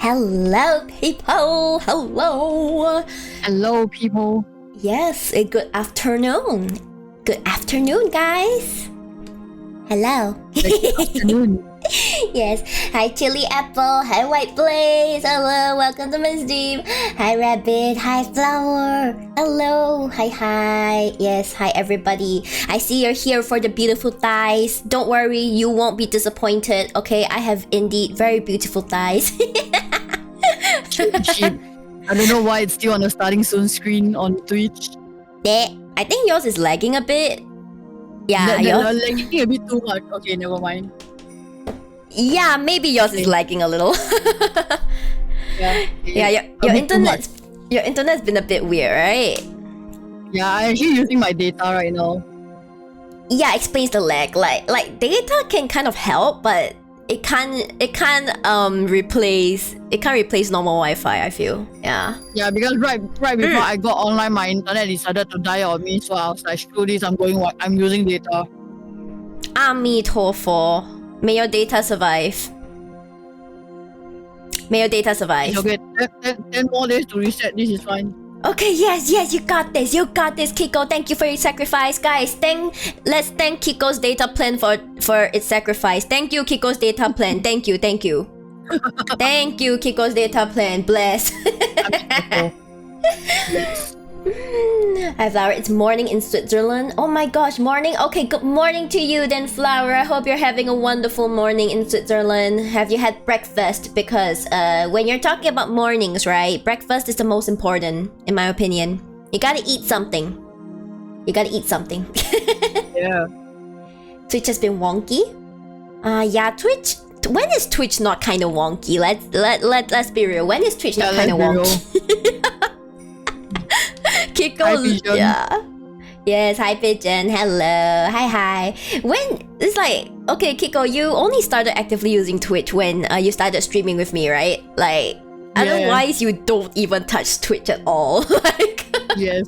Hello, people. Hello. Hello, people. Yes, a good afternoon. Good afternoon, guys. Hello. Good afternoon. Yes. Hi, Chili Apple. Hi, White Blaze. Hello. Welcome to my stream. Hi, Rabbit. Hi, Flower. Hello. Hi. Yes. Hi, everybody. I see you're here for the beautiful thighs. Don't worry. You won't be disappointed. Okay. I have indeed very beautiful thighs. Shib. I don't know why it's still on the starting soon screen on Twitch. I think yours is lagging a bit. Yeah, You're yours. lagging a bit too much. Okay, never mind. Yeah, maybe yours is lagging a little. Yeah, your internet's been a bit weird, right? Yeah, I'm actually using my data right now. Yeah, explains the lag. Like data can kind of help, but it can't replace normal Wi-Fi, I feel. Yeah. Yeah, because right before I got online, my internet decided to die on me, so I was like, screw this, I'm using data. Amitofo. May your data survive. May your data survive. It's okay, 10 more days to reset, this is fine. Okay, yes, you got this, Kiko. Thank you for your sacrifice, guys. Let's thank Kiko's data plan for its sacrifice. Thank you, Kiko's data plan. Thank you. Thank you, Kiko's data plan. Bless. Hi, Flower. It's morning in Switzerland. Oh my gosh, morning. Okay, good morning to you then, Flower. I hope you're having a wonderful morning in Switzerland. Have you had breakfast? Because when you're talking about mornings, right, breakfast is the most important, in my opinion. You gotta eat something. Yeah. Twitch has been wonky. Yeah, Twitch. When is Twitch not kind of wonky? Let's be real. When is Twitch not kind of wonky? Kiko, yeah. Yes, hi Pigeon, hello, hi. When it's like, okay, Kiko, you only started actively using Twitch when you started streaming with me, right? Like, otherwise you don't even touch Twitch at all. Like, yes.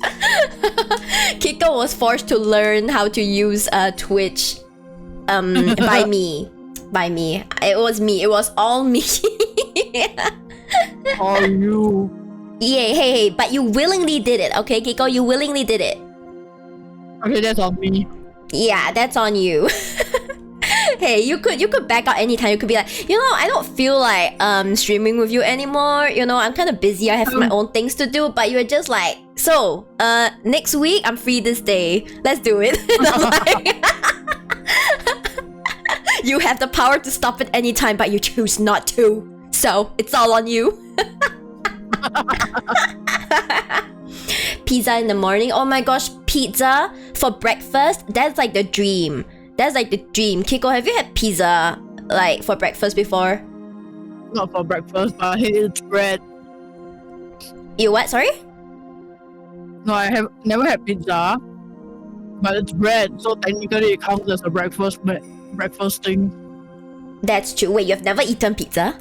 Kiko was forced to learn how to use Twitch by me. It was me. It was all me. All you. Yeah, hey, but you willingly did it, okay, Kiko? You willingly did it. Okay, that's on me. Yeah, that's on you. Hey, you could back out anytime. You could be like, I don't feel like streaming with you anymore. I'm kind of busy. I have my own things to do. But you're just like, so next week I'm free this day. Let's do it. And I'm like, you have the power to stop at any time, but you choose not to. So it's all on you. Pizza in the morning. Oh my gosh, pizza for breakfast. That's like the dream. Kiko, have you had pizza like for breakfast before? Not for breakfast, but I hate it's bread. You what? Sorry? No, I have never had pizza, but it's bread, so technically it counts as a breakfast thing. That's true. Wait, you've never eaten pizza?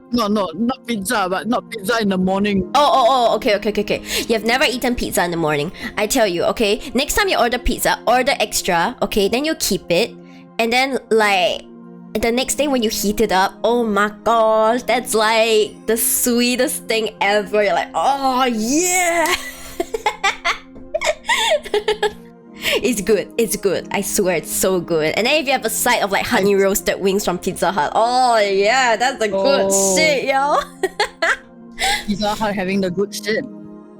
No, not pizza, but not pizza in the morning. Oh, okay. You've never eaten pizza in the morning. I tell you, okay? Next time you order pizza, order extra, okay? Then you keep it. And then, like, the next day when you heat it up, oh my gosh, that's like the sweetest thing ever. You're like, oh, yeah! It's good. I swear it's so good. And then if you have a side of like honey roasted wings from Pizza Hut, oh yeah, that's the good shit, yo. Pizza Hut having the good shit.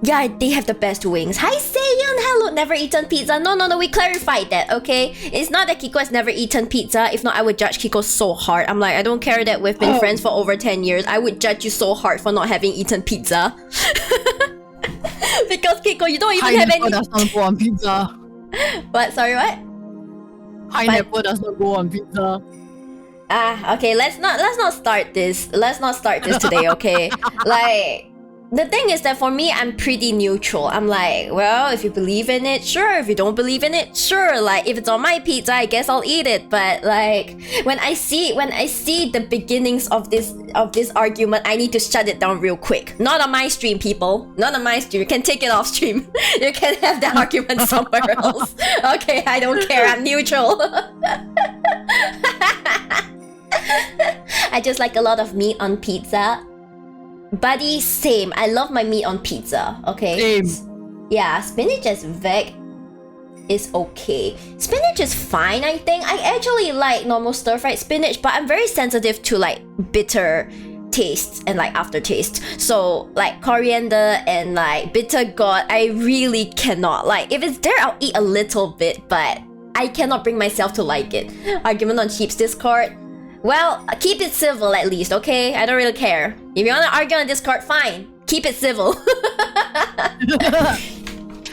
Yeah, they have the best wings. Hi Saiyan, hello, never eaten pizza. No, we clarified that, okay? It's not that Kiko has never eaten pizza. If not, I would judge Kiko so hard. I'm like, I don't care that we've been friends for over 10 years. I would judge you so hard for not having eaten pizza. Because Kiko, you don't even have any... does not go on pizza. What? Sorry, what? Pineapple does not go on pizza. Okay, let's not start this. Let's not start this today, okay? Like, the thing is that for me, I'm pretty neutral. I'm like, well, if you believe in it, sure. If you don't believe in it, sure. Like, if it's on my pizza, I guess I'll eat it. But like, when I see the beginnings of this argument, I need to shut it down real quick. Not on my stream, people. Not on my stream. You can take it off stream. You can have the argument somewhere else. Okay, I don't care. I'm neutral. I just like a lot of meat on pizza. Buddy, same. I love my meat on pizza. Okay. Same. Yeah, spinach as veg is okay. Spinach is fine, I think. I actually like normal stir-fried spinach, but I'm very sensitive to like bitter tastes and like aftertaste. So like coriander and like bitter gourd, I really cannot. Like if it's there, I'll eat a little bit, but I cannot bring myself to like it. Argument on Sheep's Discord. Well, keep it civil at least, okay? I don't really care. If you wanna argue on Discord, fine. Keep it civil.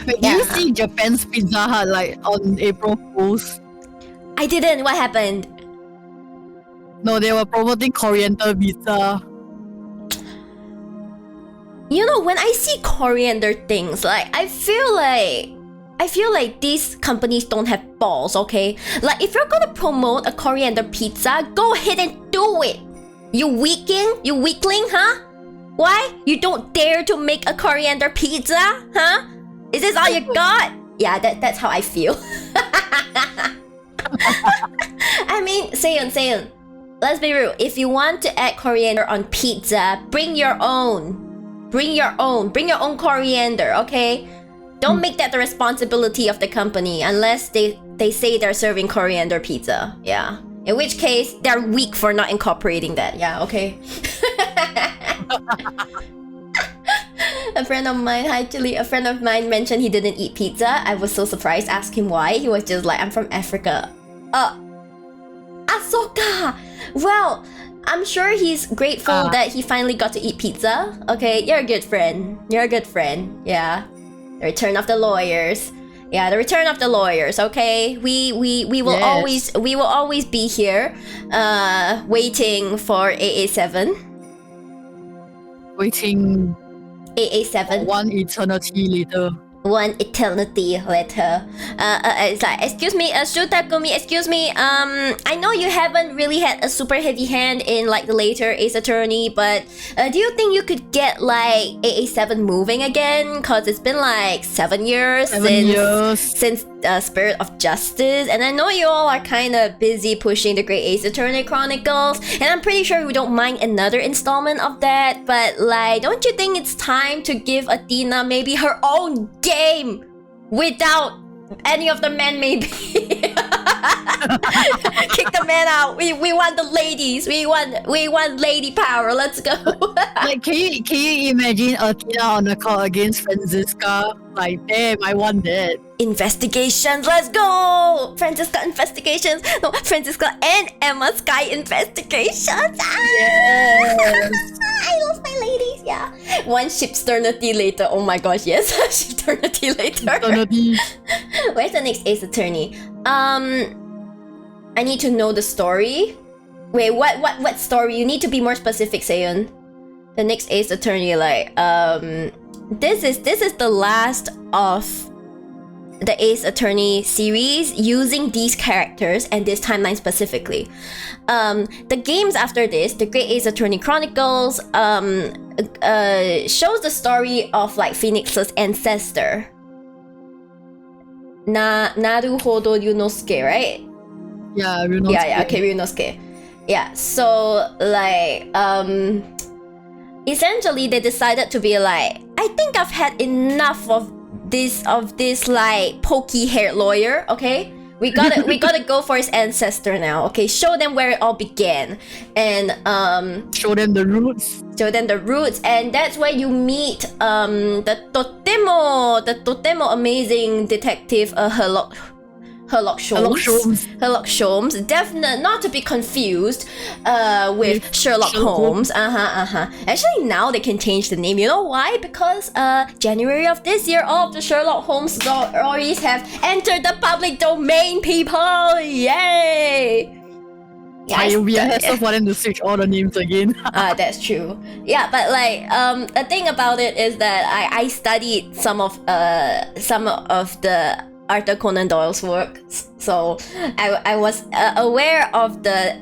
Wait, do you see Japan's Pizza Hut like on April Fools? I didn't. What happened? No, they were promoting coriander pizza. You know, when I see coriander things, like I feel like these companies don't have balls, okay? Like if you're gonna promote a coriander pizza, go ahead and do it. You weakling, huh? Why? You don't dare to make a coriander pizza, huh? Is this all you got? Yeah, that's how I feel. I mean, Seon, let's be real. If you want to add coriander on pizza, bring your own. Bring your own coriander, okay? Don't make that the responsibility of the company unless they say they're serving coriander pizza. Yeah. In which case, they're weak for not incorporating that. Yeah, okay. A friend of mine mentioned he didn't eat pizza. I was so surprised. Asked him why. He was just like, I'm from Africa. Ahsoka! Well, I'm sure he's grateful that he finally got to eat pizza. Okay, you're a good friend. Yeah. The return of the lawyers. Yeah, the return of the lawyers. Okay, we will always be here, waiting for AA7. Waiting. AA7. One eternity later. It's like, excuse me, Shutakumi, excuse me, I know you haven't really had a super heavy hand in like the later Ace Attorney, but do you think you could get like AA7 moving again? Cause it's been like 7 years since Spirit of Justice, and I know you all are kind of busy pushing the Great Ace Attorney Chronicles, and I'm pretty sure we don't mind another installment of that, but like, don't you think it's time to give Athena maybe her own game without any of the men, maybe? Kick the men out. We want the ladies. We want lady power. Let's go. Like, can you imagine Athena on the court against Franziska? Like, damn, I want that. Investigations. Let's go. Franziska investigations. No, Franziska and Emma Sky investigations. Yes. I love my ladies. Yeah. One shipsternity later. Oh my gosh, yes. Shipsternity later. Eternity. Where's the next Ace Attorney? I need to know the story. Wait, what story? You need to be more specific, Seon. The next Ace Attorney, like, this is the last of the Ace Attorney series using these characters and this timeline specifically. The games after this, the Great Ace Attorney Chronicles, shows the story of like Phoenix's ancestor. Naruhodo Ryunosuke, right? Yeah, Ryunosuke. Yeah, okay, Ryunosuke. Yeah, so like, essentially they decided to be like, I think I've had enough of this like pokey-haired lawyer, okay? We gotta go for his ancestor now, okay? Show them where it all began, and show them the roots. And that's where you meet the totemo amazing detective Sherlock Holmes. Definitely not to be confused with Sherlock Holmes. Actually, now they can change the name. You know why? Because January of this year, all of the Sherlock Holmes stories have entered the public domain, people. Yay! Yeah, it'll be a hassle for them to switch all the names again. That's true. Yeah, but like the thing about it is that I studied some of the Arthur Conan Doyle's work, so I was aware of the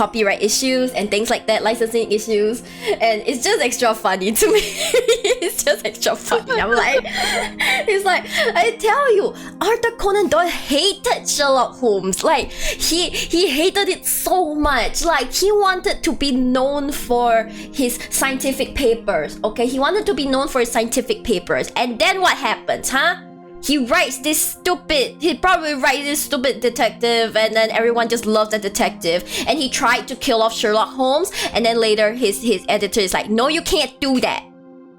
copyright issues and things like that, licensing issues, and it's just extra funny to me. It's just extra funny. I'm like, it's like, I tell you, Arthur Conan Doyle hated Sherlock Holmes. Like, he hated it so much. Like, he wanted to be known for his scientific papers, okay? He wanted to be known for his scientific papers. And then what happens, huh? He probably writes this stupid detective, and then everyone just loves the detective. And he tried to kill off Sherlock Holmes, and then later his editor is like, no, you can't do that.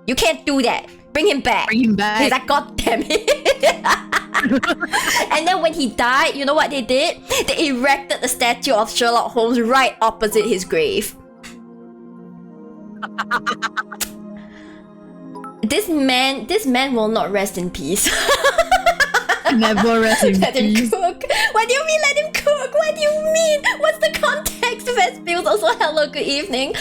You can't do that. Bring him back. Bring him back. He's like, God damn it. And then when he died, you know what they did? They erected a statue of Sherlock Holmes right opposite his grave. This man will not rest in peace. Never rest in Let him peace. cook. What do you mean let him cook? What do you mean? What's the context? Vespils also hello, good evening.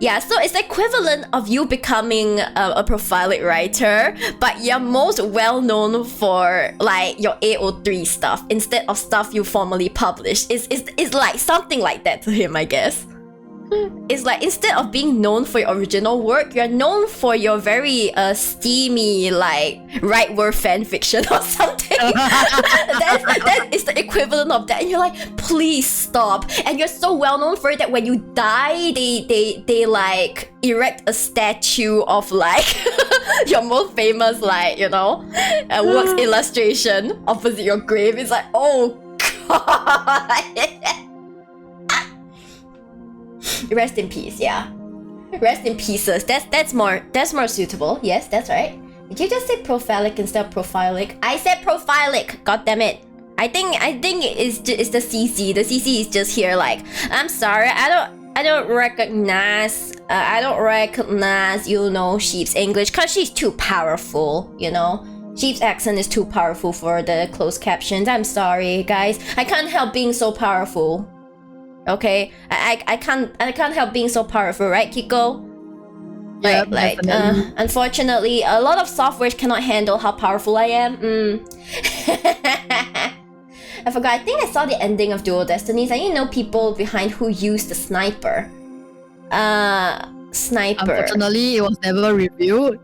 Yeah, so it's the equivalent of you becoming a prolific writer, but you're most well known for like your AO3 stuff instead of stuff you formally published. It's like something like that to him, I guess. It's like instead of being known for your original work, you're known for your very steamy like right-word fan fiction or something. that is the equivalent of that, and you're like, please stop. And you're so well known for it that when you die, they like erect a statue of like your most famous like works illustration opposite your grave. It's like, oh god. Rest in peace, yeah. Rest in pieces. That's more suitable. Yes, that's right. Did you just say prophilic instead of prophilic? I said prophilic. God damn it. I think it's the CC. The CC is just here like, I'm sorry. I don't recognize Shib's English because she's too powerful. Shib's accent is too powerful for the closed captions. I'm sorry, guys. I can't help being so powerful. Okay, I can't help being so powerful, right, Kiko? Yeah, unfortunately, a lot of softwares cannot handle how powerful I am. I forgot. I think I saw the ending of Dual Destinies. I didn't know people behind who used the sniper. Sniper. Unfortunately, it was never reviewed.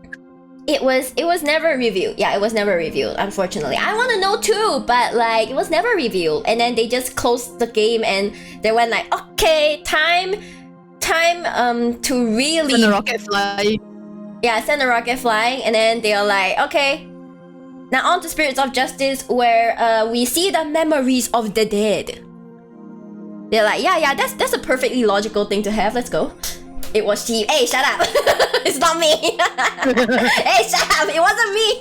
It was never reviewed. Yeah, it was never reviewed, unfortunately. I want to know too, but like it was never reviewed. And then they just closed the game and they went like, okay, time to really Send a rocket flying. Yeah, send a rocket flying, and then they're like, okay, now on to Spirits of Justice, where we see the memories of the dead. They're like, yeah, that's a perfectly logical thing to have. Let's go. It was she. Hey, shut up! It's not me. Hey, shut up! It wasn't me.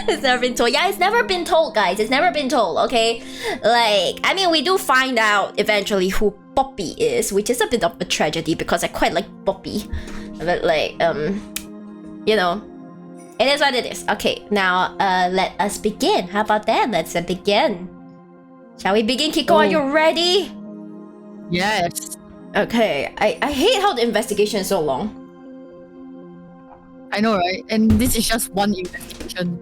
It's never been told. Yeah, it's never been told, guys. It's never been told. Okay, like I mean, we do find out eventually who Poppy is, which is a bit of a tragedy because I quite like Poppy, but like it is what it is. Okay, now let us begin. How about that? Let's begin. Shall we begin, Kiko? Are you ready? Yes. Okay, I hate how the investigation is so long. I know, right? And this is just one investigation.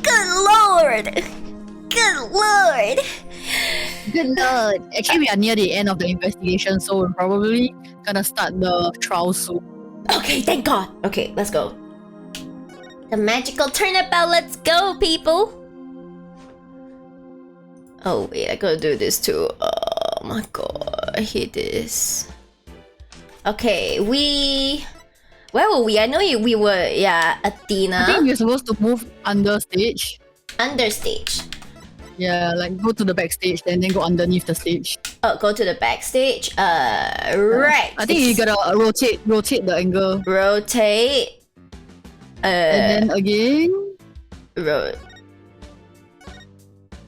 Good lord! Good lord! Good lord. Actually, we are near the end of the investigation, so we're probably gonna start the trial soon. Okay, thank god. Okay, let's go. The magical turnabout, let's go, people! Oh wait, I gotta do this too. Oh my god, I hate this. Okay, where were we? I know we were, Athena. I think we're supposed to move under stage. Under stage. Yeah, like go to the backstage and then go underneath the stage. Oh, go to the backstage. Right. I think you gotta rotate the angle. Rotate. And then again.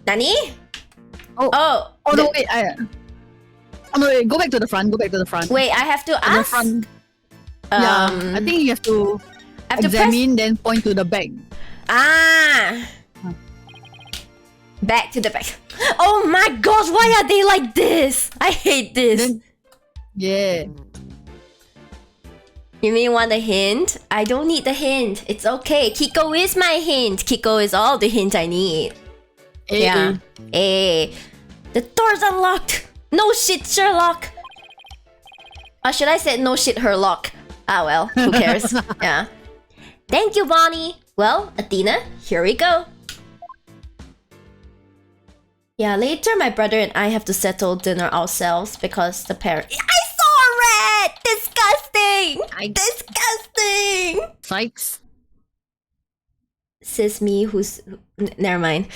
Nani? Oh no, wait. No, wait. Go back to the front. Go back to the front. Wait, I have to ask. The front. I think you have to examine, then point to the back. Back to the back. Oh my gosh, why are they like this? I hate this. Then, yeah. You mean want a hint? I don't need the hint. It's okay. Kiko is my hint. Kiko is all the hint I need. Yeah. Hey, the door's unlocked. No shit, Sherlock. Or should I say no shit, Herlock? Ah well, who cares? Yeah. Thank you, Bonnie. Well, Athena, here we go. Yeah, later my brother and I have to settle dinner ourselves because the parent. I saw a rat! Disgusting! Disgusting! Sykes. Says me who's never mind.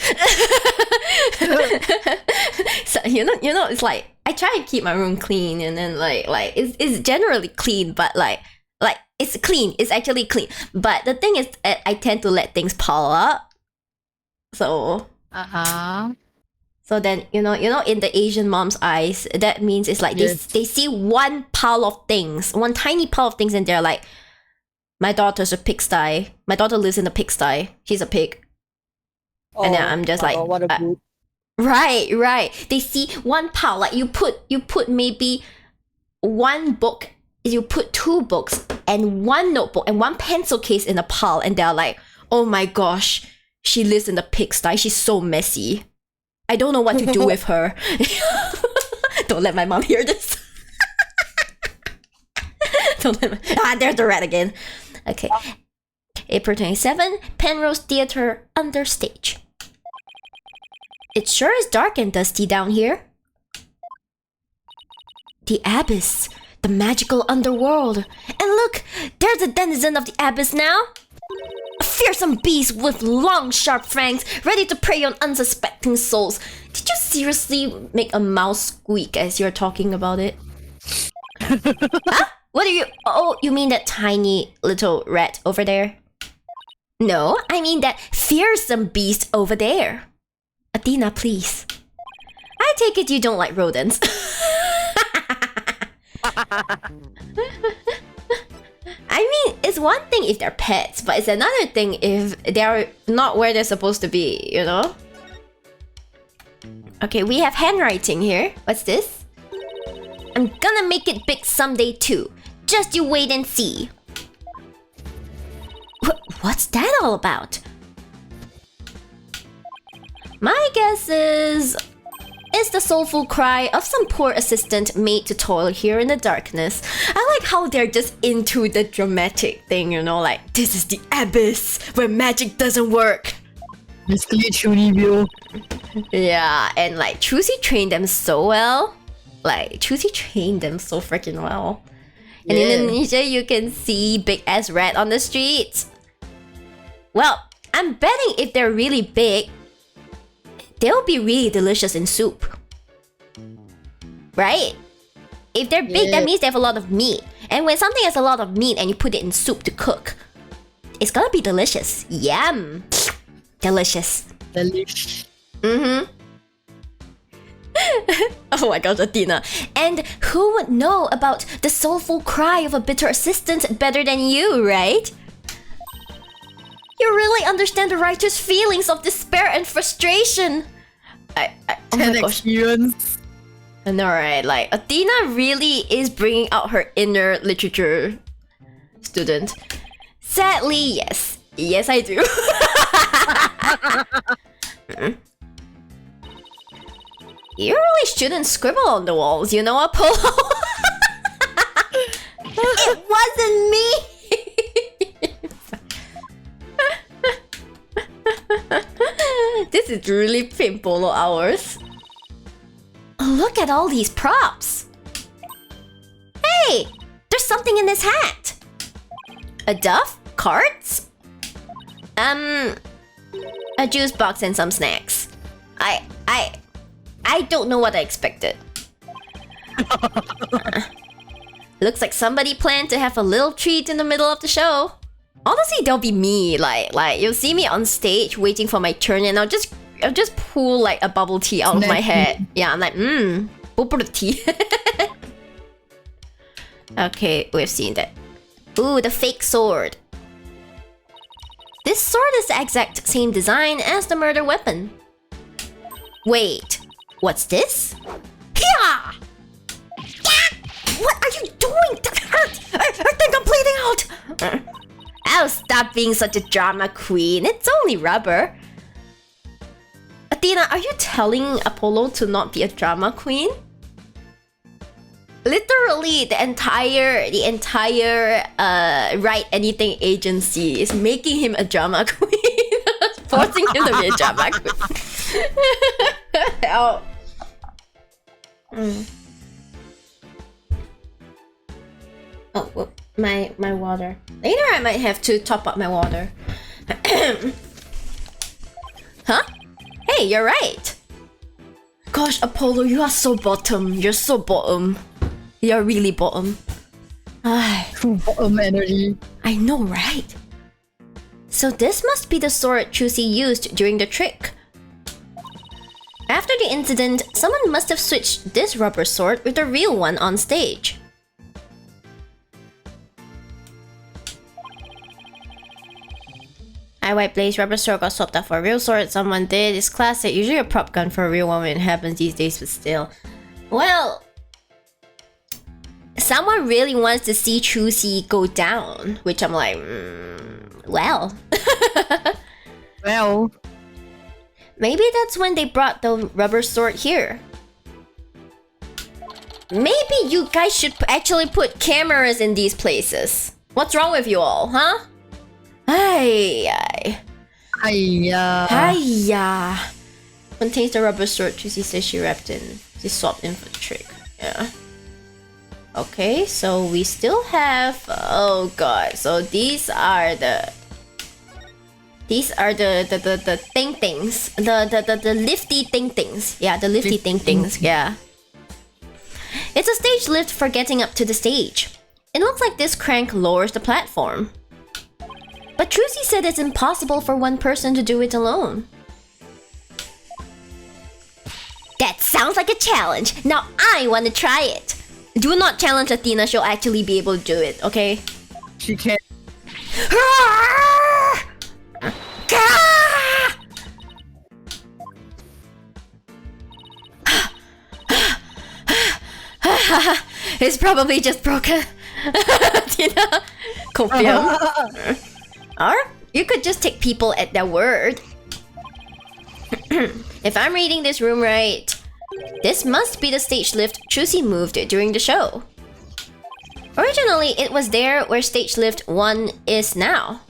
So you know it's like I try and keep my room clean and then like it's generally clean, but like it's clean, it's actually clean, but the thing is I tend to let things pile up, so so then you know in the Asian mom's eyes that means it's like Yes. they see one pile of things, one tiny pile of things, and they're like, my daughter's a pigsty. My daughter lives in a pigsty. She's a pig. And then I'm just like, what a brute. right. They see one pile. Like you put maybe one book, you put two books and one notebook and one pencil case in a pile, and they're like, oh my gosh, she lives in a pigsty. She's so messy. I don't know what to do with her. Don't let my mom hear this. Don't let my... there's the rat again. Okay. April 27, Penrose Theatre understage. It sure is dark and dusty down here. The Abyss, the magical underworld. And look, there's a denizen of the Abyss now. A fearsome beast with long, sharp fangs, ready to prey on unsuspecting souls. Did you seriously make a mouse squeak as you're talking about it? Huh? What are you... Oh, you mean that tiny little rat over there? No, I mean that fearsome beast over there. Athena, please. I take it you don't like rodents. I mean, it's one thing if they're pets, but it's another thing if they're not where they're supposed to be, you know? Okay, we have handwriting here. What's this? I'm gonna make it big someday too. Just you wait and see. What's that all about? My guess is... it's the soulful cry of some poor assistant made to toil here in the darkness. I like how they're just into the dramatic thing, you know, like, this is the abyss where magic doesn't work. Basically, Trudy view. Yeah, and like, Trucy trained them so well. Like, Trucy trained them so freaking well. And in Indonesia, you can see big ass rat on the streets. Well, I'm betting if they're really big, they'll be really delicious in soup. Right? If they're big, that means they have a lot of meat. And when something has a lot of meat and you put it in soup to cook, it's gonna be delicious. Yum! Delicious. Delish. Oh my gosh, Athena. And who would know about the soulful cry of a bitter assistant better than you, right? You really understand the writer's feelings of despair and frustration. Oh my gosh. Experience. I know, right? Like, Athena really is bringing out her inner literature student. Sadly, yes. Yes, I do. You really shouldn't scribble on the walls, you know, Apollo? It wasn't me! This is really Pink Polo hours. Look at all these props. Hey! There's something in this hat. A duff? Cards? A juice box and some snacks. I don't know what I expected. Looks like somebody planned to have a little treat in the middle of the show. Honestly, that'll be me. Like you'll see me on stage waiting for my turn, and I'll just pull like a bubble tea out of my head. Yeah, I'm like, bubble tea. Okay, we've seen that. Ooh, the fake sword. This sword is the exact same design as the murder weapon. Wait, what's this? Pia! What are you doing? That hurt! I think I'm bleeding out! Oh, stop being such a drama queen. It's only rubber. Athena, Athena, are you telling Apollo to not be a drama queen? Literally, the entire Write Anything agency is making him a drama queen, forcing him to be a drama queen. Help. Oh, well, my water. Later, I might have to top up my water. Huh? Hey, you're right. Gosh, Apollo, you are so bottom. You're so bottom. You're really bottom. True bottom energy. I know, right? So this must be the sword Trucy used during the trick. After the incident, someone must have switched this rubber sword with the real one on stage. White Blaze rubber sword got swapped out for a real sword. Someone did. It's classic. Usually a prop gun for a real one when it happens these days, but still. Well, someone really wants to see Trucy go down, which I'm like, well. Well. Maybe that's when they brought the rubber sword here. Maybe you guys should actually put cameras in these places. What's wrong with you all, huh? Hiya. Contains the rubber sword Trucy says she wrapped in. She swapped in for the trick. Yeah. Okay, so we still have. Oh god. So these are the things. The lifty things. Yeah, the lifty things. Yeah. It's a stage lift for getting up to the stage. It looks like this crank lowers the platform. But Trucy said it's impossible for one person to do it alone. That sounds like a challenge. Now I want to try it. Do not challenge Athena. She'll actually be able to do it, okay? She can't. It's probably just broken. Athena. Copium. Or you could just take people at their word. If I'm reading this room right, this must be the stage lift Trucy moved during the show. Originally, it was there where stage lift 1 is now.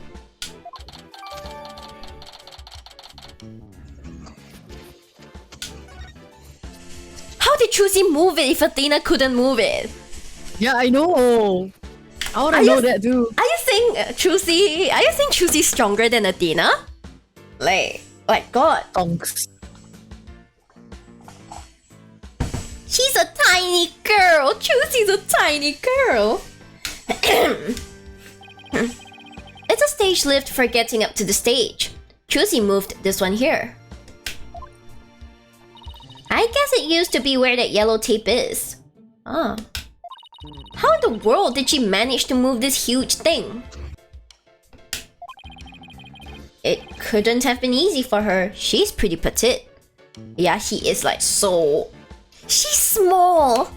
How did Trucy move it if Athena couldn't move it? Yeah, I know. I wanna know that too. Are you saying Trucy's stronger than Athena? Like God. Donks. She's a tiny girl. Trucy's a tiny girl. It's a stage lift for getting up to the stage. Trucy moved this one here. I guess it used to be where that yellow tape is. Ah. How in the world did she manage to move this huge thing? It couldn't have been easy for her. She's pretty petite. Yeah, she is like so... She's small.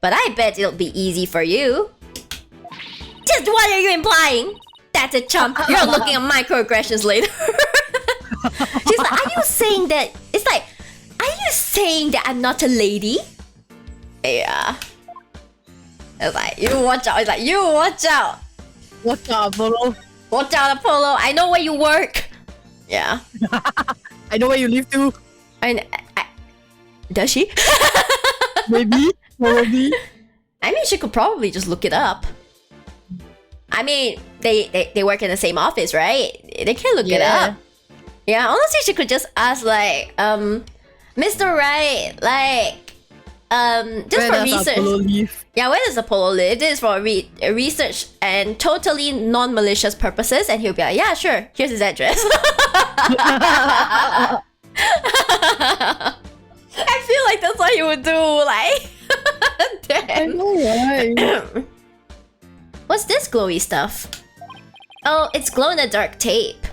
But I bet it'll be easy for you. Just what are you implying? That's a chump. You're looking at microaggressions later. She's like, are you saying that... It's like, are you saying that I'm not a lady? Yeah. It's like, you watch out. It's like, you watch out. Watch out, Apollo. Watch out, Apollo. I know where you work. Yeah. I know where you live too. Does she? Maybe. Probably. I mean, she could probably just look it up. I mean, they work in the same office, right? They can look it up. Yeah, honestly, she could just ask like, Mr. Wright, like, just where for does research. Apollo live? Yeah, where does Apollo live? This is for research and totally non-malicious purposes. And he'll be like, yeah, sure. Here's his address. I feel like that's what he would do. Like, I know, right? What's this glowy stuff? Oh, it's glow-in-the-dark tape.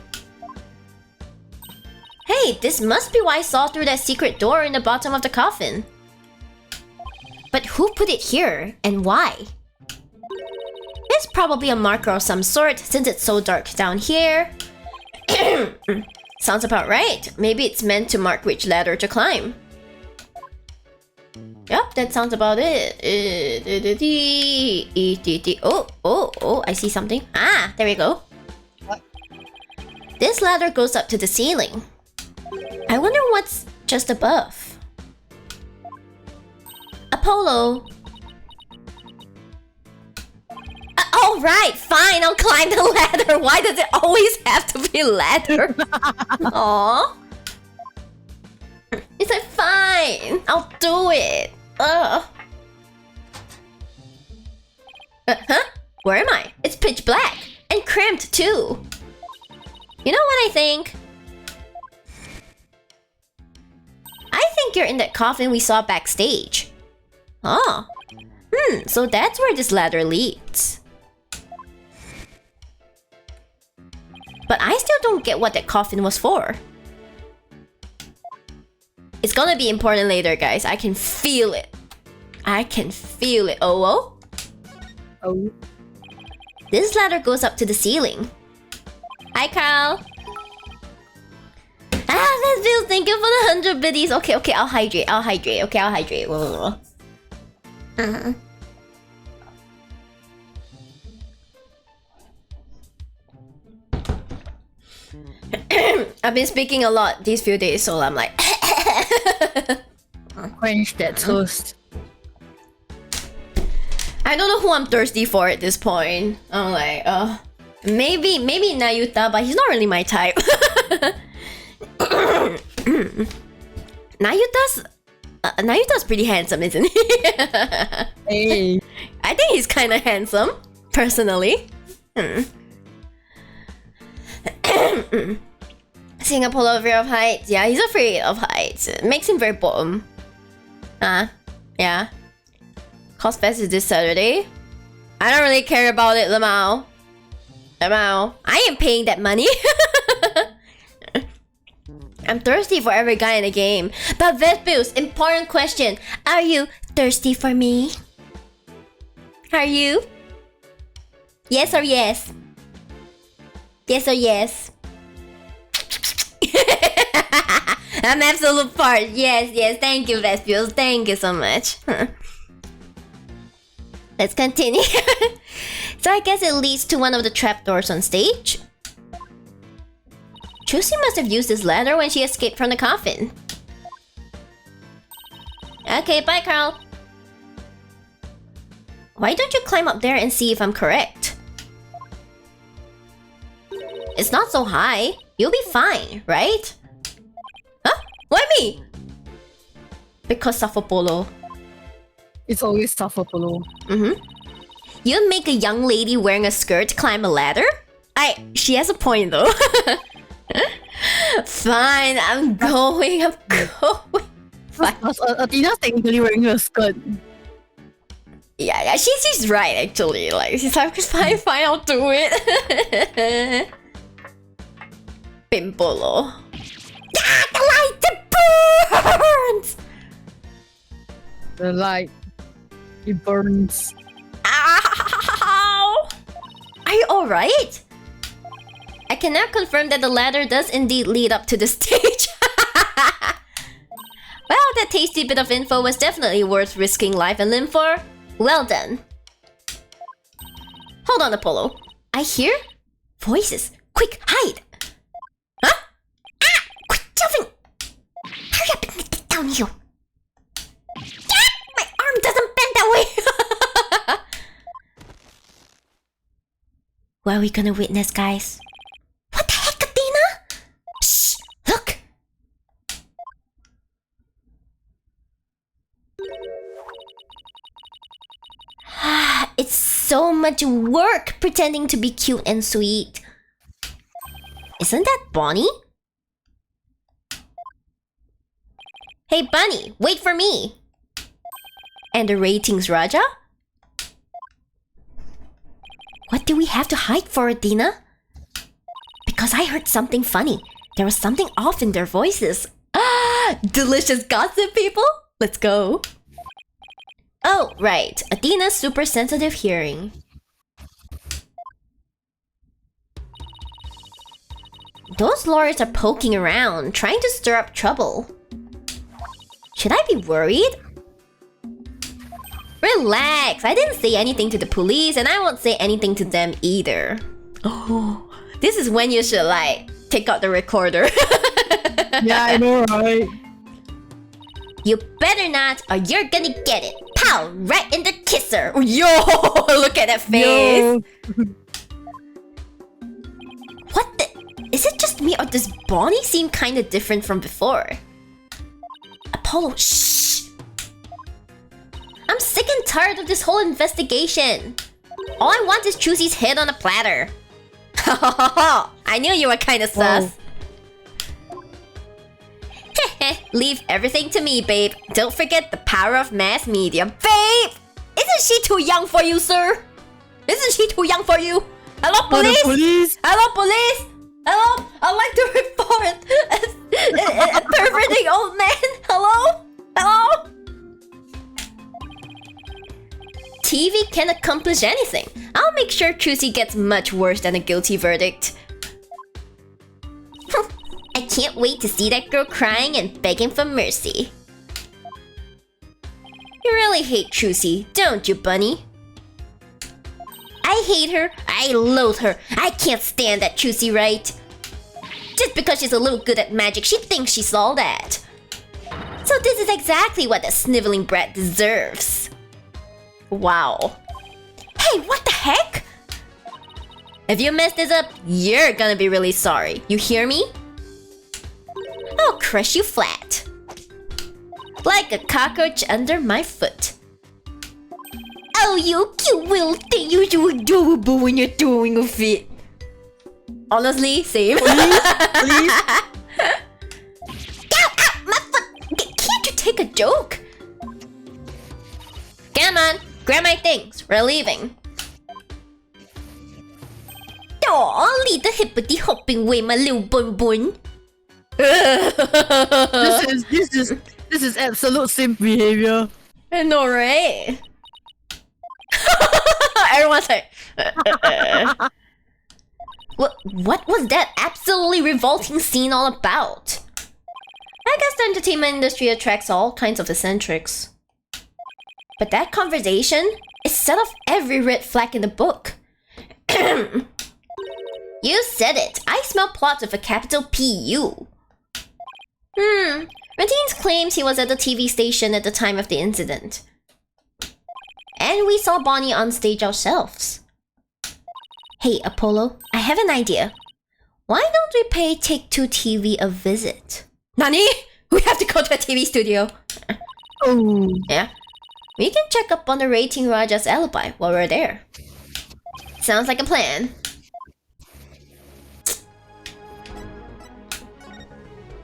Hey, this must be why I saw through that secret door in the bottom of the coffin. But who put it here, and why? It's probably a marker of some sort, since it's so dark down here. Sounds about right. Maybe it's meant to mark which ladder to climb. Yep, that sounds about it. Oh, I see something. Ah, there we go. What? This ladder goes up to the ceiling. I wonder what's just above. Apollo. Oh, right, fine, I'll climb the ladder. Why does it always have to be a ladder? Aww. It's like, fine, I'll do it. Huh? Where am I? It's pitch black and cramped too. You know what I think? I think you're in that coffin we saw backstage. Oh. So that's where this ladder leads. But I still don't get what that coffin was for. It's gonna be important later, guys. I can feel it. I can feel it. Oh. This ladder goes up to the ceiling. Hi, Carl. Let's do. Thank you for the 100 biddies. Okay, I'll hydrate. Okay, I'll hydrate. Whoa. I've been speaking a lot these few days, so I'm like... Quench that thirst. I don't know who I'm thirsty for at this point. I'm like, maybe Nayuta, but he's not really my type. Nayuta's pretty handsome, isn't he? Hey. I think he's kind of handsome, personally. Seeing Apollo afraid of heights. Yeah, he's afraid of heights. It makes him very bottom. Yeah. Cosfest is this Saturday. I don't really care about it, Lamau. I ain't paying that money. I'm thirsty for every guy in the game. But Vespus, important question. Are you thirsty for me? Are you? Yes or yes? Yes or yes? I'm absolute part. Yes. Thank you, Vespus. Thank you so much. Let's continue. So I guess it leads to one of the trapdoors on stage. Trucy must have used this ladder when she escaped from the coffin. Okay, bye, Carl. Why don't you climb up there and see if I'm correct? It's not so high. You'll be fine, right? Huh? Why me? Because Safopolo. It's always tough for Polo. You'd make a young lady wearing a skirt climb a ladder? She has a point though. Fine, I'm going. Fine. Athena's technically wearing a skirt. Yeah, she's right actually. Like, she's like, fine, I'll do it. Pimpolo. Yeah, the light, it burns! The light, it burns. Ow! Are you alright? I can now confirm that the ladder does indeed lead up to the stage. Well, that tasty bit of info was definitely worth risking life and limb for. Well done. Hold on, Apollo. I hear voices. Quick, hide! Huh? Ah! Quit jumping! Hurry up and get down here. Ah! My arm doesn't bend that way! What are we gonna witness, guys? What the heck, Athena? Shh! Look! It's so much work pretending to be cute and sweet. Isn't that Bonnie? Hey Bunny, wait for me! And the ratings, Raja? What do we have to hide for, Athena? Because I heard something funny. There was something off in their voices. Ah! Delicious gossip, people! Let's go! Oh, right. Athena's super sensitive hearing. Those lawyers are poking around, trying to stir up trouble. Should I be worried? Relax, I didn't say anything to the police and I won't say anything to them either. Oh, this is when you should like take out the recorder. Yeah, I know, right? You better not or you're gonna get it. Pow! Right in the kisser. Yo! Look at that face. Yo. What the? Is it just me or does Bonnie seem kinda different from before? Apollo, shh! I'm sick and tired of this whole investigation. All I want is Trucy's head on a platter. I knew you were kinda sus. Leave everything to me, babe. Don't forget the power of mass media. Babe! Isn't she too young for you, sir? Isn't she too young for you? Hello, police? Police? Hello, police? Hello? I'd like to report a perverting old man. Hello? Hello? TV can accomplish anything. I'll make sure Trucy gets much worse than a guilty verdict. I can't wait to see that girl crying and begging for mercy. You really hate Trucy, don't you, Bunny? I hate her, I loathe her, I can't stand that Trucy Wright. Just because she's a little good at magic, she thinks she's all that. So this is exactly what the sniveling brat deserves. Wow. Hey, what the heck? If you mess this up, you're gonna be really sorry. You hear me? I'll crush you flat. Like a cockroach under my foot. Oh, you cute little thing. You're so adorable when you're throwing a fit. Honestly, same. Please? Ow, ow, my foot. Can't you take a joke? Come on, grab my things. We're leaving. Aw, little hippity hopping way, my little bun bun. This is absolute simp behavior. I know, right? Everyone's like, What was that absolutely revolting scene all about? I guess the entertainment industry attracts all kinds of eccentrics. But that conversation, it set off every red flag in the book. You said it. I smell plots with a capital P-U. Ratines claims he was at the TV station at the time of the incident. And we saw Bonnie on stage ourselves. Hey, Apollo, I have an idea. Why don't we pay Take-Two TV a visit? Nani? We have to go to a TV studio. Oh. Yeah. We can check up on the Rating Raja's alibi while we're there. Sounds like a plan.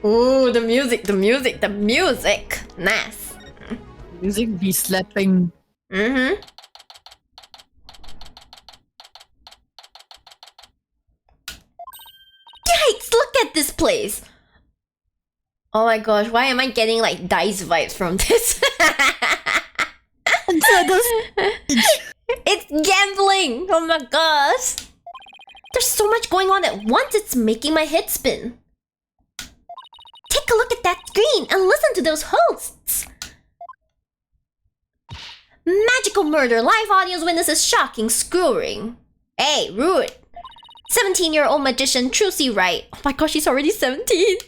Ooh, the music. Nice. Music be slapping. Yikes, look at this place. Oh my gosh, why am I getting like DICE vibes from this? It's gambling! Oh my gosh! There's so much going on at once, it's making my head spin. Take a look at that screen and listen to those hosts! Magical murder, live audience witnesses shocking screwing. Hey, rude! 17-year-old magician Trucy Wright. Oh my gosh, she's already 17!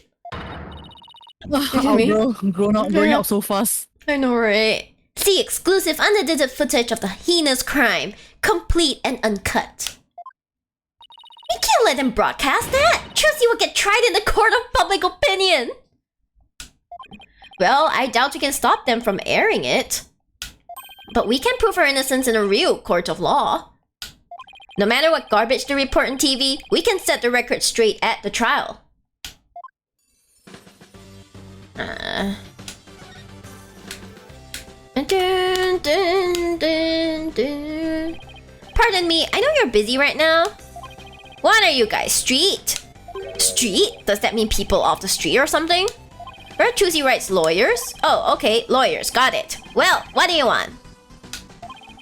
Bro, growing up so fast. I know, right? See exclusive unedited footage of the heinous crime, complete and uncut. We can't let them broadcast that! Trucy will get tried in the court of public opinion! Well, I doubt we can stop them from airing it. But we can prove her innocence in a real court of law. No matter what garbage they report on TV, we can set the record straight at the trial. Pardon me, I know you're busy right now. What are you guys, street? Street? Does that mean people off the street or something? Where Trucy Wright's lawyers? Oh, okay, lawyers, got it. Well, what do you want?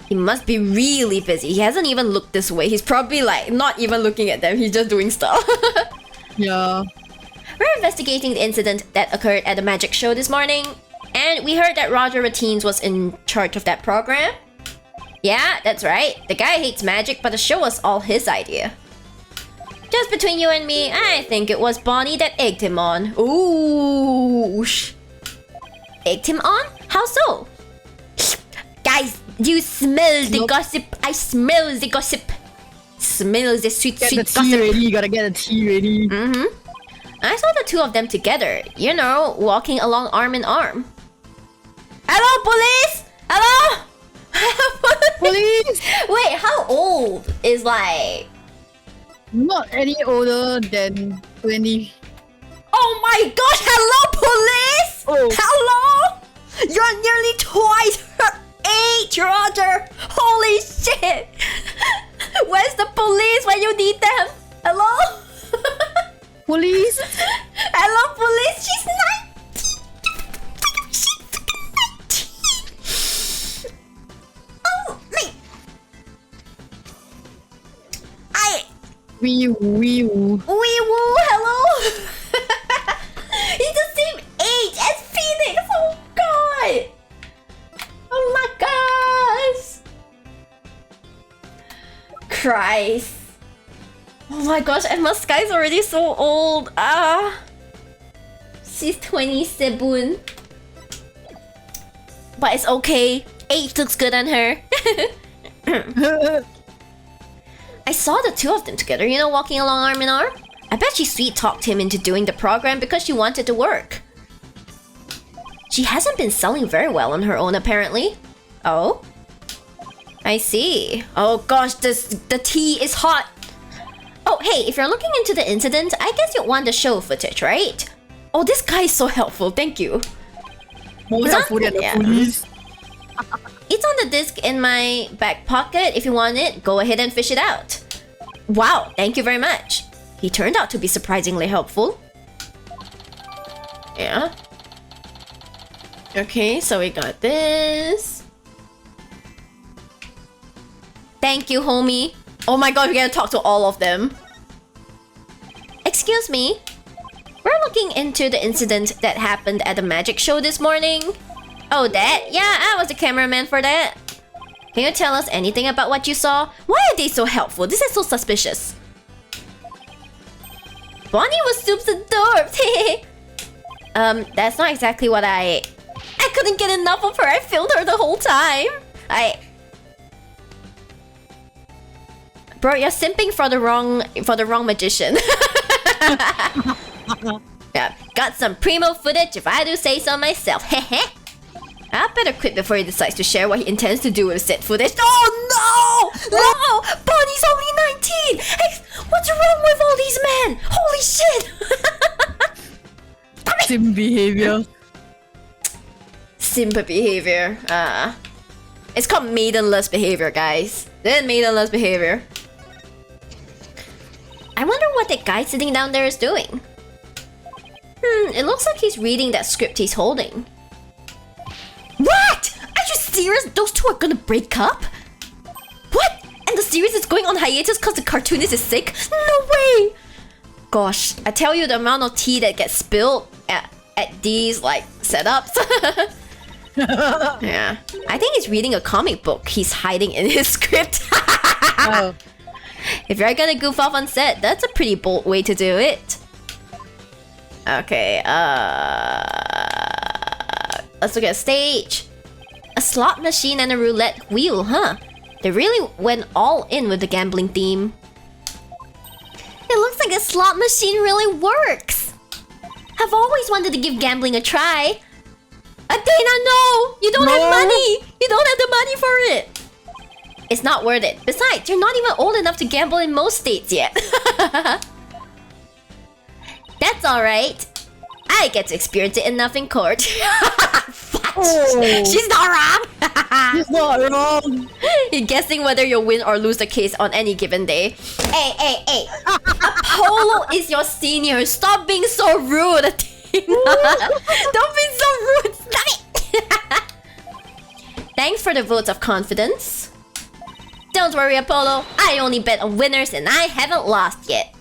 He must be really busy. He hasn't even looked this way. He's probably like not even looking at them. He's just doing stuff. Yeah. We're investigating the incident that occurred at the magic show this morning, and we heard that Roger Routines was in charge of that program. Yeah, that's right. The guy hates magic, but the show was all his idea. Just between you and me, I think it was Bonnie that egged him on. Ooh. Egged him on? How so? Guys, do you smell the gossip? I smell the gossip. Smell the sweet, Get sweet the gossip. tea ready. You gotta get the tea ready. I saw the two of them together, you know, walking along arm in arm. Hello, police! Hello? Police! Wait, how old is like... Not any older than 20. Oh my gosh, hello, police! Oh. Hello? You're nearly twice her age, Roger! Holy shit! Where's the police when you need them? Hello? Police? Hello, police. She's 19. Oh, me. Wee woo. Wee woo. Hello. He's the same age as Phoenix. Oh god. Oh my gosh. Christ. Oh my gosh, Emma Sky's already so old. She's 27. But it's okay. Age looks good on her. I saw the two of them together, you know, walking along arm in arm. I bet she sweet-talked him into doing the program because she wanted to work. She hasn't been selling very well on her own, apparently. Oh? I see. Oh gosh, the tea is hot. Oh, hey, if you're looking into the incident, I guess you'd want the show footage, right? Oh, this guy is so helpful, thank you. More It's helpful on- than the yeah. police. It's on the disc in my back pocket. If you want it, go ahead and fish it out. Wow, thank you very much. He turned out to be surprisingly helpful. Yeah. Okay, so we got this. Thank you, homie. Oh my god, we gotta talk to all of them. Excuse me. We're looking into the incident that happened at the magic show this morning. Oh, that? Yeah, I was the cameraman for that. Can you tell us anything about what you saw? Why are they so helpful? This is so suspicious. Bonnie was super adorbed. That's not exactly what I couldn't get enough of her. I filmed her the whole time. Bro, you're simping for the wrong magician. Yeah, got some primo footage if I do say so myself. I better quit before he decides to share what he intends to do with said footage. Oh no! No! Bonnie's only 19! Hey, what's wrong with all these men? Holy shit! Sim behavior. Simp behavior. It's called maidenless behavior, guys. Then maidenless behavior. I wonder what that guy sitting down there is doing. It looks like he's reading that script he's holding. What? Are you serious? Those two are gonna break up? What? And the series is going on hiatus because the cartoonist is sick? No way! Gosh, I tell you the amount of tea that gets spilled at these, like, setups. Yeah. I think he's reading a comic book he's hiding in his script. Oh. If you're gonna goof off on set, that's a pretty bold way to do it. Okay, let's look at stage. A slot machine and a roulette wheel, huh? They really went all in with the gambling theme. It looks like a slot machine really works. I've always wanted to give gambling a try. Athena, no! You don't have money! You don't have the money for it! It's not worth it. Besides, you're not even old enough to gamble in most states yet. That's alright. I get to experience it enough in court. Oh. She's not wrong! He's not wrong. You're guessing whether you'll win or lose the case on any given day. Hey! Apollo is your senior. Stop being so rude, Athena. Don't be so rude. Stop it! Thanks for the votes of confidence. Don't worry, Apollo. I only bet on winners and I haven't lost yet.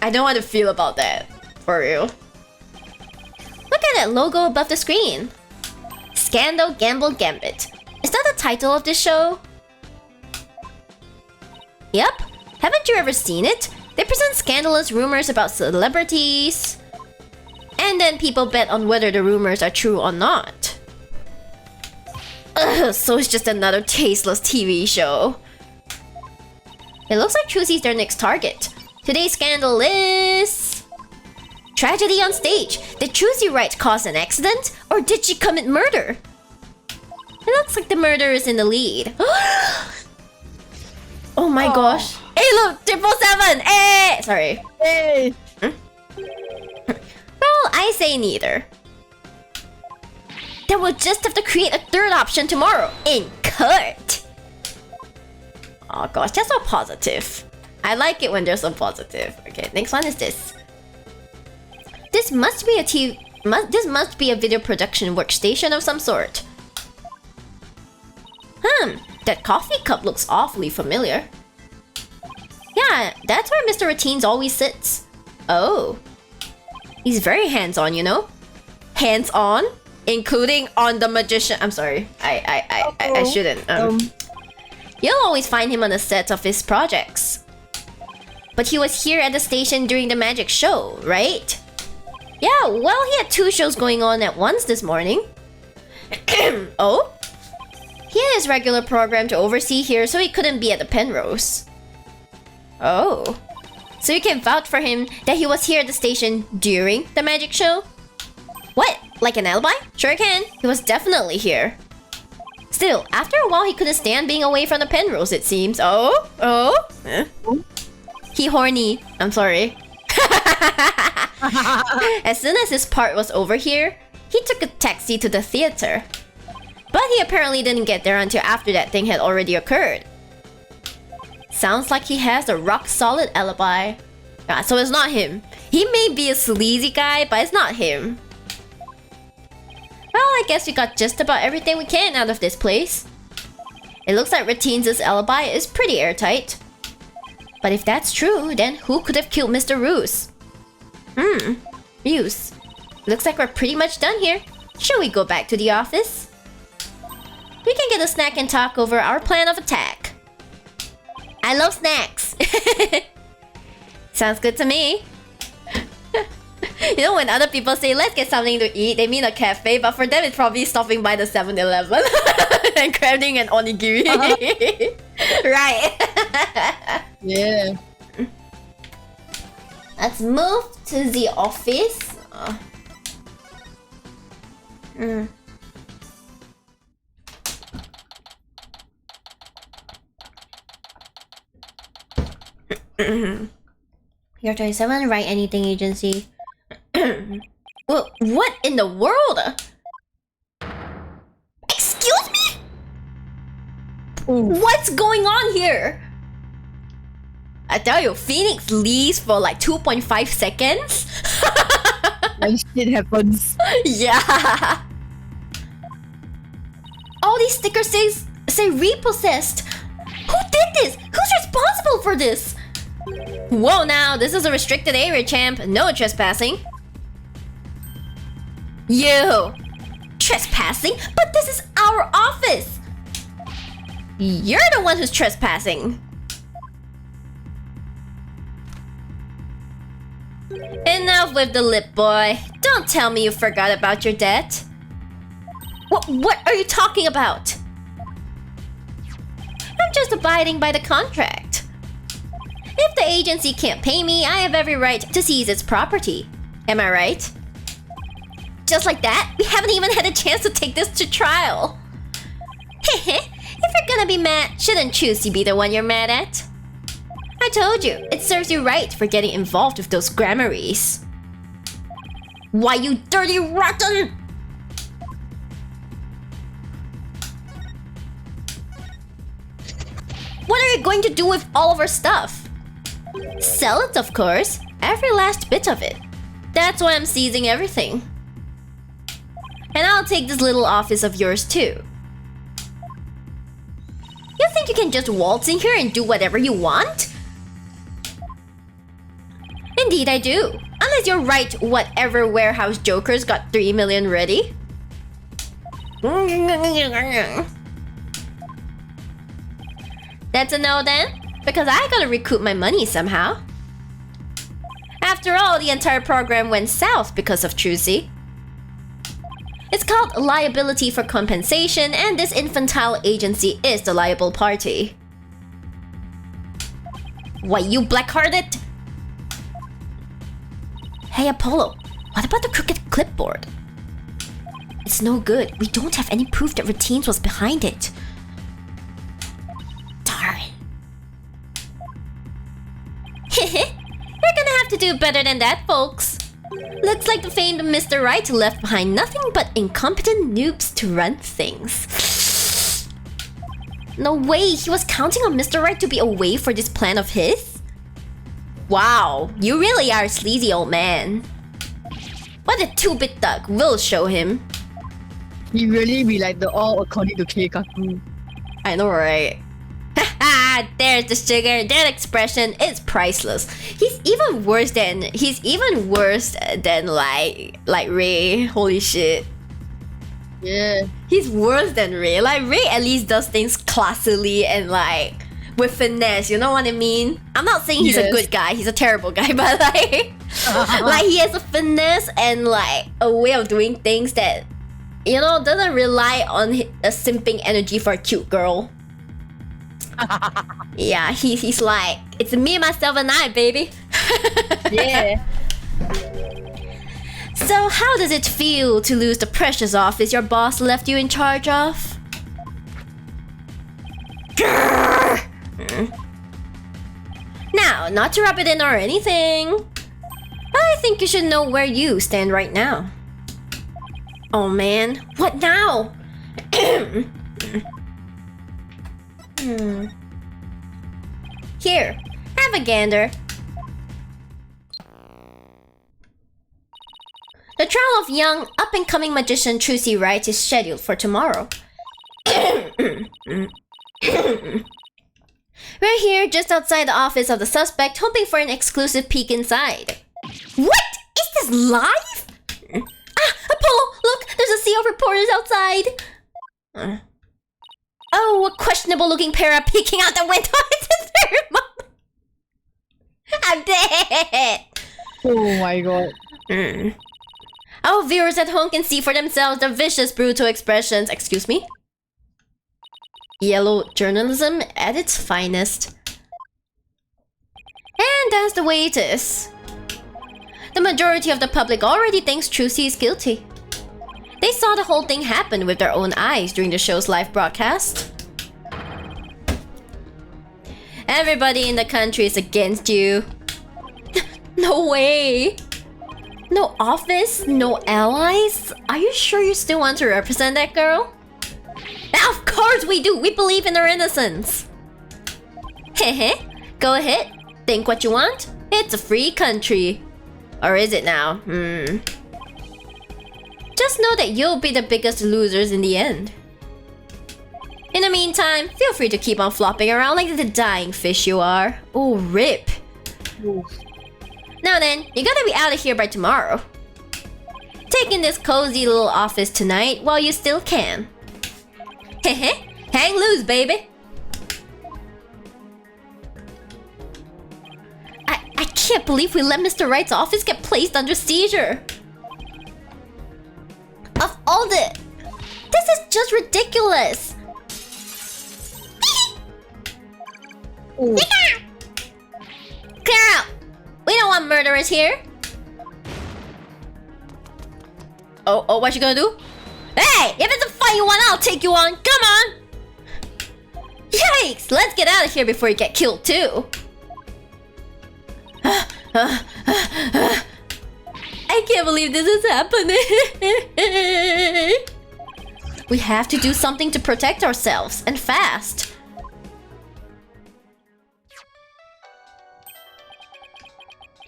I don't know how to feel about that. For real. Look at that logo above the screen. Scandal Gamble Gambit. Is that the title of this show? Yep. Haven't you ever seen it? They present scandalous rumors about celebrities. And then people bet on whether the rumors are true or not. Ugh, so it's just another tasteless TV show. It looks like Trucy's their next target. Today's scandal is... Tragedy on stage. Did Trucy Wright cause an accident? Or did she commit murder? It looks like the murderer is in the lead. Oh my gosh. Hey look, 777! Hey! Sorry. Hey! Well, I say neither. Then we'll just have to create a third option tomorrow. In court. Oh gosh, that's so positive. I like it when they're so positive. Okay, next one is this. This must be a video production workstation of some sort. That coffee cup looks awfully familiar. Yeah, that's where Mr. Routines always sits. Oh. He's very hands-on, you know? Hands-on? Including on the magician. I'm sorry. I shouldn't. You'll always find him on the sets of his projects. But he was here at the station during the magic show, right? Yeah, well, he had 2 shows going on at once this morning. Oh? He had his regular program to oversee here, so he couldn't be at the Penrose. Oh. So you can vouch for him that he was here at the station during the magic show? What? Like an alibi? Sure can. He was definitely here. Still, after a while he couldn't stand being away from the Penrose, it seems. Oh? Oh? He horny. I'm sorry. As soon as his part was over here, he took a taxi to the theater. But he apparently didn't get there until after that thing had already occurred. Sounds like he has a rock-solid alibi. So it's not him. He may be a sleazy guy, but it's not him. Well, I guess we got just about everything we can out of this place. It looks like Routines' alibi is pretty airtight. But if that's true, then who could have killed Mr. Roos? Roos. Looks like we're pretty much done here. Shall we go back to the office? We can get a snack and talk over our plan of attack. I love snacks. Sounds good to me. You know, when other people say, let's get something to eat, they mean a cafe, but for them it's probably stopping by the 7-Eleven and grabbing an onigiri. Right. Yeah. Let's move to the office. You're 27, Write Anything Agency. Well, what in the world? Excuse me? What's going on here? I tell you, Phoenix leaves for like 2.5 seconds. When shit happens. Yeah. All these stickers say repossessed. Who did this? Who's responsible for this? Whoa now, this is a restricted area, champ. No trespassing. You! Trespassing? But this is our office! You're the one who's trespassing. Enough with the lip, boy. Don't tell me you forgot about your debt. What are you talking about? I'm just abiding by the contract. If the agency can't pay me, I have every right to seize its property. Am I right? Just like that, we haven't even had a chance to take this to trial. If you're gonna be mad, shouldn't Trucy be the one you're mad at? I told you, it serves you right for getting involved with those grammaries. Why, you dirty rotten! What are you going to do with all of our stuff? Sell it, of course. Every last bit of it. That's why I'm seizing everything. And I'll take this little office of yours too. You think you can just waltz in here and do whatever you want? In Indeed I do. Unless you're right, whatever warehouse jokers got 3 million ready. That's a no then? Because I gotta recoup my money somehow. After all, the entire program went south because of Trucy. It's called liability for compensation, and this infantile agency is the liable party. Why, you black-hearted? Hey Apollo, what about the crooked clipboard? It's no good. We don't have any proof that Routines was behind it. Darn. You're gonna have to do better than that, folks. Looks like the famed Mr. Wright left behind nothing but incompetent noobs to run things. No way, he was counting on Mr. Wright to be away for this plan of his? Wow, you really are a sleazy old man. What a two-bit thug, we'll show him. He really be like the all according to QAQ. I know, right? Haha, there's the sugar. That expression is priceless. He's even worse than like Ray. Holy shit. Yeah. He's worse than Ray. Like Ray at least does things classily and like with finesse, you know what I mean? I'm not saying he's a good guy, he's a terrible guy, but like like he has a finesse and like a way of doing things that, you know, doesn't rely on a simping energy for a cute girl. Yeah, he's like, it's me, myself, and I, baby. Yeah. So how does it feel to lose the precious office your boss left you in charge of? Now, not to rub it in or anything, but I think you should know where you stand right now. Oh man, what now? Here, have a gander. The trial of young, up-and-coming magician Trucy Wright is scheduled for tomorrow. We're here just outside the office of the suspect, hoping for an exclusive peek inside. What? Is this live? Apollo, look! There's a sea of reporters outside! Oh, a questionable-looking pair are peeking out the window. It's his favorite moment. I'm dead! Oh my god. Our viewers at home can see for themselves the vicious, brutal expressions. Excuse me? Yellow journalism at its finest. And that's the way it is. The majority of the public already thinks Trucy is guilty. They saw the whole thing happen with their own eyes during the show's live broadcast. Everybody in the country is against you. No way! No office? No allies? Are you sure you still want to represent that girl? Of course we do! We believe in her innocence! Hehe, go ahead. Think what you want. It's a free country. Or is it now? Just know that you'll be the biggest losers in the end. In the meantime, feel free to keep on flopping around like the dying fish you are. Oh, rip. Ooh. Now then, you gotta be out of here by tomorrow. Take in this cozy little office tonight while you still can. Hehe, hang loose, baby. I can't believe we let Mr. Wright's office get placed under seizure. Of all the... This is just ridiculous. Clear out. We don't want murderers here. Oh, what you gonna do? Hey, if it's a fight you want, I'll take you on. Come on. Yikes, let's get out of here before you get killed too. I can't believe this is happening. We have to do something to protect ourselves, and fast.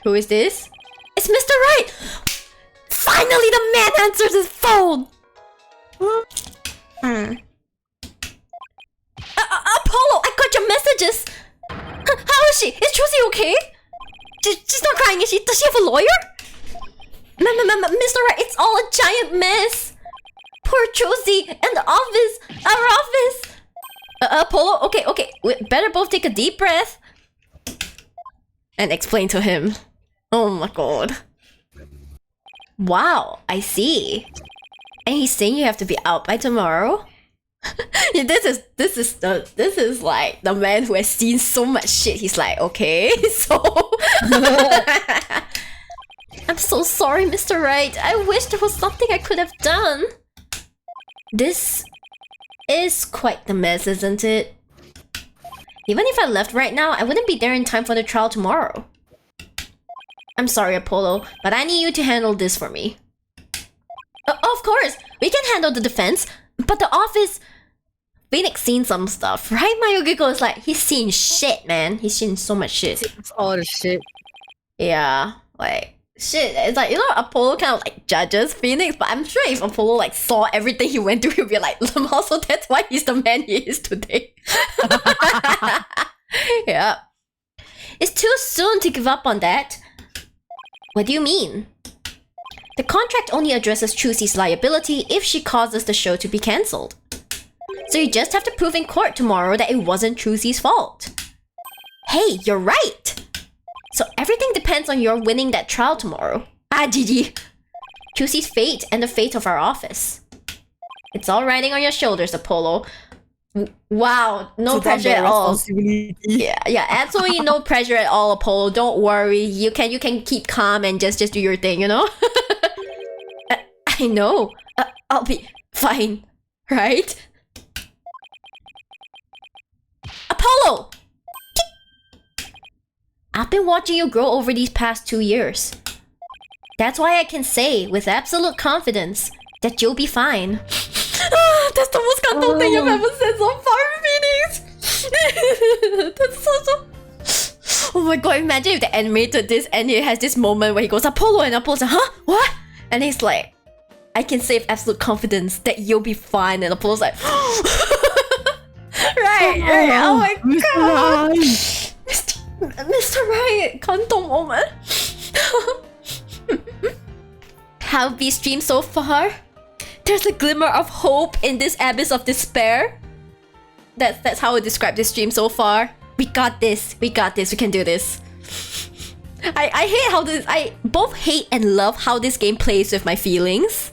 Who is this? It's Mr. Wright! Finally the man answers his phone! Apollo, I got your messages! How is she? Is Trucy okay? She's not crying, is she? Does she have a lawyer? Mr. Wright, it's all a giant mess. Poor Trucy and the office, our office. Apollo, okay, we better both take a deep breath and explain to him. Oh my god. Wow, I see. And he's saying you have to be out by tomorrow. Yeah, this is like the man who has seen so much shit. He's like, okay, so I'm so sorry, Mr. Wright. I wish there was something I could have done. This is quite the mess, isn't it? Even if I left right now, I wouldn't be there in time for the trial tomorrow. I'm sorry, Apollo, but I need you to handle this for me. Of course, we can handle the defense, but the office... Phoenix seen some stuff, right? Mayugiko is like, he's seen shit, man. He's seen so much shit. It's all the shit. Yeah, like... Shit, it's like, you know, Apollo kind of like judges Phoenix, but I'm sure if Apollo like saw everything he went through, he'll be like, also that's why he's the man he is today. Yeah. It's too soon to give up on that. What do you mean? The contract only addresses Trucy's liability if she causes the show to be cancelled. So you just have to prove in court tomorrow that it wasn't Trucy's fault. Hey, you're right! So everything depends on your winning that trial tomorrow. GG. Trucy's fate and the fate of our office. It's all riding on your shoulders, Apollo. Wow, no pressure at all. Yeah, absolutely no pressure at all, Apollo. Don't worry. You can keep calm and just do your thing, you know? I know. I'll be fine, right? Apollo! I've been watching you grow over these past 2 years. That's why I can say, with absolute confidence, that you'll be fine. That's the most Kanto thing I've ever said so far, Phoenix! That's so... Oh my god, imagine if they animated this and it has this moment where he goes, Apollo, and Apollo's like, huh? What? And he's like, I can say with absolute confidence that you'll be fine. And Apollo's like, right, oh my god! Mr. Wright, Kanto moment. How have we streamed so far? There's a glimmer of hope in this abyss of despair. That's how I describe this stream so far. We got this. We got this. We can do this. I hate how this... I both hate and love how this game plays with my feelings.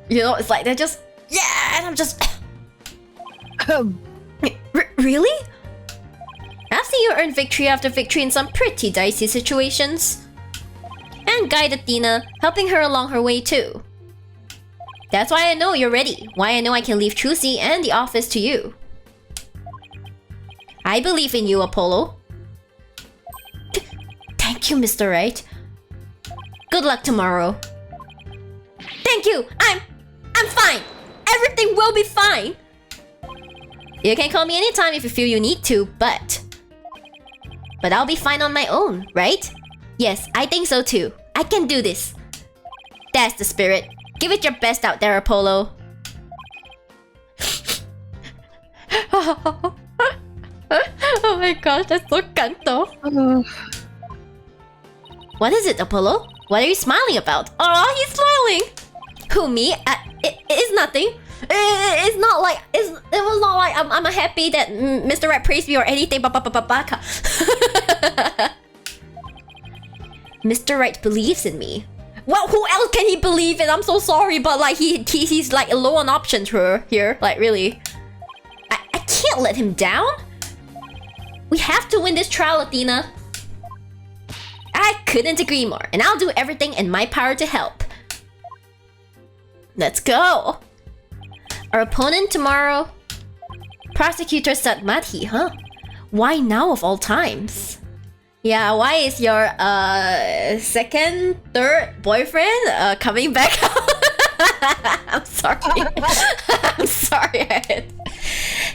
You know, it's like they're just... Yeah, and I'm just... Really? I've seen you earn victory after victory in some pretty dicey situations. And guide Athena, helping her along her way too. That's why I know you're ready. Why I know I can leave Trucy and the office to you. I believe in you, Apollo. Thank you, Mr. Wright. Good luck tomorrow. Thank you! I'm fine! Everything will be fine! You can call me anytime if you feel you need to, but I'll be fine on my own, right? Yes, I think so too. I can do this. That's the spirit. Give it your best out there, Apollo. Oh my gosh, that's so Kanto. What is it, Apollo? What are you smiling about? Oh, he's smiling! Who, me? It's nothing. It's not like... It was not like I'm happy that Mr. Wright praised me or anything. Mr. Wright believes in me. Well, who else can he believe in? I'm so sorry, but like he's like low on options here. Like really, I can't let him down. We have to win this trial, Athena. I couldn't agree more, and I'll do everything in my power to help. Let's go. Our opponent tomorrow, Prosecutor Satmadhi, huh? Why now of all times? Yeah, why is your second, third boyfriend coming back? I'm sorry. I'm sorry.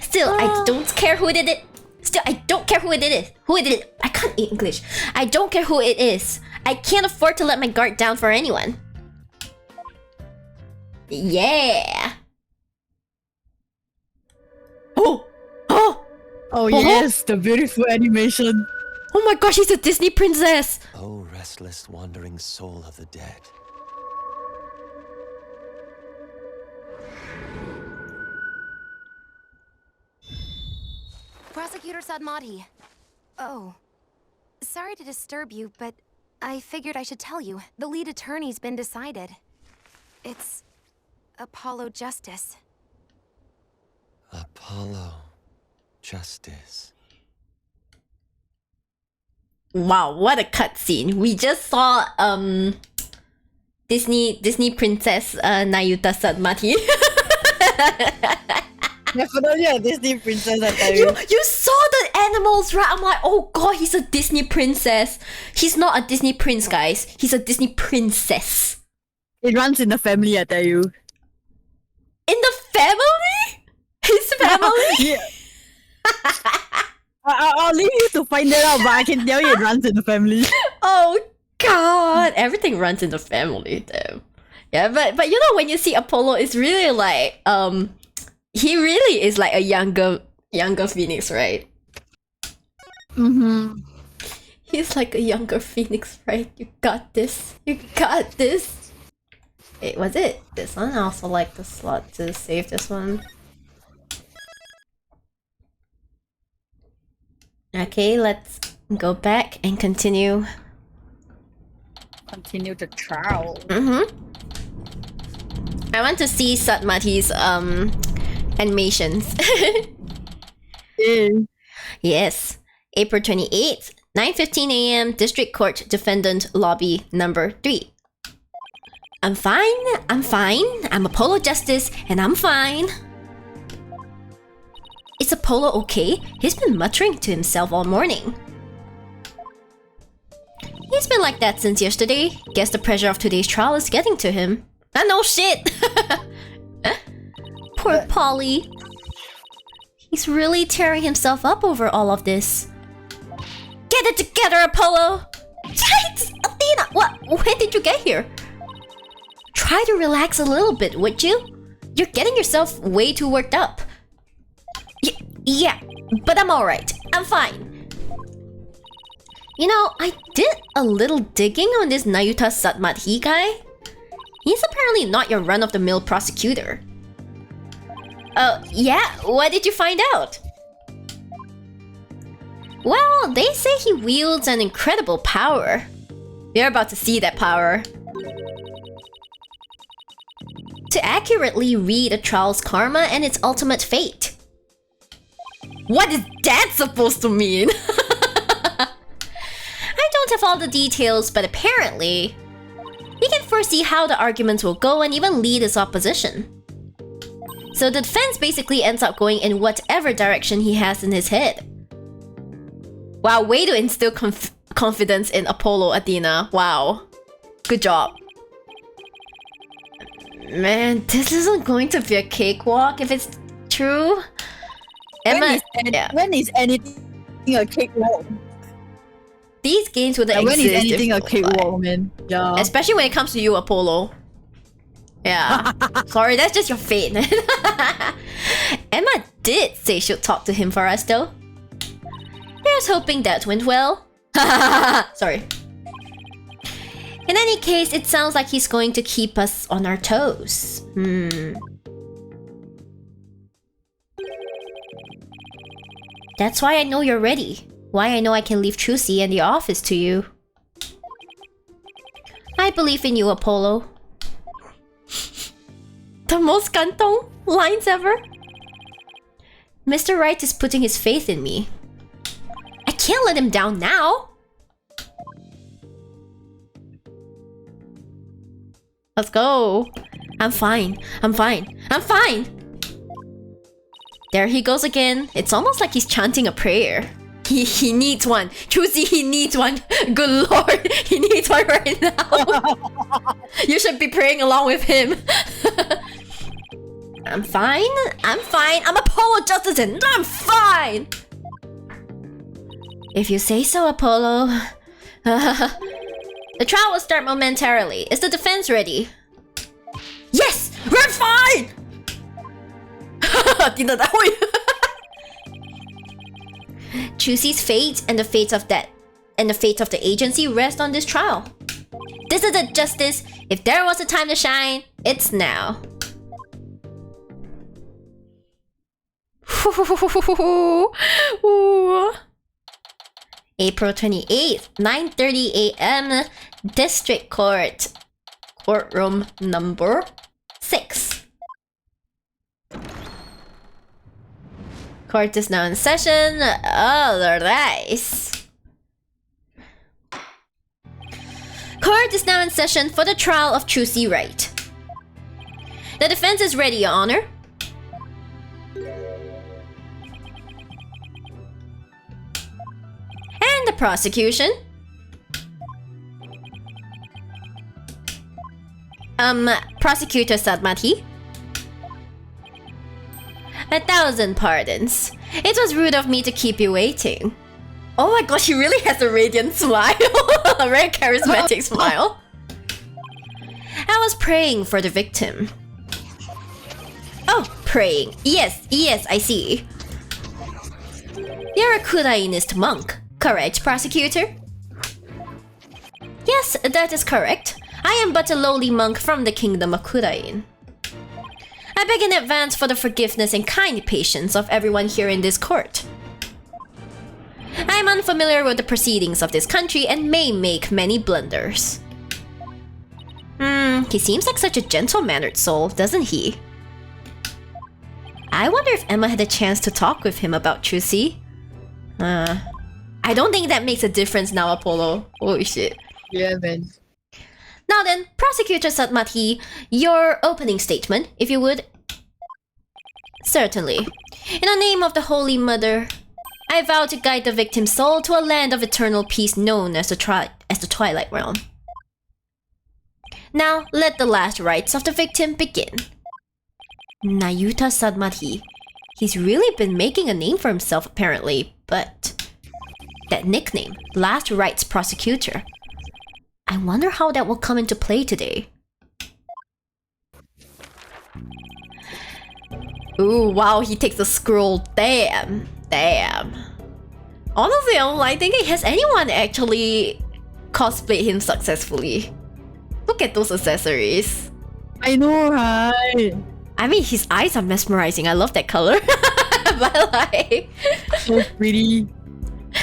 Still, I don't care who did it. Still, I don't care who it is. Who it is. I can't eat English. I don't care who it is. I can't afford to let my guard down for anyone. Yeah. Oh, yes, the beautiful animation. Oh my gosh, she's a Disney princess! Oh, restless, wandering soul of the dead. Prosecutor Sadmati. Oh. Sorry to disturb you, but I figured I should tell you. The lead attorney's been decided. It's Apollo Justice. Apollo Justice. Wow, what a cutscene. We just saw Disney princess Nayuta Sadmati. Definitely a Disney princess, I tell you. You saw the animals, right? I'm like, oh god, he's a Disney princess. He's not a Disney prince, guys. He's a Disney princess. It runs in the family, I tell you. In the family? His family? Yeah. I'll leave you to find that out, but I can tell you it runs in the family. Oh god, everything runs in the family though. Yeah, but you know when you see Apollo, it's really like he really is like a younger Phoenix, right? Mm-hmm. He's like a younger Phoenix, right? You got this. You got this. Wait, was it this one? I also like the slot to save this one. Okay, let's go back and continue. Continue the trial. I want to see Sadmati's animations. Yeah. Yes. April 28th, 9:15 a.m. District Court Defendant Lobby number 3. I'm fine. I'm Apollo Justice and I'm fine. Is Apollo okay? He's been muttering to himself all morning. He's been like that since yesterday. Guess the pressure of today's trial is getting to him. Ah, no shit! Poor Polly. He's really tearing himself up over all of this. Get it together, Apollo! Yikes! Athena! What? When did you get here? Try to relax a little bit, would you? You're getting yourself way too worked up. Yeah, but I'm alright. I'm fine. You know, I did a little digging on this Nayuta Sadmati guy. He's apparently not your run-of-the-mill prosecutor. Yeah? What did you find out? Well, they say he wields an incredible power. We're about to see that power. To accurately read a trial's karma and its ultimate fate. What is that supposed to mean? I don't have all the details, but apparently he can foresee how the arguments will go and even lead his opposition. So the defense basically ends up going in whatever direction he has in his head. Wow, way to instill confidence in Apollo, Athena. Wow. Good job. Man, this isn't going to be a cakewalk if it's true. Emma, when is anything a cakewalk? These games wouldn't When exist is anything if, a cakewalk, man? Yeah. especially when it comes to you, Apollo. Yeah. Sorry, that's just your fate. Emma did say she'll talk to him for us though. Here's hoping that went well. Sorry. In any case, it sounds like he's going to keep us on our toes. That's why I know you're ready. Why I know I can leave Trucy and the office to you. I believe in you, Apollo. The most kantong lines ever. Mr. Wright is putting his faith in me. I can't let him down now. Let's go. I'm fine. I'm fine. I'm fine. There he goes again. It's almost like he's chanting a prayer. He needs one. Trucy, he needs one. Good lord, he needs one right now. You should be praying along with him. I'm fine. I'm fine. I'm Apollo Justice and I'm fine. If you say so, Apollo. The trial will start momentarily. Is the defense ready? Yes! We're fine! Trucy's fate and the fates of that and the fate of the agency rest on this trial. This is the justice. If there was a time to shine, it's now. April 28th, 9:30 a.m. District Court. Courtroom number 6. Court is now in session. All right. Court is now in session for the trial of Trucy Wright. The defense is ready, Your Honor. And the prosecution. Prosecutor Sadmati. 1,000 pardons. It was rude of me to keep you waiting. Oh my gosh, he really has a radiant smile. A very charismatic smile. I was praying for the victim. Oh, praying. Yes, I see. You're a Kurainist monk, correct, prosecutor? Yes, that is correct. I am but a lowly monk from the kingdom of Kurain. I beg in advance for the forgiveness and kind patience of everyone here in this court. I am unfamiliar with the proceedings of this country and may make many blunders. He seems like such a gentle-mannered soul, doesn't he? I wonder if Emma had a chance to talk with him about Trucy. I don't think that makes a difference now, Apollo. Holy shit. Yeah, man. Now then, Prosecutor Satmati, your opening statement, if you would. Certainly. In the name of the Holy Mother, I vow to guide the victim's soul to a land of eternal peace known as the Twilight Realm. Now, let the last rites of the victim begin. Nayuta Sadmati. He's really been making a name for himself apparently, but... that nickname, Last Rites Prosecutor. I wonder how that will come into play today. Ooh, wow, he takes a scroll. Damn. Honestly, I'm like thinking, has anyone actually cosplayed him successfully? Look at those accessories. I know, right? I mean, his eyes are mesmerizing. I love that color. But like... so pretty.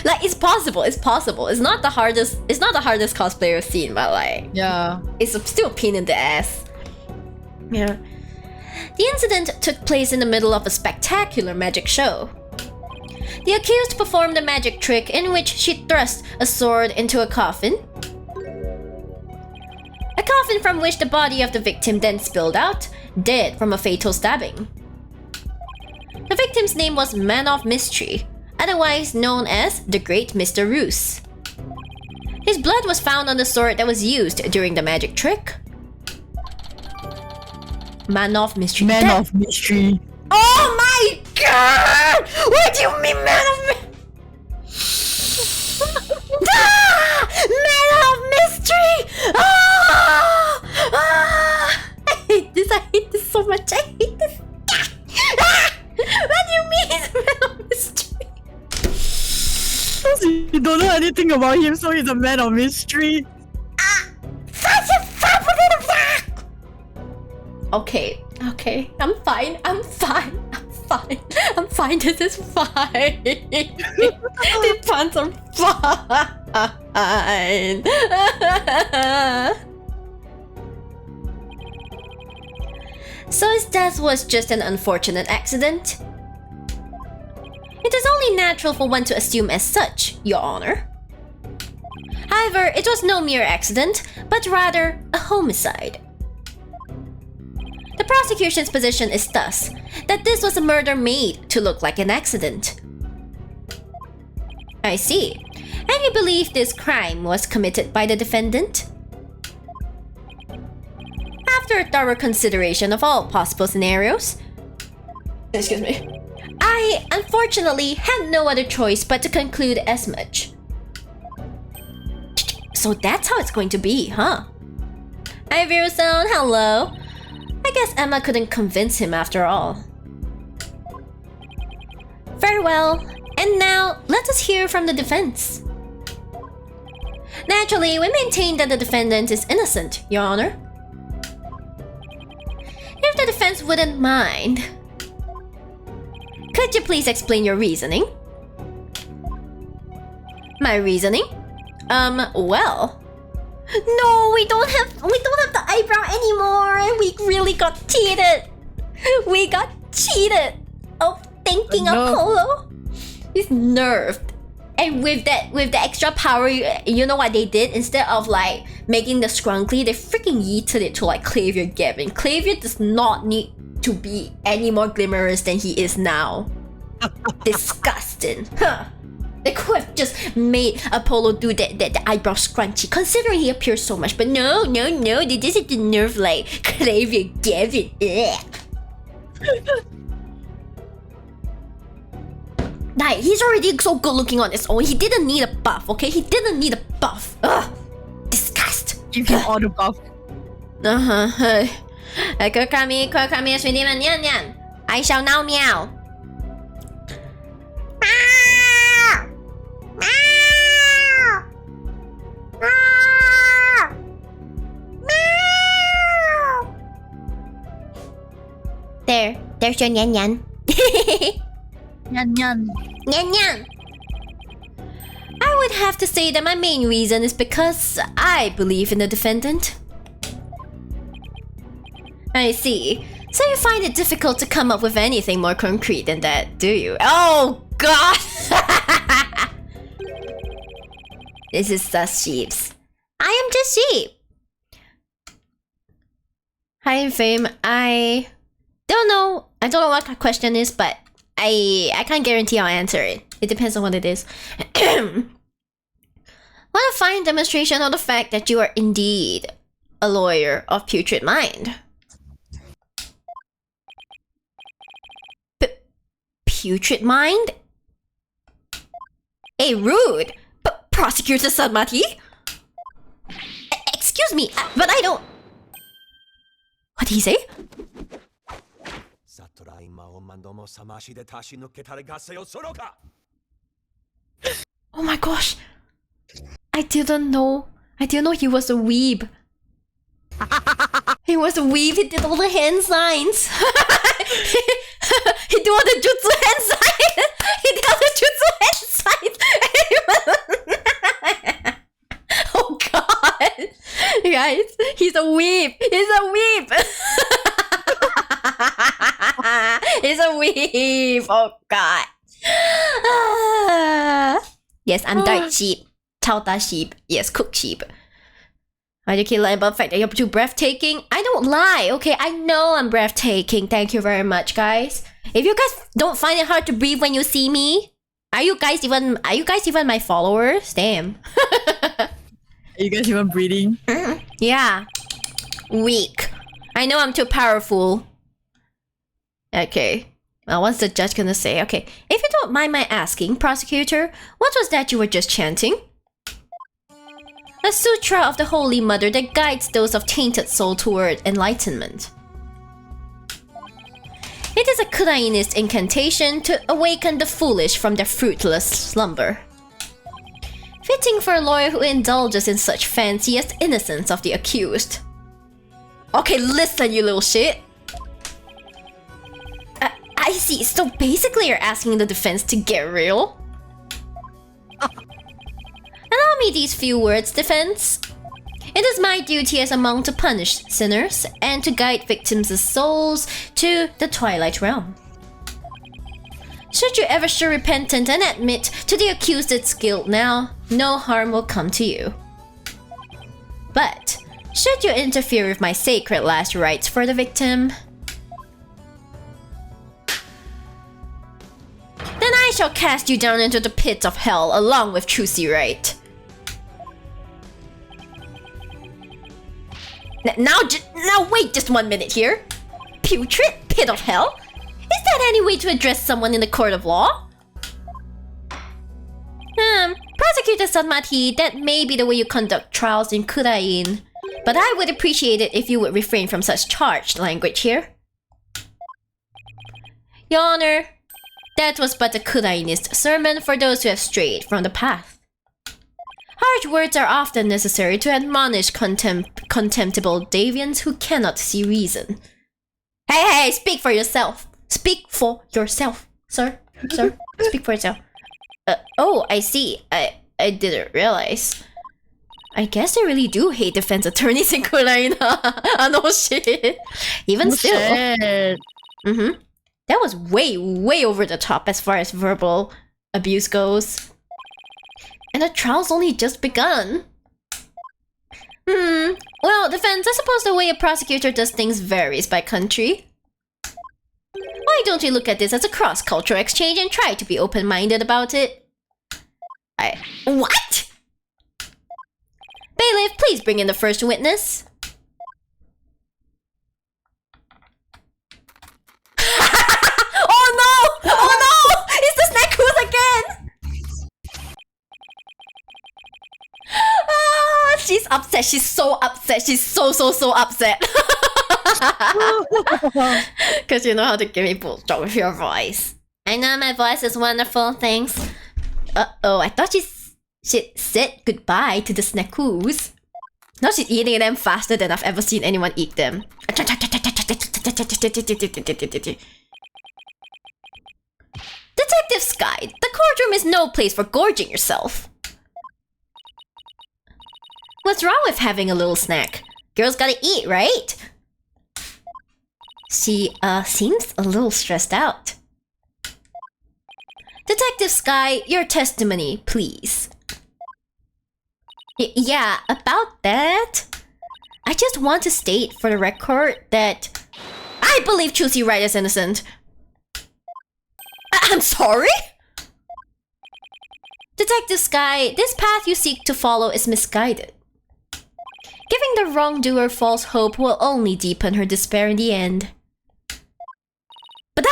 Like, it's possible. It's not the hardest cosplay I've seen, but like... yeah. It's still a pain in the ass. Yeah. The incident took place in the middle of a spectacular magic show. The accused performed a magic trick in which she thrust a sword into a coffin. A coffin from which the body of the victim then spilled out, dead from a fatal stabbing. The victim's name was Man of Mystery, otherwise known as the Great Mr. Roos. His blood was found on the sword that was used during the magic trick. Man of Mystery. Man of Mystery. Oh my god! What do you mean, Man of Man of Mystery! I hate this so much. I hate this. What do you mean he's Man of Mystery? You don't know anything about him, so he's a Man of Mystery. Such a fabulous of that! Okay. I'm fine. This is fine. These pants are fine. So his death was just an unfortunate accident? It is only natural for one to assume as such, Your Honor. However, it was no mere accident, but rather a homicide. The prosecution's position is thus that this was a murder made to look like an accident. I see. And you believe this crime was committed by the defendant? After a thorough consideration of all possible scenarios, excuse me, I unfortunately had no other choice but to conclude as much. So that's how it's going to be, huh? Hi, Viruson, hello. I guess Emma couldn't convince him after all. Very well, and now let us hear from the defense. Naturally, we maintain that the defendant is innocent, Your Honor. If the defense wouldn't mind, could you please explain your reasoning? My reasoning? Well... No, we don't have the eyebrow anymore, and we really got cheated. We got cheated. Oh, thanking Apollo. He's nerfed. And with the extra power, you know what they did? Instead of like making the scrunkly, they freaking yeeted it to like Clavier Gavin. Clavier does not need to be any more glimmerous than he is now. Disgusting. Huh. They could have just made Apollo do the eyebrow scrunchy, considering he appears so much. But no, they just had to nerf like Clavier Gavin. Like, he's already so good looking on his own. He didn't need a buff, okay? He didn't need a buff. Ugh. Disgust. Give him all the buff. Come here, sweetie man. Yan. I shall now meow. There's your Nyan Nyan. Nyan. I would have to say that my main reason is because I believe in the defendant. I see. So you find it difficult to come up with anything more concrete than that, do you? Oh god! This is sus sheeps. I am just sheep. Hi in fame. I don't know what the question is, but I can't guarantee I'll answer it. It depends on what it is. What a fine demonstration of the fact that you are indeed a lawyer of putrid mind. Putrid mind? Hey, rude! Prosecutor Sadmati? Excuse me, but I don't... What did he say? Oh my gosh! I didn't know he was a weeb. He was a weeb, he did all the hand signs. He did all the jutsu hand signs. He did all the jutsu hand signs. Oh god. Guys, he's a weeb. He's a weeb. He's a weeb. Oh god. Yes, I'm dark sheep. Chauta sheep. Yes, cook sheep. Why do you keep lying about the fact that you're too breathtaking? I don't lie, okay? I know I'm breathtaking. Thank you very much, guys. If you guys don't find it hard to breathe when you see me, are you guys even my followers? Damn. Are you guys even breathing? Yeah. Weak. I know I'm too powerful. Okay. Well, what's the judge gonna say? Okay. If you don't mind my asking, prosecutor, what was that you were just chanting? A sutra of the Holy Mother that guides those of tainted soul toward enlightenment. It is a Kurainist incantation to awaken the foolish from their fruitless slumber. Fitting for a lawyer who indulges in such fancy as the innocence of the accused. Okay, listen, you little shit. I see, so basically you're asking the defense to get real? Allow me these few words, defense. It is my duty as a monk to punish sinners and to guide victims' souls to the Twilight Realm. Should you ever show repentant and admit to the accused its guilt now, no harm will come to you. But, should you interfere with my sacred last rites for the victim, then I shall cast you down into the pits of hell along with Trucy Wright. Now wait just 1 minute here. Putrid pit of hell? Is that any way to address someone in the court of law? Prosecutor Sanmati, that may be the way you conduct trials in Kurain, but I would appreciate it if you would refrain from such charged language here. Your Honor, that was but a Kurainist sermon for those who have strayed from the path. Harsh words are often necessary to admonish contemptible deviants who cannot see reason. Hey, speak for yourself. Speak for yourself, sir. Sir, speak for yourself. Oh, I see. I didn't realize. I guess they really do hate defense attorneys in Korea. No shit. Even still. Shit. That was way over the top as far as verbal abuse goes. And the trial's only just begun. Well, defense, I suppose the way a prosecutor does things varies by country. Why don't you look at this as a cross-cultural exchange and try to be open-minded about it? What? Bailiff, please bring in the first witness. Oh no! Oh no! It's the Snackhoos again! She's upset. She's so upset. She's so upset. Because you know how to give me bullshit with your voice. I know my voice is wonderful, thanks. Uh-oh, I thought she said goodbye to the Snackhoos. Now she's eating them faster than I've ever seen anyone eat them. Detective Sky, the courtroom is no place for gorging yourself. What's wrong with having a little snack? Girls gotta eat, right? She, seems a little stressed out. Detective Sky, your testimony, please. Yeah, about that. I just want to state for the record that I believe Trucy Wright is innocent. I'm sorry? Detective Sky, this path you seek to follow is misguided. Giving the wrongdoer false hope will only deepen her despair in the end. But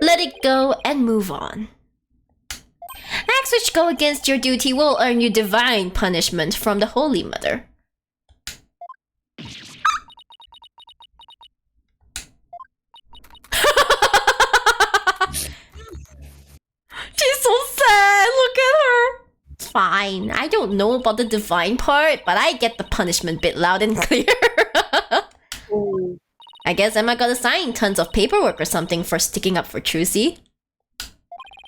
let it go and move on. Acts which go against your duty will earn you divine punishment from the Holy Mother. She's so sad, look at her. It's fine, I don't know about the divine part, but I get the punishment bit loud and clear. I guess Emma got assigned tons of paperwork or something for sticking up for Trucy.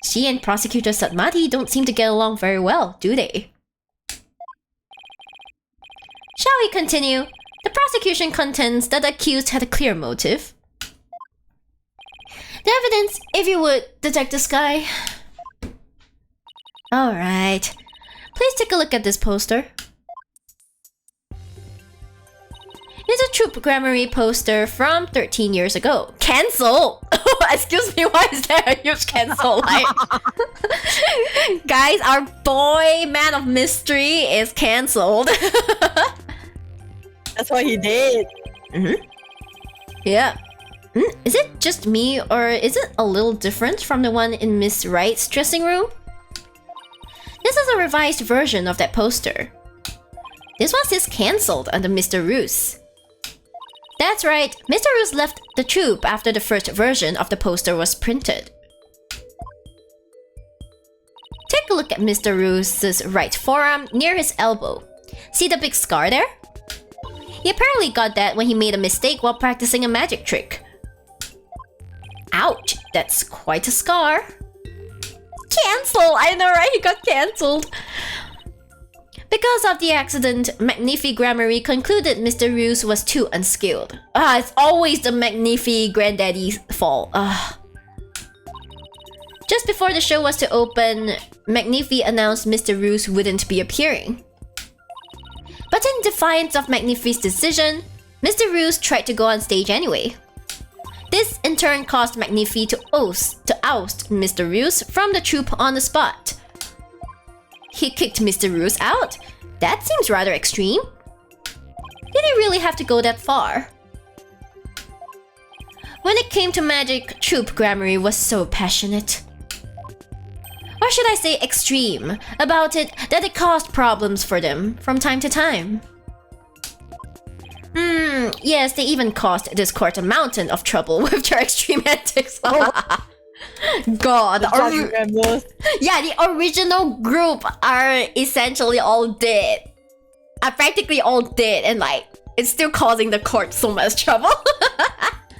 She and Prosecutor Satmati don't seem to get along very well, do they? Shall we continue? The prosecution contends that the accused had a clear motive. The evidence, if you would, Detective Sky. Alright. Please take a look at this poster. It's a Troop Grammary poster from 13 years ago. Cancel! Excuse me, why is there a huge cancel light? Guys, our boy, Man of Mystery, is cancelled. That's what he did. Yeah. Is it just me, or is it a little different from the one in Miss Wright's dressing room? This is a revised version of that poster. This one is cancelled under Mr. Roos. That's right, Mr. Roos left the troop after the first version of the poster was printed. Take a look at Mr. Roos's right forearm near his elbow. See the big scar there? He apparently got that when he made a mistake while practicing a magic trick. Ouch, that's quite a scar. Cancel! I know, right? He got cancelled. Because of the accident, Magnifi Grammary concluded Mr. Roos was too unskilled. It's always the Magnifi granddaddy's fault. Just before the show was to open, Magnifi announced Mr. Roos wouldn't be appearing. But in defiance of Magnifi's decision, Mr. Roos tried to go on stage anyway. This in turn caused Magnifi to oust Mr. Roos from the troupe on the spot. He kicked Mr. Roos out? That seems rather extreme. Did he really have to go that far? When it came to magic, Troop Grammary was so passionate. Or should I say extreme, about it that it caused problems for them from time to time. Yes, they even caused this court a mountain of trouble with their extreme antics. God, Members. yeah, the original group are essentially all dead. Are practically all dead, and like it's still causing the court so much trouble.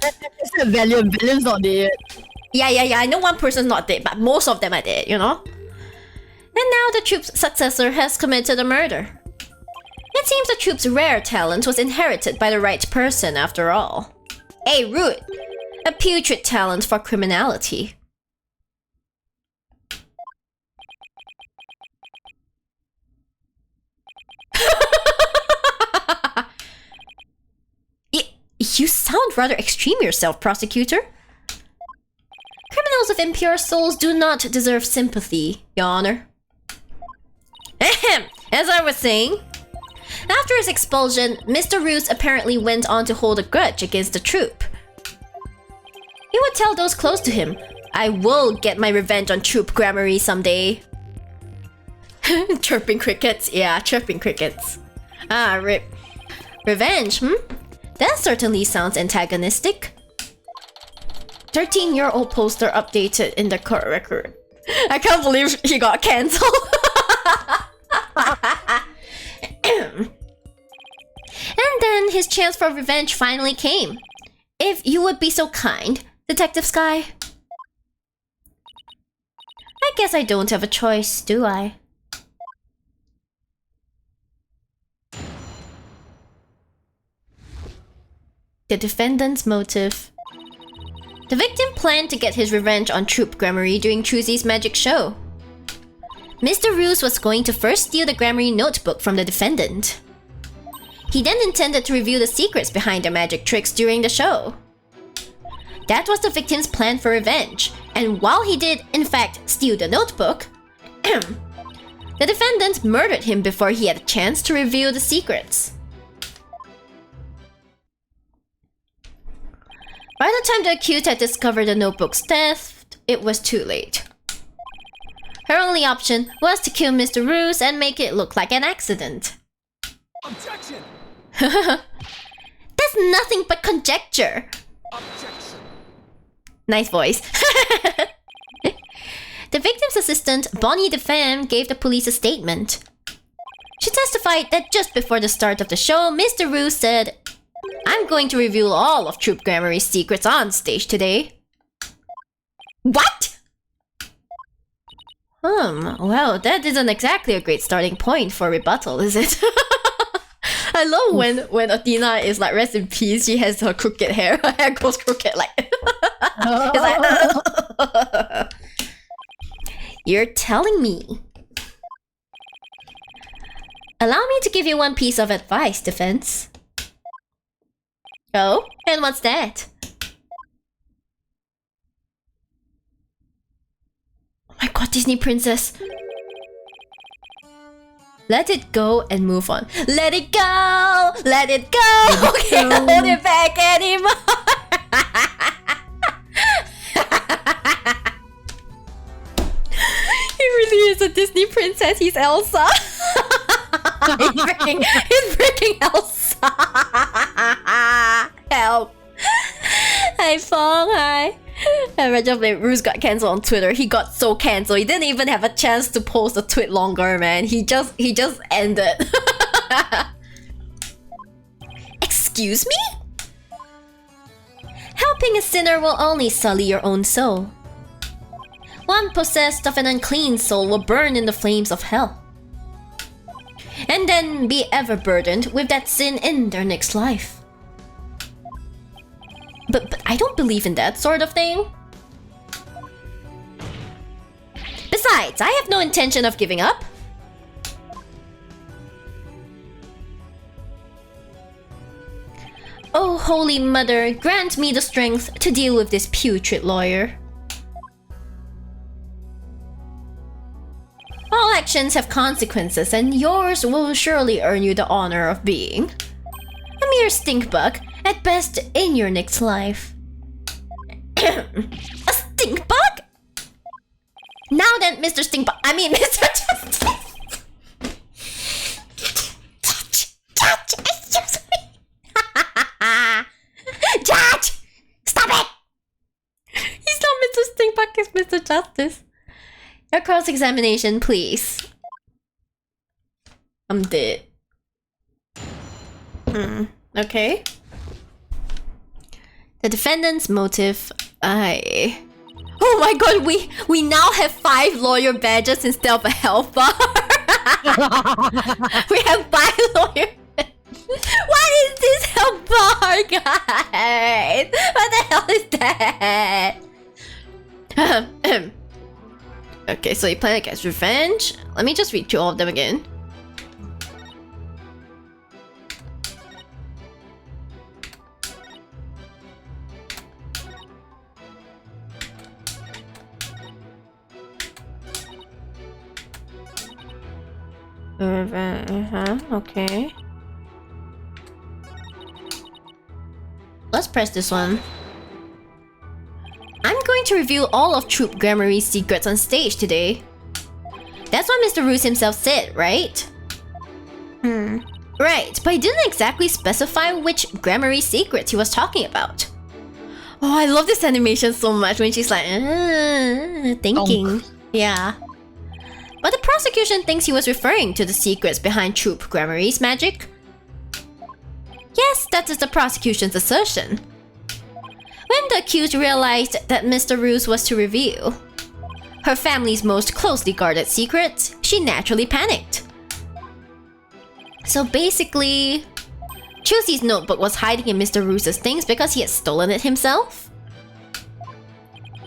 It's a Valiant. Valiant's not dead. Yeah. I know one person's not dead, but most of them are dead, you know? And now the troop's successor has committed a murder. It seems the troop's rare talent was inherited by the right person after all. A root, a putrid talent for criminality. You sound rather extreme yourself, prosecutor. Criminals of impure souls do not deserve sympathy, Your Honor. Ahem. As I was saying, after his expulsion, Mr. Roos apparently went on to hold a grudge against the troop. He would tell those close to him, I will get my revenge on Troop Grammary someday. Chirping crickets. Yeah, chirping crickets. Ah, rip. Revenge, That certainly sounds antagonistic. 13-year-old poster updated in the court record. I can't believe he got cancelled. And then his chance for revenge finally came. If you would be so kind, Detective Sky. I guess I don't have a choice, do I? The defendant's motive. The victim planned to get his revenge on Troop Grammary during Trucy's magic show. Mr. Roos was going to first steal the Grammary notebook from the defendant. He then intended to reveal the secrets behind the magic tricks during the show. That was the victim's plan for revenge, and while he did, in fact, steal the notebook, the defendant murdered him before he had a chance to reveal the secrets. By the time the accused had discovered the notebook's theft, it was too late. Her only option was to kill Mr. Roos and make it look like an accident. Objection! That's nothing but conjecture. Objection! Nice voice. The victim's assistant, Bonnie DeFemme, gave the police a statement. She testified that just before the start of the show, Mr. Roos said, I'm going to reveal all of Troop Grammary's secrets on stage today. What? Well, that isn't exactly a great starting point for rebuttal, is it? I love when Athena is like, rest in peace, she has her crooked hair. Her hair goes crooked like... It's like... You're telling me. Allow me to give you one piece of advice, defense. Oh? And what's that? Oh my god, Disney princess. Let it go and move on. Let it go! Let it go! Can't hold it back anymore! He really is a Disney princess. He's Elsa. He's freaking Elsa. Help. Hi, Fong. Hi. And Rajab Roos got cancelled on Twitter. He got so cancelled. He didn't even have a chance to post a tweet longer, man. He just ended. Excuse me? Helping a sinner will only sully your own soul. One possessed of an unclean soul will burn in the flames of hell. And then be ever burdened with that sin in their next life. But I don't believe in that sort of thing. Besides, I have no intention of giving up. Oh, Holy Mother, grant me the strength to deal with this putrid lawyer. All actions have consequences, and yours will surely earn you the honor of being a mere stinkbug, at best, in your next life. A stinkbug? Now then, Mr. Stinkbug, I mean, Mr. Judge, excuse me. Judge, stop it! He's not Mr. Stinkbug justice. Your cross-examination, please. I'm dead. Okay. The defendant's motive. Oh my god, we now have 5 lawyer badges instead of a health bar. We have 5 lawyer badges. What is this health bar, guys? What the hell is that? Okay, so you plan to get revenge. Let me just read through all of them again. Okay. Let's press this one. I'm going to reveal all of Troop Grammary's secrets on stage today. That's what Mr. Roos himself said, right? Right, but he didn't exactly specify which Grammary secrets he was talking about. Oh, I love this animation so much when she's like, thinking. Yeah. But the prosecution thinks he was referring to the secrets behind Troop Grammary's magic. Yes, that is the prosecution's assertion. When the accused realized that Mr. Roos was to reveal her family's most closely guarded secrets, she naturally panicked. So basically, Trucy's notebook was hiding in Mr. Roos's things because he had stolen it himself?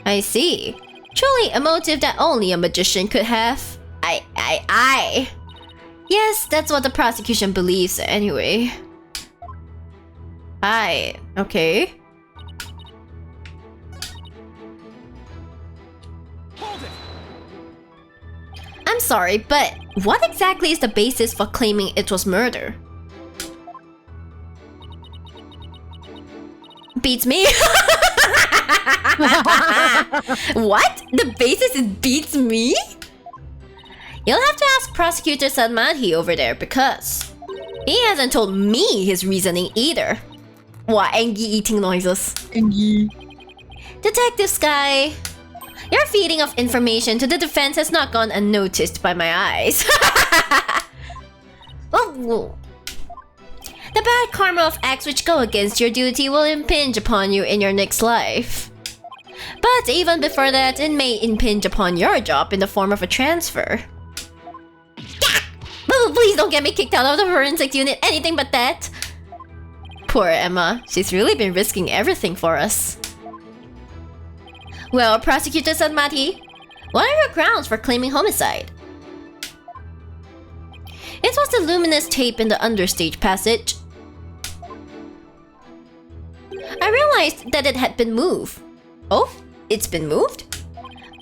I see. Truly a motive that only a magician could have. Yes, that's what the prosecution believes anyway. Okay. Hold it! I'm sorry, but what exactly is the basis for claiming it was murder? Beats me. What? The basis is beats me? You'll have to ask Prosecutor Sadmadhi over there because he hasn't told me his reasoning either. Wow, Angie eating noises. Angie. Detective Sky, your feeding of information to the defense has not gone unnoticed by my eyes. Oh. The bad karma of acts which go against your duty will impinge upon you in your next life. But even before that, it may impinge upon your job in the form of a transfer. Please don't get me kicked out of the forensics unit, anything but that. Poor Emma, she's really been risking everything for us. Well, Prosecutor Sadmati, what are your grounds for claiming homicide? It was the luminous tape in the understage passage. I realized that it had been moved. Oh, it's been moved?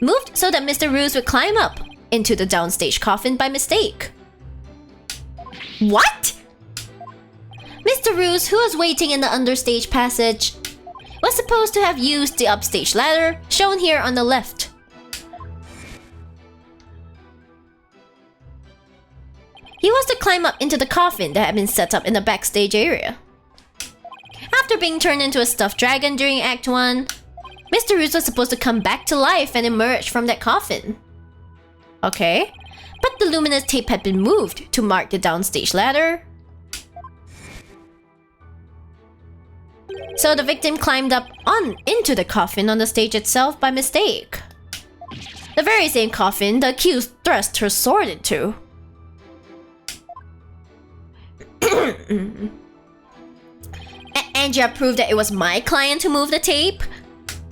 Moved so that Mr. Roos would climb up into the downstage coffin by mistake. What? Mr. Roos, who was waiting in the understage passage, was supposed to have used the upstage ladder, shown here on the left. He was to climb up into the coffin that had been set up in the backstage area. After being turned into a stuffed dragon during Act 1, Mr. Roos was supposed to come back to life and emerge from that coffin. Okay, but the luminous tape had been moved to mark the downstage ladder. So the victim climbed up into the coffin on the stage itself by mistake. The very same coffin the accused thrust her sword into. Andrea proved that it was my client who moved the tape?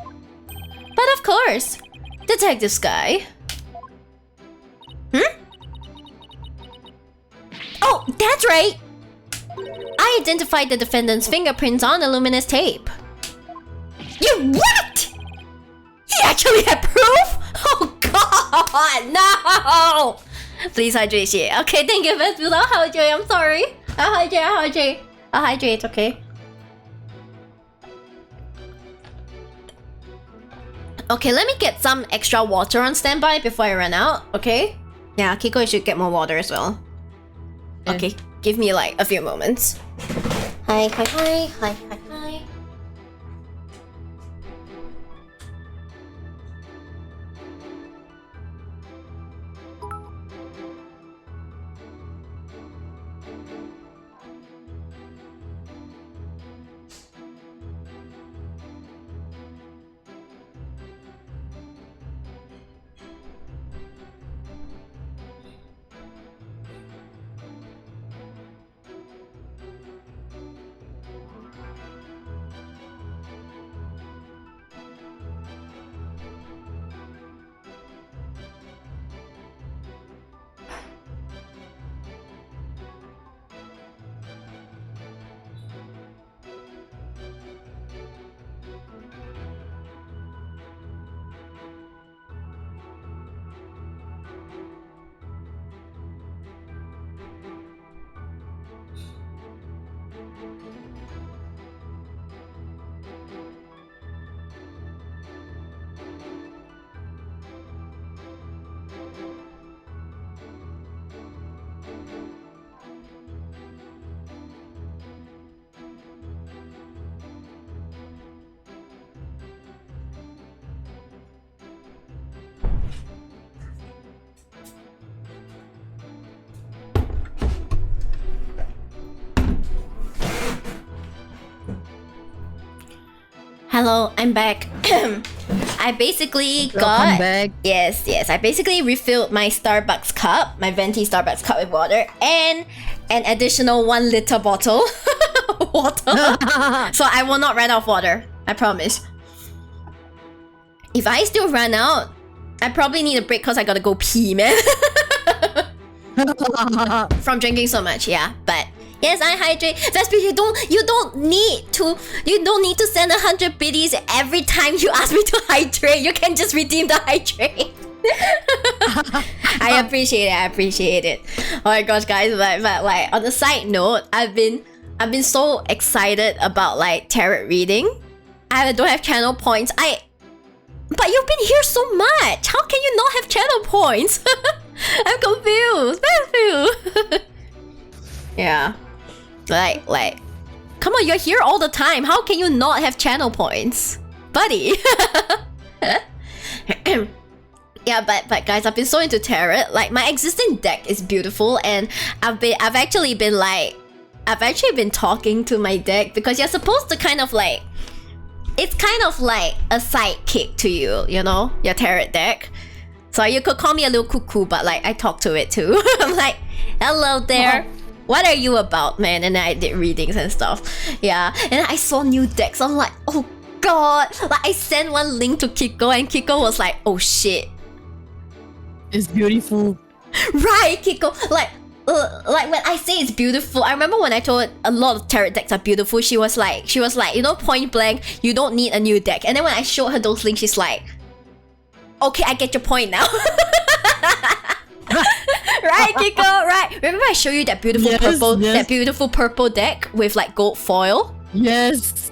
But of course, Detective Sky. Oh, that's right! I identified the defendant's fingerprints on the luminous tape. You what?! He actually had proof?! Oh god, no! Please hydrate shit. Okay, thank you, Vespuda. I'll hydrate, I'm sorry. I'll hydrate, okay? Okay, let me get some extra water on standby before I run out, okay? Yeah, Kiko should get more water as well. Okay, give me like a few moments. Hi. Hello, I'm back. I basically Welcome got back. yes. I basically refilled my Starbucks cup, my venti Starbucks cup with water, and an additional 1 liter bottle water. So I will not run out of water. I promise. If I still run out, I probably need a break because I gotta go pee, man. From drinking so much, yeah. But yes, I hydrate. Vesper, you don't need to send 100 biddies every time you ask me to hydrate. You can just redeem the hydrate. I appreciate it. Oh my gosh, guys, but like on the side note, I've been so excited about like tarot reading. I don't have channel points. But you've been here so much. How can you not have channel points? I'm confused. Yeah. Like, come on, you're here all the time. How can you not have channel points? Buddy. Yeah, but guys, I've been so into tarot. Like, my existing deck is beautiful, and I've actually been talking to my deck because you're supposed to kind of like, it's kind of like a sidekick to you, you know, your tarot deck. So you could call me a little cuckoo, but like I talk to it too. I'm like, hello there. What are you about, man? And I did readings and stuff. Yeah, and I saw new decks. I'm like, oh god. Like I sent one link to Kiko, and Kiko was like, oh shit. It's beautiful. Right, Kiko. Like when I say it's beautiful, I remember when I told her a lot of tarot decks are beautiful. She was like, you know, point blank, you don't need a new deck. And then when I showed her those links, she's like, okay, I get your point now. Right, Kiko, right. Remember I showed you that beautiful that beautiful purple deck with like gold foil? Yes.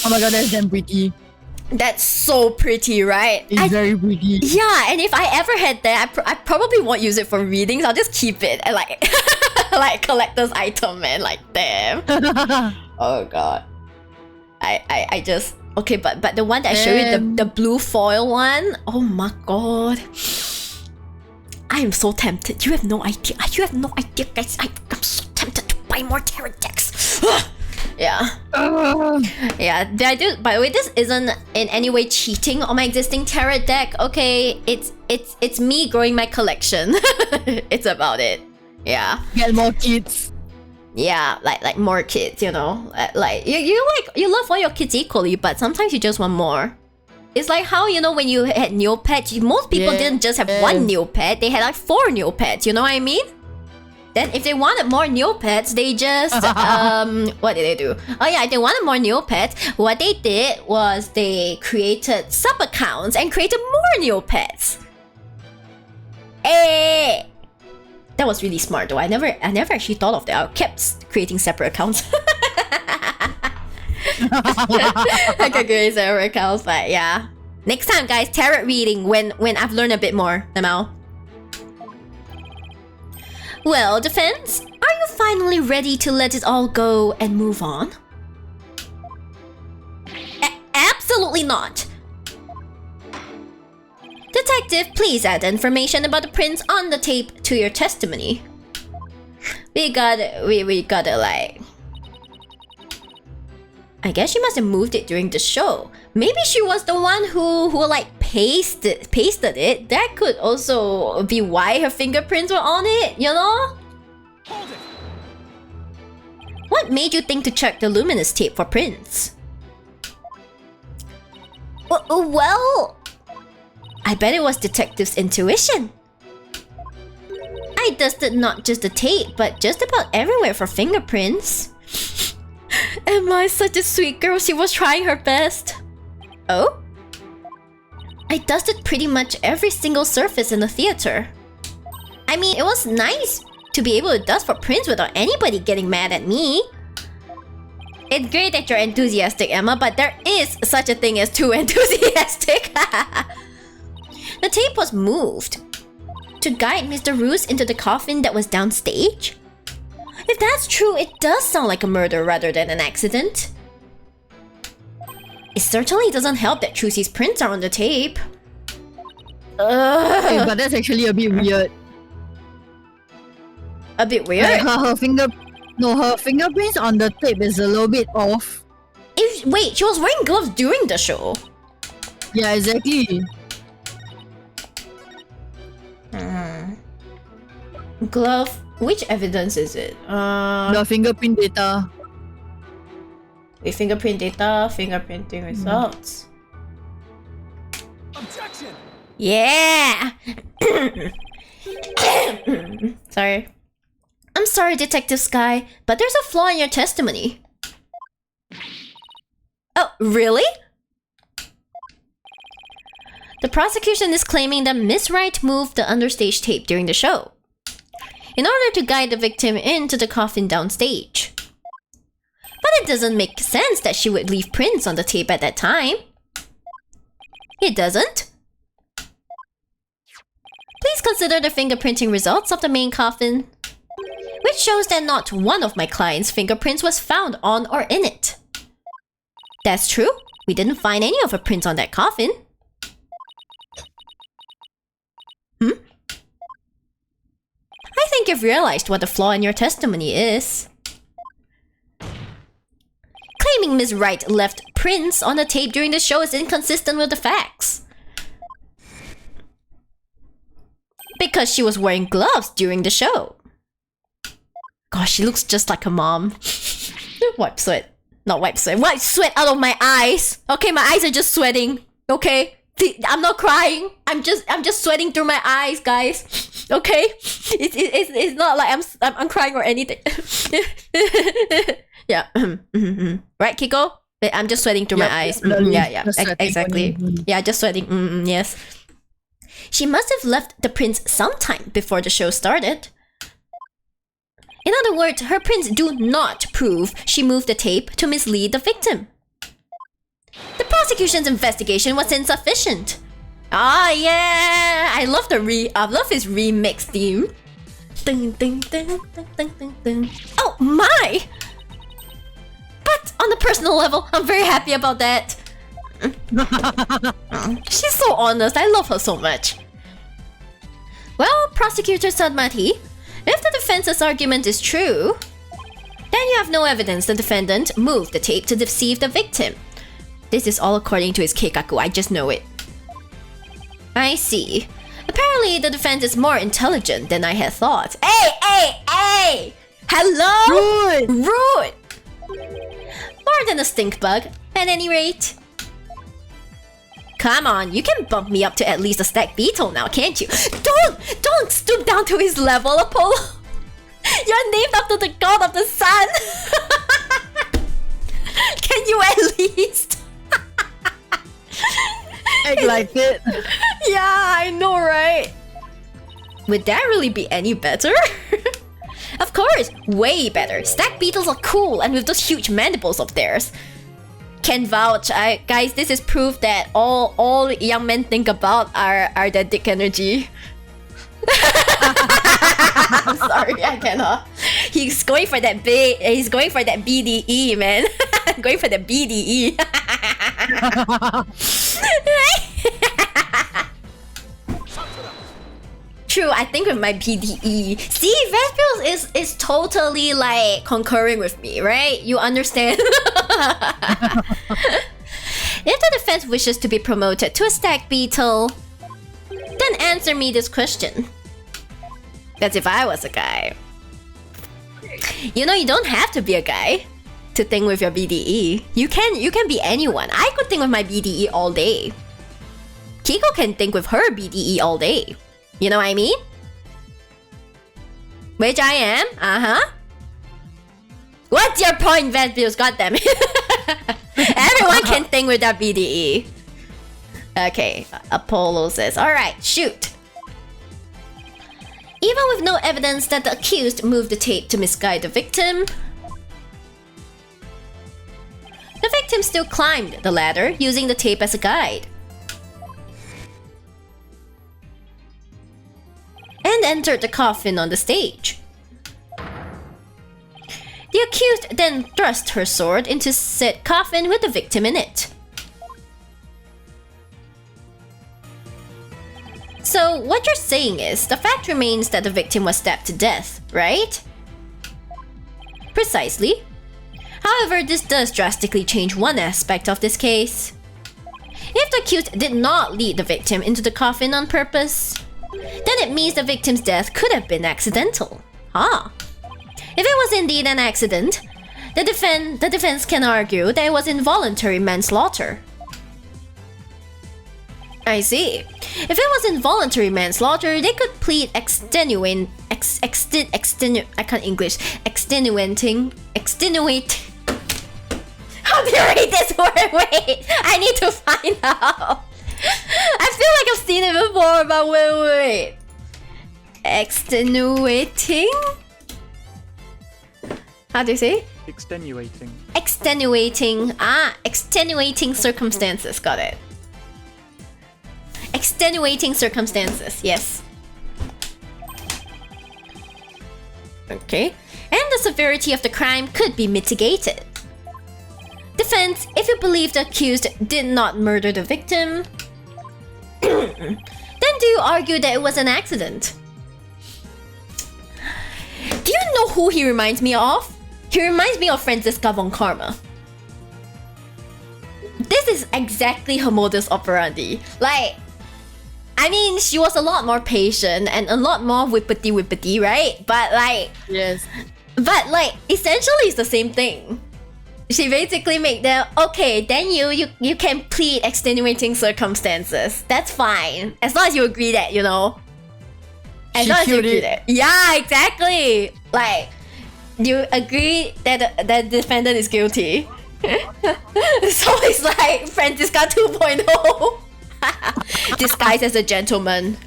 Oh my god, that's damn pretty. That's so pretty, right? It's very pretty. Yeah, and if I ever had that, I probably won't use it for readings. I'll just keep it and like like collector's item, man. Like damn. Oh god. I just okay, but the one that I showed you, the blue foil one. Oh my god. I am so tempted. You have no idea. You have no idea, guys. I'm so tempted to buy more tarot decks. Yeah. Yeah. I do. By the way, this isn't in any way cheating on my existing tarot deck. Okay, it's me growing my collection. It's about it. Yeah. Get more kids. Yeah, like more kids. You know, like you love all your kids equally, but sometimes you just want more. It's like how, you know, when you had Neopets, most people didn't just have one Neopet, they had like 4 Neopets, you know what I mean? Then if they wanted more Neopets, they just, what did they do? Oh yeah, they wanted more Neopets. What they did was they created sub-accounts and created more Neopets. Hey! That was really smart though. I never actually thought of that. I kept creating separate accounts. I could create separate accounts, but yeah. Next time, guys, tarot reading when I've learned a bit more. Namao. Well, Defense, are you finally ready to let it all go and move on? Absolutely not. Detective, please add information about the prince on the tape to your testimony. We gotta like... I guess she must have moved it during the show. Maybe she was the one who like pasted it. That could also be why her fingerprints were on it, you know? Hold it. What made you think to check the luminous tape for prints? Well, I bet it was Detective's intuition. I dusted not just the tape, but just about everywhere for fingerprints. Am I such a sweet girl? She was trying her best. Oh? I dusted pretty much every single surface in the theater. I mean, it was nice to be able to dust for prints without anybody getting mad at me. It's great that you're enthusiastic, Emma, but there is such a thing as too enthusiastic. The tape was moved to guide Mr. Roos into the coffin that was downstage. If that's true, it does sound like a murder rather than an accident. It certainly doesn't help that Trucy's prints are on the tape. Hey, but that's actually a bit weird. A bit weird? Like her fingerprints on the tape is a little bit off. Wait, she was wearing gloves during the show. Yeah, exactly. Glove. Which evidence is it? The fingerprint data. Wait, fingerprint data, fingerprinting results. Objection! Yeah! Sorry. I'm sorry, Detective Sky, but there's a flaw in your testimony. Oh, really? The prosecution is claiming that Miss Wright moved the understage tape during the show in order to guide the victim into the coffin downstage. But it doesn't make sense that she would leave prints on the tape at that time. It doesn't? Please consider the fingerprinting results of the main coffin, which shows that not one of my client's fingerprints was found on or in it. That's true. We didn't find any of her prints on that coffin. I think you've realized what the flaw in your testimony is. Claiming Ms. Wright left prints on the tape during the show is inconsistent with the facts. Because she was wearing gloves during the show. Gosh, she looks just like her mom. Wipe sweat. Not wipe sweat. Wipe sweat out of my eyes. Okay, my eyes are just sweating. Okay? I'm not crying. I'm just sweating through my eyes, guys. Okay? It's not like I'm crying or anything. Yeah. Right, Kiko? I'm just sweating through my eyes. Yeah. Exactly. Yeah, just sweating. Yes. She must have left the prints sometime before the show started. In other words, her prints do not prove she moved the tape to mislead the victim. The prosecution's investigation was insufficient. Ah, yeah! I love his remix theme. Ding, ding, ding, ding, ding, ding, ding. Oh my! But on a personal level, I'm very happy about that. She's so honest. I love her so much. Well, Prosecutor Sadmati, if the defense's argument is true, then you have no evidence the defendant moved the tape to deceive the victim. This is all according to his keikaku, I just know it. I see. Apparently, the defense is more intelligent than I had thought. Hey! Hello? Rude! More than a stink bug, at any rate. Come on, you can bump me up to at least a stack beetle now, can't you? Don't stoop down to his level, Apollo. You're named after the god of the sun. Can you at least act like it? Yeah, I know, right? Would that really be any better? Of course, way better. Stack beetles are cool, and with those huge mandibles of theirs. Can vouch. Guys, this is proof that all young men think about are their dick energy. I'm sorry, I cannot. He's going for that BDE, man. Going for the BDE. True, I think with my BDE. See, Vespers is totally like concurring with me, right? You understand? If the defense wishes to be promoted to a stack beetle, then answer me this question. That's if I was a guy. You know, you don't have to be a guy to think with your BDE. You can be anyone. I could think with my BDE all day. Kiko can think with her BDE all day. You know what I mean? Which I am. What's your point, Vespers? Goddammit. Everyone can think with that BDE. Okay, Apollo says, alright, shoot. Even with no evidence that the accused moved the tape to misguide the victim, the victim still climbed the ladder using the tape as a guide. And entered the coffin on the stage. The accused then thrust her sword into said coffin with the victim in it. So what you're saying is, the fact remains that the victim was stabbed to death, right? Precisely. However, this does drastically change one aspect of this case. If the accused did not lead the victim into the coffin on purpose, then it means the victim's death could have been accidental. If it was indeed an accident, the defense can argue that it was involuntary manslaughter. I see. If it was involuntary manslaughter, they could plead extenuating. I can't English. Extenuate. How do you read this word? Wait, I need to find out. I feel like I've seen it before, but wait. Extenuating? How do you say? Extenuating. Extenuating. Extenuating circumstances. Got it. Extenuating circumstances. Yes. Okay. And the severity of the crime could be mitigated. Defense, if you believe the accused did not murder the victim, then do you argue that it was an accident? Do you know who he reminds me of? He reminds me of Franziska von Karma. This is exactly her modus operandi. Like, I mean, she was a lot more patient and a lot more whippity, right? But like, Yes. but like, essentially it's the same thing. She basically made them, okay, then you can plead extenuating circumstances. That's fine. As long as you agree that, you know. As She long as you killed agree it. that. Yeah, exactly. Like, you agree that the defendant is guilty. So it's like Franziska 2.0. Disguised as a gentleman.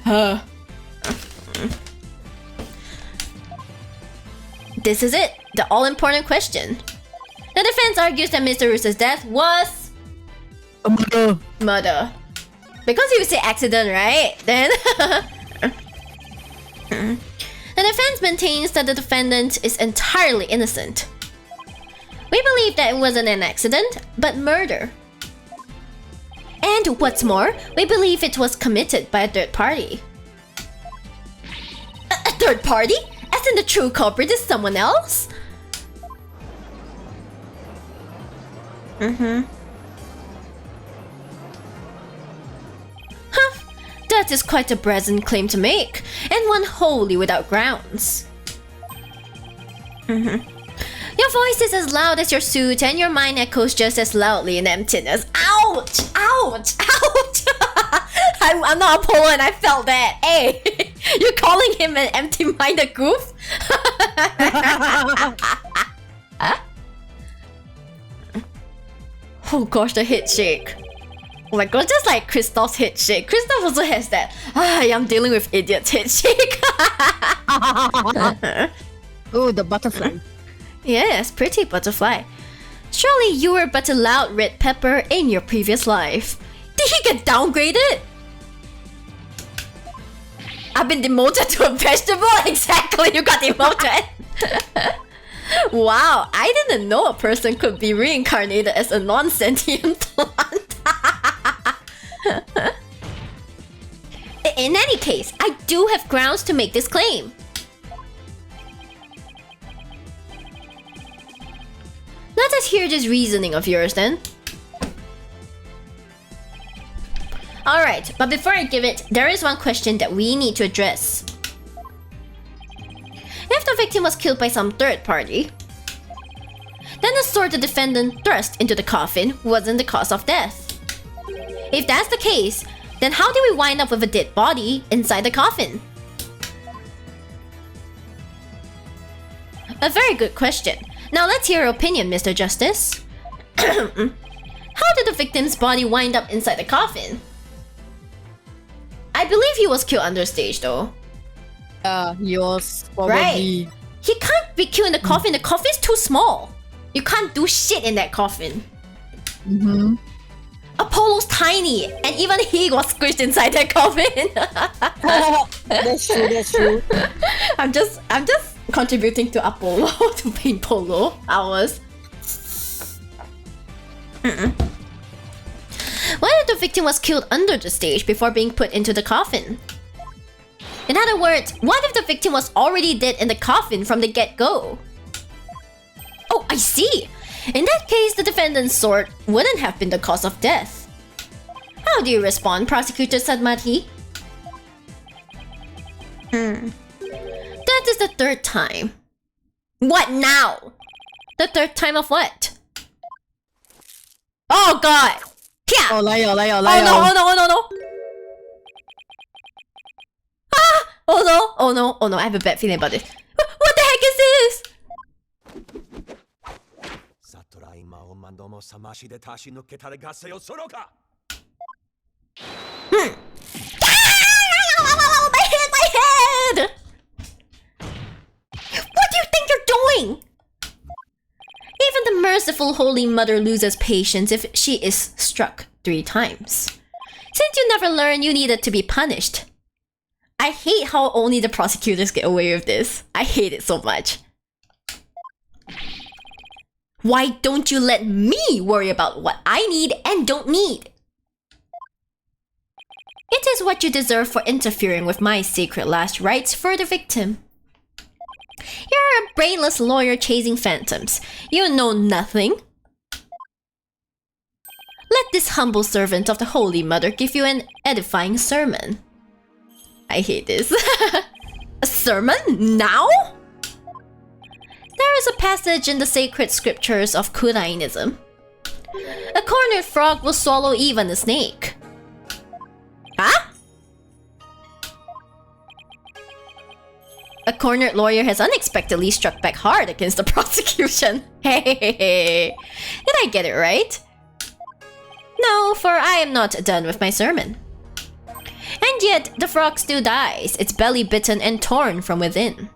This is it. The all-important question. The defense argues that Mr. Russo's death was A murder. murder. Because you say accident, right? Then the defense maintains that the defendant is entirely innocent. We believe that it wasn't an accident, but murder. And what's more, we believe it was committed by a third party. A third party? As in the true culprit is someone else? That is quite a brazen claim to make, and one wholly without grounds. Your voice is as loud as your suit, and your mind echoes just as loudly in emptiness. Ouch! Ouch! Ouch! I'm not Apollo, and I felt that. Hey, you're calling him an empty-minded goof? Oh gosh, the head shake. Oh my god, just like Kristoff's head shake. Kristoff also has that. I'm dealing with idiots head shake. Oh, the butterfly. Yes, pretty butterfly. Surely you were but a loud red pepper in your previous life. Did he get downgraded? I've been demoted to a vegetable? Exactly, you got demoted. Wow, I didn't know a person could be reincarnated as a non-sentient plant. In any case, I do have grounds to make this claim. Let us hear this reasoning of yours then. Alright, but before I give it, there is one question that we need to address. If the victim was killed by some third party, then the sword the defendant thrust into the coffin wasn't the cause of death. If that's the case, then how did we wind up with a dead body inside the coffin? A very good question. Now let's hear your opinion, Mr. Justice. How did the victim's body wind up inside the coffin? I believe he was killed understage though. He was probably... Right. He can't be killed in the coffin. The coffin's too small. You can't do shit in that coffin. Apollo's tiny, and even he got squished inside that coffin. That's true, that's true. I'm just contributing to Apollo to paint polo hours. What if the victim was killed under the stage before being put into the coffin? In other words, what if the victim was already dead in the coffin from the get-go? Oh, I see! In that case, the defendant's sword wouldn't have been the cause of death. How do you respond, Prosecutor Sadmati? That is the third time. What now? The third time of what? Oh god! Yeah! Oh, layo. Oh no! Ah! Oh no, I have a bad feeling about this. What the heck is this? サトラ今おまどもさましで足し抜けたれガセよそろか My head! What do you think you're doing? Even the merciful Holy Mother loses patience if she is struck 3 times. Since you never learned, you needed to be punished. I hate how only the prosecutors get away with this. I hate it so much. Why don't you let me worry about what I need and don't need? It is what you deserve for interfering with my sacred last rites for the victim. You're a brainless lawyer chasing phantoms. You know nothing. Let this humble servant of the Holy Mother give you an edifying sermon. I hate this. A sermon? Now? There is a passage in the sacred scriptures of Kurainism. A cornered frog will swallow even a snake. Huh? A cornered lawyer has unexpectedly struck back hard against the prosecution. Hey, did I get it right? No, for I am not done with my sermon. And yet, the frog still dies, its belly bitten and torn from within.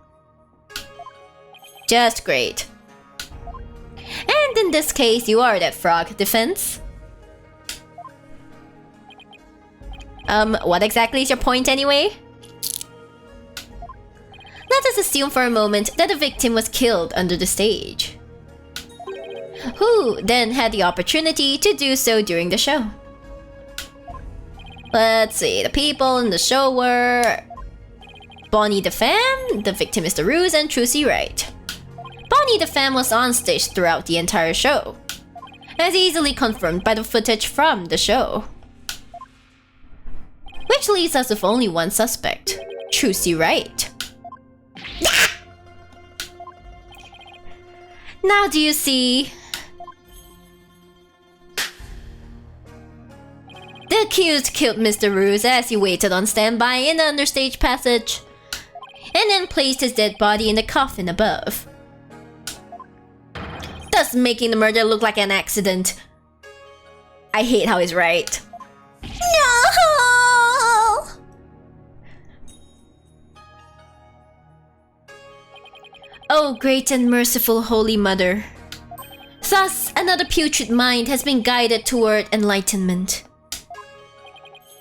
Just great. And in this case, you are that frog, defense. What exactly is your point anyway? Let us assume for a moment that the victim was killed under the stage. Who then had the opportunity to do so during the show? Let's see, the people in the show were... Bonnie the Femme, the victim is the Ruse, and Trucy Wright. Bonnie the Femme was on stage throughout the entire show, as easily confirmed by the footage from the show. Which leaves us with only one suspect, Trucy Wright. Now do you see? The accused killed Mr. Ruse as he waited on standby in the understage passage, and then placed his dead body in the coffin above, thus making the murder look like an accident. I hate how he's right. No! Oh, great and merciful Holy Mother. Thus, another putrid mind has been guided toward enlightenment.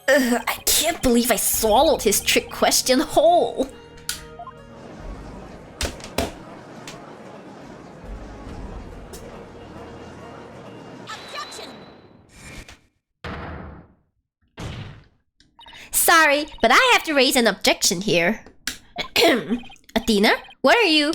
I can't believe I swallowed his trick question whole. Sorry, but I have to raise an objection here. Athena, where are you?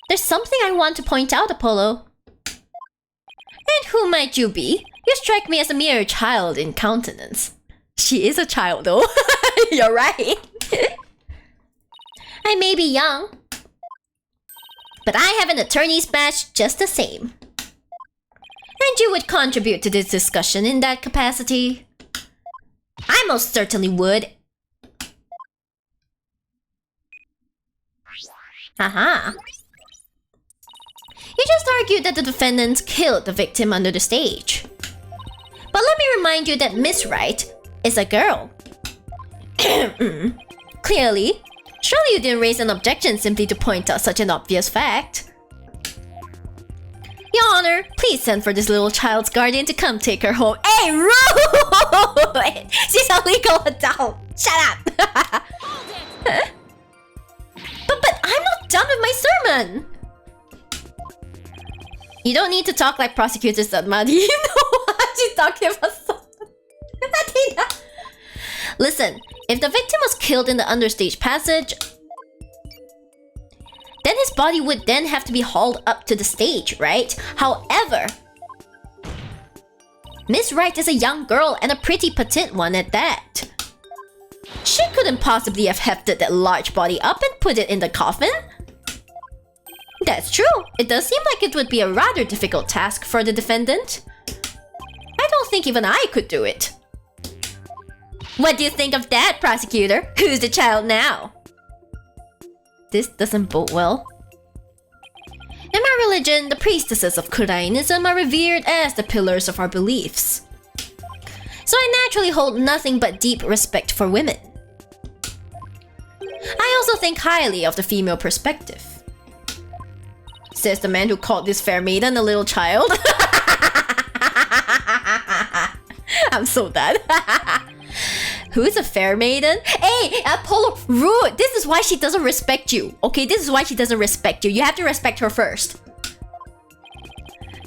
There's something I want to point out, Apollo. And who might you be? You strike me as a mere child in countenance. She is a child, though. You're right. I may be young, but I have an attorney's badge just the same. And you would contribute to this discussion in that capacity? I most certainly would. Haha. You just argued that the defendant killed the victim under the stage. But let me remind you that Miss Wright is a girl. Clearly, surely you didn't raise an objection simply to point out such an obvious fact. Your Honor, please send for this little child's guardian to come take her home. Hey, rude! She's a legal adult. Shut up. But I'm not done with my sermon. You don't need to talk like prosecutors, Sadmadi. You know what she's talking about. Listen, if the victim was killed in the understage passage, then his body would then have to be hauled up to the stage, right? However, Miss Wright is a young girl and a pretty petite one at that. She couldn't possibly have hefted that large body up and put it in the coffin. That's true. It does seem like it would be a rather difficult task for the defendant. I don't think even I could do it. What do you think of that, prosecutor? Who's the child now? This doesn't bode well. In my religion, the priestesses of Kurainism are revered as the pillars of our beliefs. So I naturally hold nothing but deep respect for women. I also think highly of the female perspective. Says the man who called this fair maiden a little child. I'm so done. Who's a fair maiden? Hey, Apollo, rude! This is why she doesn't respect you. Okay, this is why she doesn't respect you. You have to respect her first.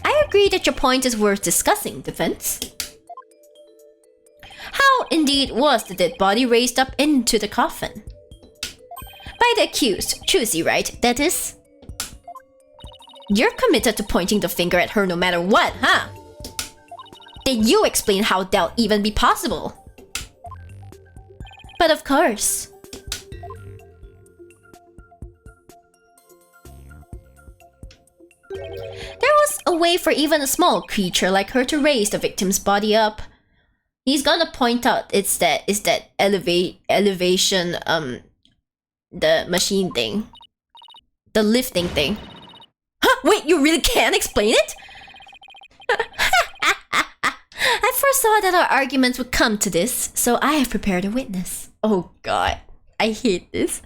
I agree that your point is worth discussing, defense. How, indeed, was the dead body raised up into the coffin? By the accused, Trucy, right? That is? You're committed to pointing the finger at her no matter what, huh? Did you explain how that'll even be possible? But of course. There was a way for even a small creature like her to raise the victim's body up. He's gonna point out it's that elevation, the machine thing. The lifting thing. Huh? Wait, you really can't explain it? I foresaw that our arguments would come to this, so I have prepared a witness. Oh god, I hate this.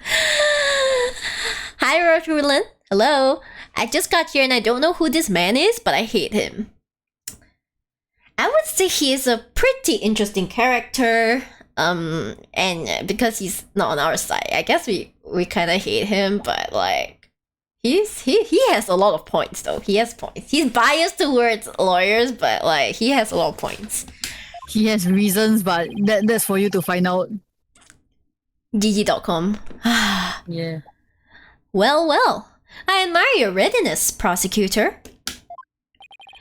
Hi, Rotulin. Hello. I just got here and I don't know who this man is, but I hate him. I would say he is a pretty interesting character. And because he's not on our side, I guess we kind of hate him, but like, he has a lot of points though. He has points. He's biased towards lawyers, but like, he has a lot of points. He has reasons, but that's for you to find out. GG.com. Yeah. Well. I admire your readiness, prosecutor.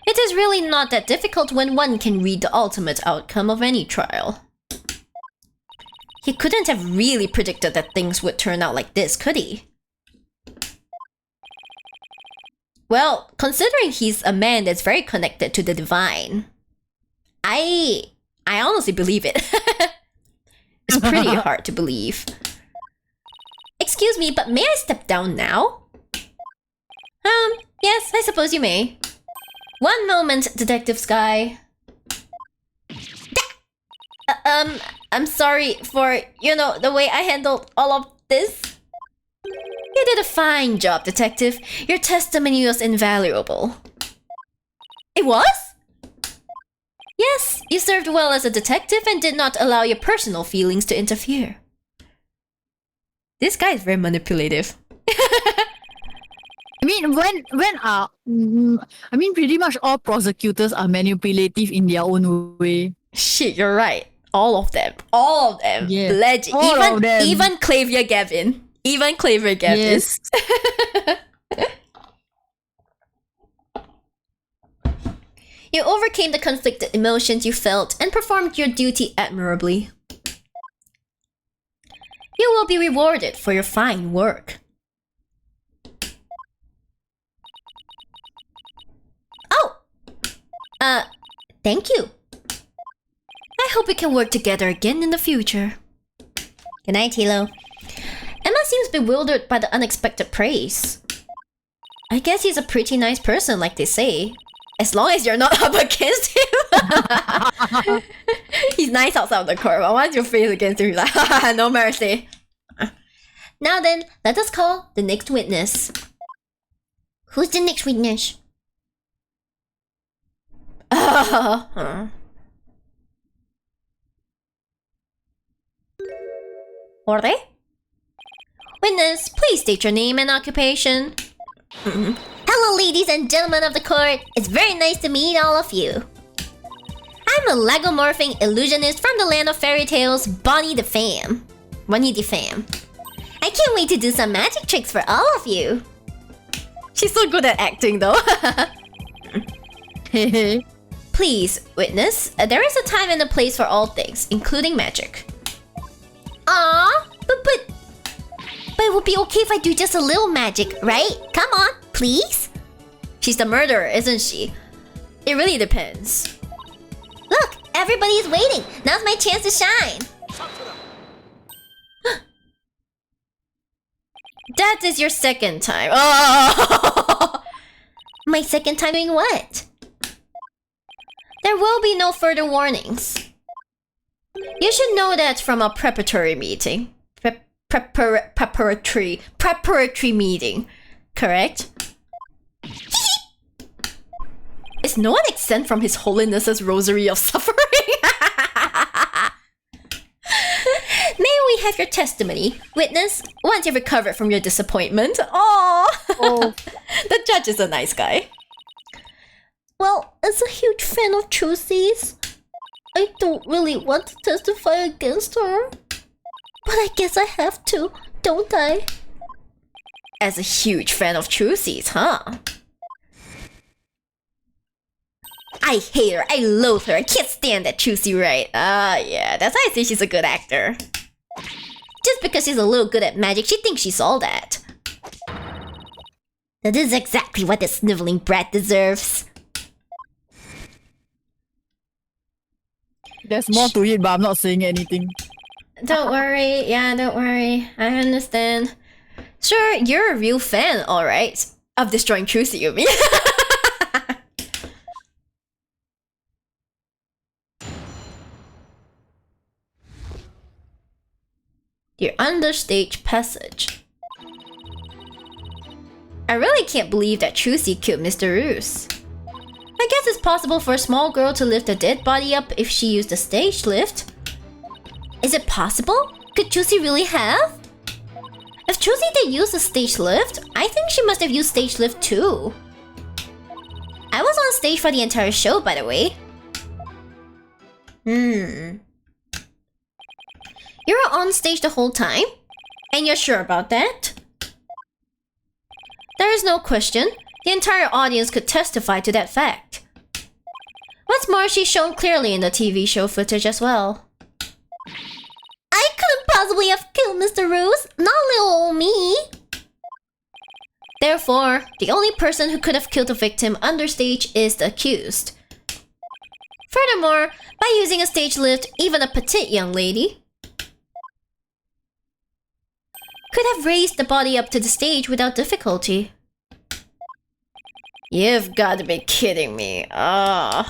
It is really not that difficult when one can read the ultimate outcome of any trial. He couldn't have really predicted that things would turn out like this, could he? Well, considering he's a man that's very connected to the divine, I honestly believe it. It's pretty hard to believe. Excuse me, but may I step down now? Yes, I suppose you may. One moment, Detective Sky. I'm sorry for, the way I handled all of this. You did a fine job, Detective. Your testimony was invaluable. It was? Yes, you served well as a detective and did not allow your personal feelings to interfere. This guy is very manipulative. I mean, pretty much all prosecutors are manipulative in their own way. Shit, you're right. All of them. Yeah. Legend. All of them. Even Clavier Gavin. Yes. You overcame the conflicted emotions you felt and performed your duty admirably. You will be rewarded for your fine work. Oh! Thank you. I hope we can work together again in the future. Good night, Hilo. Emma seems bewildered by the unexpected praise. I guess he's a pretty nice person, like they say. As long as you're not up against him. He's nice outside of the court, but once you're faced against him, he's like, haha, no mercy. Now then, let us call the next witness. Who's the next witness? Jorge? Witness, please state your name and occupation. Hello, ladies and gentlemen of the court. It's very nice to meet all of you. I'm a lagomorphing illusionist from the land of fairy tales, Bonnie the Fam. I can't wait to do some magic tricks for all of you. She's so good at acting though. Please, witness, there is a time and a place for all things, including magic. But it would be okay if I do just a little magic, right? Come on, please? She's the murderer, isn't she? It really depends. Look, everybody's waiting. Now's my chance to shine. That is your second time. Oh! My second time doing what? There will be no further warnings. You should know that from a preparatory meeting. Preparatory meeting. Correct? Is no one exempt from His Holiness's rosary of suffering? May we have your testimony, witness, once you've recovered from your disappointment? Oh. The judge is a nice guy. Well, as a huge fan of Trucy's, I don't really want to testify against her. But I guess I have to, don't I? As a huge fan of Trucy's, huh? I hate her, I loathe her, I can't stand that Trucy Wright. Yeah, that's why I say she's a good actor. Just because she's a little good at magic, she thinks she's all that. That is exactly what this sniveling brat deserves. There's more to it, but I'm not saying anything. Don't worry, yeah, don't worry. I understand. Sure, you're a real fan, alright. Of destroying Trucy, you mean? Your understage passage. I really can't believe that Trucy killed Mr. Roos. I guess it's possible for a small girl to lift a dead body up if she used a stage lift. Is it possible? Could Trucy really have? If Trucy did use a stage lift, I think she must have used stage lift too. I was on stage for the entire show, by the way. You were on stage the whole time? And you're sure about that? There is no question. The entire audience could testify to that fact. What's more, she's shown clearly in the TV show footage as well. I couldn't possibly have killed Mr. Roos, not little old me. Therefore, the only person who could have killed the victim understage is the accused. Furthermore, by using a stage lift, even a petite young lady could have raised the body up to the stage without difficulty. You've got to be kidding me. Very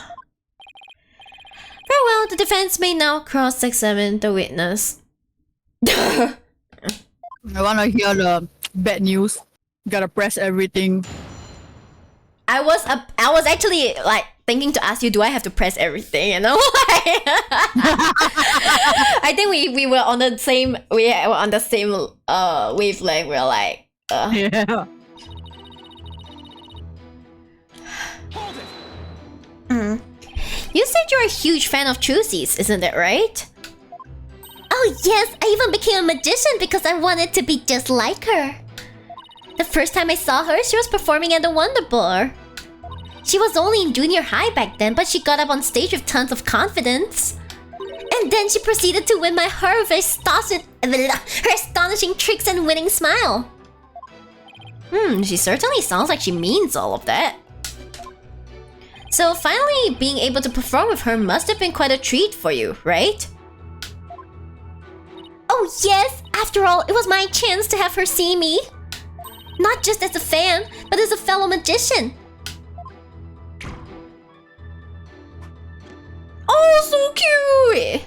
well, the defense may now cross-examine the witness. I wanna hear the bad news. Gotta press everything. I was actually like thinking to ask you, do I have to press everything? You know, I think we were on the same wavelength. We're like, Yeah. You said you're a huge fan of Trucy's, isn't that right? Oh yes, I even became a magician because I wanted to be just like her. The first time I saw her, she was performing at the Wonder Bar. She was only in junior high back then, but she got up on stage with tons of confidence. And then she proceeded to win my heart with her astonishing tricks and winning smile. She certainly sounds like she means all of that. So finally being able to perform with her must have been quite a treat for you, right? Oh yes! After all, it was my chance to have her see me. Not just as a fan, but as a fellow magician. Oh, so cute!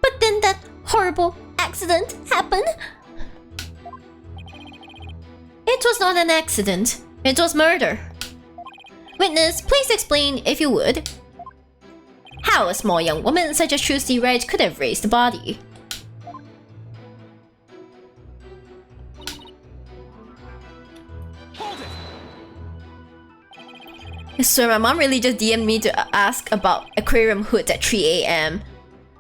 But then that horrible accident happened. It was not an accident. It was murder. Witness, please explain, if you would, how a small young woman such as Trucy Wright could have raised the body. I swear, my mom really just DM'd me to ask about aquarium hoods at 3 AM.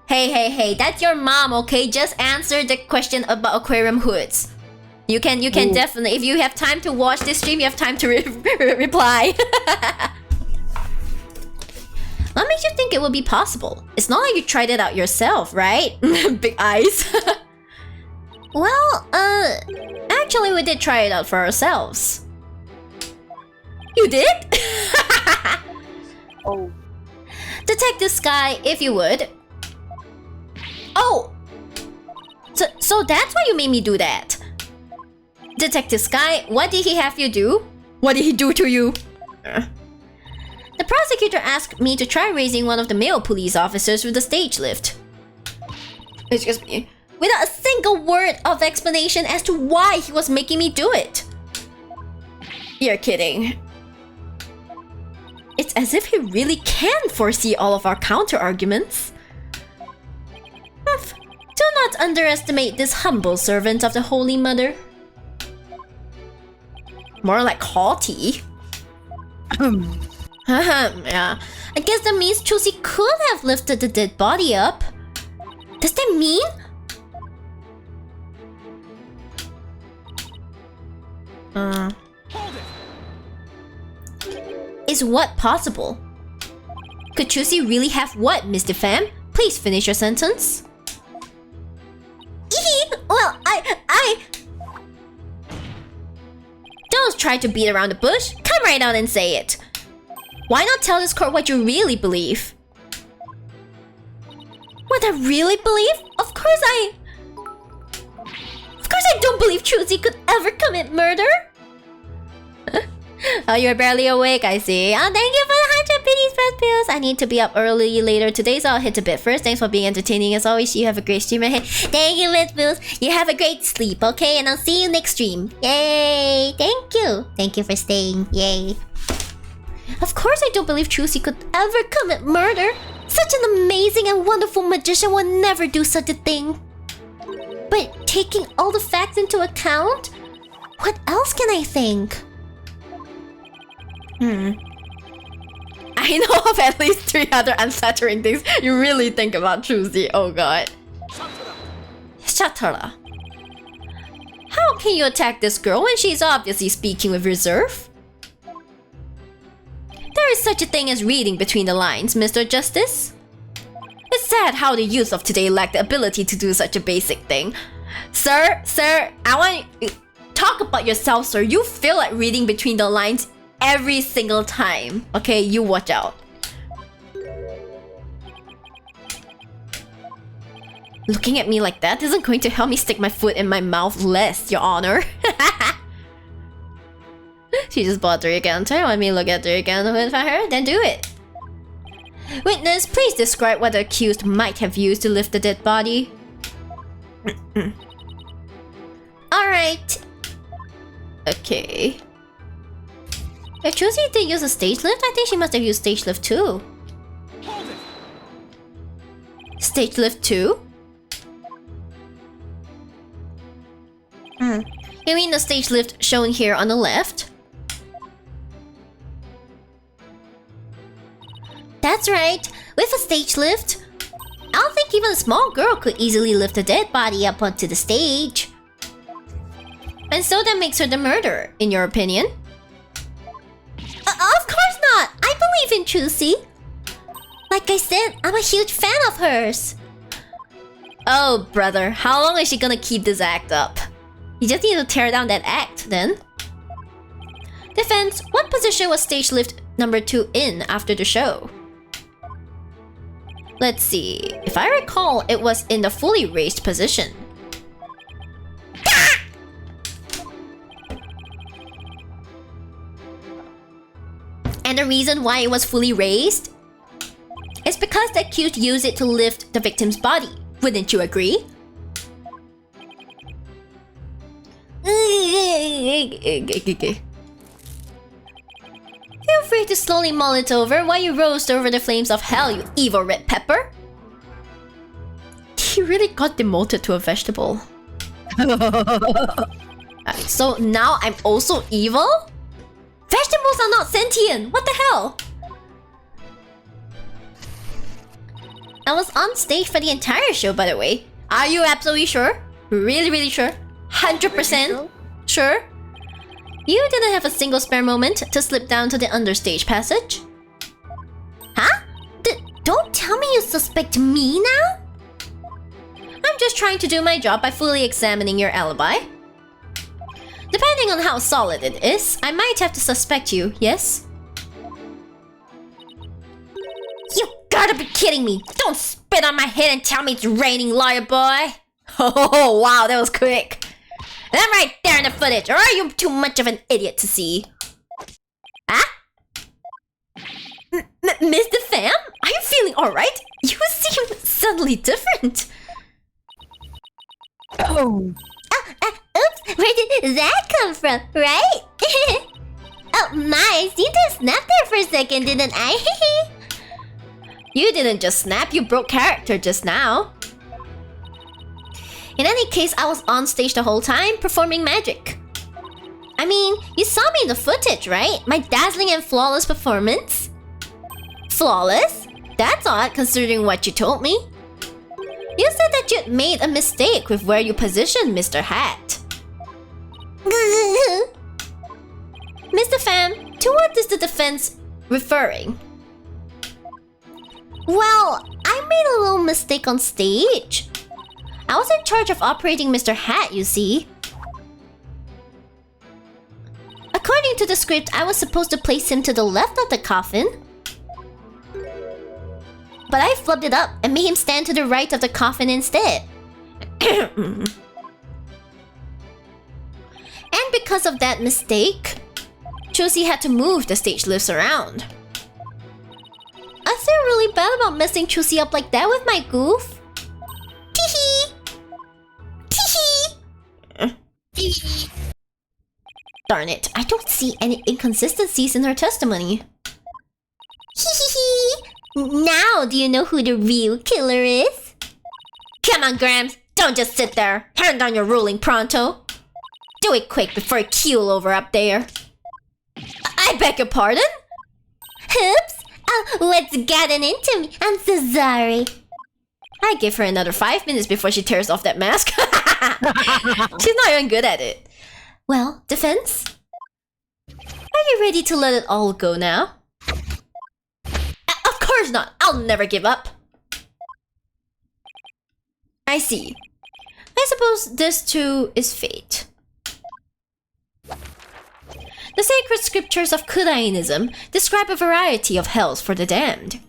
Hey, that's your mom, okay? Just answer the question about aquarium hoods. You can definitely, if you have time to watch this stream, you have time to reply. What makes you think it would be possible? It's not like you tried it out yourself, right? Big eyes. Well, actually we did try it out for ourselves. You did? Oh. Detective Sky, if you would. Oh! So that's why you made me do that. Detective Sky, what did he have you do? What did he do to you? The prosecutor asked me to try raising one of the male police officers with the stage lift. Excuse me. Without a single word of explanation as to why he was making me do it. You're kidding. It's as if he really can foresee all of our counter-arguments. Do not underestimate this humble servant of the Holy Mother. More like haughty. Yeah. I guess that means Trucy could have lifted the dead body up. Does that mean? Is what possible? Could Trucy really have what, Mr. Pham? Please finish your sentence. Well, I... Don't try to beat around the bush. Come right out and say it. Why not tell this court what you really believe? What I really believe? Of course I don't believe Trucy could ever commit murder. Oh, you're barely awake, I see. Oh, thank you for the 100 biddies first pills. I need to be up early later today, so I'll hit a bit first. Thanks for being entertaining as always. You have a great stream ahead. Thank you, Miss Bills. You have a great sleep, okay? And I'll see you next stream. Yay! Thank you. Thank you for staying. Yay. Of course I don't believe Trucy could ever commit murder. Such an amazing and wonderful magician would never do such a thing. But taking all the facts into account, what else can I think? I know of at least 3 other unflattering things you really think about Trucy. Oh god. Shut her up. How can you attack this girl when she's obviously speaking with reserve? There is such a thing as reading between the lines, Mr. Justice. It's sad how the youth of today lack the ability to do such a basic thing. Sir, I want you... Talk about yourself, sir. You feel like reading between the lines every single time. Okay, you watch out. Looking at me like that isn't going to help me stick my foot in my mouth less, Your Honor. She just bought 3 again. Tell you want me to look at 3 again with her? Then do it. Witness, please describe what the accused might have used to lift the dead body. Alright. Okay. If Trucy did use a stage lift, I think she must have used stage lift too. Stage lift 2? You mean the stage lift shown here on the left? That's right. With a stage lift, I don't think even a small girl could easily lift a dead body up onto the stage. And so that makes her the murderer, in your opinion? Of course not! I believe in Trucy. Like I said, I'm a huge fan of hers. Oh, brother, how long is she gonna keep this act up? You just need to tear down that act, then. Defense, what position was stage lift number 2 in after the show? Let's see. If I recall, it was in the fully raised position. And the reason why it was fully raised is because the accused used it to lift the victim's body. Wouldn't you agree? Feel free to slowly mull it over while you roast over the flames of hell, you evil red pepper. He really got demoted to a vegetable. So now I'm also evil? Vegetables are not sentient! What the hell? I was on stage for the entire show, by the way. Are you absolutely sure? Really, really sure? 100% sure? You didn't have a single spare moment to slip down to the understage passage? Huh? Don't tell me you suspect me now? I'm just trying to do my job by fully examining your alibi. Depending on how solid it is, I might have to suspect you, yes? You gotta be kidding me! Don't spit on my head and tell me it's raining, liar boy! Oh, wow, that was quick. And I'm right there in the footage, or are you too much of an idiot to see? Huh? Mr. Pham? Are you feeling alright? You seem suddenly different. Oh. Oops, where did that come from, right? Oh my, I seemed to snap there for a second, didn't I? You didn't just snap, you broke character just now. In any case, I was on stage the whole time, performing magic. I mean, you saw me in the footage, right? My dazzling and flawless performance? Flawless? That's odd considering what you told me. You said that you'd made a mistake with where you positioned Mr. Hat. Mr. Pham, to what is the defense referring? Well, I made a little mistake on stage. I was in charge of operating Mr. Hat, you see. According to the script, I was supposed to place him to the left of the coffin. But I flubbed it up and made him stand to the right of the coffin instead. And because of that mistake, Trucy had to move the stage lifts around. I feel really bad about messing Trucy up like that with my goof. Teehee! Teehee! Darn it, I don't see any inconsistencies in her testimony. Hehehe! Now do you know who the real killer is? Come on, Grams, don't just sit there. Hand down your ruling pronto. Do it quick before I keel over up there. I beg your pardon? Oops! Oh, what's gotten into me? I'm so sorry. I give her another 5 minutes before she tears off that mask. She's not even good at it. Well, defense? Are you ready to let it all go now? Of course not! I'll never give up. I see. I suppose this too is fate. The sacred scriptures of Kudainism describe a variety of hells for the damned.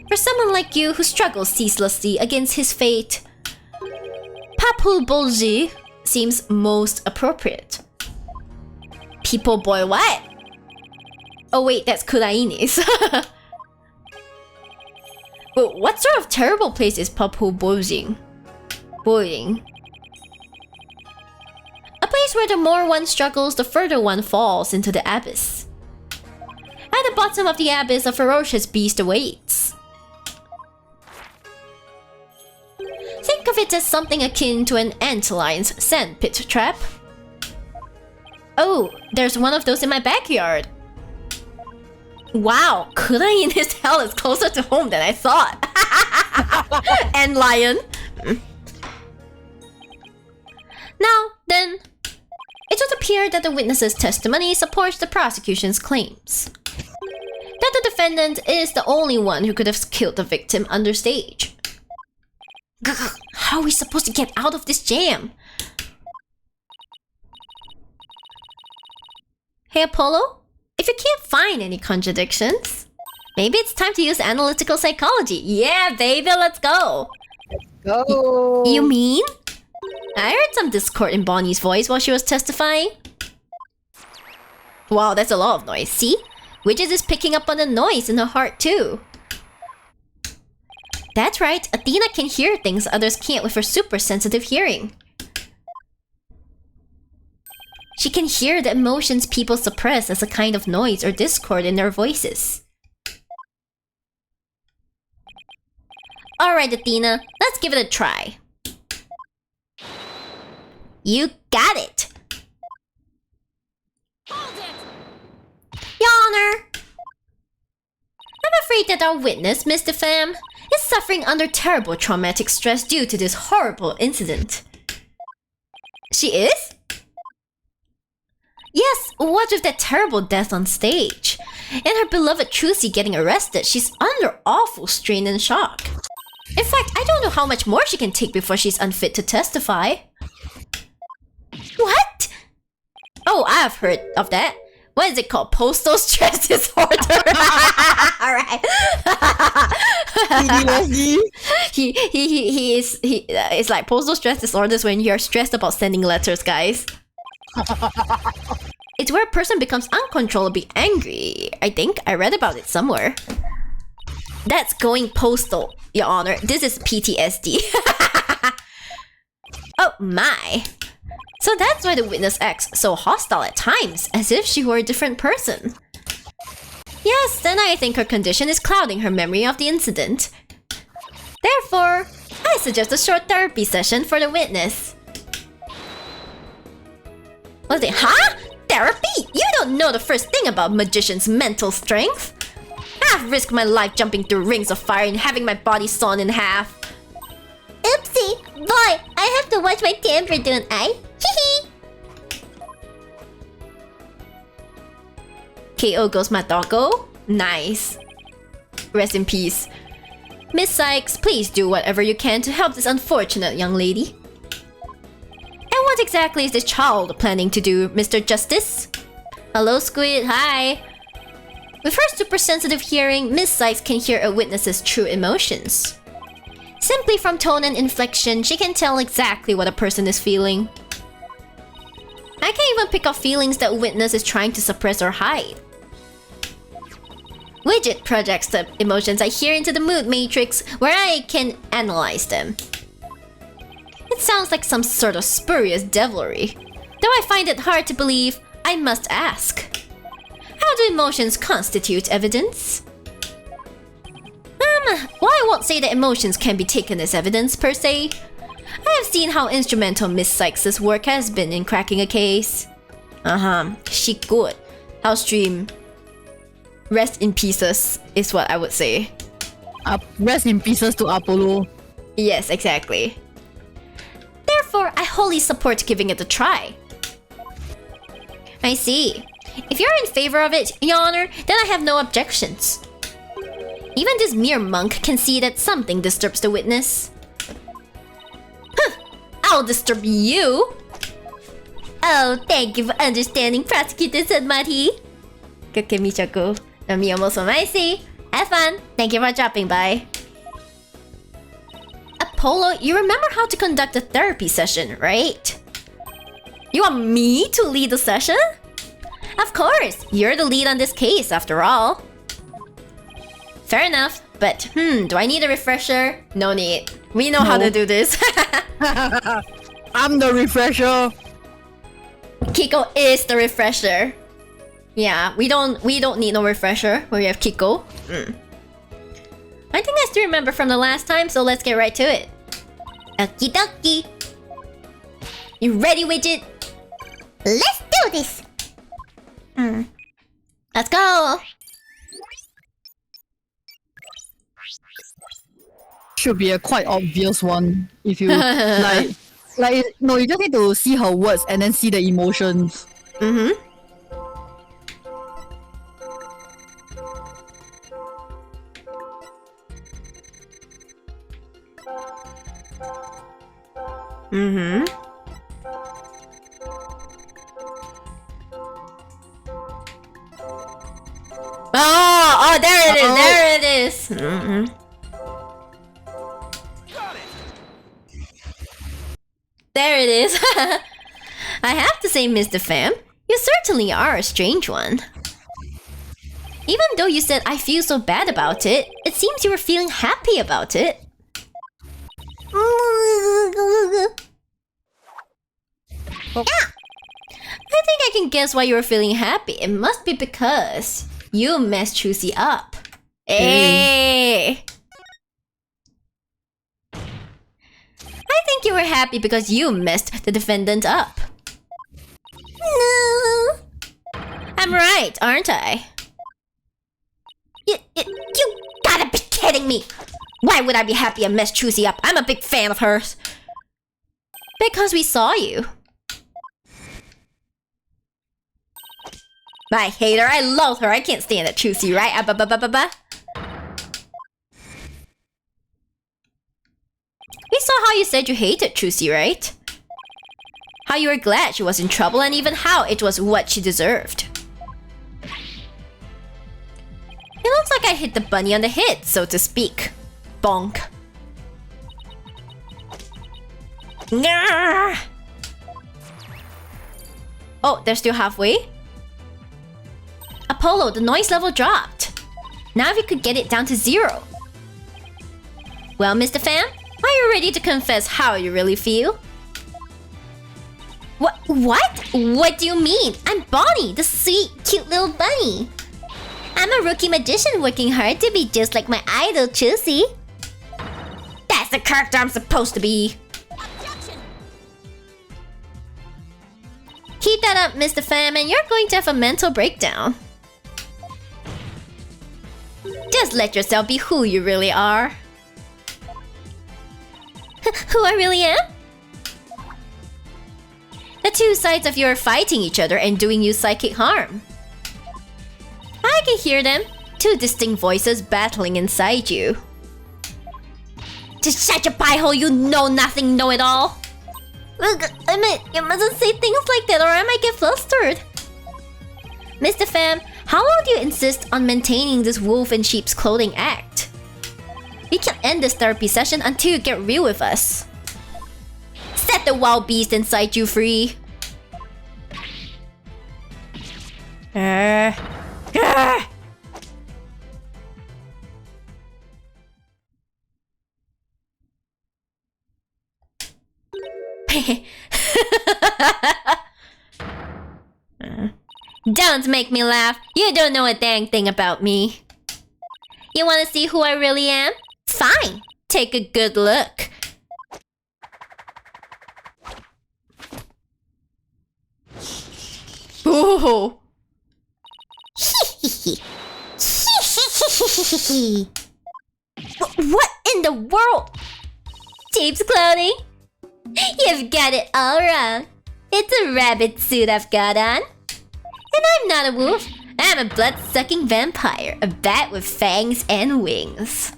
For someone like you who struggles ceaselessly against his fate, Papul Bolji seems most appropriate. People boy what? Oh wait, that's Kudainis. But what sort of terrible place is Papul Bolji? Boiling. A place where the more one struggles, the further one falls into the abyss. At the bottom of the abyss, a ferocious beast awaits. Think of it as something akin to an antlion's sandpit trap. Oh, there's one of those in my backyard. Wow, Kudai in his hell is closer to home than I thought. And lion. Now, then, it would appear that the witness's testimony supports the prosecution's claims. That the defendant is the only one who could have killed the victim understage. How are we supposed to get out of this jam? Hey Apollo, if you can't find any contradictions, maybe it's time to use analytical psychology. Yeah, baby, let's go. Go. You mean? I heard some discord in Bonnie's voice while she was testifying. Wow, that's a lot of noise. See? Widget is picking up on the noise in her heart too. That's right, Athena can hear things others can't with her super sensitive hearing. She can hear the emotions people suppress as a kind of noise or discord in their voices. Alright, Athena, let's give it a try. You got it! Hold it! Your Honor! I'm afraid that our witness, Mr. Pham, is suffering under terrible traumatic stress due to this horrible incident. She is? Yes, what with that terrible death on stage? And her beloved Trucy getting arrested, she's under awful strain and shock. In fact, I don't know how much more she can take before she's unfit to testify. What? Oh, I've heard of that. What is it called? Postal stress disorder. Alright. It's like postal stress disorders when you're stressed about sending letters, guys. It's where a person becomes uncontrollably angry. I think I read about it somewhere. That's going postal, Your Honor. This is PTSD. Oh my. So that's why the witness acts so hostile at times, as if she were a different person. Yes, then I think her condition is clouding her memory of the incident. Therefore, I suggest a short therapy session for the witness. What's it? Huh? Therapy? You don't know the first thing about magician's mental strength. I've risked my life jumping through rings of fire and having my body sawn in half. Oopsie! Boy, I have to watch my temper, don't I? Hehe! KO goes my doggo. Nice. Rest in peace. Miss Sykes, please do whatever you can to help this unfortunate young lady. And what exactly is this child planning to do, Mr. Justice? Hello, Squid. Hi. With her super sensitive hearing, Miss Sykes can hear a witness's true emotions. Simply from tone and inflection, she can tell exactly what a person is feeling. I can't even pick up feelings that a witness is trying to suppress or hide. Widget projects the emotions I hear into the mood matrix, where I can analyze them. It sounds like some sort of spurious devilry. Though I find it hard to believe, I must ask. How do emotions constitute evidence? Well, I won't say that emotions can be taken as evidence per se. I have seen how instrumental Miss Sykes' work has been in cracking a case. She good. House dream. Rest in pieces is what I would say. Rest in pieces to Apollo. Yes, exactly. Therefore, I wholly support giving it a try. I see. If you're in favor of it, Your Honor, then I have no objections. Even this mere monk can see that something disturbs the witness. Huh! I'll disturb you! Oh, thank you for understanding, Prosecutor Sudmati. Kakemichaku. Me almost see. Have fun. Thank you for dropping by. Apollo, you remember how to conduct a therapy session, right? You want me to lead the session? Of course, you're the lead on this case after all. Fair enough, but do I need a refresher? No need. We know how to do this. I'm the refresher. Kiko is the refresher. Yeah, we don't need no refresher when we have Kiko. I think I still remember from the last time, so let's get right to it. Okie dokie. You ready, Widget? Let's do this! Let's go! Should be a quite obvious one if you no, you just need to see her words and then see the emotions. Oh, there it is, there it is. There it is. I have to say, Mr. Pham, you certainly are a strange one. Even though you said I feel so bad about it, it seems you were feeling happy about it. I think I can guess why you were feeling happy. It must be because you messed Trucy up. Hey! I think you were happy because you messed the defendant up. No! I'm right, aren't I? You gotta be kidding me! Why would I be happy I messed Trucy up? I'm a big fan of hers. Because we saw you. I hate her. I loathe her. I can't stand that Trucy, right? We saw how you said you hated Trucy, right? How you were glad she was in trouble and even how it was what she deserved. It looks like I hit the bunny on the head, so to speak. Bonk. Nyah! Oh, they're still halfway? Apollo, the noise level dropped. Now if you could get it down to 0. Well, Mr. Fan, are you ready to confess how you really feel? What? What do you mean? I'm Bonnie, the sweet, cute little bunny. I'm a rookie magician working hard to be just like my idol, Trucy. That's the character I'm supposed to be. Objection. Keep that up, Mr. Fam, and you're going to have a mental breakdown. Just let yourself be who you really are. Who I really am? The two sides of you are fighting each other and doing you psychic harm. I can hear them. Two distinct voices battling inside you. Just shut your pie hole, you know nothing, know it all. Look, I mean, you mustn't say things like that or I might get flustered. Mr. Fam, how long do you insist on maintaining this wolf in sheep's clothing act? We can end this therapy session until you get real with us. Set the wild beast inside you free. Don't make me laugh. You don't know a dang thing about me. You want to see who I really am? Fine. Take a good look. Ooh. What in the world? Sheep's clothing? You've got it all wrong. It's a rabbit suit I've got on. And I'm not a wolf. I'm a blood-sucking vampire. A bat with fangs and wings.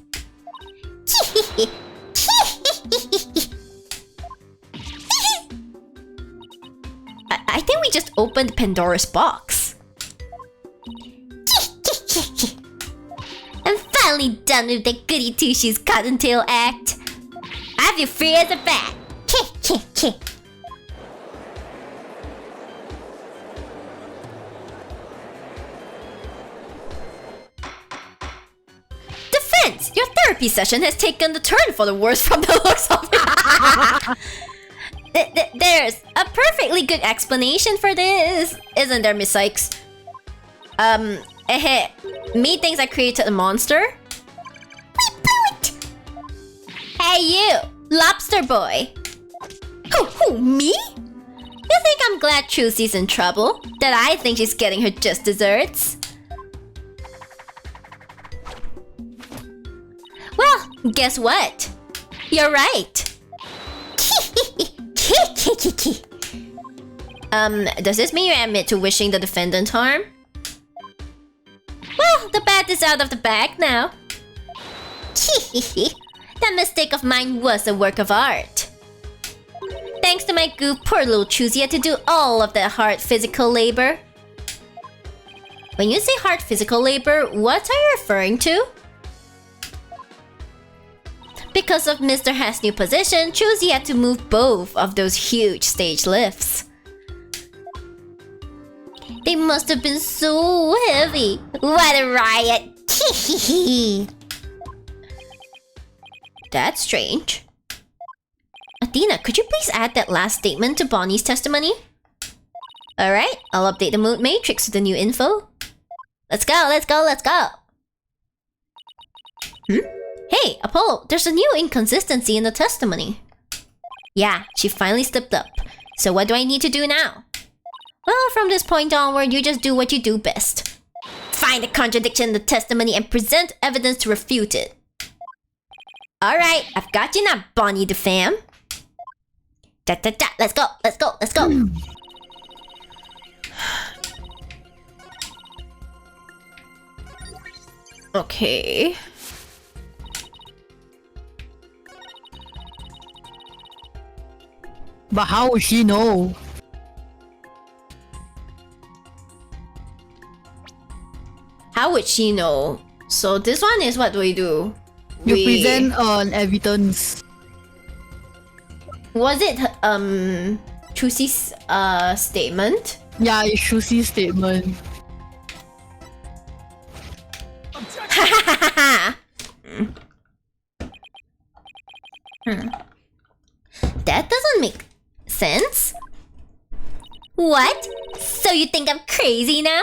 I think we just opened Pandora's box. I'm finally done with the goody two-shoes cottontail act. I feel free as a bat. Defense! Your therapy session has taken the turn for the worse from the looks of it. There's a perfectly good explanation for this, isn't there, Miss Sykes? Me thinks I created a monster? We blew it! Hey you, lobster boy. Who, me? You think I'm glad Trucy's in trouble? That I think she's getting her just desserts? Well, guess what? You're right. Does this mean you admit to wishing the defendant harm? Well, the bat is out of the bag now. That mistake of mine was a work of art. Thanks to my goof, poor little Trucy had to do all of that hard physical labor. When you say hard physical labor, what are you referring to? Because of Mr. Hess' new position, Trucy had to move both of those huge stage lifts. They must have been so heavy. What a riot! That's strange. Athena, could you please add that last statement to Bonnie's testimony? Alright, I'll update the mood matrix with the new info. Let's go, let's go, let's go! Hey, Apollo, there's a new inconsistency in the testimony. Yeah, she finally stepped up. So what do I need to do now? Well, from this point onward, you just do what you do best. Find the contradiction in the testimony and present evidence to refute it. Alright, I've got you now, Bonnie the fam. Let's go, let's go, let's go. Okay. But how would she know? How would she know? So this one is what do we do? You present an evidence. Was it Trucy's statement? Yeah, it's Trucy's statement. That doesn't make sense. What? So you think I'm crazy now?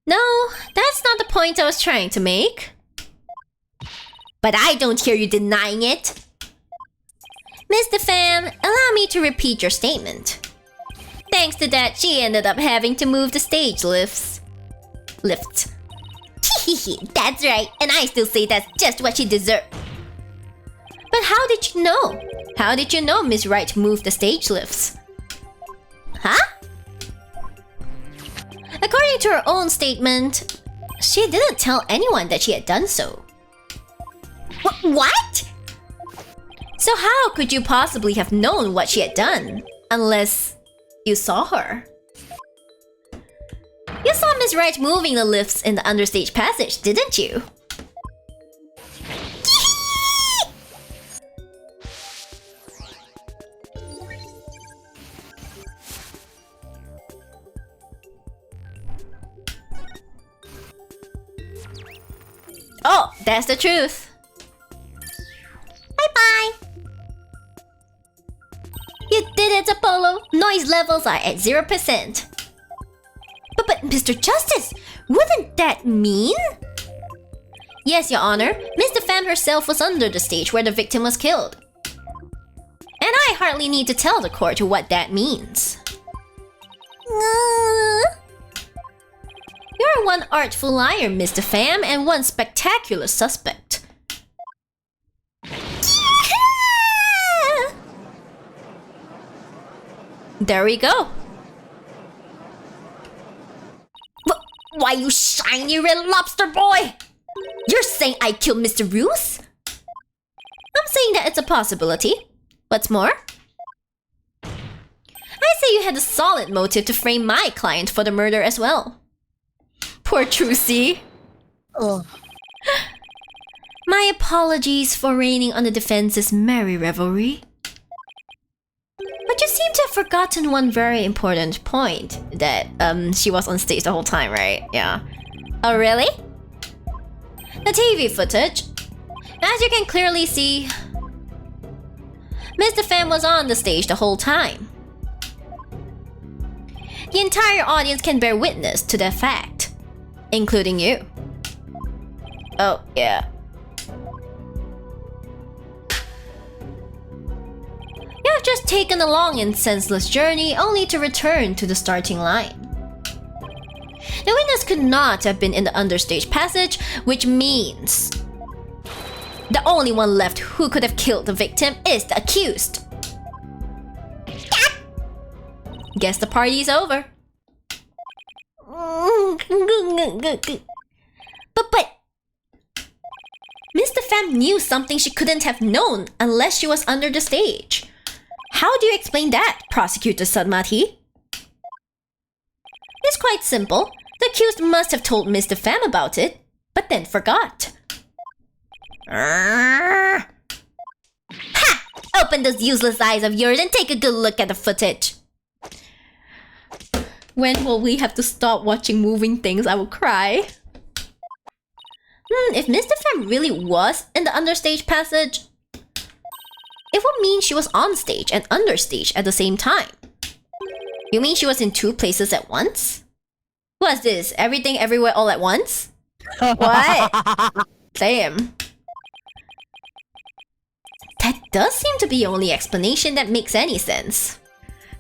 No, that's not the point I was trying to make. But I don't hear you denying it. Mr. Pham, allow me to repeat your statement. Thanks to that, she ended up having to move the stage lifts. That's right, and I still say that's just what she deserved. But how did you know? How did you know Miss Wright moved the stage lifts? Huh? According to her own statement, she didn't tell anyone that she had done so. What? So how could you possibly have known what she had done? Unless you saw her. You saw Miss Wright moving the lifts in the understage passage, didn't you? Oh, that's the truth. Bye-bye. You did it, Apollo. Noise levels are at 0%. But Mr. Justice, wouldn't that mean? Yes, Your Honor. Mr. Pham herself was under the stage where the victim was killed. And I hardly need to tell the court what that means. You're one artful liar, Mr. Pham, and one spectacular suspect. There we go. Why, you shiny red lobster boy? You're saying I killed Mr. Roos? I'm saying that it's a possibility. What's more? I say you had a solid motive to frame my client for the murder as well. Poor Trucy. Ugh. My apologies for raining on the defense's merry revelry. But you seem to have forgotten one very important point. That, she was on stage the whole time, right? Yeah. Oh, really? The TV footage. As you can clearly see, Mr. Pham was on the stage the whole time. The entire audience can bear witness to that fact. Including you. Oh, yeah. You have just taken a long and senseless journey only to return to the starting line. The witness could not have been in the understage passage, which means the only one left who could have killed the victim is the accused. Guess the party's over. But Mr. Pham knew something she couldn't have known unless she was under the stage. How do you explain that, Prosecutor Sadmati? It's quite simple. The accused must have told Mr. Pham about it, but then forgot. Ha! Open those useless eyes of yours and take a good look at the footage. When will we have to stop watching moving things? I will cry. If Mr. Pham really was in the understage passage, it would mean she was on stage and understage at the same time. You mean she was in two places at once? What's this? Everything everywhere all at once? What? Damn. That does seem to be the only explanation that makes any sense.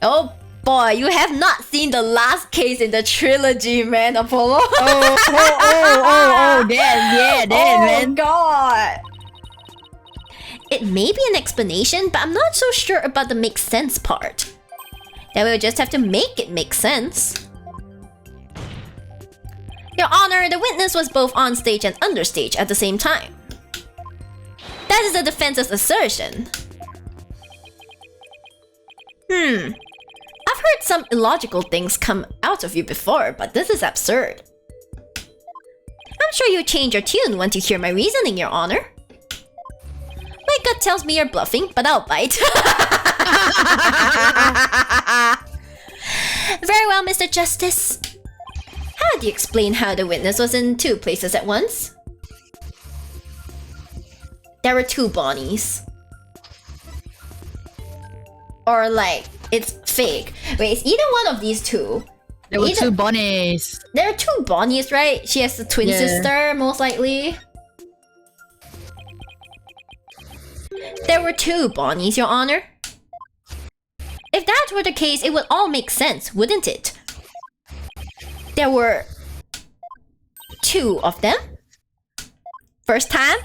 Oh boy, you have not seen the last case in the trilogy, man, Apollo. Damn, yeah, damn, man. Oh god. It may be an explanation, but I'm not so sure about the make sense part. Then we'll just have to make it make sense. Your Honor, the witness was both on stage and understage at the same time. That is the defense's assertion. I've heard some illogical things come out of you before, but this is absurd. I'm sure you'll change your tune once you hear my reasoning, Your Honor. My gut tells me you're bluffing, but I'll bite. Very well, Mr. Justice. How do you explain how the witness was in 2 places at once? There were 2 Bonnies. Or like, it's fake. Wait, it's either one of these 2. There were 2 Bonnies. There are 2 Bonnies, right? She has a twin sister, most likely. There were 2 Bonnies, Your Honor. If that were the case, it would all make sense, wouldn't it? There were 2 of them. First time?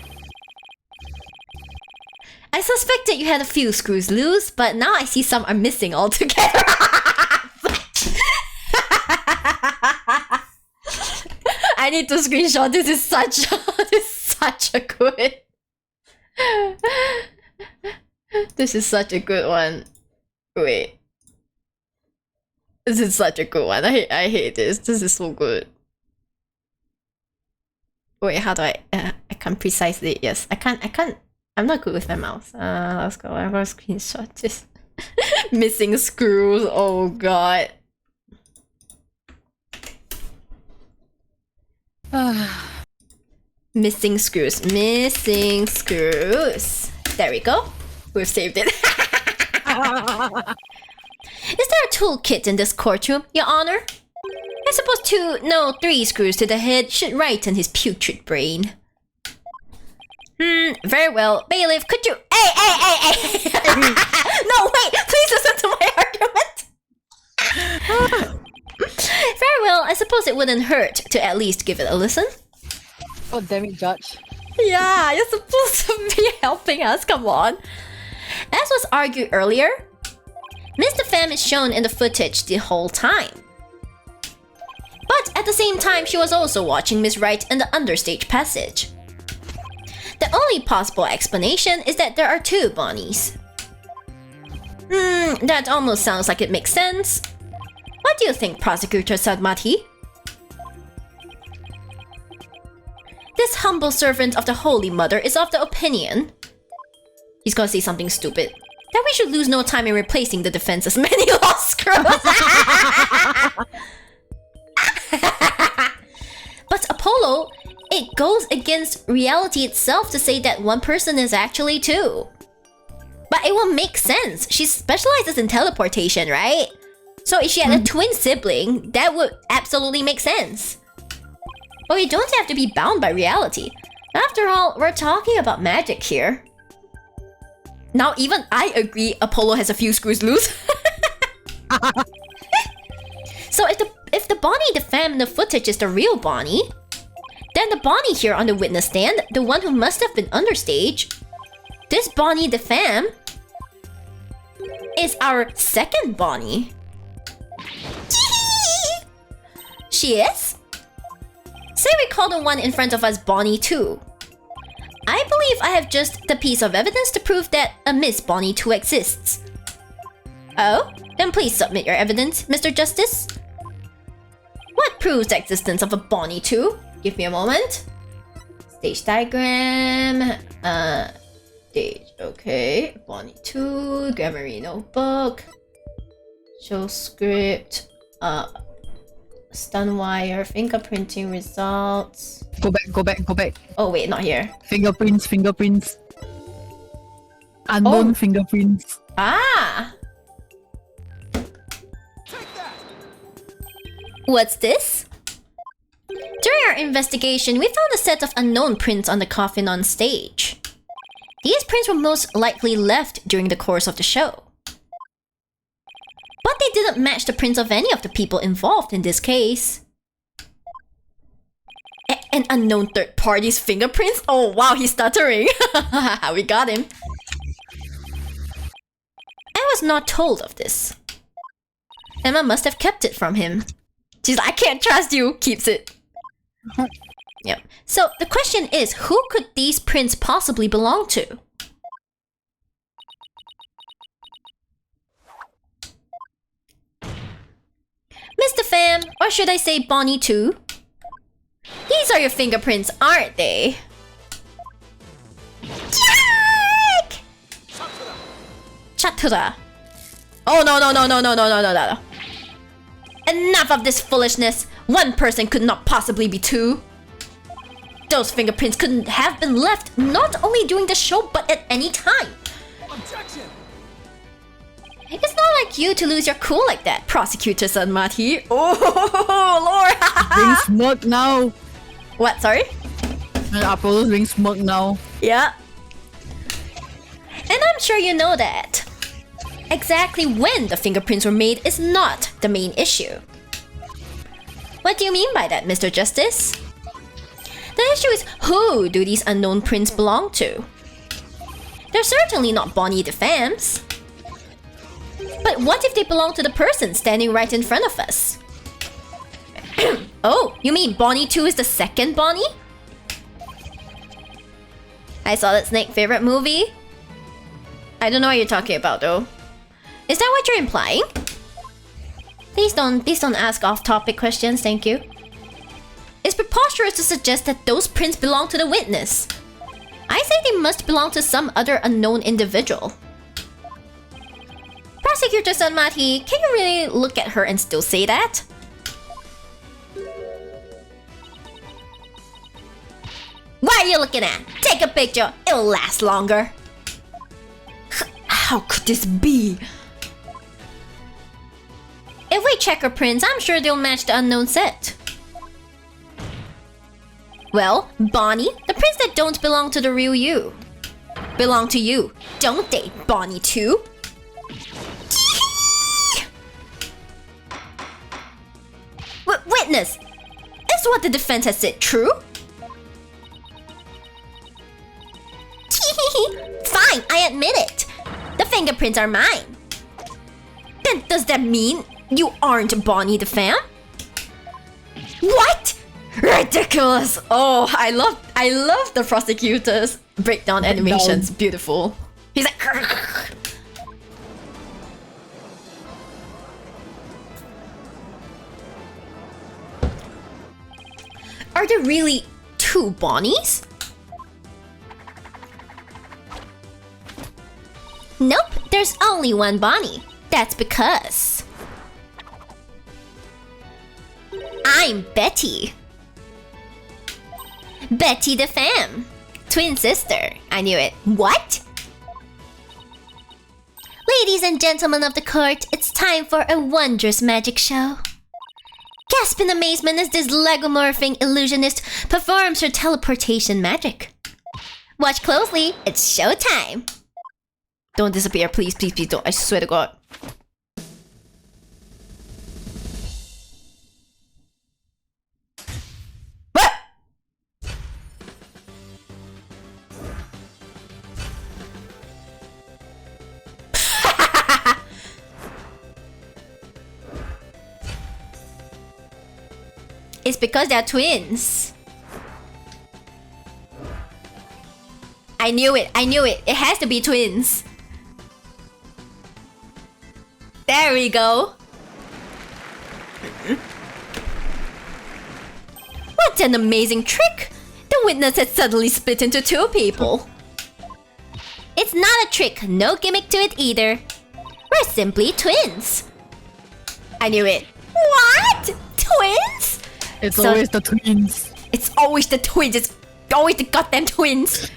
I suspected you had a few screws loose, but now I see some are missing altogether. I need to screenshot. This is such a good. This is such a good one. Wait. This is such a good one. I hate this. This is so good. Wait, how do I can't precisely. Yes, I can't. I'm not good with my mouse. Let's go. I'm gonna screenshot this. Missing screws. Oh god. Missing screws. Missing screws. There we go. We've saved it. Is there a toolkit in this courtroom, Your Honor? I suppose 2, no, 3 screws to the head should righten his putrid brain. Very well. Bailiff, could you... Hey! No, wait! Please listen to my argument! Very well, I suppose it wouldn't hurt to at least give it a listen. Oh, damn it, Judge. Yeah, you're supposed to be helping us, come on. As was argued earlier, Mr. Pham is shown in the footage the whole time. But at the same time, she was also watching Miss Wright in the understage passage. The only possible explanation is that there are 2 Bonnies. That almost sounds like it makes sense. What do you think, Prosecutor Sadmati? This humble servant of the Holy Mother is of the opinion... He's gonna say something stupid. That we should lose no time in replacing the defense's many lost screws. But Apollo, it goes against reality itself to say that one person is actually 2. But it will make sense. She specializes in teleportation, right? So if she had a twin sibling, that would absolutely make sense. But we don't have to be bound by reality. After all, we're talking about magic here. Now even I agree Apollo has a few screws loose. So if the Bonnie the Pham in the footage is the real Bonnie, then the Bonnie here on the witness stand, the one who must have been understage, this Bonnie the Pham is our second Bonnie. She is? Say we call the one in front of us Bonnie too. I believe I have just the piece of evidence to prove that a Miss Bonnie 2 exists. Oh? Then please submit your evidence, Mr. Justice. What proves the existence of a Bonnie 2? Give me a moment. Stage diagram. Stage, okay. Bonnie 2, Grammary notebook. Show script. Stun wire, fingerprinting results. Go back. Oh wait, not here. Fingerprints. Unknown fingerprints. Ah! What's this? During our investigation, we found a set of unknown prints on the coffin on stage. These prints were most likely left during the course of the show. But they didn't match the prints of any of the people involved in this case. An unknown third party's fingerprints? Oh wow, he's stuttering. We got him. I was not told of this. Emma must have kept it from him. She's like, I can't trust you. Keeps it. Yep. So the question is, who could these prints possibly belong to? Mr. Fam, or should I say Bonnie too? These are your fingerprints, aren't they? Jack! Chatura. Oh no. Enough of this foolishness. One person could not possibly be two. Those fingerprints couldn't have been left not only during the show but at any time. Objection! It's not like you to lose your cool like that, Prosecutor Sanmati. Oh, Lord! Being smug now. What, sorry? And Apollo's being smug now. Yeah. And I'm sure you know that. Exactly when the fingerprints were made is not the main issue. What do you mean by that, Mr. Justice? The issue is, who do these unknown prints belong to? They're certainly not Bonnie the Fams. But what if they belong to the person standing right in front of us? Oh, you mean Bonnie 2 is the second Bonnie? I saw that Snake favorite movie. I don't know what you're talking about though. Is that what you're implying? Please don't ask off-topic questions, thank you. It's preposterous to suggest that those prints belong to the witness. I say they must belong to some other unknown individual. Prosecutor Sanmati, can you really look at her and still say that? What are you looking at? Take a picture, it'll last longer. How could this be? If we check her prints, I'm sure they'll match the unknown set. Well, Bonnie, the prints that don't belong to the real you belong to you, don't they, Bonnie 2? Witness, is what the defense has said true? Fine, I admit it. The fingerprints are mine. Then does that mean you aren't Bonnie the Fam? What? Ridiculous! Oh, I love the prosecutor's breakdown animations. Beautiful. He's like. Are there really two Bonnies? Nope, there's only one Bonnie. That's because I'm Betty. Betty the Fam. Twin sister. I knew it. What? Ladies and gentlemen of the court, it's time for a wondrous magic show. Gasp in amazement as this Lego-morphing illusionist performs her teleportation magic. Watch closely, it's showtime. Don't disappear, please, please, please don't. I swear to God. What? It's because they're twins. I knew it. It has to be twins. There we go. What an amazing trick! The witness had suddenly split into two people. It's not a trick, no gimmick to it either. We're simply twins. I knew it. What? Twins? It's always the twins. It's always the twins. It's always the goddamn twins.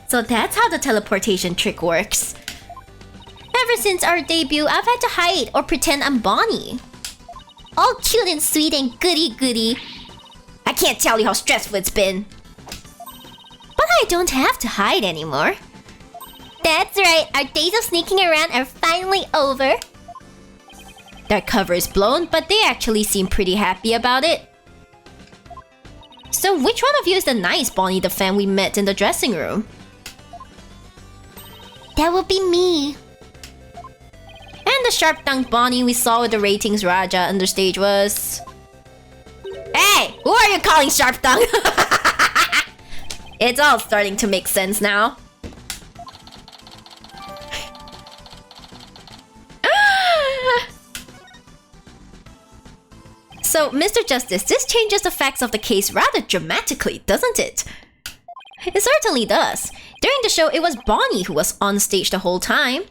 So that's how the teleportation trick works. Ever since our debut, I've had to hide or pretend I'm Bonnie. All cute and sweet and goody-goody. I can't tell you how stressful it's been. But I don't have to hide anymore. That's right, our days of sneaking around are finally over. Their cover is blown, but they actually seem pretty happy about it. So which one of you is the nice Bonnie the Fam we met in the dressing room? That would be me. And the sharp-tongued Bonnie we saw with the ratings Raja understage was... Hey! Who are you calling sharp tongue? It's all starting to make sense now. So, Mr. Justice, this changes the facts of the case rather dramatically, doesn't it? It certainly does. During the show, it was Bonnie who was on stage the whole time.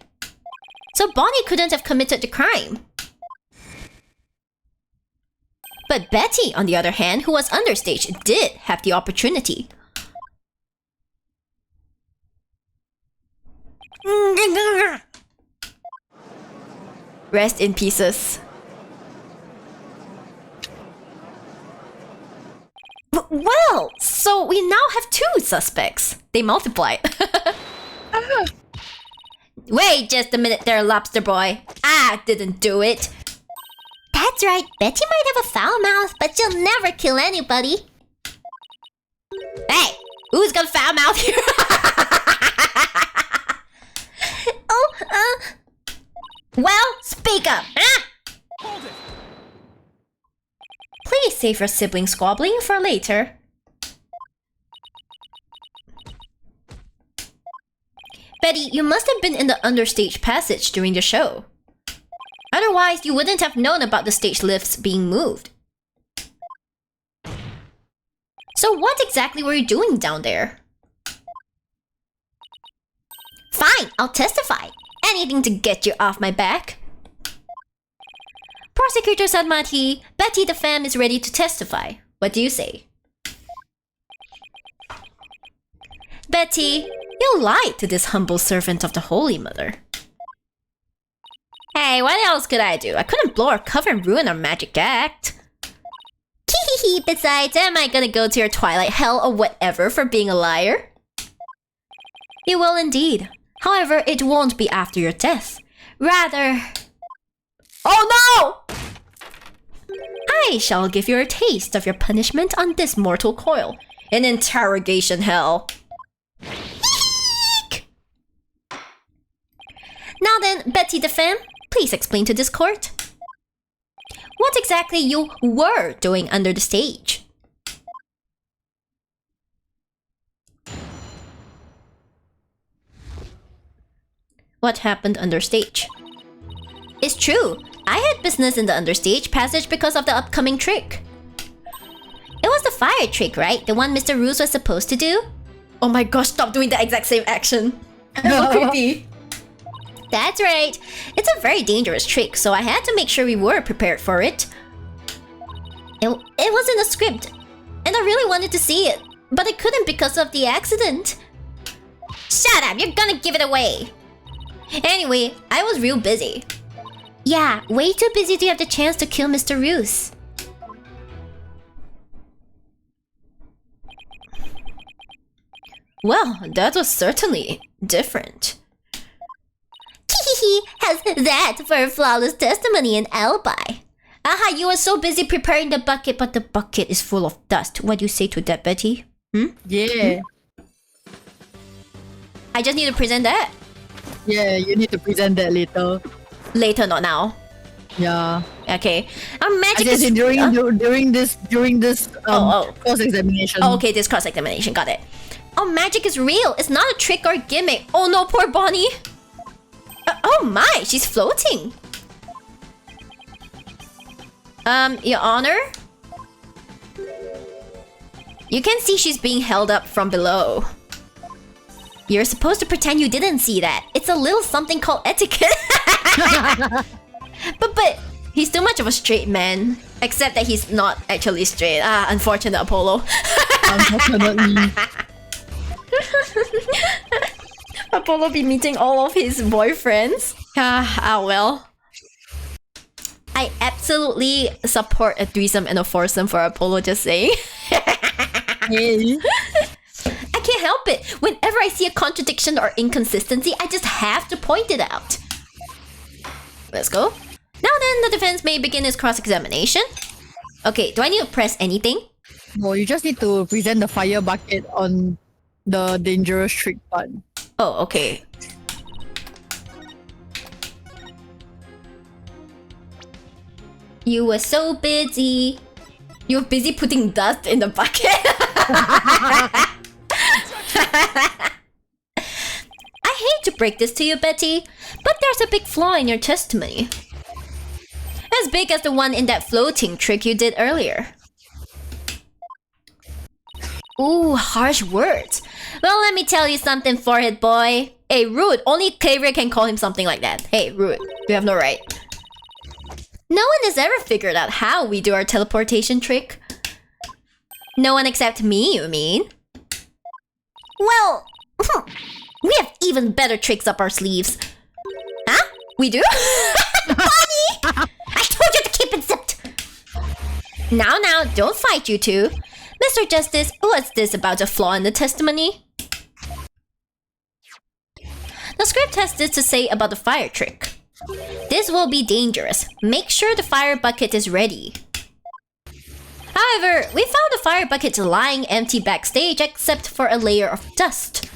So Bonnie couldn't have committed the crime. But Betty, on the other hand, who was understage, did have the opportunity. Rest in pieces. Well, so we now have 2 suspects. They multiplied. Wait just a minute there, lobster boy. I didn't do it. That's right, Betty might have a foul mouth, but she'll never kill anybody. Hey, who's got foul mouth here? Well, speak up, huh? Hold it! Please save your sibling squabbling for later. Betty, you must have been in the understage passage during the show. Otherwise, you wouldn't have known about the stage lifts being moved. So what exactly were you doing down there? Fine, I'll testify. Anything to get you off my back. Prosecutor Sadmati, Betty the femme is ready to testify. What do you say? Betty, you lied to this humble servant of the Holy Mother. Hey, what else could I do? I couldn't blow our cover and ruin our magic act. Hehehe, besides, am I gonna go to your twilight hell or whatever for being a liar? You will indeed. However, it won't be after your death. Rather... Oh no! I shall give you a taste of your punishment on this mortal coil. An interrogation hell. Eek! Now then, Betty the femme, please explain to this court what exactly you were doing under the stage. What happened under stage? It's true. I had business in the understage passage because of the upcoming trick. It was the fire trick, right? The one Mr. Roos was supposed to do? Oh my gosh, stop doing the exact same action. That's so creepy. That's right. It's a very dangerous trick, so I had to make sure we were prepared for it. It was in the script, and I really wanted to see it, but I couldn't because of the accident. Shut up, you're gonna give it away. Anyway, I was real busy. Yeah, way too busy to have the chance to kill Mr. Roos. Well, that was certainly different. Hehehe, has that for a flawless testimony and alibi. Aha, you were so busy preparing the bucket, but the bucket is full of dust. What do you say to that, Betty? Yeah. I just need to present that. Yeah, you need to present that later. Later, not now. Yeah. Okay. Our magic is... during this cross-examination. Oh, okay, this cross-examination, got it. Our magic is real. It's not a trick or gimmick. Oh no, poor Bonnie. Oh my, she's floating. Your Honor? You can see she's being held up from below. You're supposed to pretend you didn't see that. It's a little something called etiquette. But he's too much of a straight man. Except that he's not actually straight. Ah, unfortunate Apollo. Unfortunately. Apollo be meeting all of his boyfriends. Well. I absolutely support a threesome and a foursome for Apollo, just saying. Yeah. I can't help it. Whenever I see a contradiction or inconsistency, I just have to point it out. Let's go. Now then, the defense may begin its cross-examination. Okay, do I need to press anything? No, you just need to present the fire bucket on the dangerous trick part. Oh, okay. You were so busy You're busy putting dust in the bucket. I hate to break this to you, Betty, but there's a big flaw in your testimony. As big as the one in that floating trick you did earlier. Ooh, harsh words. Well, let me tell you something, forehead boy. Hey, rude. Only Clavier can call him something like that. Hey, rude. You have no right. No one has ever figured out how we do our teleportation trick. No one except me, you mean? Well, we have even better tricks up our sleeves. Huh? We do? Funny! I told you to keep it zipped! Now, don't fight, you two. Mr. Justice, what's this about a flaw in the testimony? The script has this to say about the fire trick. This will be dangerous. Make sure the fire bucket is ready. However, we found the fire bucket lying empty backstage except for a layer of dust.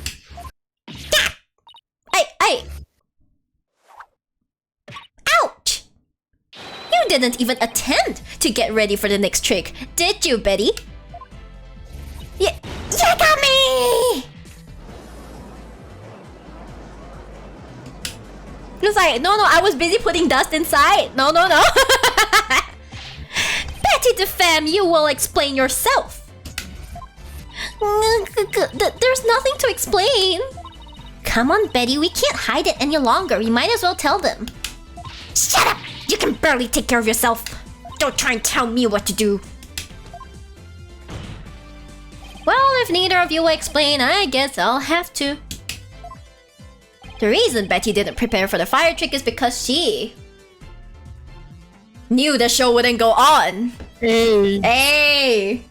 Ouch! You didn't even attempt to get ready for the next trick, did you, Betty? You got me! It was like, no, I was busy putting dust inside. No. Betty the femme, you will explain yourself. There's nothing to explain. Come on, Betty, we can't hide it any longer. You might as well tell them. Shut up! You can barely take care of yourself. Don't try and tell me what to do. Well, if neither of you will explain, I guess I'll have to. The reason Betty didn't prepare for the fire trick is because she knew the show wouldn't go on. Hey!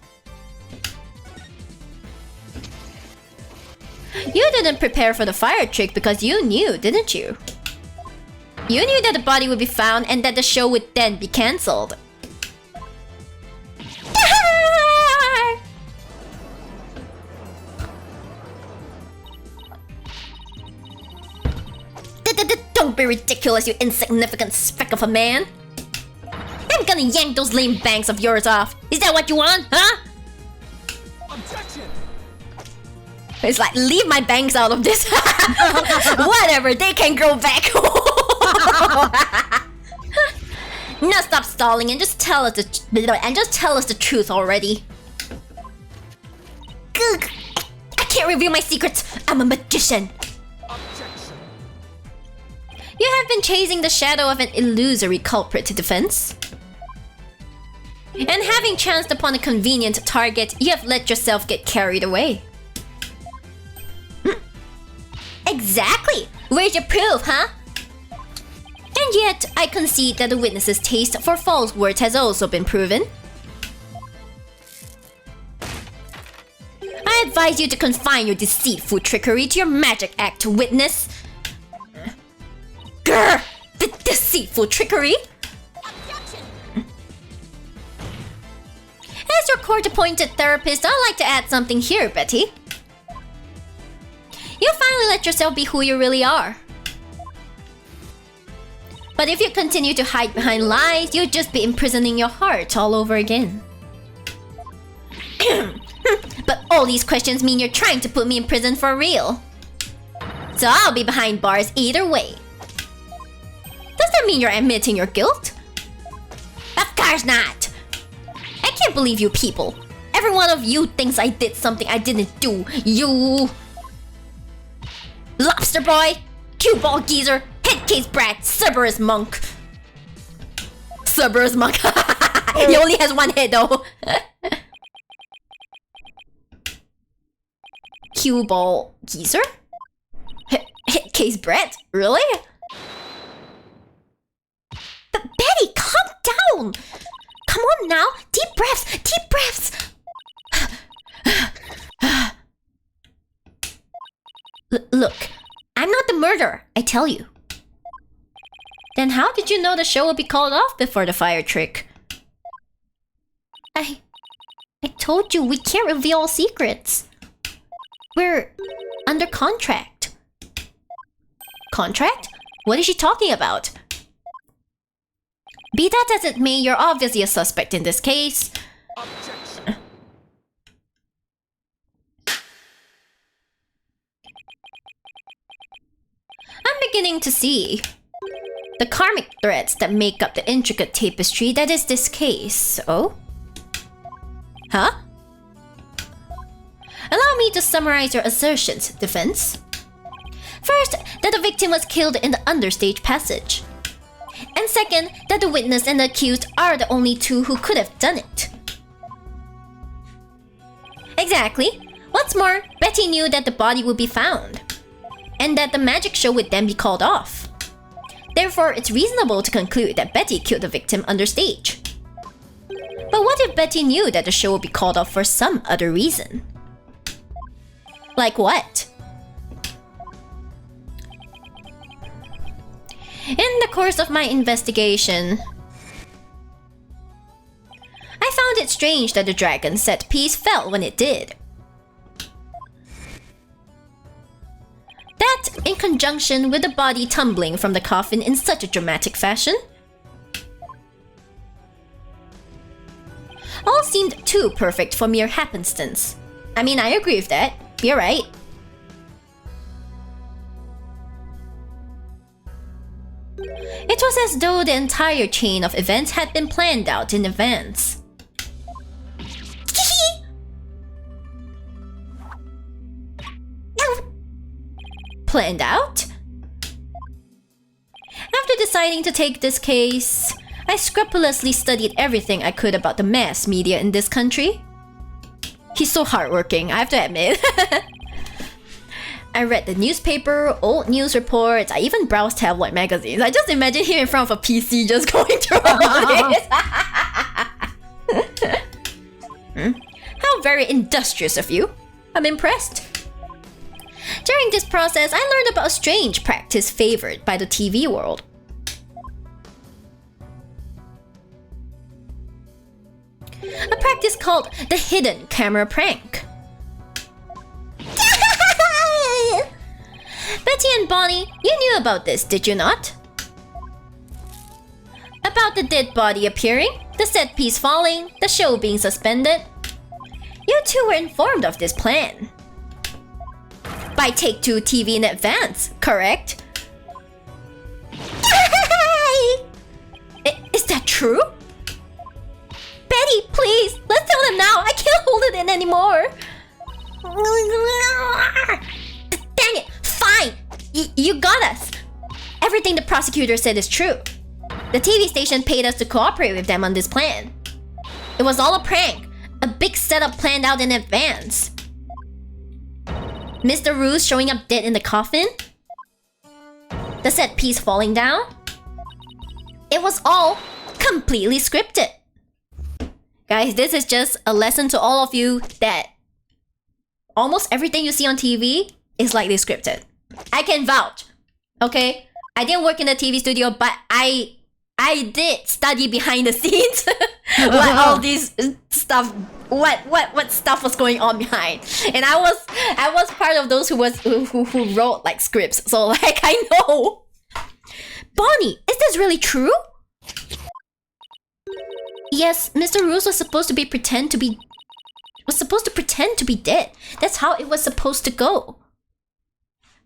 You didn't prepare for the fire trick because you knew, didn't you? You knew that the body would be found and that the show would then be cancelled. Don't be ridiculous, you insignificant speck of a man. I'm gonna yank those lame bangs of yours off. Is that what you want, huh? Objection! It's like, leave my bangs out of this. Whatever, they can grow back. Now stop stalling and just tell us the truth already. Gug. I can't reveal my secrets. I'm a magician. You have been chasing the shadow of an illusory culprit to defense. And having chanced upon a convenient target, you have let yourself get carried away. Exactly! Where's your proof, huh? And yet, I concede that the witness's taste for false words has also been proven. I advise you to confine your deceitful trickery to your magic act, witness. Grr! The deceitful trickery! Objection! As your court-appointed therapist, I'd like to add something here, Betty. You finally let yourself be who you really are. But if you continue to hide behind lies, you'll just be imprisoning your heart all over again. But all these questions mean you're trying to put me in prison for real. So I'll be behind bars either way. Does that mean you're admitting your guilt? Of course not! I can't believe you people. Every one of you thinks I did something I didn't do. You... Lobster boy, cue ball geezer, headcase brat, Cerberus monk. Cerberus monk. He only has one head though. Cue ball geezer? Headcase brat? Really? But Betty, calm down! Come on now, deep breaths, deep breaths! Look, I'm not the murderer, I tell you. Then how did you know the show would be called off before the fire trick? I told you we can't reveal all secrets. We're under contract. Contract? What is she talking about? Be that as it may, you're obviously a suspect in this case. Objection. I'm beginning to see the karmic threads that make up the intricate tapestry that is this case. Oh? Huh? Allow me to summarize your assertions, defense. First, that the victim was killed in the understage passage. And second, that the witness and the accused are the only two who could have done it. Exactly. What's more, Betty knew that the body would be found, and that the magic show would then be called off. Therefore, it's reasonable to conclude that Betty killed the victim understage. But what if Betty knew that the show would be called off for some other reason? Like what? In the course of my investigation, I found it strange that the dragon set piece fell when it did. That, in conjunction with the body tumbling from the coffin in such a dramatic fashion, all seemed too perfect for mere happenstance. I mean, I agree with that. You're right. It was as though the entire chain of events had been planned out in advance. Planned out? After deciding to take this case, I scrupulously studied everything I could about the mass media in this country. He's so hardworking, I have to admit. I read the newspaper, old news reports, I even browsed tabloid magazines. I just imagine him in front of a PC just going through all this. How very industrious of you. I'm impressed. During this process, I learned about a strange practice favored by the TV world. A practice called the hidden camera prank. Betty and Bonnie, you knew about this, did you not? About the dead body appearing, the set piece falling, the show being suspended. You two were informed of this plan. By Take-Two TV in advance, correct? Is that true? Betty, please, let's tell them now. I can't hold it in anymore. Dang it, fine. You got us. Everything the prosecutor said is true. The TV station paid us to cooperate with them on this plan. It was all a prank, a big setup planned out in advance. Mr. Roos showing up dead in the coffin? The set piece falling down? It was all completely scripted. Guys, this is just a lesson to all of you that almost everything you see on TV is likely scripted. I can vouch, okay? I didn't work in the TV studio, but I did study behind the scenes what all these stuff, what stuff was going on behind, and I was part of those who wrote like scripts, so like I know. Bonnie, is this really true? Yes, Mr. Roos was supposed to pretend to be dead. That's how it was supposed to go.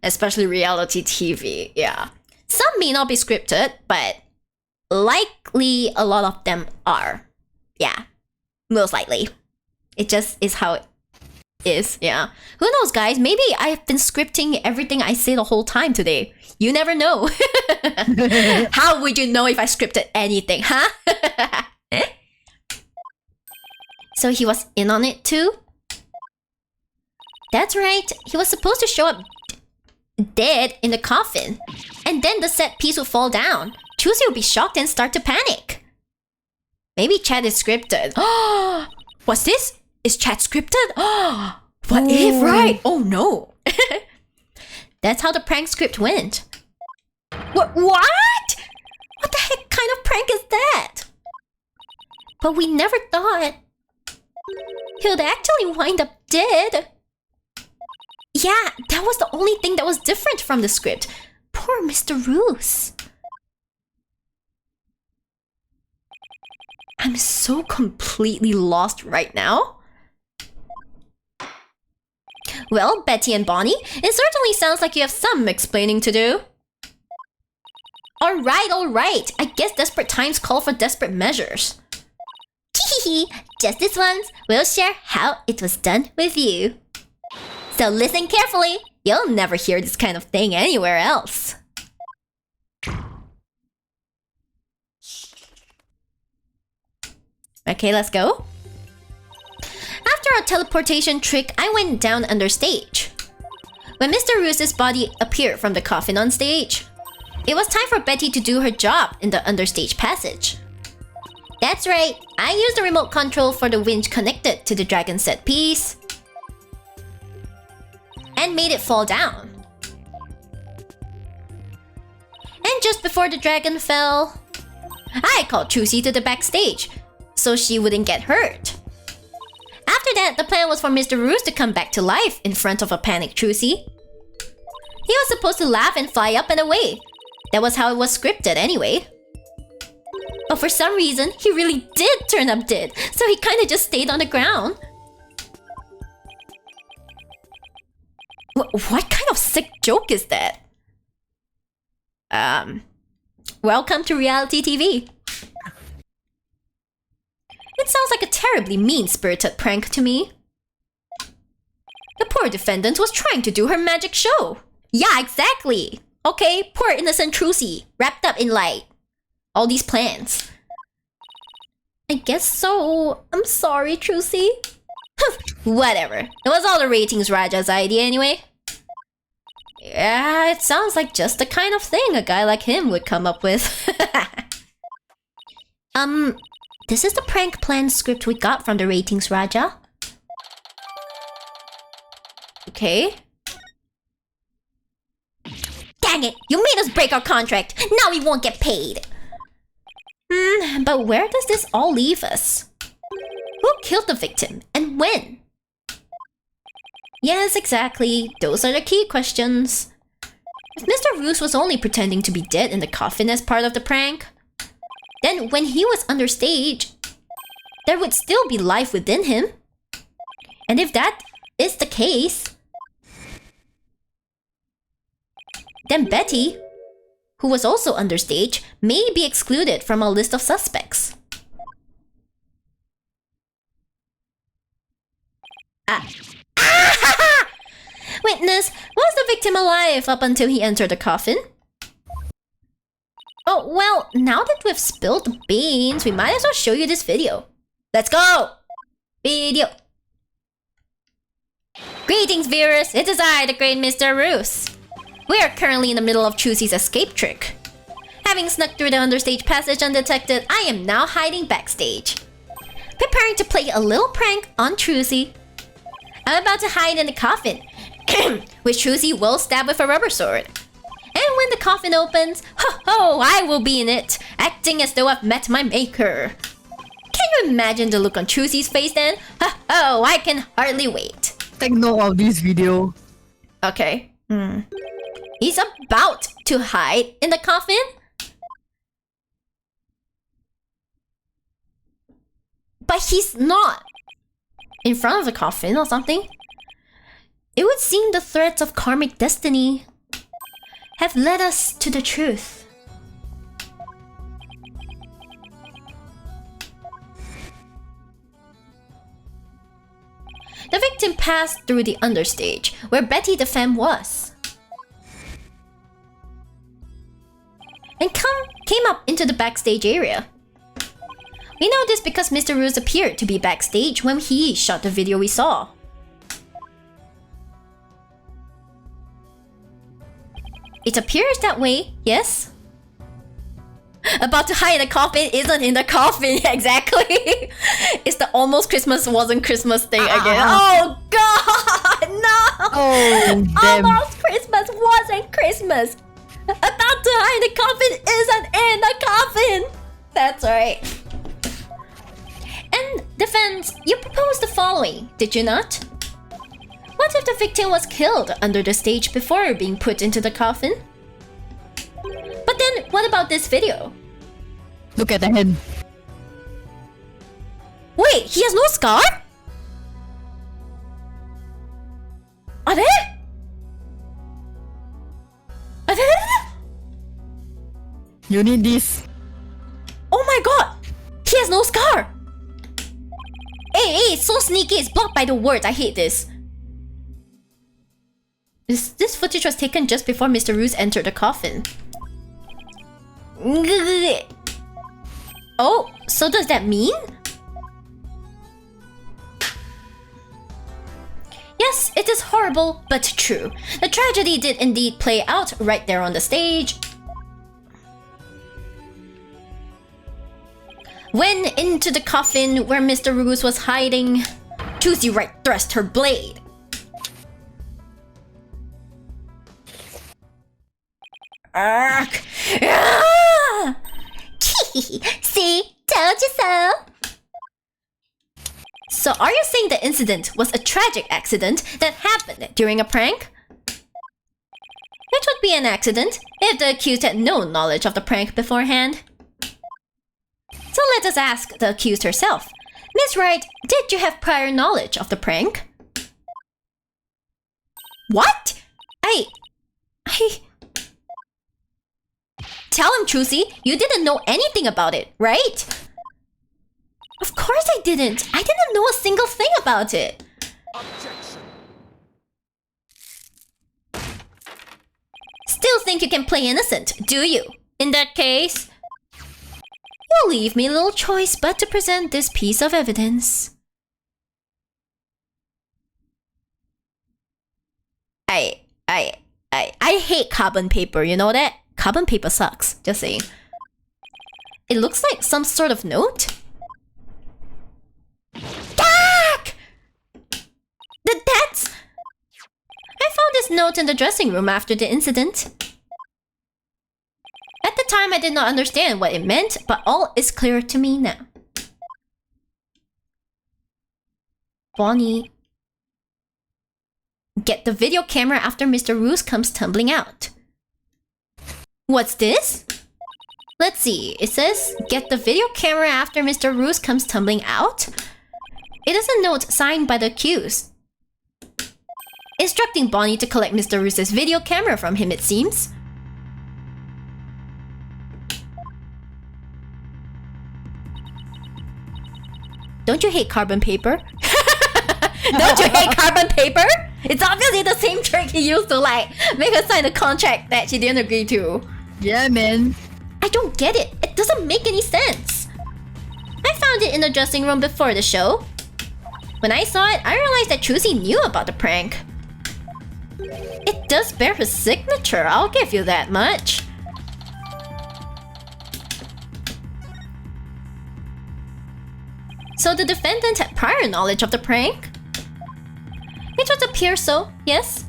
Especially reality TV, yeah. Some may not be scripted, but likely a lot of them are. Yeah, most likely. It just is how it is, yeah. Who knows, guys? Maybe I've been scripting everything I say the whole time today. You never know. How would you know if I scripted anything, huh? So he was in on it too? That's right. He was supposed to show up dead in the coffin, and then the set piece would fall down. Trucy would be shocked and start to panic. Maybe chat is scripted. What's this? Is chat scripted? What if, right? Oh no. That's how the prank script went. What? What the heck kind of prank is that? But we never thought he'd actually wind up dead. Yeah, that was the only thing that was different from the script. Poor Mr. Roos. I'm so completely lost right now. Well, Betty and Bonnie, it certainly sounds like you have some explaining to do. Alright. I guess desperate times call for desperate measures. Teehee, just this once, we'll share how it was done with you. So listen carefully. You'll never hear this kind of thing anywhere else. Okay, let's go. After our teleportation trick, I went down under stage. When Mr. Roos's body appeared from the coffin on stage, it was time for Betty to do her job in the understage passage. That's right, I used the remote control for the winch connected to the dragon set piece and made it fall down. And just before the dragon fell, I called Trucy to the backstage so she wouldn't get hurt. After that, the plan was for Mr. Roos to come back to life in front of a panicked Trucy. He was supposed to laugh and fly up and away. That was how it was scripted anyway. But for some reason, he really did turn up dead, so he kinda just stayed on the ground. What kind of sick joke is that? Welcome to reality TV. It sounds like a terribly mean-spirited prank to me. The poor defendant was trying to do her magic show. Yeah, exactly. Okay, poor innocent Trucy, wrapped up in light. All these plans. I guess so. I'm sorry, Trucy. Whatever. It was all the ratings Raja's idea anyway. Yeah, it sounds like just the kind of thing a guy like him would come up with. This is the prank plan script we got from the ratings Raja. Okay. Dang it! You made us break our contract! Now we won't get paid! But where does this all leave us? Who killed the victim, and when? Yes, exactly. Those are the key questions. If Mr. Roos was only pretending to be dead in the coffin as part of the prank, then when he was under stage, there would still be life within him. And if that is the case, then Betty, who was also under stage, may be excluded from our list of suspects. Witness, was the victim alive up until he entered the coffin? Oh, well, now that we've spilled the beans, we might as well show you this video. Let's go! Video! Greetings, viewers! It is I, the great Mr. Roos. We are currently in the middle of Trucy's escape trick. Having snuck through the understage passage undetected, I am now hiding backstage, preparing to play a little prank on Trucy. I'm about to hide in the coffin, which Trucy will stab with a rubber sword. And when the coffin opens, ho, I will be in it, acting as though I've met my maker. Can you imagine the look on Trucy's face then? Ho, I can hardly wait. Take note of this video. Okay. He's about to hide in the coffin? But he's not in front of the coffin or something. It would seem the threads of karmic destiny have led us to the truth. The victim passed through the understage, where Betty the femme was, and came up into the backstage area. We know this because Mr. Roos appeared to be backstage when he shot the video we saw. It appears that way, yes? About to hide in a coffin isn't in the coffin, exactly. It's the almost Christmas wasn't Christmas thing again. Oh god, no! Oh, damn. Almost Christmas wasn't Christmas. About to hide in the coffin isn't in the coffin. That's right. And defense, you proposed the following, did you not? What if the victim was killed under the stage before being put into the coffin? But then, what about this video? Look at the head. Wait, he has no scar? Are there? Are there? You need this. Oh my god! He has no scar! Hey, it's so sneaky, it's blocked by the words. I hate this. This footage was taken just before Mr. Roos entered the coffin. Oh, so does that mean? Yes, it is horrible, but true. The tragedy did indeed play out right there on the stage. When into the coffin where Mr. Roos was hiding, Trucy Wright thrust her blade. Ark! Ah! See? Told you so! So are you saying the incident was a tragic accident that happened during a prank? It would be an accident if the accused had no knowledge of the prank beforehand. So let us ask the accused herself. Miss Wright, did you have prior knowledge of the prank? What? I... Tell him, Trucy, you didn't know anything about it, right? Of course I didn't. I didn't know a single thing about it. Objection. Still think you can play innocent, do you? In that case, you'll leave me little choice but to present this piece of evidence. I hate carbon paper, you know that? Carbon paper sucks, just saying. It looks like some sort of note. Gak! That's... I found this note in the dressing room after the incident. At the time, I did not understand what it meant, but all is clear to me now. Bonnie. Get the video camera after Mr. Roos comes tumbling out. What's this? Let's see. It says, get the video camera after Mr. Roos comes tumbling out. It is a note signed by the accused, instructing Bonnie to collect Mr. Roos's video camera from him, it seems. Don't you hate carbon paper? Don't you hate carbon paper? It's obviously the same trick he used to like make her sign a contract that she didn't agree to. Yeah, man. I don't get it. It doesn't make any sense. I found it in the dressing room before the show. When I saw it, I realized that Trucy knew about the prank. It does bear her signature, I'll give you that much. So the defendant had prior knowledge of the prank? It would appear so, yes.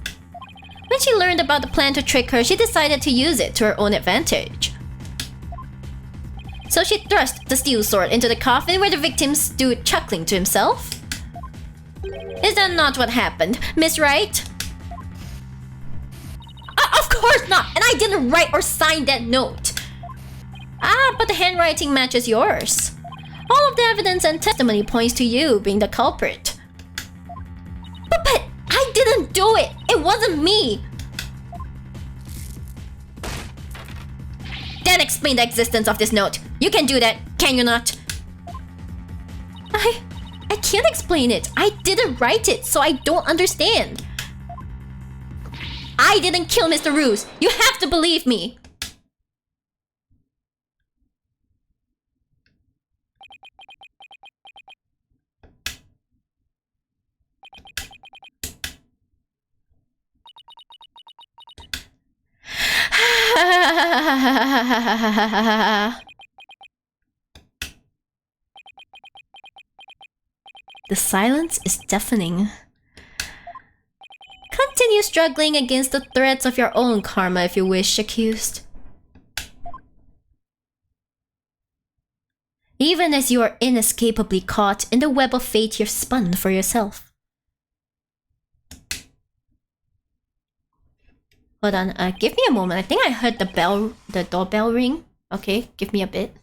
When she learned about the plan to trick her, she decided to use it to her own advantage. So she thrust the steel sword into the coffin where the victim stood chuckling to himself. Is that not what happened, Miss Wright? Of course not! And I didn't write or sign that note! Ah, but the handwriting matches yours. All of the evidence and testimony points to you being the culprit. But I didn't do it! It wasn't me! Then explain the existence of this note. You can do that, can you not? I can't explain it. I didn't write it, so I don't understand. I didn't kill Mr. Roos. You have to believe me. The silence is deafening. Continue struggling against the threats of your own karma if you wish, accused. Even as you are inescapably caught in the web of fate you've spun for yourself. Hold on, give me a moment. I think I heard the doorbell ring. Okay, give me a bit.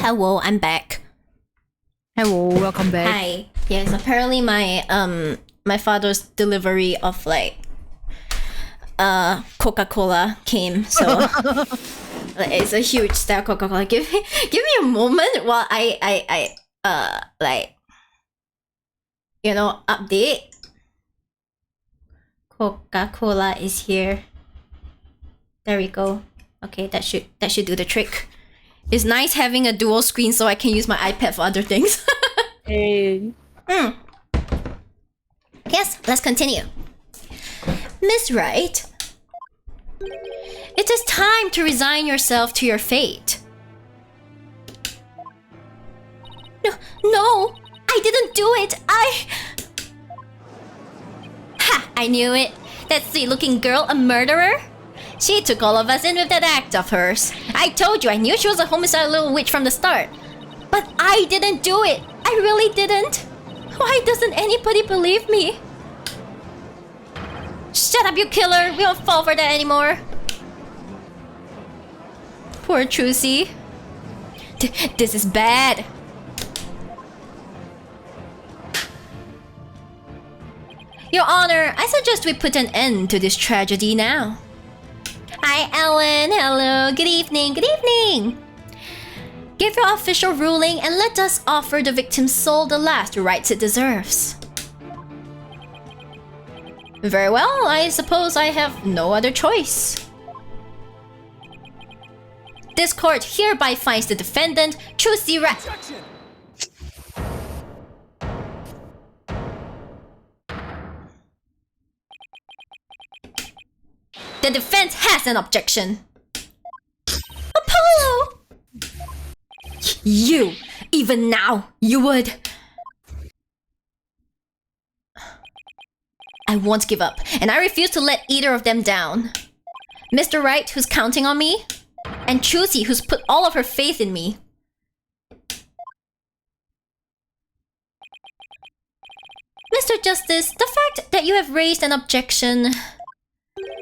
Hello, I'm back. Hello, welcome back. Hi. Yes, apparently my my father's delivery of like Coca-Cola came, so like, it's a huge stack of Coca-Cola. Give me a moment while I like, you know, update. Coca-Cola is here. There we go. Okay, that should do the trick. It's nice having a dual screen so I can use my iPad for other things. Hey. Yes, let's continue. Miss Wright, it is time to resign yourself to your fate. No, I didn't do it. Ha! I knew it. That sweet-looking girl, a murderer? She took all of us in with that act of hers. I told you, I knew she was a homicidal little witch from the start. But I didn't do it. I really didn't. Why doesn't anybody believe me? Shut up, you killer. We won't fall for that anymore. Poor Trucy. This is bad. Your Honor, I suggest we put an end to this tragedy now. Hi, Ellen. Hello. Good evening. Good evening. Give your official ruling and let us offer the victim's soul the last rites it deserves. Very well. I suppose I have no other choice. This court hereby finds the defendant, Trucy QAQ. The defense has an objection. Apollo! You! Even now, you would... I won't give up, and I refuse to let either of them down. Mr. Wright, who's counting on me, and Trucy, who's put all of her faith in me. Mr. Justice, the fact that you have raised an objection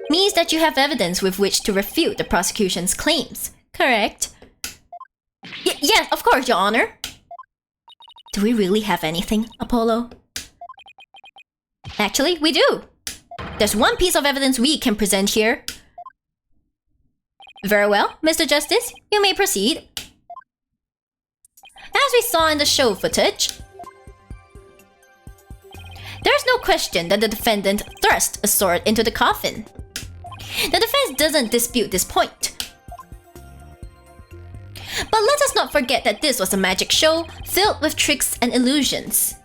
means that you have evidence with which to refute the prosecution's claims, correct? Yes, of course, Your Honor. Do we really have anything, Apollo? Actually, we do. There's one piece of evidence we can present here. Very well, Mr. Justice, you may proceed. As we saw in the show footage, there's no question that the defendant thrust a sword into the coffin. The defense doesn't dispute this point. But let us not forget that this was a magic show filled with tricks and illusions.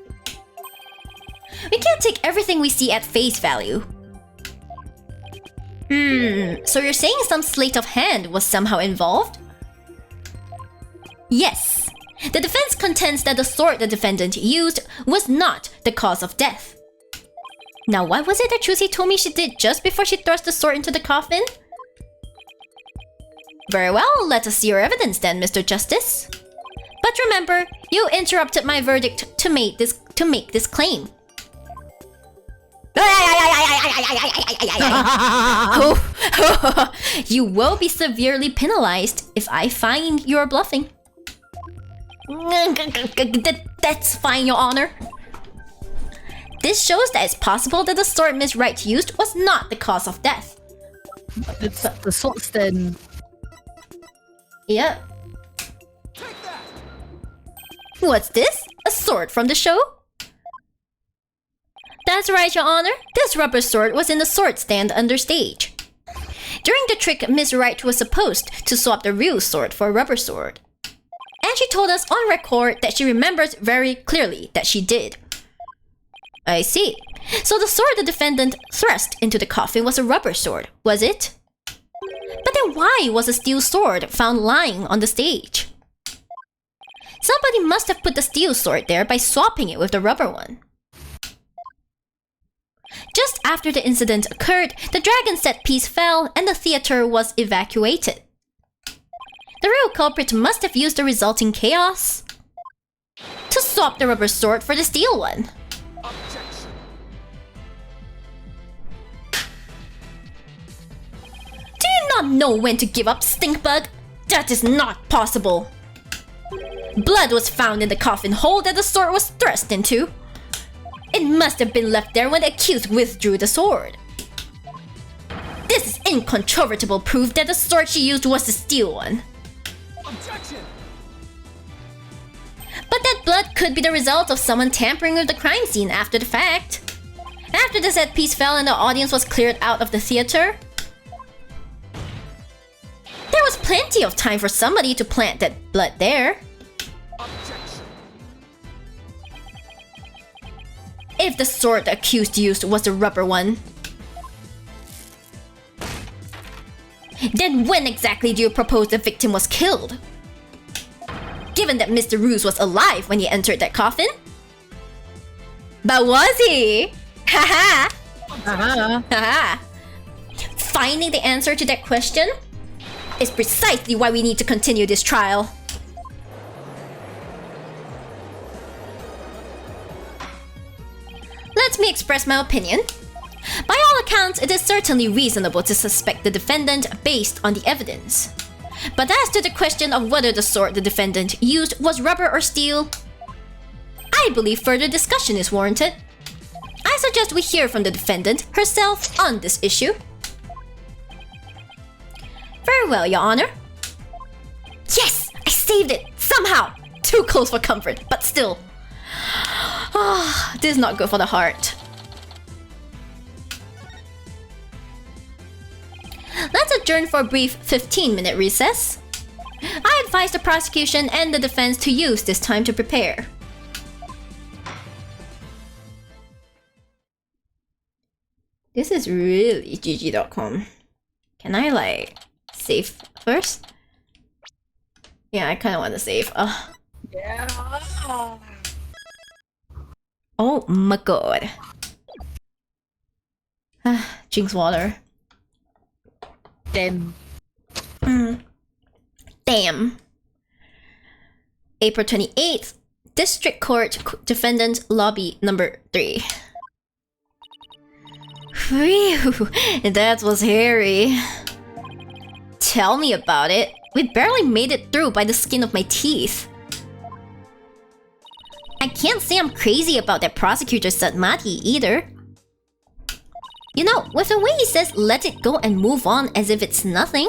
We can't take everything we see at face value. So you're saying some sleight of hand was somehow involved? Yes. The defense contends that the sword the defendant used was not the cause of death. Now, what was it that Trucy told me she did just before she thrust the sword into the coffin? Very well, let us see your evidence then, Mr. Justice. But remember, you interrupted my verdict to make this claim. You will be severely penalized if I find you're bluffing. That's fine, Your Honor. This shows that it's possible that the sword Miss Wright used was not the cause of death. It's the swords then. Yep. What's this? A sword from the show? That's right, Your Honor. This rubber sword was in the sword stand under stage. During the trick, Miss Wright was supposed to swap the real sword for a rubber sword. And she told us on record that she remembers very clearly that she did. I see. So the sword the defendant thrust into the coffin was a rubber sword, was it? But then why was a steel sword found lying on the stage? Somebody must have put the steel sword there by swapping it with the rubber one. Just after the incident occurred, the dragon set piece fell and the theater was evacuated. The real culprit must have used the resulting chaos to swap the rubber sword for the steel one. Objection. Do you not know when to give up, stinkbug? That is not possible. Blood was found in the coffin hole that the sword was thrust into. It must have been left there when the accused withdrew the sword. This is incontrovertible proof that the sword she used was the steel one. Objection! But that blood could be the result of someone tampering with the crime scene after the fact. After the set piece fell and the audience was cleared out of the theater, there was plenty of time for somebody to plant that blood there. Objection! If the sword the accused used was the rubber one, then when exactly do you propose the victim was killed? Given that Mr. Roos was alive when he entered that coffin? But was he? Haha! Haha! Finding the answer to that question is precisely why we need to continue this trial. Let me express my opinion. By all accounts, it is certainly reasonable to suspect the defendant based on the evidence. But as to the question of whether the sword the defendant used was rubber or steel, I believe further discussion is warranted. I suggest we hear from the defendant herself on this issue. Very well, Your Honor. Yes! I saved it! Somehow! Too close for comfort, but still. This is not good for the heart. Let's adjourn for a brief 15-minute recess. I advise the prosecution and the defense to use this time to prepare. This is really GG.com. Can I like save first? Yeah, I kind of want to save. Yeah. Oh my god. Drinks water. Damn. Damn. April 28th, District Court Defendant Lobby number 3. Phew, that was hairy. Tell me about it. We barely made it through by the skin of my teeth. I can't say I'm crazy about that prosecutor Satmati either. You know, with the way he says let it go and move on as if it's nothing.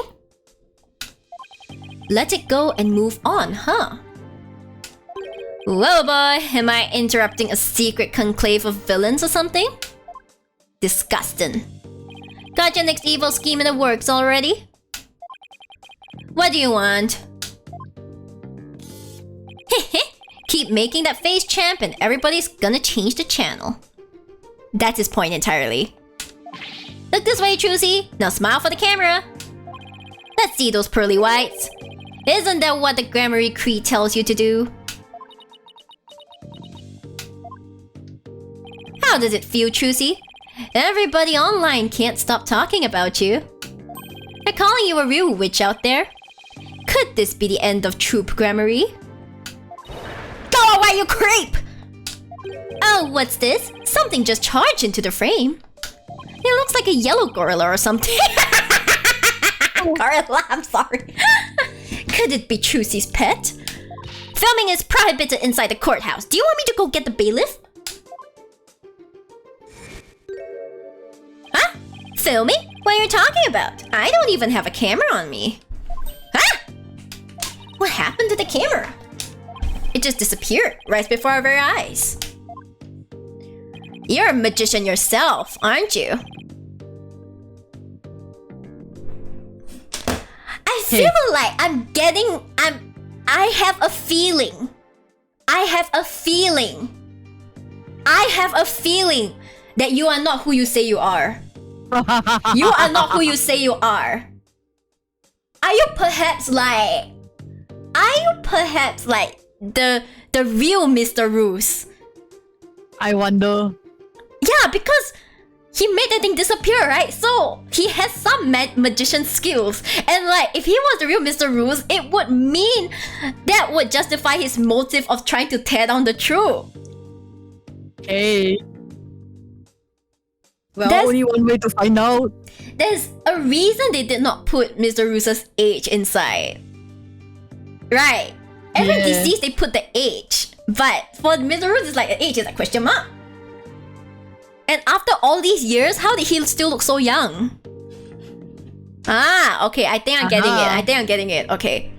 Let it go and move on, huh? Whoa boy, am I interrupting a secret conclave of villains or something? Disgusting. Got your next evil scheme in the works already? What do you want? Keep making that face, champ, and everybody's gonna change the channel. That's his point entirely. Look this way, Trucy. Now smile for the camera. Let's see those pearly whites. Isn't that what the Grammary Creed tells you to do? How does it feel, Trucy? Everybody online can't stop talking about you. They're calling you a real witch out there. Could this be the end of troop Grammary? Go away, you creep! Oh, what's this? Something just charged into the frame. It looks like a yellow gorilla or something. Gorilla, I'm sorry. Could it be Trucy's pet? Filming is prohibited inside the courthouse. Do you want me to go get the bailiff? Huh? Filming? What are you talking about? I don't even have a camera on me. Huh? What happened to the camera? It just disappeared right before our very eyes. You're a magician yourself, aren't you? I feel like I have a feeling. I have a feeling that you are not who you say you are. You are not who you say you are. Are you perhaps like the real Mr. Roos? I wonder. Yeah, because he made the thing disappear, right? So he has some magician skills. And like, if he was the real Mr. Roos, it would mean that would justify his motive of trying to tear down the truth. Hey. Well, There's- only one way to find out. There's a reason they did not put Mr. Roos's age inside. Right. every Yeah. disease they put the age, but for Mizuru, it's like the age is a question mark. And after all these years, how did he still look so young? Ah, okay, I think I'm getting it. I think I'm getting it. Okay.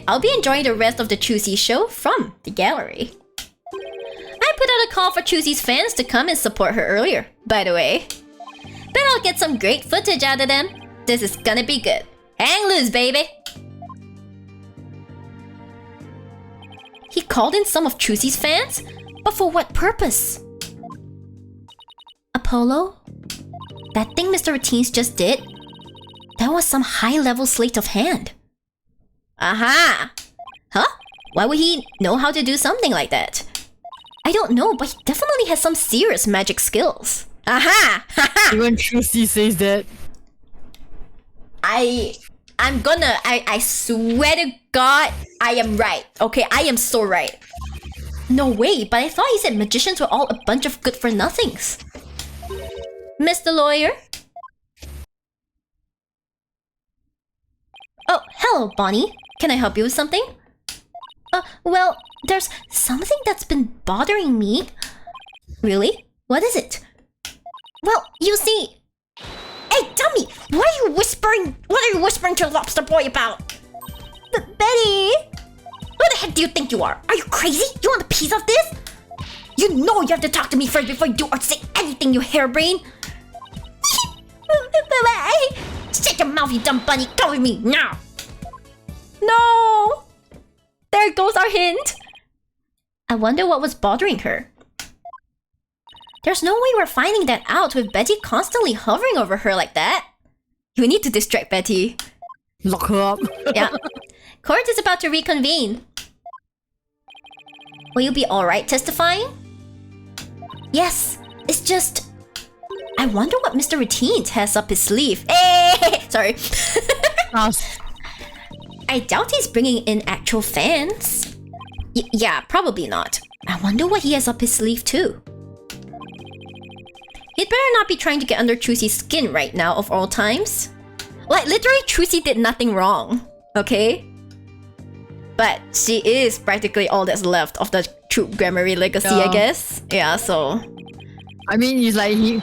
I'll be enjoying the rest of the Trucy show from the gallery. I put out a call for Trucy's fans to come and support her earlier, by the way. Bet I'll get some great footage out of them. This is gonna be good. Hang loose, baby! He called in some of Trucy's fans? But for what purpose? Apollo? That thing Mr. Routines just did? That was some high-level sleight of hand. Aha! Huh? Why would he know how to do something like that? I don't know, but he definitely has some serious magic skills. Aha! Haha! Even Trucy says that. I swear to God, I am right. Okay, I am so right. No way, but I thought he said magicians were all a bunch of good-for-nothings. Mr. Lawyer? Oh, hello, Bonnie. Can I help you with something? Well, there's something that's been bothering me. Really? What is it? Well, you see... Hey, tell me! What are you whispering to Lobster Boy about? Betty! Who the heck do you think you are? Are you crazy? You want a piece of this? You know you have to talk to me first before you do or say anything, you harebrain! Shut your mouth, you dumb bunny! Come with me, now! No! There goes our hint! I wonder what was bothering her. There's no way we're finding that out with Betty constantly hovering over her like that. We need to distract Betty. Lock her up. Yeah. Court is about to reconvene. Will you be alright testifying? Yes, it's just... I wonder what Mr. Routines has up his sleeve. Hey! Sorry. I doubt he's bringing in actual fans. Yeah, probably not. I wonder what he has up his sleeve too. He'd better not be trying to get under Trucy's skin right now of all times. Like, literally, Trucy did nothing wrong, okay? But she is practically all that's left of the Troop Grammary legacy, I guess. Yeah, so... I mean, he's like, he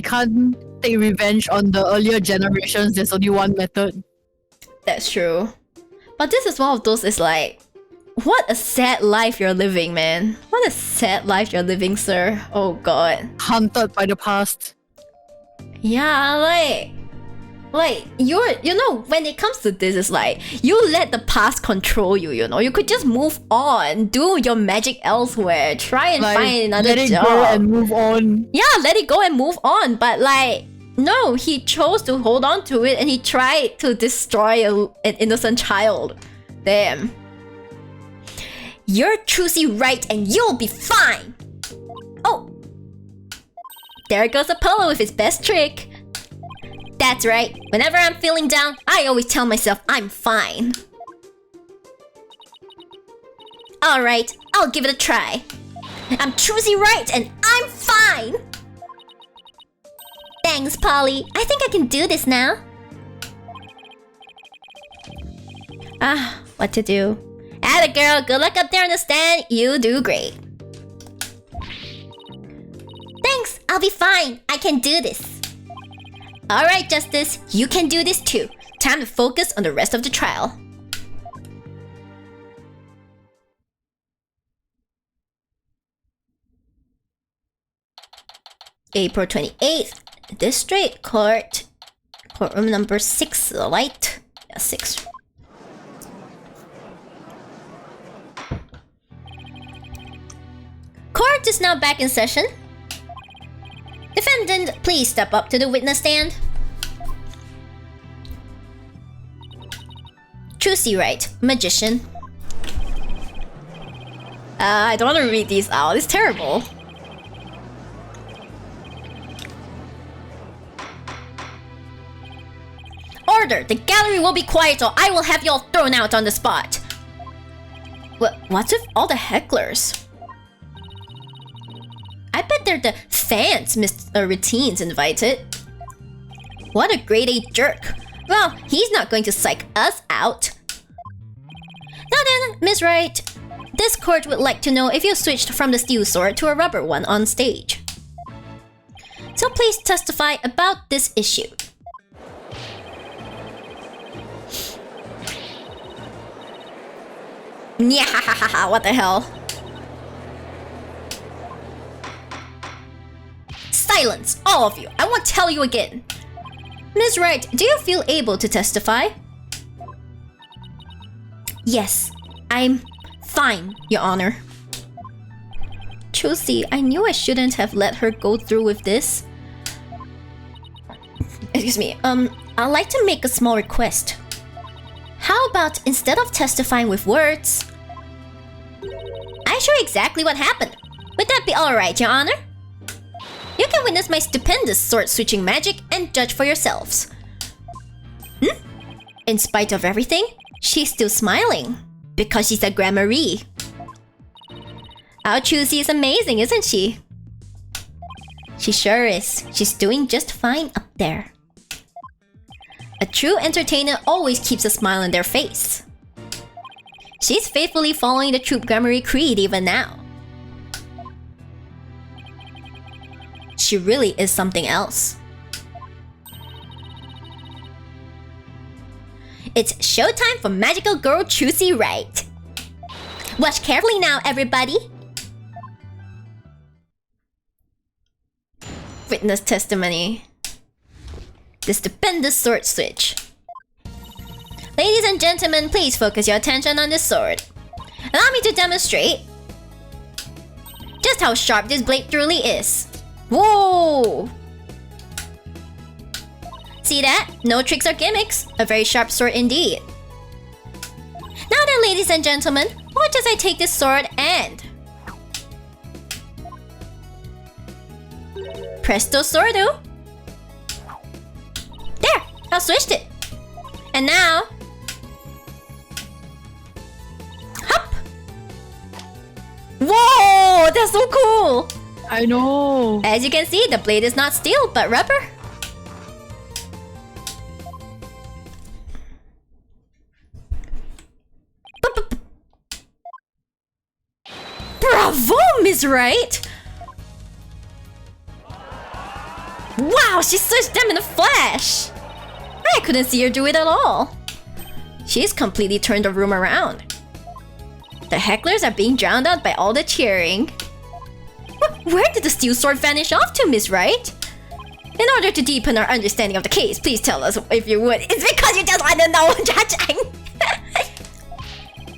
can't take revenge on the earlier generations. There's only one method. That's true. But this is one of those, it's like... What a sad life you're living, man. What a sad life you're living, sir. Oh god. Haunted by the past. Yeah, like you know, when it comes to this, it's like you let the past control you, you know. You could just move on, do your magic elsewhere, try and Like, find another let it job. go and move on. Yeah, let it go and move on. But like, no, he chose to hold on to it and he tried to destroy an innocent child. Damn. You're Trucy Wright and you'll be fine! Oh! There goes Apollo with his best trick. That's right. Whenever I'm feeling down, I always tell myself I'm fine. Alright, I'll give it a try. I'm Trucy Wright and I'm fine! Thanks, Polly. I think I can do this now. What to do? Atta girl, good luck up there on the stand. You do great. Thanks, I'll be fine. I can do this. Alright, Justice, you can do this too. Time to focus on the rest of the trial. April 28th, District Court. Courtroom number 6, right? Yeah, 6. Court is now back in session. Defendant, please step up to the witness stand. Trucy Wright, magician. I don't want to read these out. It's terrible. Order! The gallery will be quiet or I will have you all thrown out on the spot. What's with all the hecklers? I bet they're the fans Mr. Routines invited. What a grade A jerk. Well, he's not going to psych us out. Now then, Miss Wright, this court would like to know if you switched from the steel sword to a rubber one on stage. So please testify about this issue. Nyahahaha, what the hell? Silence, all of you. I won't tell you again. Ms. Wright, do you feel able to testify? Yes, I'm fine, Your Honor. Trucy, I knew I shouldn't have let her go through with this. Excuse me, I'd like to make a small request. How about instead of testifying with words, I show exactly what happened. Would that be alright, Your Honor? You can witness my stupendous sword-switching magic and judge for yourselves. In spite of everything, she's still smiling. Because she's a Gramarye. Our Trucy is amazing, isn't she? She sure is. She's doing just fine up there. A true entertainer always keeps a smile on their face. She's faithfully following the troop Gramarye creed even now. She really is something else. It's showtime for magical girl Trucy Wright. Watch carefully now, everybody. Witness testimony. The stupendous sword switch. Ladies and gentlemen, please focus your attention on this sword. Allow me to demonstrate just how sharp this blade truly is. Whoa! See that? No tricks or gimmicks. A very sharp sword indeed. Now then, ladies and gentlemen, watch as I take this sword and... Presto sordo! There! I switched it! And now... Hop! Whoa! That's so cool! I know. As you can see, the blade is not steel, but rubber. Bravo, Miss Wright! Wow, she switched them in a flash! I couldn't see her do it at all. She's completely turned the room around. The hecklers are being drowned out by all the cheering. Where did the steel sword vanish off to, Miss Wright? In order to deepen our understanding of the case, please tell us if you would. It's because you just want to know, judging.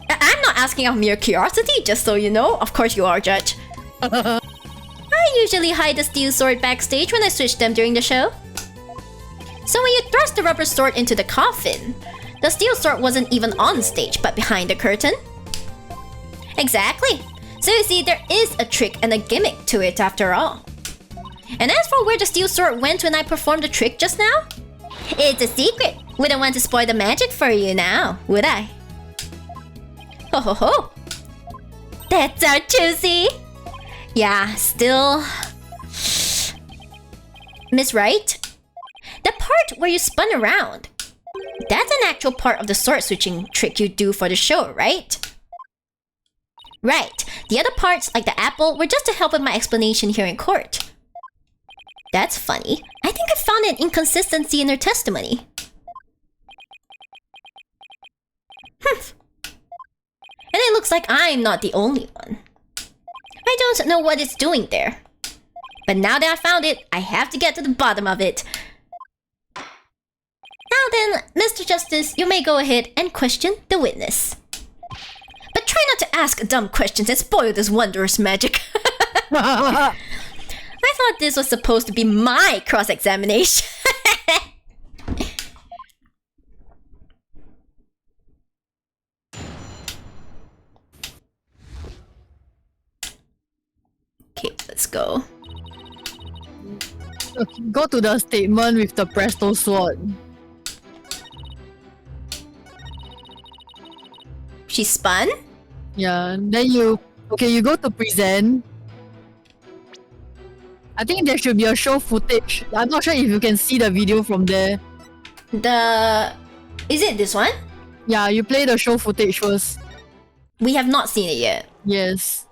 I'm not asking out of mere curiosity, just so you know. Of course you are, Judge. I usually hide the steel sword backstage when I switch them during the show. So when you thrust the rubber sword into the coffin, the steel sword wasn't even on stage, but behind the curtain. Exactly. So you see, there is a trick and a gimmick to it after all. And as for where the steel sword went when I performed the trick just now, it's a secret. Wouldn't want to spoil the magic for you now, would I? Ho ho ho! That's our Trucy! Yeah, still... Miss Wright? The part where you spun around, that's an actual part of the sword switching trick you do for the show, right? Right. The other parts, like the apple, were just to help with my explanation here in court. That's funny. I think I found an inconsistency in her testimony. And it looks like I'm not the only one. I don't know what it's doing there. But now that I found it, I have to get to the bottom of it. Now then, Mr. Justice, you may go ahead and question the witness. But try not to ask dumb questions and spoil this wondrous magic. I thought this was supposed to be my cross-examination. Okay, let's go. Okay, go to the statement with the Presto sword. She spun? Yeah, then you... Okay, you go to present. I think there should be a show footage. I'm not sure if you can see the video from there. Is it this one? Yeah, you play the show footage first. We have not seen it yet. Yes.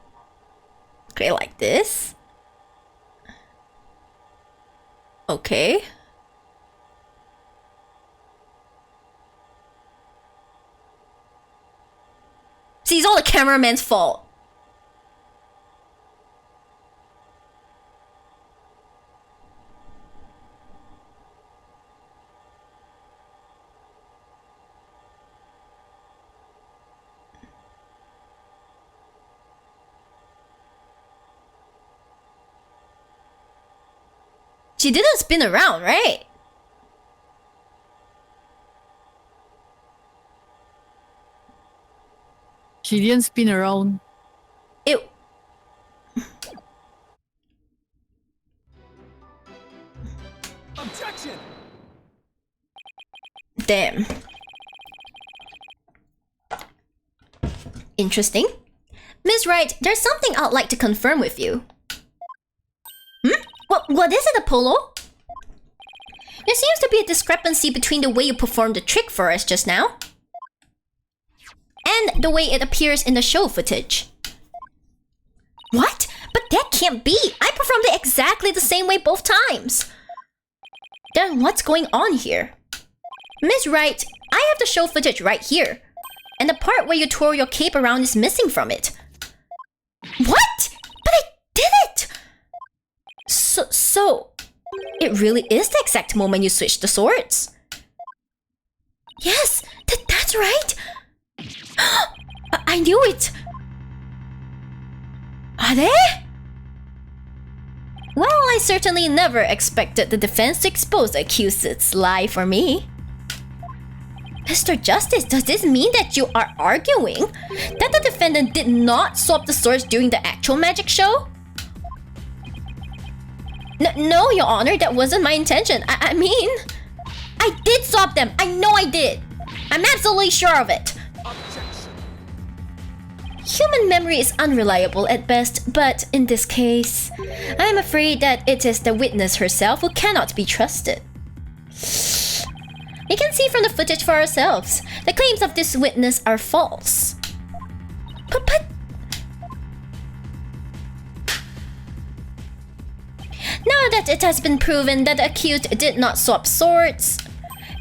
Okay, like this. Okay. See, it's all the cameraman's fault. She didn't spin around, right? She didn't spin around. It... Objection! Damn. Interesting. Miss Wright, there's something I'd like to confirm with you. What is it, Apollo? There seems to be a discrepancy between the way you performed the trick for us just now and the way it appears in the show footage. What? But that can't be! I performed it exactly the same way both times! Then what's going on here? Miss Wright, I have the show footage right here. And the part where you twirl your cape around is missing from it. What? But I did it! So, it really is the exact moment you switched the swords? Yes, that's right! I knew it! Are they? Well, I certainly never expected the defense to expose the accused's lie for me. Mr. Justice, does this mean that you are arguing that the defendant did not swap the swords during the actual magic show? No, Your Honor, that wasn't my intention. I mean, I did swap them. I know I did. I'm absolutely sure of it. Objection! Human memory is unreliable at best, but in this case, I'm afraid that it is the witness herself who cannot be trusted. We can see from the footage for ourselves. The claims of this witness are false. But... Now that it has been proven that the accused did not swap swords,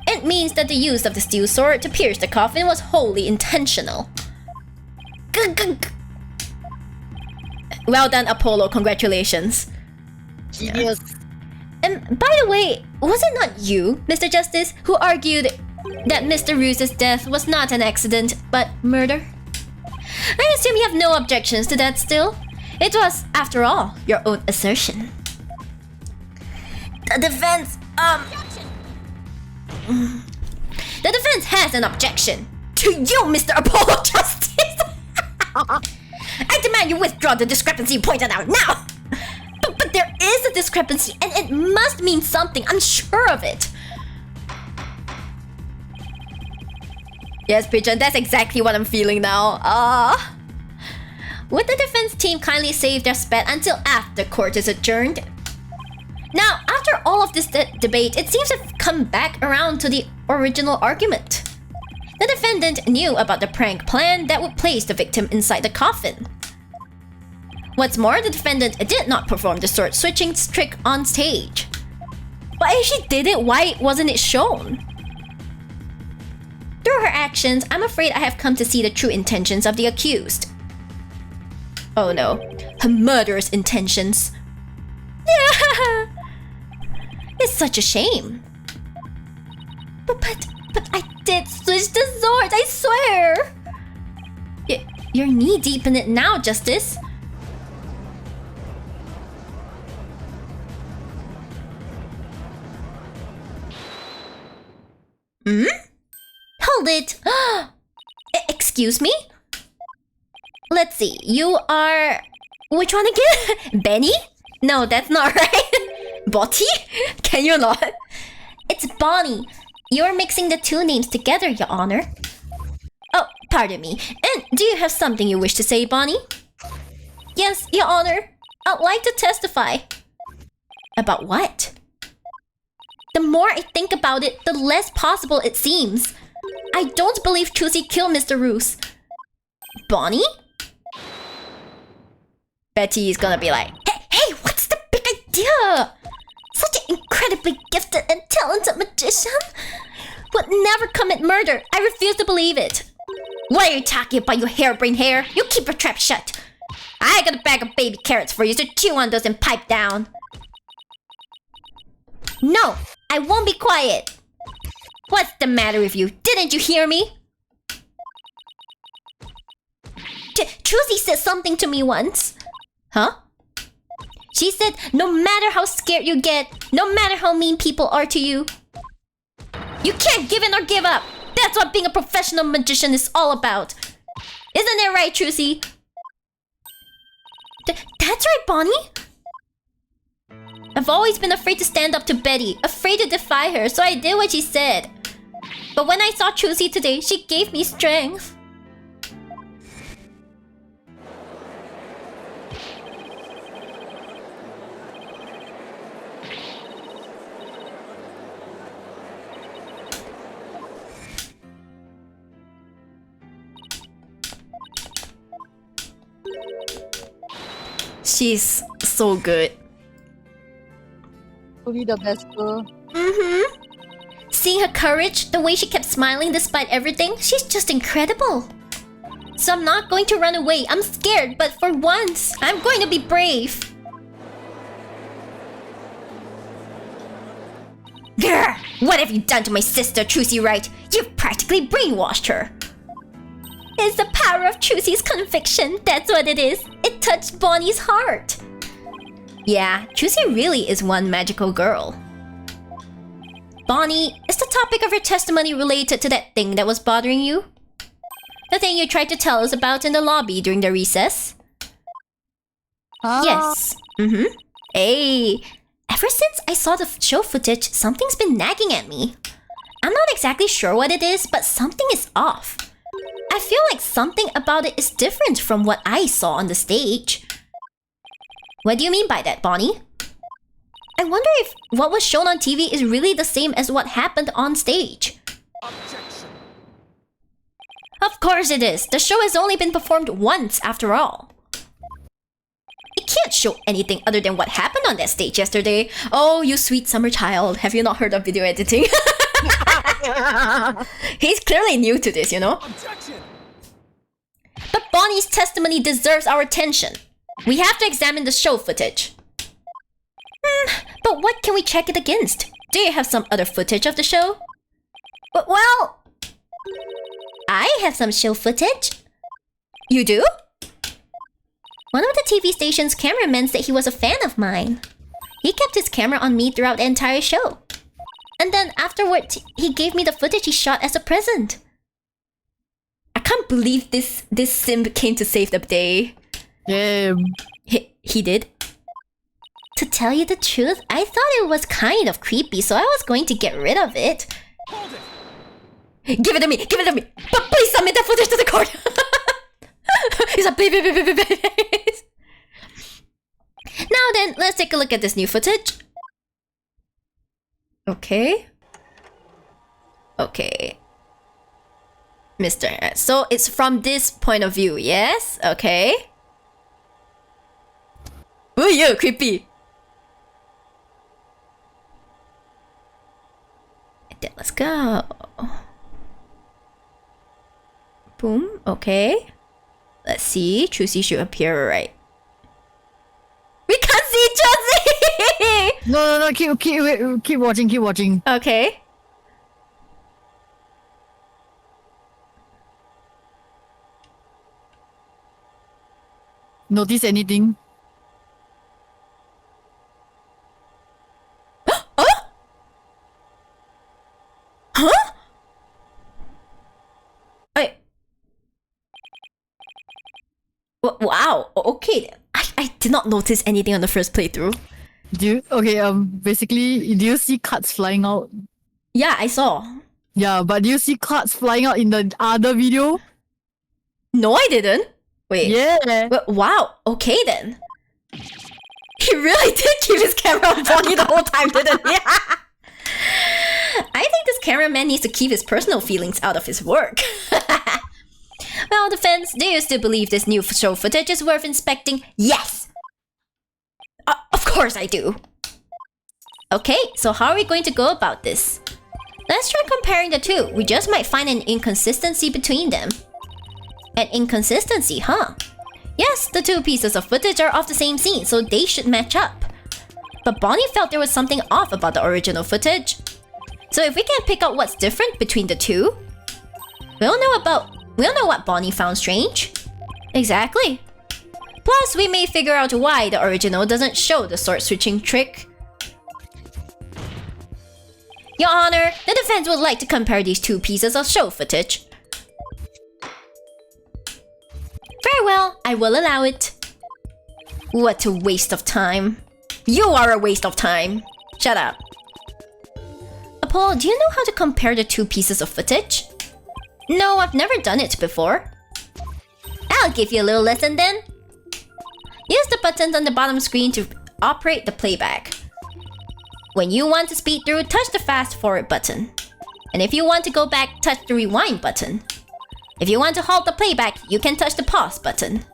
it means that the use of the steel sword to pierce the coffin was wholly intentional. Well done, Apollo. Congratulations. Yes. And by the way, was it not you, Mr. Justice, who argued that Mr. Roos's death was not an accident, but murder? I assume you have no objections to that still. It was, after all, your own assertion. The defense, The defense has an objection. To you, Mr. Apollo Justice! I demand you withdraw the discrepancy you pointed out now! But there is a discrepancy, and it must mean something. I'm sure of it. Yes, Pigeon, that's exactly what I'm feeling now. Would the defense team kindly save their spat until after court is adjourned? Now, after all of this debate, it seems to have come back around to the original argument. The defendant knew about the prank plan that would place the victim inside the coffin. What's more, the defendant did not perform the sword switching trick on stage. But if she did it, why wasn't it shown? Through her actions, I'm afraid I have come to see the true intentions of the accused. Oh no, her murderous intentions. It's such a shame. But I did switch the swords, I swear! You're knee-deep in it now, Justice. Hold it! Excuse me? Let's see, you are... Which one again? Benny? No, that's not right. Botti? Can you not? It's Bonnie. You're mixing the two names together, Your Honor. Oh, pardon me. And do you have something you wish to say, Bonnie? Yes, Your Honor. I'd like to testify. About what? The more I think about it, the less possible it seems. I don't believe Trucy killed Mr. Roos. Bonnie? Betty is gonna be like, hey, what's the big idea? Such an incredibly gifted and talented magician would never commit murder. I refuse to believe it. What are you talking about, you harebrained hair? You keep your trap shut. I got a bag of baby carrots for you, so chew on those and pipe down. No, I won't be quiet. What's the matter with you? Didn't you hear me? Trucy said something to me once. Huh? She said, no matter how scared you get, no matter how mean people are to you, you can't give in or give up. That's what being a professional magician is all about. Isn't it right, Trucy? That's right, Bonnie. I've always been afraid to stand up to Betty, afraid to defy her, so I did what she said. But when I saw Trucy today, she gave me strength. She's so good. Truly the best girl. Seeing her courage, the way she kept smiling despite everything, she's just incredible. So I'm not going to run away. I'm scared, but for once, I'm going to be brave. Grr! What have you done to my sister, Trucy Wright? You've practically brainwashed her. It's the power of Trucy's conviction. That's what it is. It touched Bonnie's heart. Yeah, Trucy really is one magical girl. Bonnie, is the topic of your testimony related to that thing that was bothering you? The thing you tried to tell us about in the lobby during the recess? Yes. Hey, ever since I saw the show footage, something's been nagging at me. I'm not exactly sure what it is, but something is off. I feel like something about it is different from what I saw on the stage. What do you mean by that, Bonnie? I wonder if what was shown on TV is really the same as what happened on stage. Objection. Of course it is. The show has only been performed once after all. It can't show anything other than what happened on that stage yesterday. Oh, you sweet summer child. Have you not heard of video editing? He's clearly new to this, you know? Objection. But Bonnie's testimony deserves our attention. We have to examine the show footage. But what can we check it against? Do you have some other footage of the show? Well, I have some show footage. You do? One of the TV station's cameramen said he was a fan of mine. He kept his camera on me throughout the entire show. And then afterward, he gave me the footage he shot as a present. I can't believe this sim came to save the day. Damn. He did? To tell you the truth, I thought it was kind of creepy, so I was going to get rid of it. Hold it. Give it to me! Give it to me! But please submit that footage to the court! He's like, please. Now then, let's take a look at this new footage. Okay. Mr. So it's from this point of view, yes? Okay. Oh yeah, creepy. Then let's go. Boom, okay. Let's see, Trucy should appear right. We can't see Trucy! No, keep watching. Okay. Notice anything? Huh? Wow, okay. I did not notice anything on the first playthrough. Basically, do you see cards flying out? Yeah, I saw. Yeah, but do you see cards flying out in the other video? No, I didn't. Wait. Yeah. Wow, okay then. He really did keep his camera on Bonnie the whole time, didn't he? I think this cameraman needs to keep his personal feelings out of his work. Well, the fence. Do you still believe this new show footage is worth inspecting? Yes! Of course I do. Okay, so how are we going to go about this? Let's try comparing the two. We just might find an inconsistency between them. An inconsistency, huh? Yes, the two pieces of footage are of the same scene, so they should match up. But Bonnie felt there was something off about the original footage. So if we can pick out what's different between the two, we'll know what Bonnie found strange. Exactly. Plus, we may figure out why the original doesn't show the sword switching trick. Your Honor, the defense would like to compare these two pieces of show footage. Very well, I will allow it. What a waste of time. You are a waste of time. Shut up. Paul, do you know how to compare the two pieces of footage? No, I've never done it before. I'll give you a little lesson then. Use the buttons on the bottom screen to operate the playback. When you want to speed through, touch the fast forward button. And if you want to go back, touch the rewind button. If you want to halt the playback, you can touch the pause button.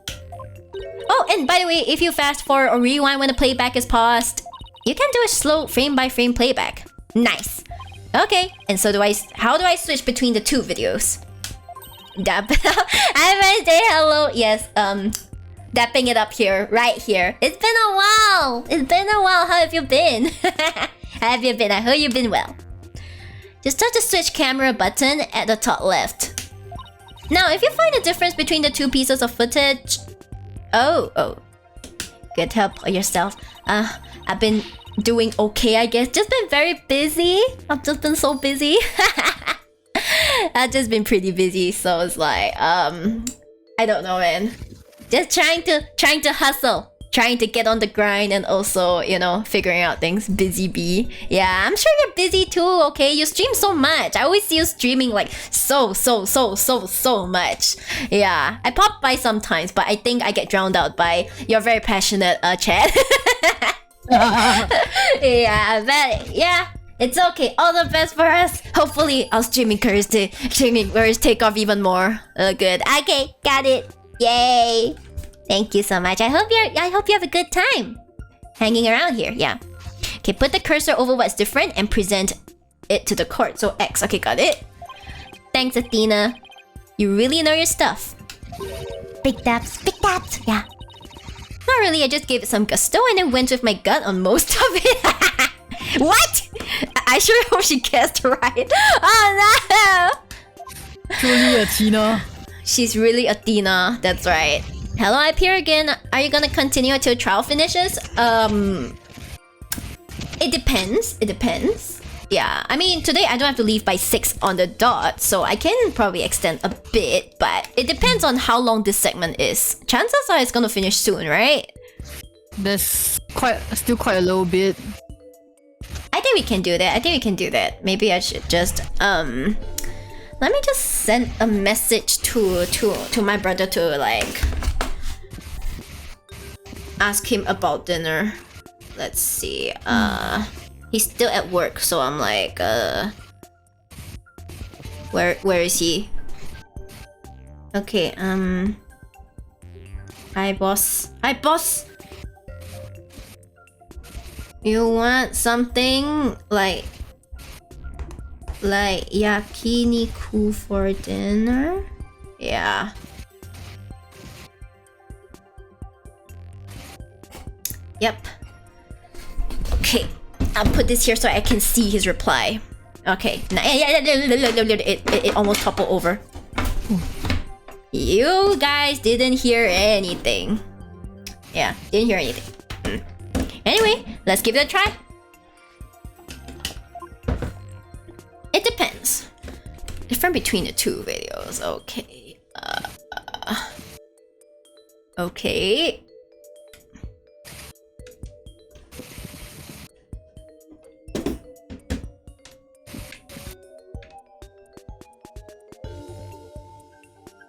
Oh, and by the way, if you fast forward or rewind when the playback is paused, you can do a slow frame by frame playback. Nice. Okay, and so how do I switch between the two videos? Dap it up. I might say hello. Yes, dapping it up here, right here. It's been a while. It's been a while. How have you been? How have you been? I hope you've been well. Just touch the switch camera button at the top left. Now, if you find a difference between the two pieces of footage... Oh. Good help yourself. I've been doing okay, I guess. Just been very busy. I've just been so busy. I've just been pretty busy, so it's like, I don't know, man. Just trying to hustle. Trying to get on the grind and also, you know, figuring out things. Busy bee. Yeah, I'm sure you're busy too, okay? You stream so much. I always see you streaming like so much. Yeah, I pop by sometimes, but I think I get drowned out by your very passionate chat. Yeah, but yeah, it's okay. All the best for us. Hopefully, our streaming careers take off even more. Good. Okay, got it. Yay! Thank you so much. I hope you have a good time hanging around here. Yeah. Okay, put the cursor over what's different and present it to the court. So X. Okay, got it. Thanks, Athena. You really know your stuff. Big taps. Big taps. Yeah. Not really. I just gave it some gusto and then went with my gut on most of it. What? I sure hope she guessed right. Oh no! Truly Athena. She's really Athena. That's right. Hello, I'm here again. Are you gonna continue until trial finishes? It depends. It depends. Yeah, I mean, today I don't have to leave by 6 on the dot, so I can probably extend a bit, but it depends on how long this segment is. Chances are it's gonna finish soon, right? There's still quite a little bit. I think we can do that. Maybe I should just, let me just send a message to my brother to, like... ask him about dinner. Let's see. He's still at work, so I'm like, where is he? Okay, hi boss. Hi boss. You want something like yakiniku for dinner? Yeah. Yep. Okay, I'll put this here so I can see his reply. Okay, it almost toppled over. You guys didn't hear anything. Yeah, didn't hear anything. Anyway, let's give it a try. It depends. Different between the two videos. Okay. Okay.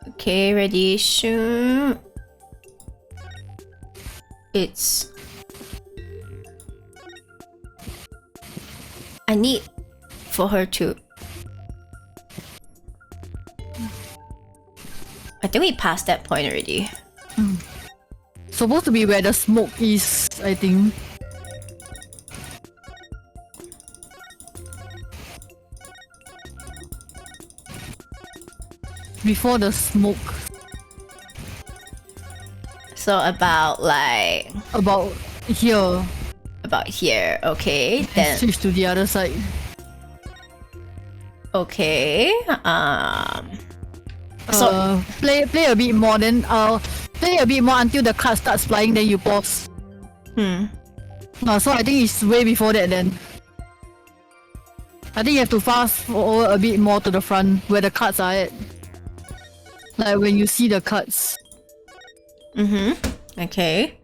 Okay, ready, shoot. It's... I need for her to... I think we passed that point already. Supposed to be where the smoke is, I think. Before the smoke. So about like About here. about here. Okay, And then switch to the other side. okay. So Play a bit more, then play a bit more until the card starts flying, then you pause. So I think it's way before that then. I think you have to fast forward a bit more to the front where the cards are at. Like when you see the cards. Okay.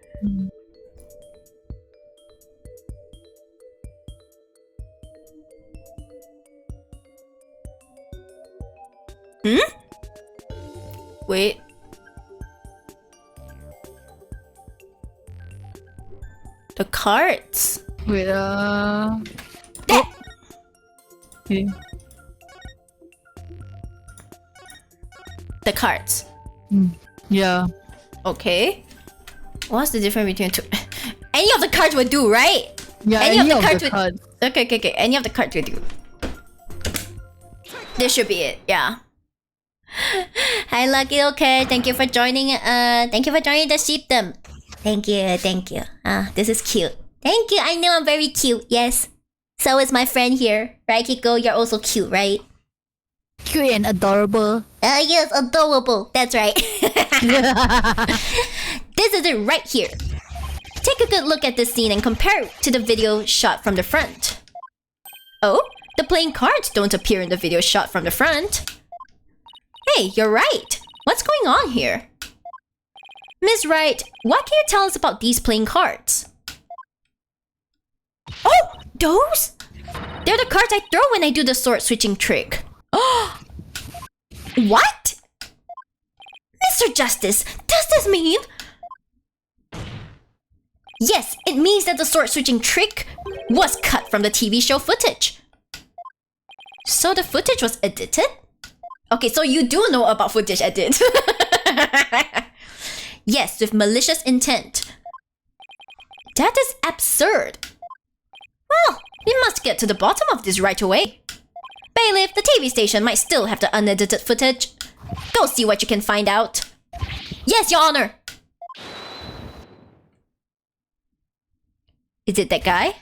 Wait. The cards. Wait, Okay. The cards. Yeah. Okay. What's the difference between two? Any of the cards would do, right? Yeah, Any of the cards would- cards. Okay. Any of the cards would do. This should be it. Yeah. Hi, Lucky. Okay. Thank you for joining. Thank you for joining the sheepdom. Thank you. This is cute. Thank you. I know I'm very cute. Yes. So is my friend here, right, Kiko? You're also cute, right? Cute and adorable. Yes, adorable. That's right. This is it right here. Take a good look at this scene and compare it to the video shot from the front. Oh, the playing cards don't appear in the video shot from the front. Hey, you're right. What's going on here? Miss Wright, what can you tell us about these playing cards? Oh, those? They're the cards I throw when I do the sword switching trick. What? Mr. Justice, does this mean? Yes, it means that the sword switching trick was cut from the TV show footage. So the footage was edited? Okay, so you do know about footage edit. Yes, with malicious intent. That is absurd. Well, we must get to the bottom of this right away. Bailiff, the TV station might still have the unedited footage. Go see what you can find out. Yes, Your Honor. Is it that guy?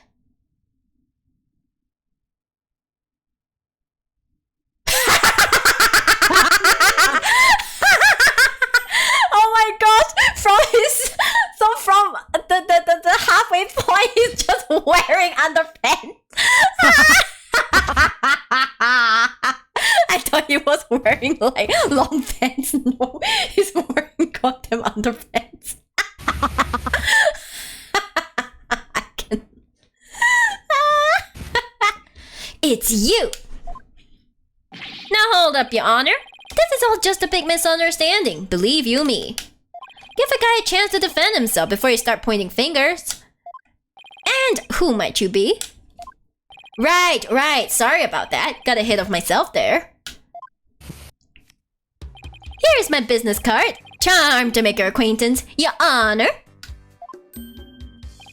Oh my gosh! From the halfway point, he's just wearing underpants. I thought he was wearing like long pants. No, he's wearing goddamn underpants. I can. It's you. Now hold up, Your Honor. This is all just a big misunderstanding. Believe you me. Give a guy a chance to defend himself before you start pointing fingers. And who might you be? Right. Sorry about that. Got ahead of myself there. Here's my business card. Charmed to make your acquaintance, Your Honor.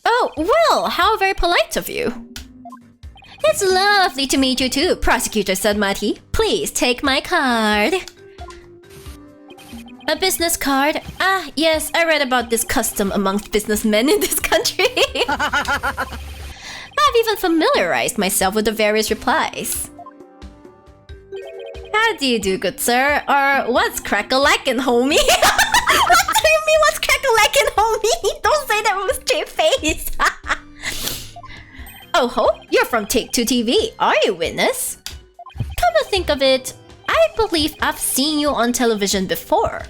Oh, well, how very polite of you. It's lovely to meet you too, Prosecutor Sadmati. Please take my card. A business card? Ah, yes, I read about this custom amongst businessmen in this country. I've even familiarized myself with the various replies. How do you do, good sir? Or what's crack-a-lackin', homie? What do you mean, what's crack-a-lackin', homie? Don't say that with a straight face. Oh ho, you're from Take-Two TV, are you, witness? Come to think of it, I believe I've seen you on television before.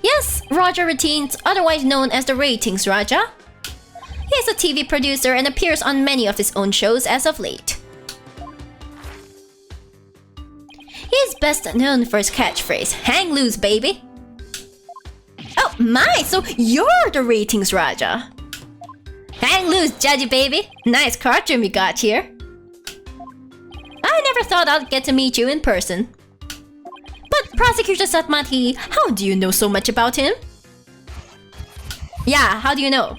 Yes, Roger Ratings, otherwise known as the Ratings Raja. He's a TV producer and appears on many of his own shows as of late. He's best known for his catchphrase, "Hang loose, baby." Oh my, so you're the Ratings Raja. Hang loose, judgy baby. Nice cartoon we got here. I never thought I'd get to meet you in person. But Prosecutor Satmati, how do you know so much about him? Yeah, how do you know?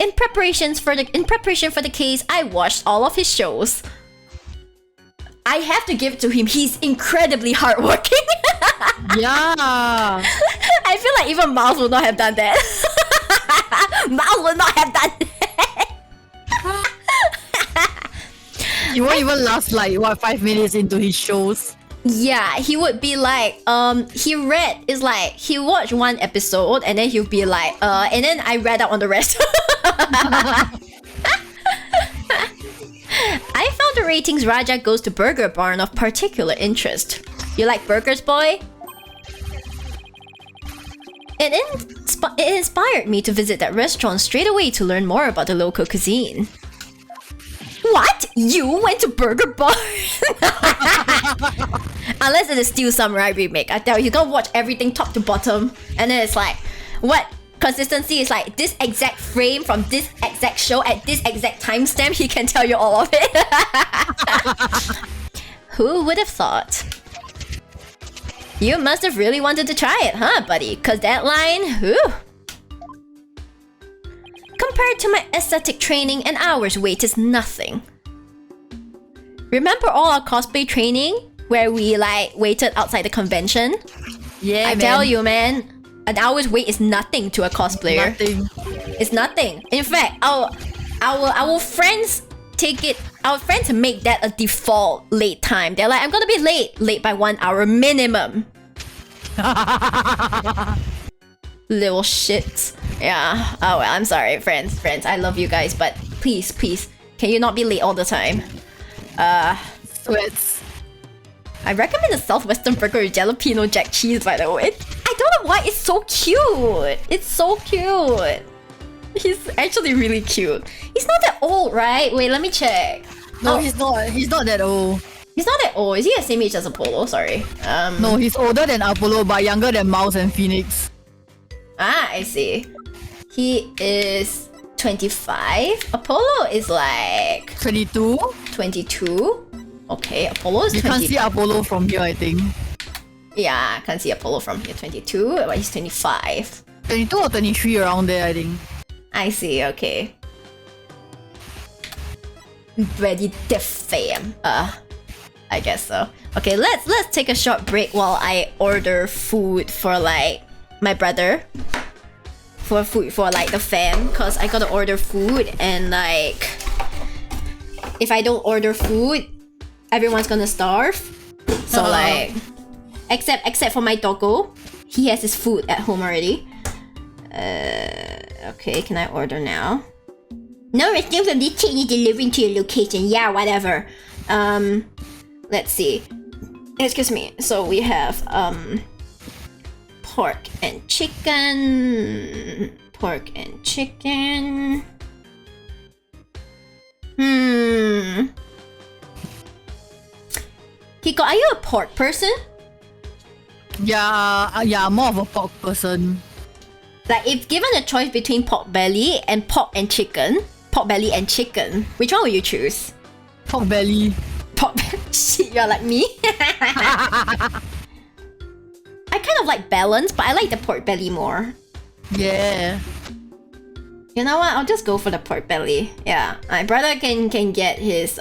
In preparation for the case, I watched all of his shows. I have to give it to him, he's incredibly hardworking. Yeah. I feel like even Miles would not have done that. Miles would not have done that. He won't even last like, what, 5 minutes into his shows? Yeah, he would be like, he watched one episode and then he'll be like, and then I read up on the rest. I found the ratings Raja Goes to Burger Barn of particular interest. You like burgers, boy? It inspired me to visit that restaurant straight away to learn more about the local cuisine. What? You went to Burger Barn? Unless it is Steel Samurai remake. I tell you, you gotta watch everything top to bottom. And then it's like, what? Consistency is like this exact frame from this exact show at this exact timestamp. He can tell you all of it. Who would have thought? You must have really wanted to try it, huh, buddy? Cause that line, whew. Compared to my aesthetic training, an hour's wait is nothing. Remember all our cosplay training where we like waited outside the convention? Yeah, I tell you, man, an hour's wait is nothing to a cosplayer. Nothing. It's nothing. In fact, our friends take it. Our friends make that a default late time. They're like, I'm gonna be late by 1 hour minimum. Little shits. Yeah. Oh well, I'm sorry, friends. I love you guys, but please, can you not be late all the time? Sweats. I recommend the Southwestern burger with jalapeno jack cheese, by the way. I don't know why, it's so cute. It's so cute. He's actually really cute. He's not that old, right? Wait, let me check. No, he's not. He's not that old. He's not that old. Is he the same age as Apollo? Sorry. No, he's older than Apollo, but younger than Mouse and Phoenix. Ah, I see. He is 25. Apollo is like 22. 22. Okay, Apollo is 22. You can't see Apollo from here, I think. Yeah, I can't see Apollo from here. 22, but he's 25. 22 or 23 around there, I think. I see, okay. Ready to fam. I guess so. Okay, let's take a short break while I order food for like my brother. For food for like the fam, cause I gotta order food and like if I don't order food, everyone's gonna starve. So like except for my doggo. He has his food at home already. Okay, can I order now? No return from this chain is delivering to your location. Yeah, whatever. Let's see. Excuse me. So we have pork and chicken. Pork and chicken. Hiko, are you a pork person? Yeah, more of a pork person. Like, if given a choice between pork belly and chicken, which one will you choose? Pork belly. Pork belly? Shit, you're like me? I kind of like balance, but I like the pork belly more. Yeah. You know what? I'll just go for the pork belly. Yeah, my brother can get his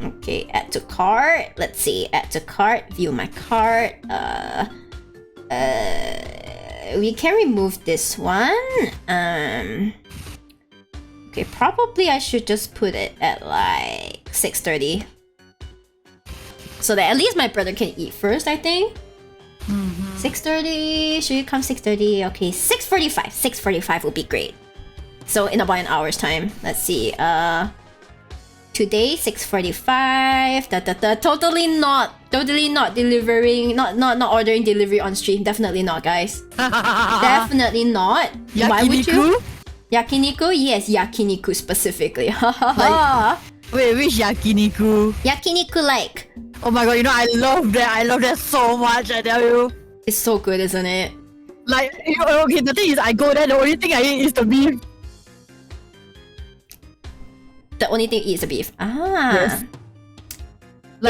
Okay, add to cart. Let's see, add to cart. View my cart. We can remove this one. Okay, probably I should just put it at like 6:30, so that at least my brother can eat first. I think. 6:30. Should you come 6:30? Okay, 6:45. 6:45 would be great. So in about an hour's time. Let's see. Today 6:45. Totally not delivering. Not ordering delivery on stream. Definitely not, guys. Definitely not. Yakiniku? Why would you? Yakiniku? Yes, yakiniku specifically. Wait, which yakiniku? Yakiniku, like. Oh my god, you know I love that. I love that so much, I tell you. It's so good, isn't it? Like, okay, the thing is, I go there, the only thing I eat is the beef. The only thing you eat is the beef. Ah. Yes.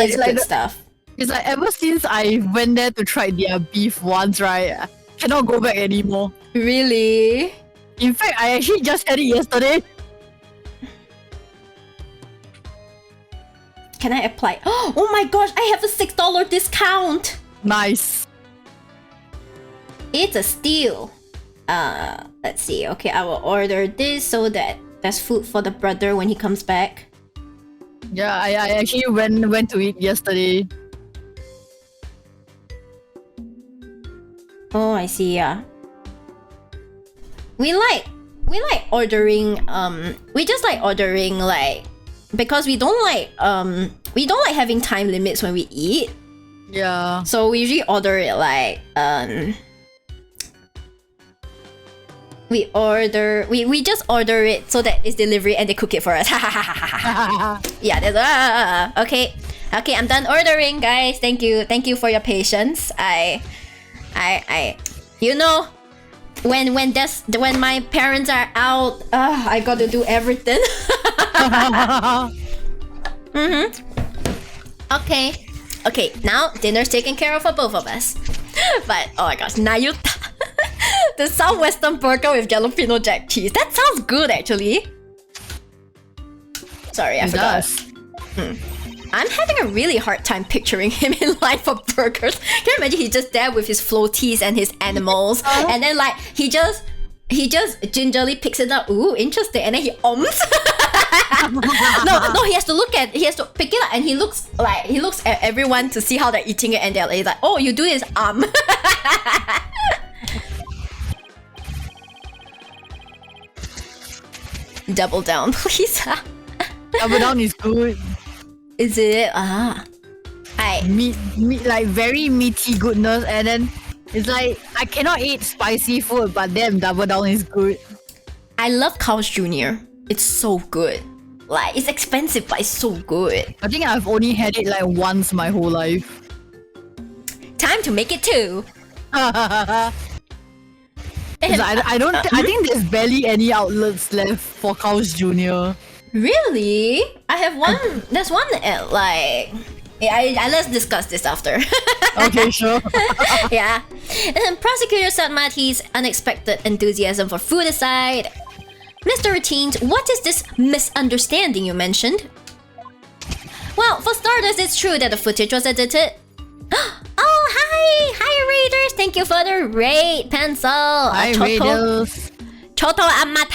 It's good the- stuff. It's like ever since I went there to try their beef once, right? I cannot go back anymore. Really? In fact, I actually just had it yesterday. Can I apply? Oh my gosh, I have a $6 discount. Nice. It's a steal. Let's see. Okay, I will order this so that there's food for the brother when he comes back. Yeah, I actually went to eat yesterday. Oh, I see. Yeah. We like ordering. We just like ordering like because we don't like having time limits when we eat. Yeah. So we usually order it like we just order it so that it's delivery and they cook it for us. Yeah, there's okay. Okay, I'm done ordering, guys. Thank you for your patience. I you know, when my parents are out, I got to do everything. Okay, now dinner's taken care of for both of us. But oh my gosh, Nayuta. The Southwestern burger with jalapeno jack cheese. That sounds good, actually. Sorry, I forgot. I'm having a really hard time picturing him in line for burgers. Can you imagine he's just there with his floaties and his animals, and then like he just gingerly picks it up. Ooh, interesting. And then he ums. No, he has to pick it up, and he looks at everyone to see how they're eating it, and they're like, oh, you do this Double down, please. Double down is good. Is it? Meat, like very meaty goodness, and then it's like I cannot eat spicy food, but then Double Down is good. I love Carl's Jr. It's so good. Like, it's expensive, but it's so good. I think I've only had it like once my whole life. Time to make it too. I think there's barely any outlets left for Carl's Jr. Really? I have one. There's one at like. Yeah, let's discuss this after. Okay, sure. Yeah. And prosecutor set Matty's unexpected enthusiasm for food aside. Mr. Routines, what is this misunderstanding you mentioned? Well, for starters, it's true that the footage was edited. Oh, hi! Hi, Raiders! Thank you for the raid, Pencil! Hi, Raiders! Choto amate!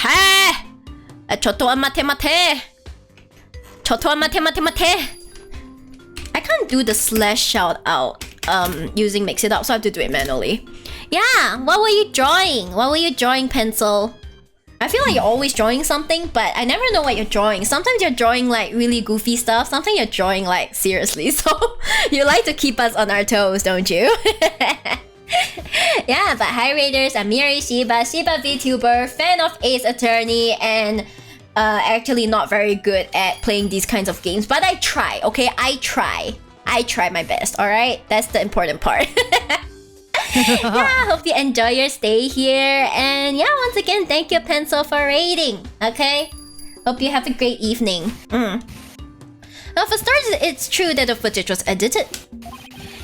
Choto amate mate! Choto amate mate mate! I can't do the slash shout out using Mix It Up, so I have to do it manually. Yeah, what were you drawing? What were you drawing, Pencil? I feel like you're always drawing something, but I never know what you're drawing. Sometimes you're drawing like really goofy stuff, sometimes you're drawing like seriously. So you like to keep us on our toes, don't you? Yeah, but hi Raiders, I'm Miri Shiba VTuber, fan of Ace Attorney, and actually not very good at playing these kinds of games, but I try, okay? I try my best, alright? That's the important part. Yeah, hope you enjoy your stay here. And yeah, once again, thank you, Pencil, for raiding. Okay? Hope you have a great evening. Now, for starters, it's true that the footage was edited.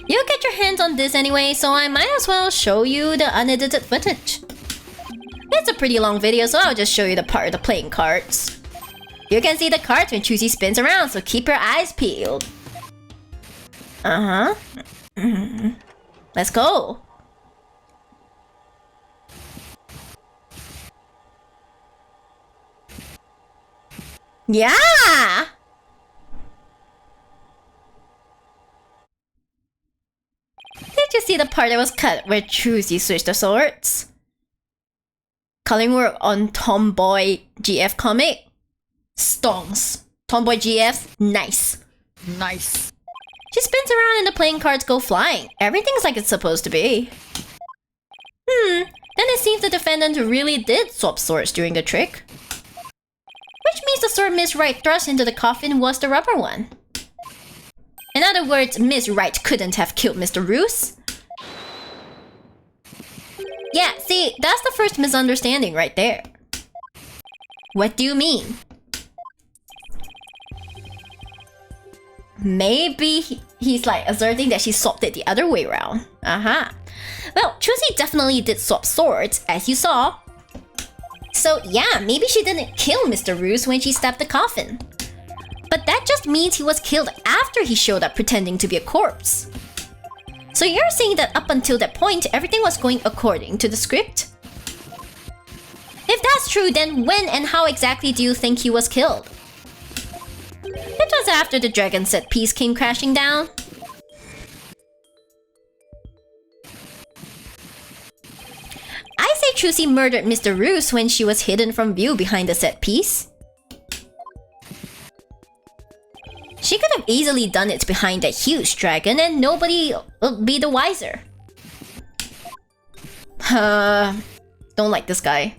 You'll get your hands on this anyway, so I might as well show you the unedited footage. It's a pretty long video, so I'll just show you the part of the playing cards. You can see the cards when Trucy spins around, so keep your eyes peeled. Let's go. Yeah! Did you see the part that was cut where Trucy switched the swords? Calling work on Tomboy GF comic? Stonks. Tomboy GF? Nice. Nice. She spins around and the playing cards go flying. Everything's like it's supposed to be. Then it seems the defendant really did swap swords during the trick. Which means the sword Miss Wright thrust into the coffin was the rubber one. In other words, Miss Wright couldn't have killed Mr. Roos. Yeah, see, that's the first misunderstanding right there. What do you mean? maybe he's like asserting that she swapped it the other way around. Well, Trucy definitely did swap swords, as you saw. So yeah, maybe she didn't kill Mr. Roos when she stabbed the coffin. But that just means he was killed after he showed up pretending to be a corpse. So you're saying that up until that point, everything was going according to the script? If that's true, then when and how exactly do you think he was killed? It was after the dragon set piece came crashing down. I say Trucy murdered Mr. Roos when she was hidden from view behind the set piece. She could have easily done it behind that huge dragon and nobody will be the wiser. Don't like this guy.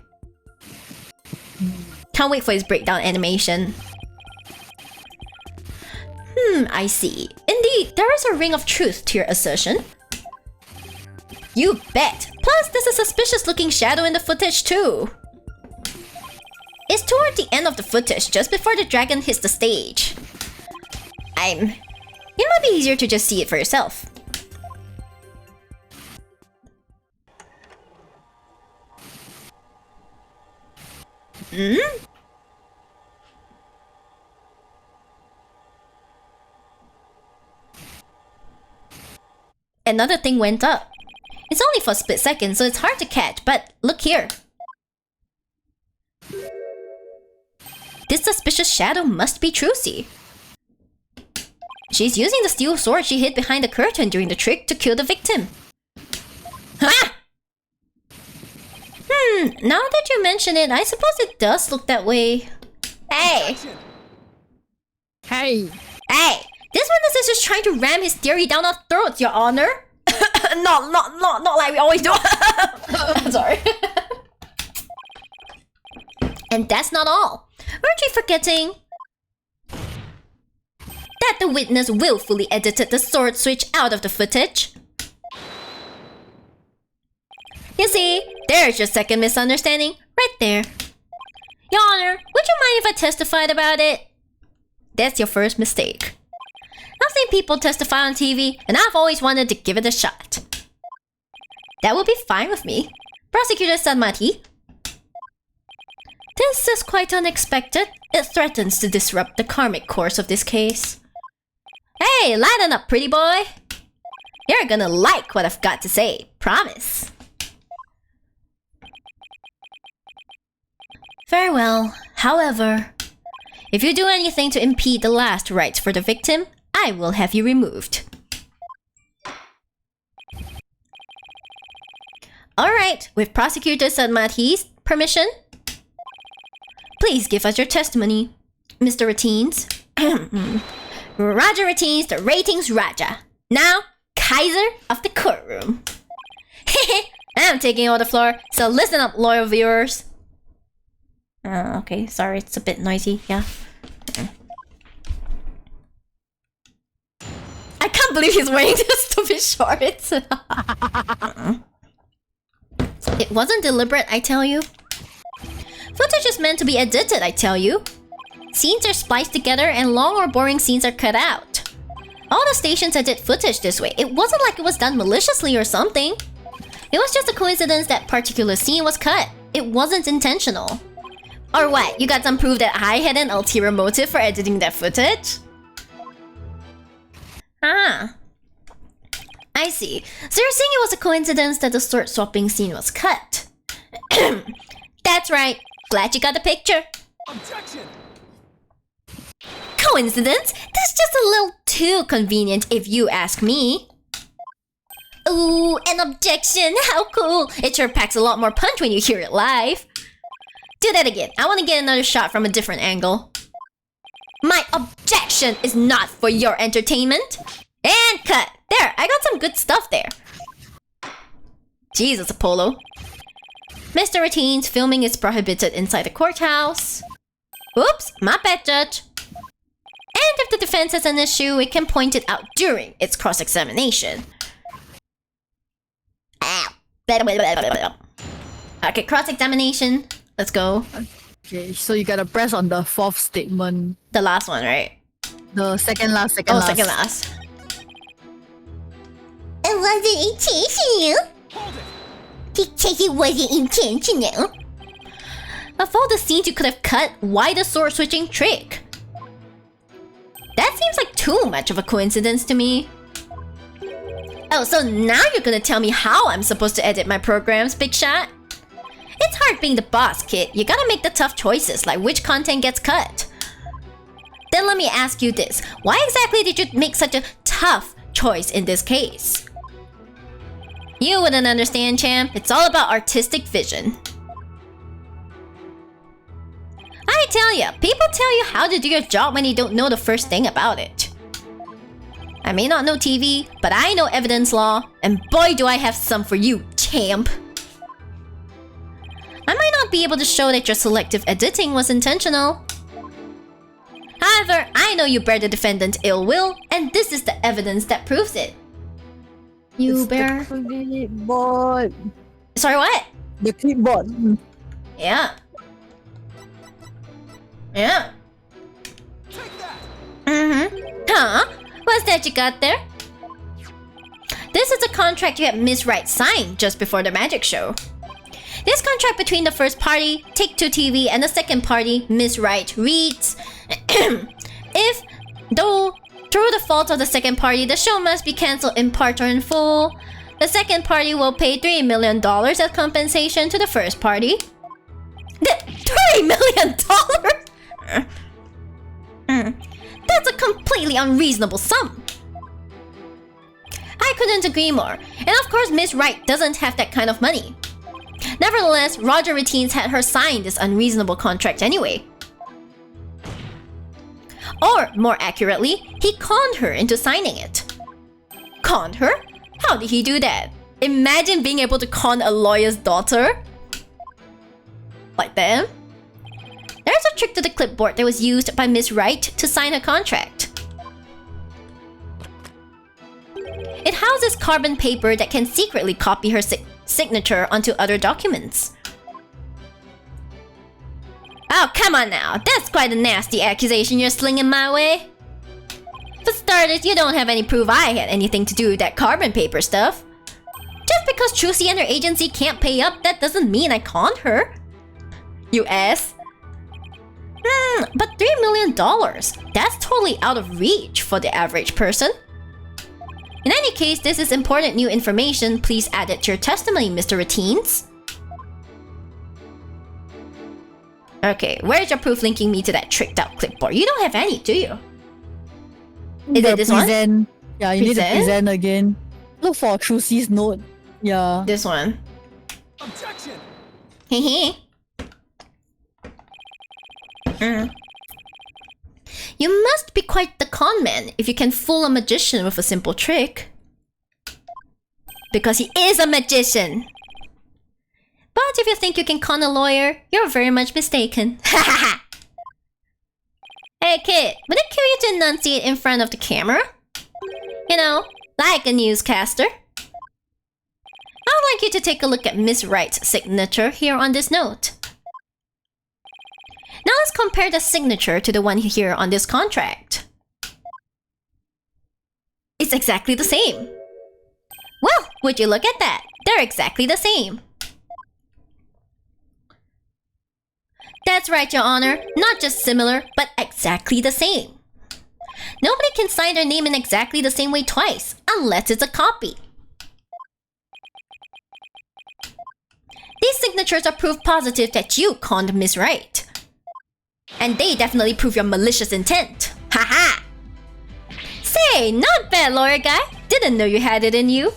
Can't wait for his breakdown animation. I see. Indeed, there is a ring of truth to your assertion. You bet. Plus, there's a suspicious looking shadow in the footage too. It's toward the end of the footage, just before the dragon hits the stage. It might be easier to just see it for yourself. Another thing went up. It's only for a split second, so it's hard to catch, but look here. This suspicious shadow must be Trucy. She's using the steel sword she hid behind the curtain during the trick to kill the victim. Ha! Now that you mention it, I suppose it does look that way. Hey! Hey! Hey! This witness is just trying to ram his theory down our throats, Your Honor. not like we always do. I'm sorry. And that's not all. Aren't you forgetting that the witness willfully edited the sword switch out of the footage? You see, there's your second misunderstanding, right there. Your Honor, would you mind if I testified about it? That's your first mistake. I've seen people testify on TV, and I've always wanted to give it a shot. That would be fine with me. Prosecutor Sanmati. This is quite unexpected. It threatens to disrupt the karmic course of this case. Hey, lighten up, pretty boy. You're gonna like what I've got to say. Promise. Very well. However, if you do anything to impede the last rites for the victim, I will have you removed. Alright, with Prosecutor Sanmati's permission, please give us your testimony, Mr. Ratines. Roger Ratines, the ratings Raja. Now, Kaiser of the courtroom. I'm taking over the floor, so listen up, loyal viewers. Okay, sorry, it's a bit noisy, yeah. I can't believe he's wearing this stupid shorts. It wasn't deliberate, I tell you. Footage is meant to be edited, I tell you. Scenes are spliced together and long or boring scenes are cut out. All the stations edit footage this way. It wasn't like it was done maliciously or something. It was just a coincidence that particular scene was cut. It wasn't intentional. Or what? You got some proof that I had an ulterior motive for editing that footage? Ah. I see. So you're saying it was a coincidence that the sword swapping scene was cut? That's right. Glad you got the picture. Objection! Coincidence? That's just a little too convenient if you ask me. Ooh, an objection. How cool. It sure packs a lot more punch when you hear it live. Do that again. I want to get another shot from a different angle. My objection is not for your entertainment. And cut. There, I got some good stuff there. Jesus, Apollo. Mr. Ratines, filming is prohibited inside the courthouse. Oops, my bad, Judge. And if the defense has an issue, it can point it out during its cross-examination. Ow. Okay, cross-examination. Let's go. Okay, so you gotta press on the fourth statement. The last one, right? The second last. Second last. It wasn't intentional. Because it wasn't intentional. Of all the scenes you could have cut, why the sword switching trick? That seems like too much of a coincidence to me. Oh, so now you're gonna tell me how I'm supposed to edit my programs, Big Shot? It's hard being the boss, kid. You gotta make the tough choices, like which content gets cut. Then let me ask you this. Why exactly did you make such a tough choice in this case? You wouldn't understand, champ. It's all about artistic vision. I tell ya, people tell you how to do your job when you don't know the first thing about it. I may not know TV, but I know evidence law, and boy do I have some for you, champ. I might not be able to show that your selective editing was intentional. However, I know you bear the defendant ill will, and this is the evidence that proves it. You bear... The clipboard. Sorry, what? The clipboard. Yeah. Yeah. Huh? What's that you got there? This is a contract you had Miss Wright sign just before the magic show. This contract between the first party, Take-Two TV, and the second party, Miss Wright, reads... If, though, through the fault of the second party, the show must be cancelled in part or in full, the second party will pay $3 million as compensation to the first party. $3 million? That's a completely unreasonable sum. I couldn't agree more. And of course, Miss Wright doesn't have that kind of money. Nevertheless, Roger Routines had her sign this unreasonable contract anyway. Or, more accurately, he conned her into signing it. Conned her? How did he do that? Imagine being able to con a lawyer's daughter. Like that. There's a trick to the clipboard that was used by Miss Wright to sign her contract. It houses carbon paper that can secretly copy her signature onto other documents. Oh, come on now. That's quite a nasty accusation you're slinging my way. For starters, you don't have any proof I had anything to do with that carbon paper stuff. Just because Trucy and her agency can't pay up, that doesn't mean I conned her. You ass. But $3 million, that's totally out of reach for the average person. In any case, this is important new information. Please add it to your testimony, Mr. Routines. Okay, where's your proof linking me to that tricked out clipboard? You don't have any, do you? Is it this one? Yeah, you need to present again. Look for Trucy's note. Yeah. This one. Objection! Hehe. You must be quite the con man if you can fool a magician with a simple trick. Because he is a magician. But if you think you can con a lawyer, you're very much mistaken. Hey kid, would it kill you to enunciate in front of the camera? You know, like a newscaster. I'd like you to take a look at Miss Wright's signature here on this note. Now let's compare the signature to the one here on this contract. It's exactly the same. Well, would you look at that? They're exactly the same. That's right, Your Honor. Not just similar, but exactly the same. Nobody can sign their name in exactly the same way twice, unless it's a copy. These signatures are proof positive that you conned Miss Wright. And they definitely prove your malicious intent. Haha! Say, not bad, lawyer guy. Didn't know you had it in you.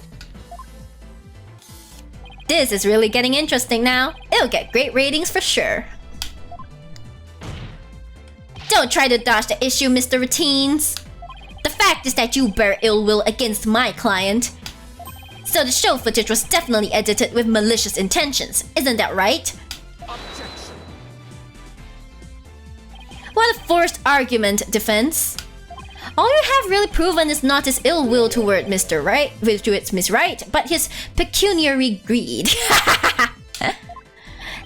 This is really getting interesting now. It'll get great ratings for sure. Don't try to dodge the issue, Mr. Routines. The fact is that you bear ill will against my client. So the show footage was definitely edited with malicious intentions, isn't that right? Objection! What a forced argument, defense. All you have really proven is not his ill will toward Mr. Wright, towards Miss Wright, but his pecuniary greed.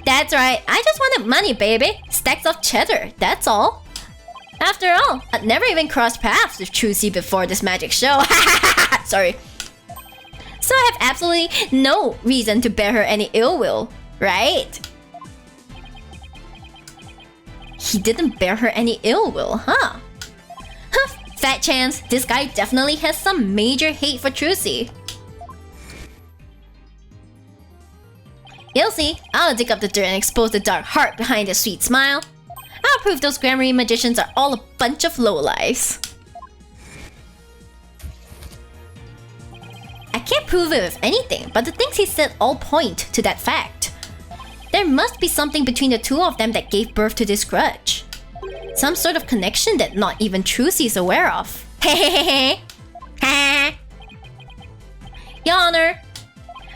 That's right, I just wanted money, baby. Stacks of cheddar, that's all. After all, I'd never even crossed paths with Trucy before this magic show. Sorry. So I have absolutely no reason to bear her any ill will, right? He didn't bear her any ill will, huh? Huh, fat chance, this guy definitely has some major hate for Trucy. You'll see, I'll dig up the dirt and expose the dark heart behind the sweet smile. I'll prove those grammar magicians are all a bunch of lowlifes. I can't prove it with anything, but the things he said all point to that fact. There must be something between the two of them that gave birth to this grudge. Some sort of connection that not even Trucy is aware of. Hehehe. Your Honor,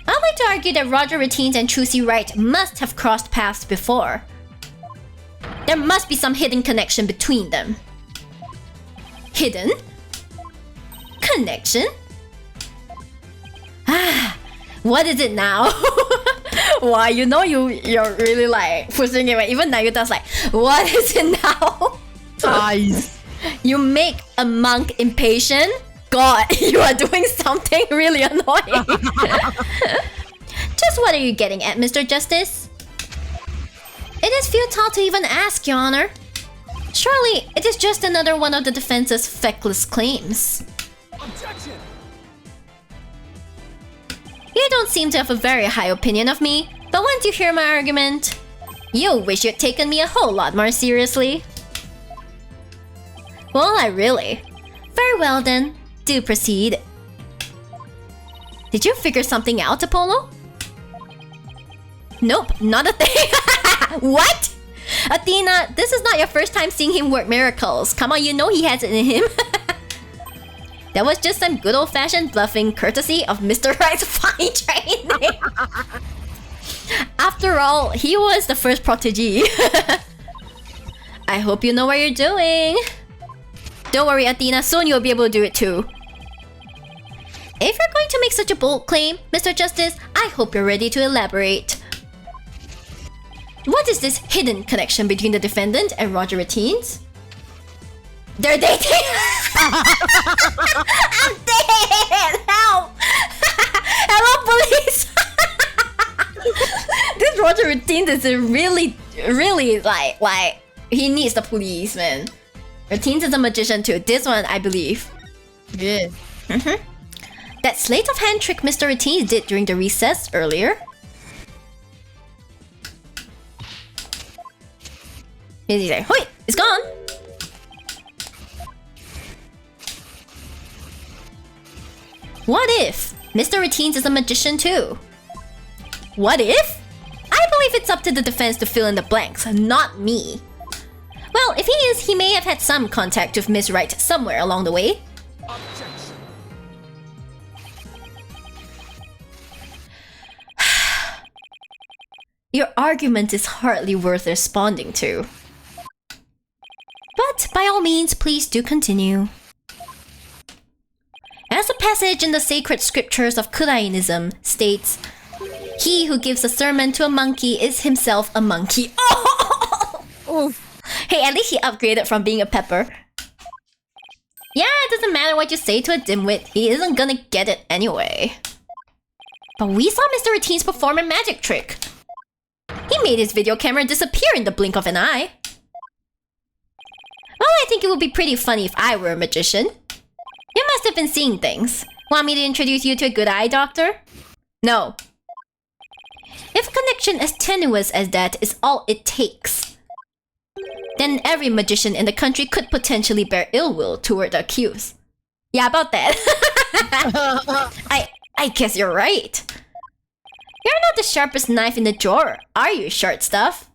I'd like to argue that Roger Ratines and Trucy Wright must have crossed paths before. There must be some hidden connection between them. Hidden? Connection? Ah, what is it now? Why, you know you're really like pushing it, right? Even Nayuta's like, what is it now? Eyes. You make a monk impatient? God, you are doing something really annoying. Just what are you getting at, Mr. Justice? It is futile to even ask, Your Honor. Surely, it is just another one of the defense's feckless claims. Objection! You don't seem to have a very high opinion of me, but once you hear my argument, you'll wish you'd taken me a whole lot more seriously. Well, I really. Very well then, do proceed. Did you figure something out, Apollo? Nope, not a thing. What? Athena, this is not your first time seeing him work miracles. Come on, you know he has it in him. That was just some good old-fashioned bluffing courtesy of Mr. Wright's fine training. After all, he was the first protégé. I hope you know what you're doing. Don't worry, Athena, soon you'll be able to do it too. If you're going to make such a bold claim, Mr. Justice, I hope you're ready to elaborate. What is this hidden connection between the defendant and Roger Ratines? They're dating! I'm dead! Help! Hello, police! This Roger Ratines is really like he needs the police, man. Ratines is a magician too. This one, I believe. Yeah. That sleight of hand trick Mr. Ratines did during the recess earlier. He's like, "Hoi, it's gone." What if Mr. Ratines is a magician too? What if? I believe it's up to the defense to fill in the blanks, not me. Well, if he is, he may have had some contact with Miss Wright somewhere along the way. Objection! Your argument is hardly worth responding to. But by all means, please do continue. As the passage in the sacred scriptures of Kurainism states, he who gives a sermon to a monkey is himself a monkey. Oh! Oof. Hey, at least he upgraded from being a pepper. Yeah, it doesn't matter what you say to a dimwit, he isn't gonna get it anyway. But we saw Mr. Ratines perform a magic trick. He made his video camera disappear in the blink of an eye. Well, I think it would be pretty funny if I were a magician. You must have been seeing things. Want me to introduce you to a good eye doctor? No. If a connection as tenuous as that is all it takes, then every magician in the country could potentially bear ill will toward the accused. Yeah, about that. I guess you're right. You're not the sharpest knife in the drawer, are you, short stuff?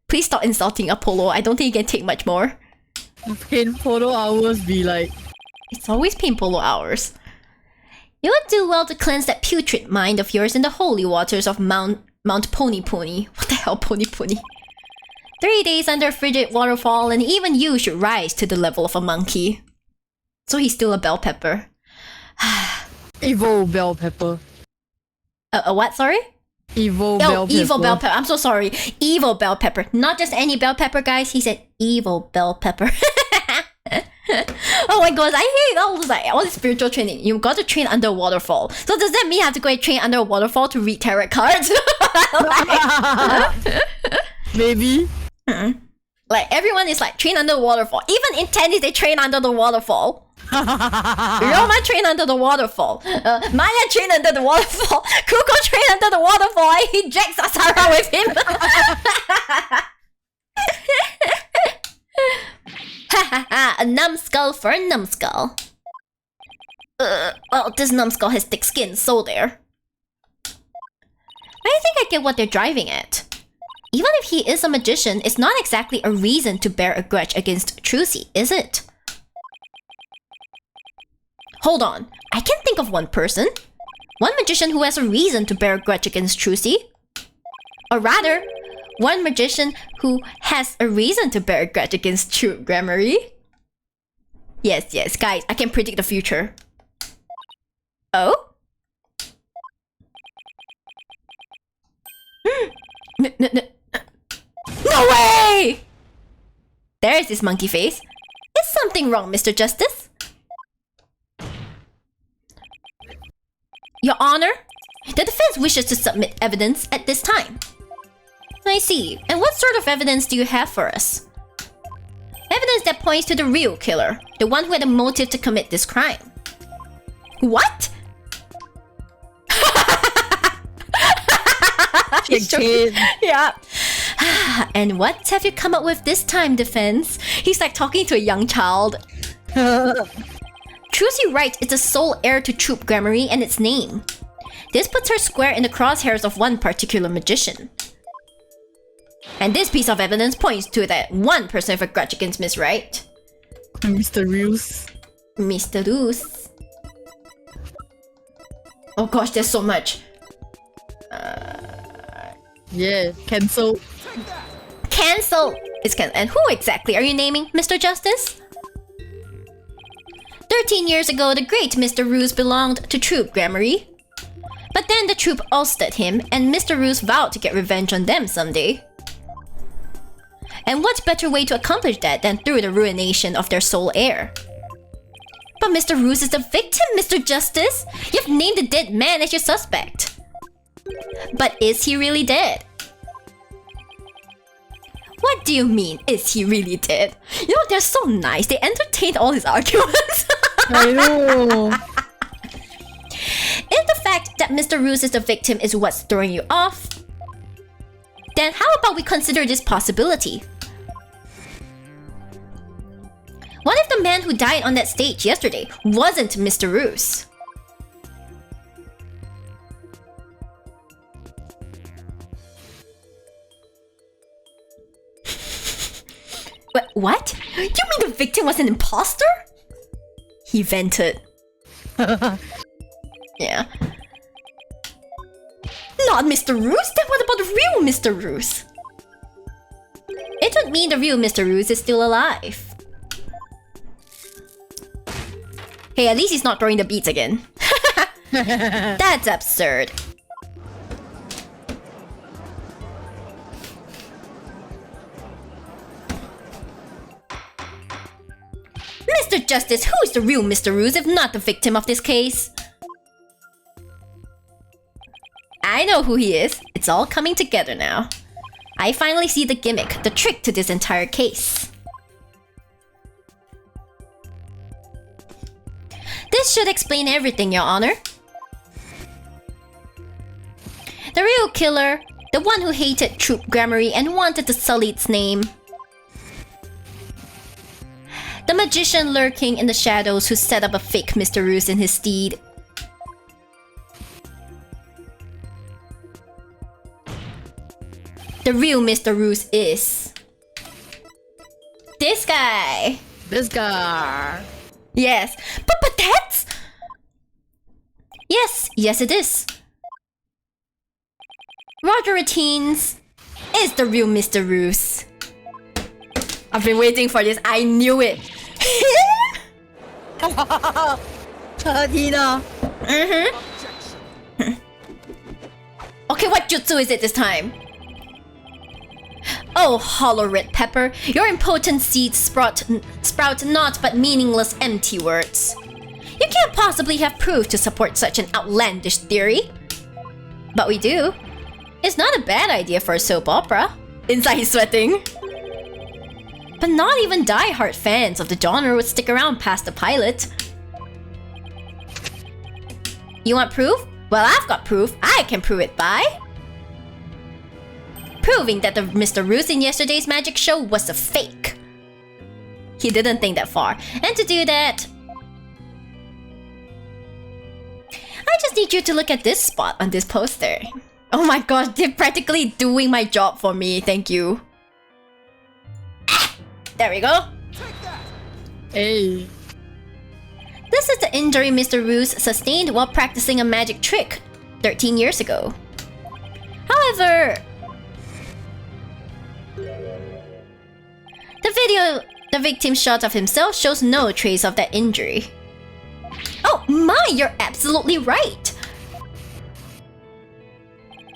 Please stop insulting Apollo. I don't think he can take much more. Pain photo hours be like. It's always pain polo hours. You would do well to cleanse that putrid mind of yours in the holy waters of Mount Pony Pony. What the hell, Pony Pony? 3 days under a frigid waterfall, and even you should rise to the level of a monkey. So he's still a bell pepper. Evil bell pepper. A what, sorry? Evil bell pepper. Evil bell pepper. I'm so sorry. Evil bell pepper. Not just any bell pepper, guys. He said evil bell pepper. Oh my god, I hate all this spiritual training. You got to train under a waterfall. So does that mean I have to go and train under a waterfall to read tarot cards? Maybe. Like everyone is like train under the waterfall. Even in tennis, they train under the waterfall. Roma train under the waterfall. Maya train under the waterfall. Kuko train under the waterfall. He drags Asara with him. A numbskull for a numbskull. Well, this numbskull has thick skin, so there. I think I get what they're driving at. Even if he is a magician, it's not exactly a reason to bear a grudge against Trucy, is it? Hold on, I can think of one person. One magician who has a reason to bear a grudge against Trucy. Or rather, one magician who has a reason to bear a grudge against True Grammary. Yes, guys, I can predict the future. Oh? No way! There's his monkey face. Is something wrong, Mr. Justice? Your Honor, the defense wishes to submit evidence at this time. I see. And what sort of evidence do you have for us? Evidence that points to the real killer, the one who had a motive to commit this crime. What? Yeah. And what have you come up with this time, defense? He's like talking to a young child. Trucy Wright is the sole heir to Troop Grammary and its name. This puts her square in the crosshairs of one particular magician. And this piece of evidence points to that one person with a grudge against Miss Wright. Mr. Roos. Mr. Roos. Oh gosh, there's so much. Yeah, cancel. Cancel! It's cancel. And who exactly are you naming, Mr. Justice? 13 years ago, the great Mr. Roos belonged to Troop Grammary. But then the troop ousted him, and Mr. Roos vowed to get revenge on them someday. And what better way to accomplish that than through the ruination of their sole heir? But Mr. Roos is the victim, Mr. Justice! You've named the dead man as your suspect. But is he really dead? What do you mean, is he really dead? You know, they're so nice. They entertain all his arguments. I know. If the fact that Mr. Roos is the victim is what's throwing you off, then how about we consider this possibility? What if the man who died on that stage yesterday wasn't Mr. Roos? What? You mean the victim was an imposter? He vented. Yeah. Not Mr. Roos? Then what about the real Mr. Roos? It would mean the real Mr. Roos is still alive. Hey, at least he's not throwing the beats again. That's absurd. Mr. Justice, who is the real Mr. Roos if not the victim of this case? I know who he is. It's all coming together now. I finally see the gimmick, the trick to this entire case. This should explain everything, Your Honor. The real killer, the one who hated Troop Grammary and wanted to sully its name. The magician lurking in the shadows who set up a fake Mr. Roos in his stead. The real Mr. Roos is... this guy! This guy. Yes, but that's... Yes it is. Roger Routines is the real Mr. Roos. I've been waiting for this, I knew it! Tina. Okay, what jutsu is it this time? Oh, hollow red pepper, your impotent seeds sprout naught but meaningless empty words. You can't possibly have proof to support such an outlandish theory. But we do. It's not a bad idea for a soap opera. Inside he's sweating. But not even die-hard fans of the genre would stick around past the pilot. You want proof? Well, I've got proof. I can prove it by proving that the Mr. Roos in yesterday's magic show was a fake. He didn't think that far. And to do that, I just need you to look at this spot on this poster. Oh my gosh, they're practically doing my job for me. Thank you. There we go. Hey. This is the injury Mr. Roos sustained while practicing a magic trick 13 years ago. However, the victim's shot of himself shows no trace of that injury. Oh my, you're absolutely right!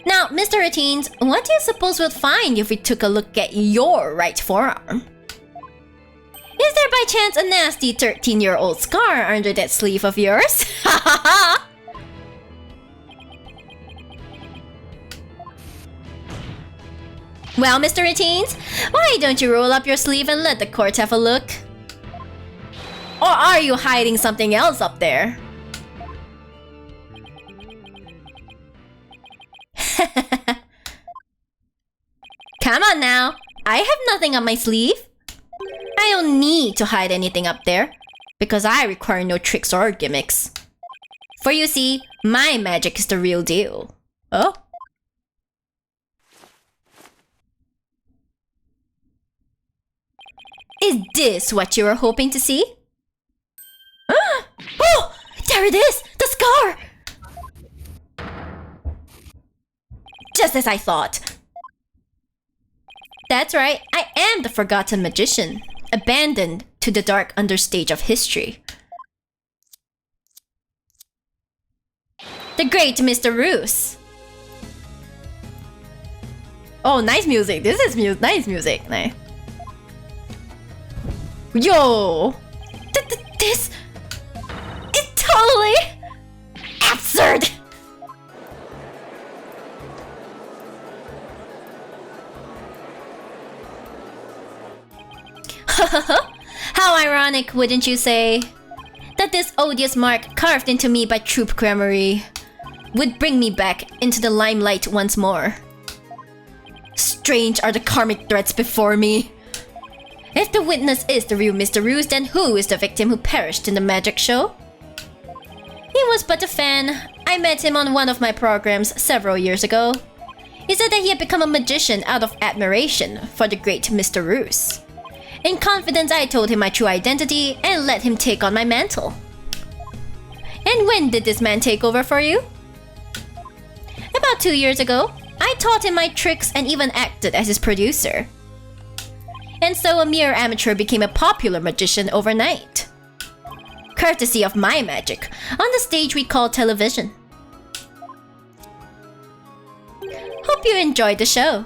Now, Mr. Routines, what do you suppose we'll find if we took a look at your right forearm? Is there by chance a nasty 13-year-old scar under that sleeve of yours? Well, Mr. Routines, why don't you roll up your sleeve and let the court have a look? Or are you hiding something else up there? Come on now, I have nothing up my sleeve. I don't need to hide anything up there, because I require no tricks or gimmicks. For you see, my magic is the real deal. Oh? Is this what you were hoping to see? Oh! There it is! The scar! Just as I thought. That's right, I am the forgotten magician, abandoned to the dark understage of history. The great Mr. Roos. Oh, nice music. This is nice music. Nice. Yo! This is totally absurd! How ironic, wouldn't you say? That this odious mark carved into me by troop gramarye would bring me back into the limelight once more. Strange are the karmic threads before me. If the witness is the real Mr. Roos, then who is the victim who perished in the magic show? He was but a fan. I met him on one of my programs several years ago. He said that he had become a magician out of admiration for the great Mr. Roos. In confidence, I told him my true identity and let him take on my mantle. And when did this man take over for you? About 2 years ago, I taught him my tricks and even acted as his producer. And so a mere amateur became a popular magician overnight. Courtesy of my magic, on the stage we call television. Hope you enjoyed the show.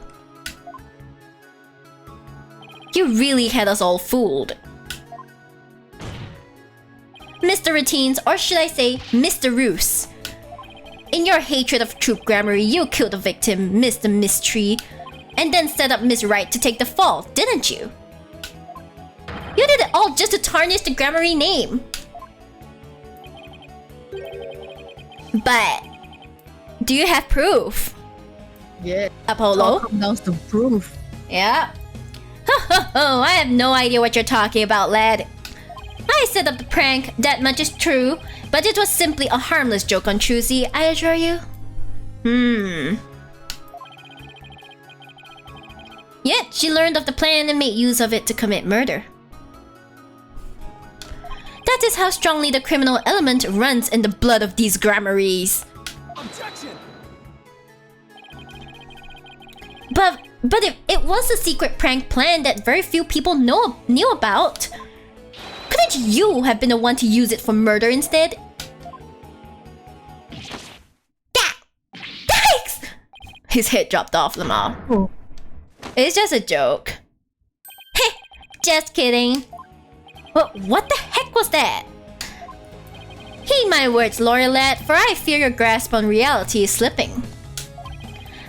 You really had us all fooled. Mr. Routines, or should I say, Mr. Roos. In your hatred of troop gramarye, you killed the victim, Mr. Mystery, and then set up Miss Wright to take the fall, didn't you? You did it all just to tarnish the gramarye name. But do you have proof? Yeah. Apollo? All comes down to proof. Yeah. I have no idea what you're talking about, lad. I set up the prank, that much is true, but it was simply a harmless joke on Trucy, I assure you. Yet, she learned of the plan and made use of it to commit murder. That is how strongly the criminal element runs in the blood of these gramarys. Objection! But if it was a secret prank plan that very few people knew about, couldn't you have been the one to use it for murder instead? Thanks! His head dropped off, Lamar. Oh. It's just a joke. Heh, just kidding. What the heck was that? Heed my words, Lorelette, for I fear your grasp on reality is slipping.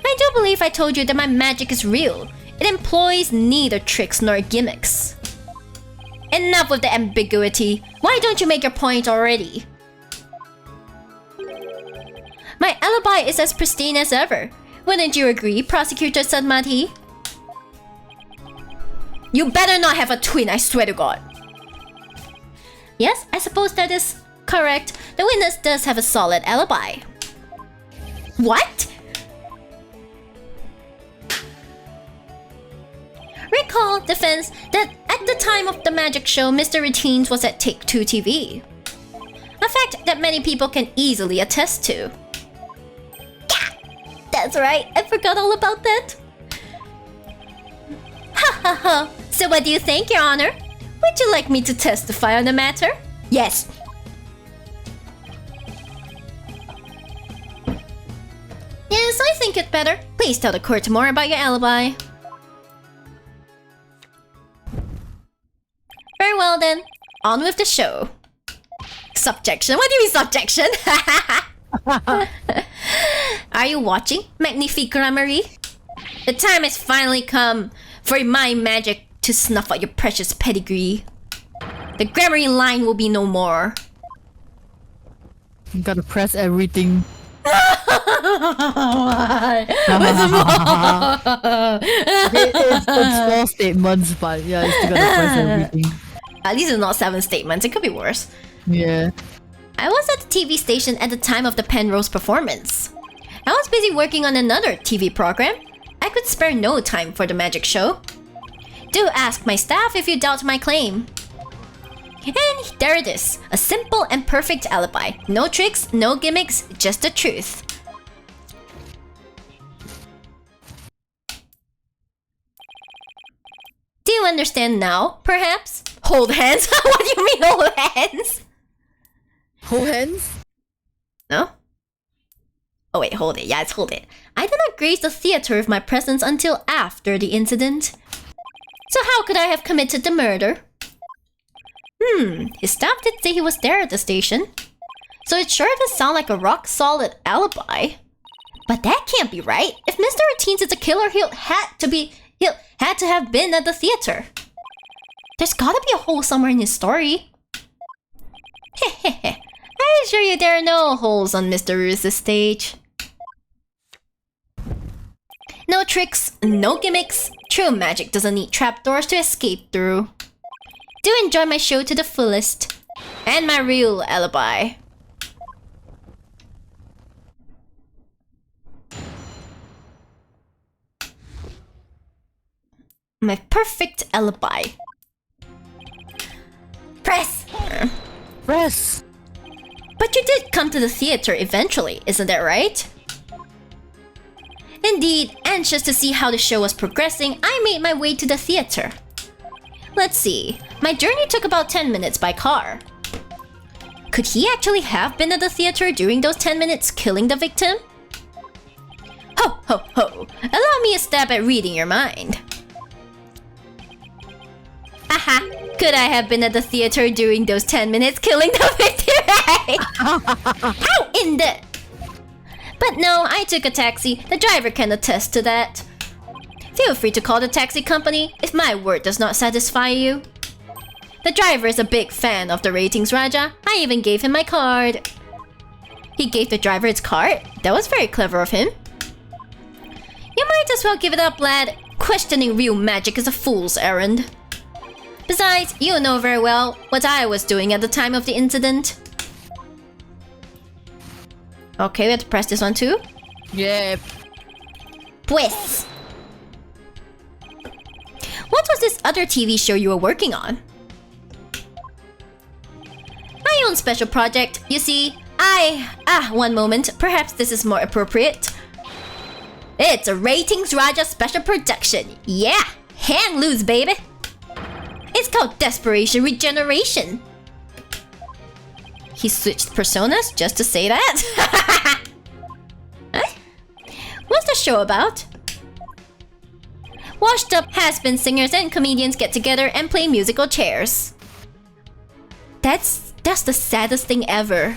I do believe I told you that my magic is real. It employs neither tricks nor gimmicks. Enough with the ambiguity. Why don't you make your point already? My alibi is as pristine as ever. Wouldn't you agree, Prosecutor Sadmati? You better not have a twin, I swear to God. Yes, I suppose that is correct. The witness does have a solid alibi. What? Recall, defense, that at the time of the magic show, Mr. Routines was at Take-Two TV. A fact that many people can easily attest to. That's right, I forgot all about that. Ha ha ha. So what do you think, Your Honor? Would you like me to testify on the matter? Yes. Yes, I think it better. Please tell the court more about your alibi. Very well then, on with the show. Subjection? What do you mean subjection? Are you watching, Magnifique Grammary? The time has finally come for my magic to snuff out your precious pedigree. The Grammary line will be no more. You gotta press everything. It's small statements, but yeah, you still gotta press everything. At least it's not 7 statements, it could be worse. Yeah. I was at the TV station at the time of the Penrose performance. I was busy working on another TV program. I could spare no time for the magic show. Do ask my staff if you doubt my claim. And there it is, a simple and perfect alibi. No tricks, no gimmicks, just the truth. Do you understand now, perhaps? Hold hands? What do you mean hold hands? Hold hands? No? Oh wait, hold it. Yeah, it's hold it. I did not grace the theater with my presence until after the incident. So how could I have committed the murder? His staff did say he was there at the station. So it sure does sound like a rock-solid alibi. But that can't be right. If Mr. Routines is a killer, he'll had to have been at the theater. There's gotta be a hole somewhere in his story. Hehehe. I assure you there are no holes on Mr. Roos's stage. No tricks, no gimmicks. True magic doesn't need trapdoors to escape through. Do enjoy my show to the fullest. And my real alibi. My perfect alibi. Press! Press! But you did come to the theater eventually, isn't that right? Indeed, anxious to see how the show was progressing, I made my way to the theater. Let's see, my journey took about 10 minutes by car. Could he actually have been at the theater during those 10 minutes killing the victim? Ho ho ho, allow me a stab at reading your mind. Aha! Could I have been at the theater during those 10 minutes killing the victim? How in the... But no, I took a taxi. The driver can attest to that. Feel free to call the taxi company if my word does not satisfy you. The driver is a big fan of the ratings, Raja. I even gave him my card. He gave the driver his card? That was very clever of him. You might as well give it up, lad. Questioning real magic is a fool's errand. Besides, you know very well what I was doing at the time of the incident. Okay, we have to press this one too. Yep. Pues. What was this other TV show you were working on? My own special project. You see, one moment. Perhaps this is more appropriate. It's a Ratings Raja special production. Yeah, hang loose, baby. It's called Desperation Regeneration. He switched personas just to say that? Huh? What's the show about? Washed up has-been singers and comedians get together and play musical chairs. That's the saddest thing ever.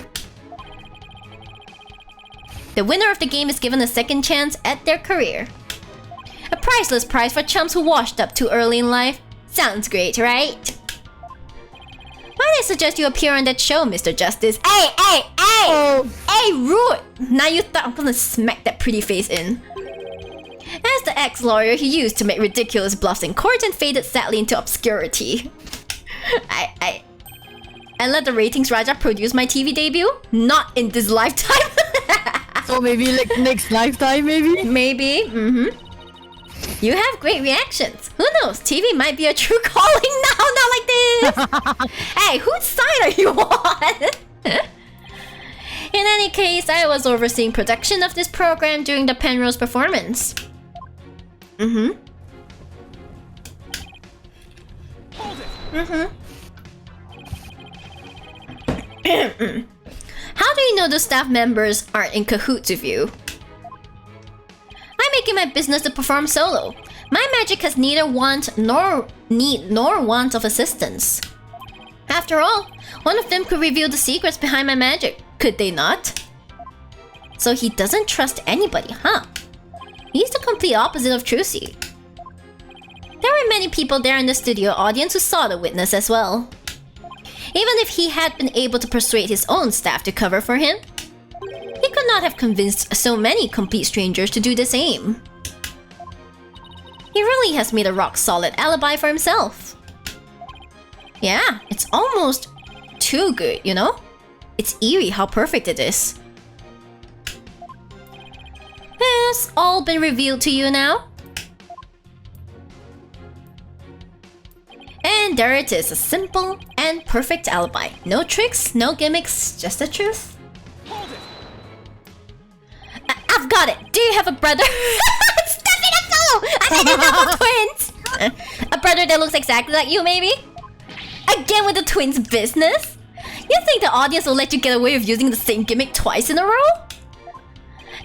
The winner of the game is given a second chance at their career. A priceless prize for chumps who washed up too early in life. Sounds great, right? Might I suggest you appear on that show, Mr. Justice? Hey! Oh. Hey, rude! Now you thought I'm gonna smack that pretty face in. As the ex-lawyer he used to make ridiculous bluffs in court and faded sadly into obscurity. I let the ratings Raja produce my TV debut? Not in this lifetime. So maybe like next lifetime, maybe? Maybe, You have great reactions. Who knows? TV might be a true calling now, not like this. Hey, whose side are you on? In any case, I was overseeing production of this program during the Penrose performance. How do you know the staff members aren't in cahoots with you? I'm making my business to perform solo. My magic has neither want nor need nor want of assistance. After all, one of them could reveal the secrets behind my magic, could they not? So he doesn't trust anybody, huh? He's the complete opposite of Trucy. There were many people there in the studio audience who saw the witness as well. Even if he had been able to persuade his own staff to cover for him, he could not have convinced so many complete strangers to do the same. He really has made a rock-solid alibi for himself. Yeah, it's almost too good, you know? It's eerie how perfect it is. Has all been revealed to you now? And there it is, a simple and perfect alibi. No tricks, no gimmicks, just the truth. I've got it! Do you have a brother? Step in a fellow! I didn't know twins! A brother that looks exactly like you, maybe? Again with the twins business? You think the audience will let you get away with using the same gimmick twice in a row?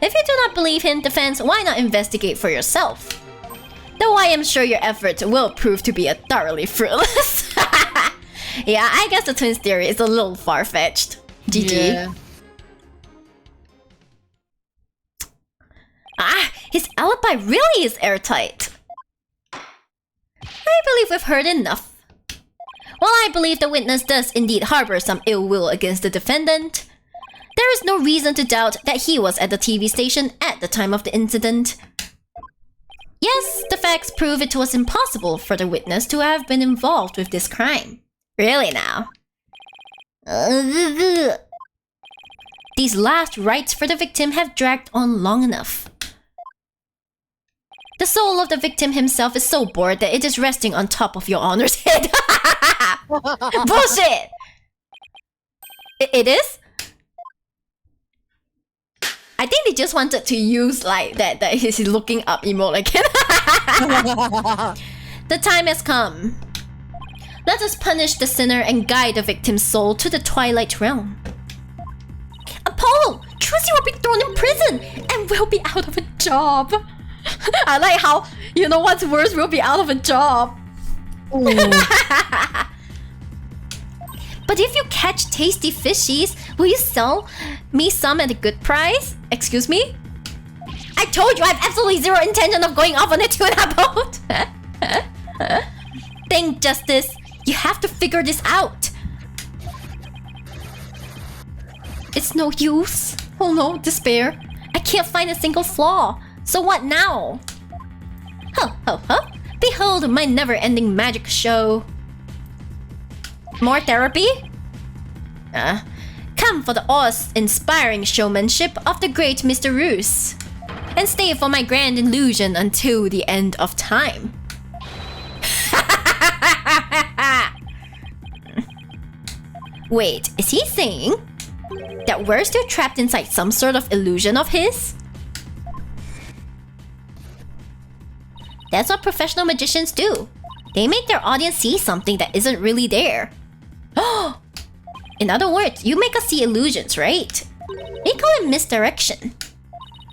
If you do not believe him, defense, why not investigate for yourself? Though I am sure your efforts will prove to be thoroughly fruitless. Yeah, I guess the twins theory is a little far-fetched. GG. Yeah. Ah, his alibi really is airtight. I believe we've heard enough. While I believe the witness does indeed harbor some ill will against the defendant, there is no reason to doubt that he was at the TV station at the time of the incident. Yes, the facts prove it was impossible for the witness to have been involved with this crime. Really now? These last rites for the victim have dragged on long enough. The soul of the victim himself is so bored that it is resting on top of your honor's head. Bullshit! It is? I think they just wanted to use like that he's looking up emote again. The time has come. Let us punish the sinner and guide the victim's soul to the twilight realm. Apollo! Trucy will be thrown in prison and will be out of a job. I like how, you know what's worse, we'll be out of a job. But if you catch tasty fishies, will you sell me some at a good price? Excuse me? I told you I have absolutely zero intention of going off on a tuna boat. Think, Justice. You have to figure this out. It's no use. Oh no, despair. I can't find a single flaw. So what now? Ho ho ho. Behold my never-ending magic show. More therapy? Come for the awe-inspiring showmanship of the great Mr. Roos. And stay for my grand illusion until the end of time. Wait, is he saying that we're still trapped inside some sort of illusion of his? That's what professional magicians do. They make their audience see something that isn't really there. In other words, you make us see illusions, right? They call it misdirection.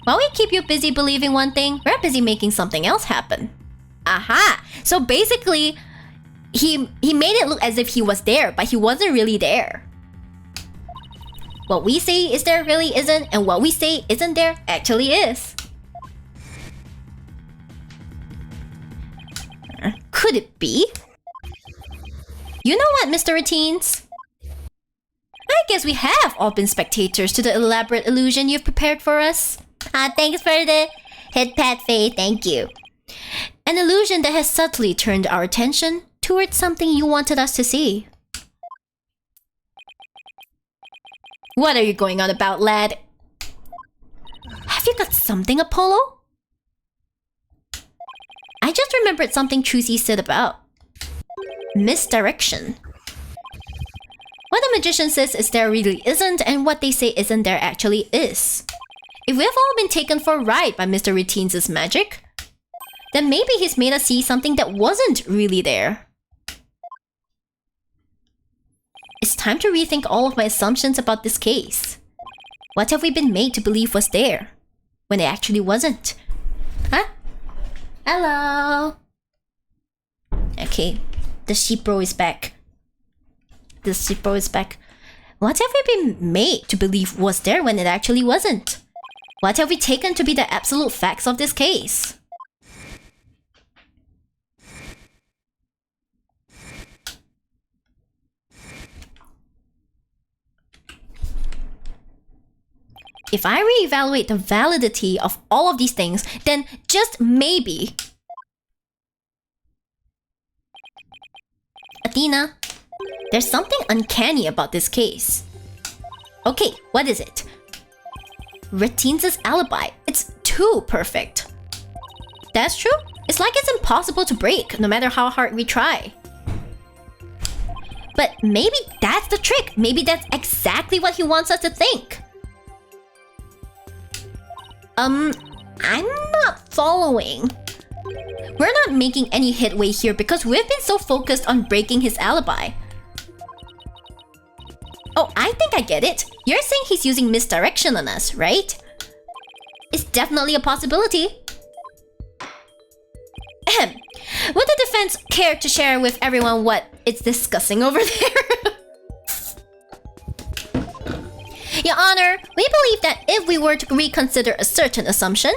While we keep you busy believing one thing, we're busy making something else happen. Aha! So basically, he made it look as if he was there, but he wasn't really there. What we say is there really isn't, and what we say isn't there actually is. Could it be? You know what, Mr. Routines? I guess we have all been spectators to the elaborate illusion you've prepared for us. Thanks for the head pat, Faye. Thank you. An illusion that has subtly turned our attention towards something you wanted us to see. What are you going on about, lad? Have you got something, Apollo? I just remembered something Trucy said about misdirection. What the magician says is there really isn't, and what they say isn't there actually is. If we've all been taken for a ride by Mr. Routines' magic, then maybe he's made us see something that wasn't really there. It's time to rethink all of my assumptions about this case. What have we been made to believe was there, when it actually wasn't? Huh? Hello? Okay, the sheepro is back. The sheepro is back. What have we been made to believe was there when it actually wasn't? What have we taken to be the absolute facts of this case? If I reevaluate the validity of all of these things, then just maybe... Athena, there's something uncanny about this case. Okay, what is it? Routines' alibi. It's too perfect. That's true. It's like it's impossible to break, no matter how hard we try. But maybe that's the trick. Maybe that's exactly what he wants us to think. I'm not following. We're not making any headway here because we've been so focused on breaking his alibi. Oh, I think I get it. You're saying he's using misdirection on us, right? It's definitely a possibility. Ahem. Would the defense care to share with everyone what it's discussing over there? Your Honor, we believe that if we were to reconsider a certain assumption,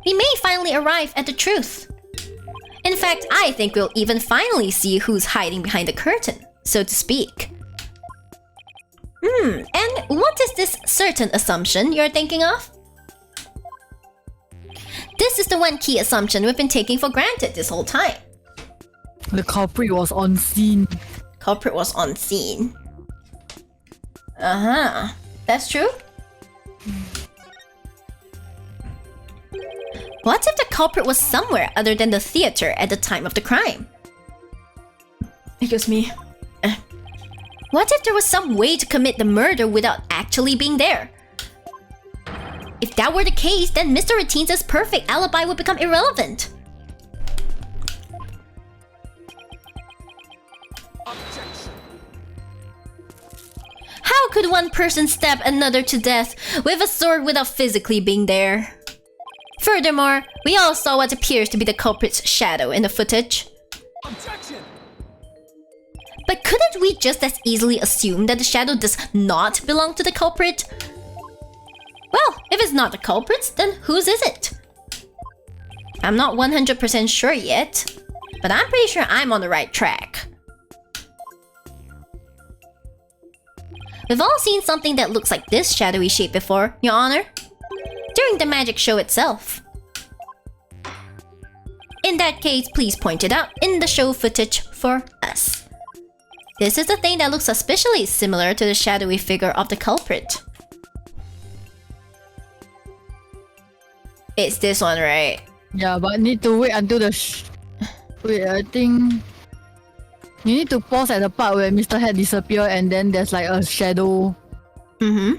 we may finally arrive at the truth. In fact, I think we'll even finally see who's hiding behind the curtain, so to speak. And what is this certain assumption you're thinking of? This is the one key assumption we've been taking for granted this whole time. The culprit was on scene. Culprit was on scene. Uh-huh. That's true? What if the culprit was somewhere other than the theater at the time of the crime? Excuse me. What if there was some way to commit the murder without actually being there? If that were the case, then Mr. Routines' perfect alibi would become irrelevant. Objection. How could one person stab another to death with a sword without physically being there? Furthermore, we all saw what appears to be the culprit's shadow in the footage. Objection. But couldn't we just as easily assume that the shadow does not belong to the culprit? Well, if it's not the culprit's, then whose is it? I'm not 100% sure yet, but I'm pretty sure I'm on the right track. We've all seen something that looks like this shadowy shape before, Your Honor. During the magic show itself. In that case, please point it out in the show footage for us. This is the thing that looks suspiciously similar to the shadowy figure of the culprit. It's this one, right? Yeah, but need to wait until the wait, I think... You need to pause at the part where Mr. Head disappear and then there's like a shadow. Mm-hmm.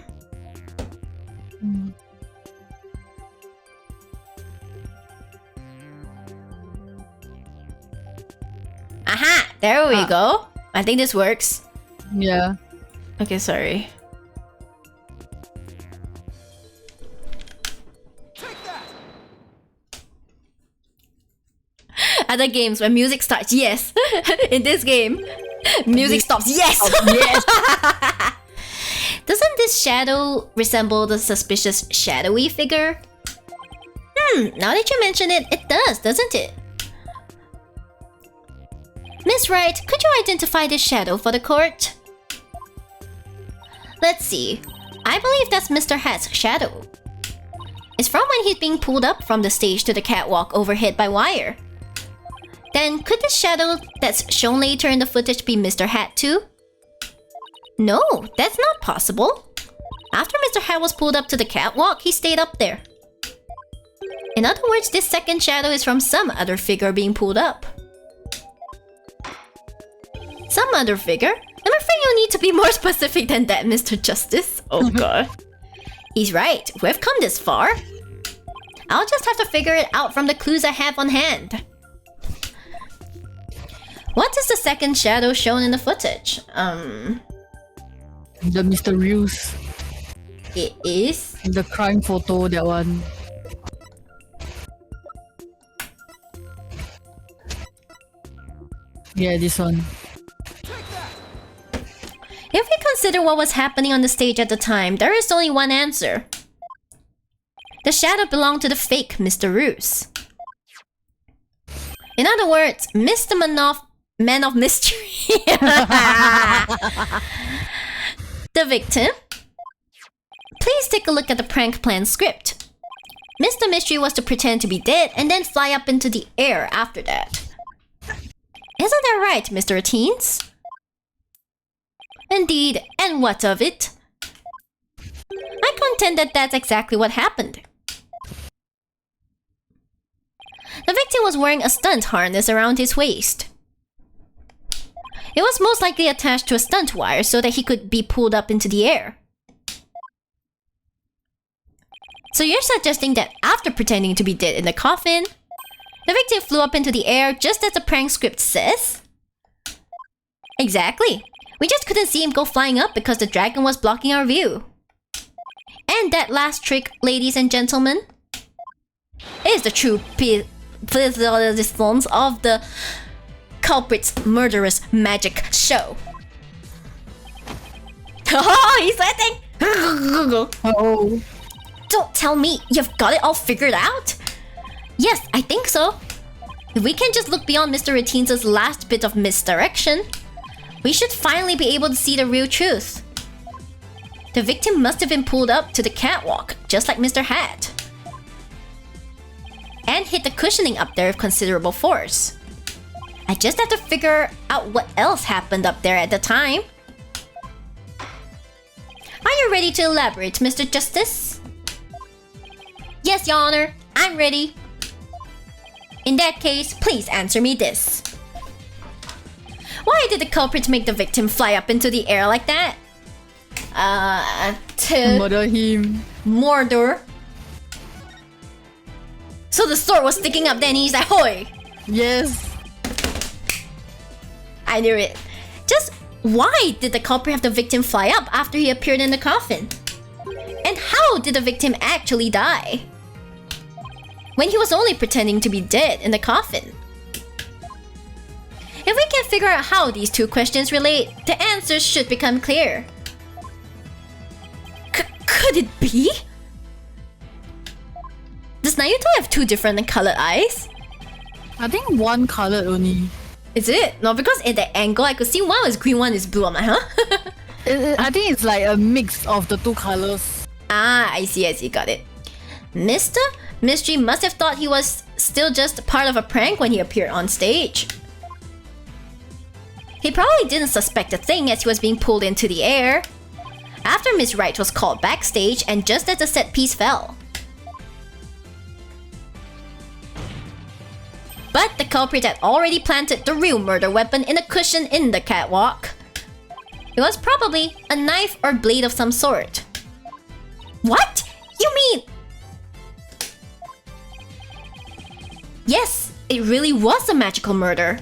Aha! There we go. I think this works. Yeah. Okay, sorry. Take that. Other games when music starts, yes. In this game, music stops, yes. Yes. Doesn't this shadow resemble the suspicious shadowy figure? Now that you mention it, it does, doesn't it? Miss Wright, could you identify this shadow for the court? Let's see. I believe that's Mr. Hat's shadow. It's from when he's being pulled up from the stage to the catwalk overhead by wire. Then could the shadow that's shown later in the footage be Mr. Hat too? No, that's not possible. After Mr. Hat was pulled up to the catwalk, he stayed up there. In other words, this second shadow is from some other figure being pulled up. Some other figure? I'm afraid you'll need to be more specific than that, Mr. Justice. Oh god. He's right, we've come this far. I'll just have to figure it out from the clues I have on hand. What is the second shadow shown in the footage? The mysterious. It is? The crime photo, that one. Yeah, this one. If we consider what was happening on the stage at the time, there is only one answer. The shadow belonged to the fake Mr. Roos. In other words, Mr. Man of Mystery. The victim? Please take a look at the prank plan script. Mr. Mystery was to pretend to be dead and then fly up into the air after that. Isn't that right, Mr. Teens? Indeed, and what of it? I contend that that's exactly what happened. The victim was wearing a stunt harness around his waist. It was most likely attached to a stunt wire so that he could be pulled up into the air. So you're suggesting that after pretending to be dead in the coffin, the victim flew up into the air just as the prank script says? Exactly. We just couldn't see him go flying up because the dragon was blocking our view. And that last trick, ladies and gentlemen, is the true response of the culprit's murderous magic show. Oh, he's sweating! Oh. Don't tell me you've got it all figured out? Yes, I think so. If we can just look beyond Mr. Retine's last bit of misdirection, we should finally be able to see the real truth. The victim must have been pulled up to the catwalk, just like Mr. Hat. And hit the cushioning up there with considerable force. I just have to figure out what else happened up there at the time. Are you ready to elaborate, Mr. Justice? Yes, Your Honor, I'm ready. In that case, please answer me this. Why did the culprit make the victim fly up into the air like that? To Murder him. murder. So the sword was sticking up then he's like, "Hoi!" Yes. I knew it. Just why did the culprit have the victim fly up after he appeared in the coffin? And how did the victim actually die? When he was only pretending to be dead in the coffin. If we can figure out how these two questions relate, the answers should become clear. Could it be? Does Naruto have two different colored eyes? I think one colored only. Is it? No, because at the angle I could see one is green, one is blue. I'm like, huh? I think it's like a mix of the two colors. Ah, I see, got it. Mr. Mystery must have thought he was still just part of a prank when he appeared on stage. He probably didn't suspect a thing as he was being pulled into the air. After Miss Wright was called backstage and just as the set piece fell. But the culprit had already planted the real murder weapon in a cushion in the catwalk. It was probably a knife or blade of some sort. What? You mean... Yes, it really was a magical murder.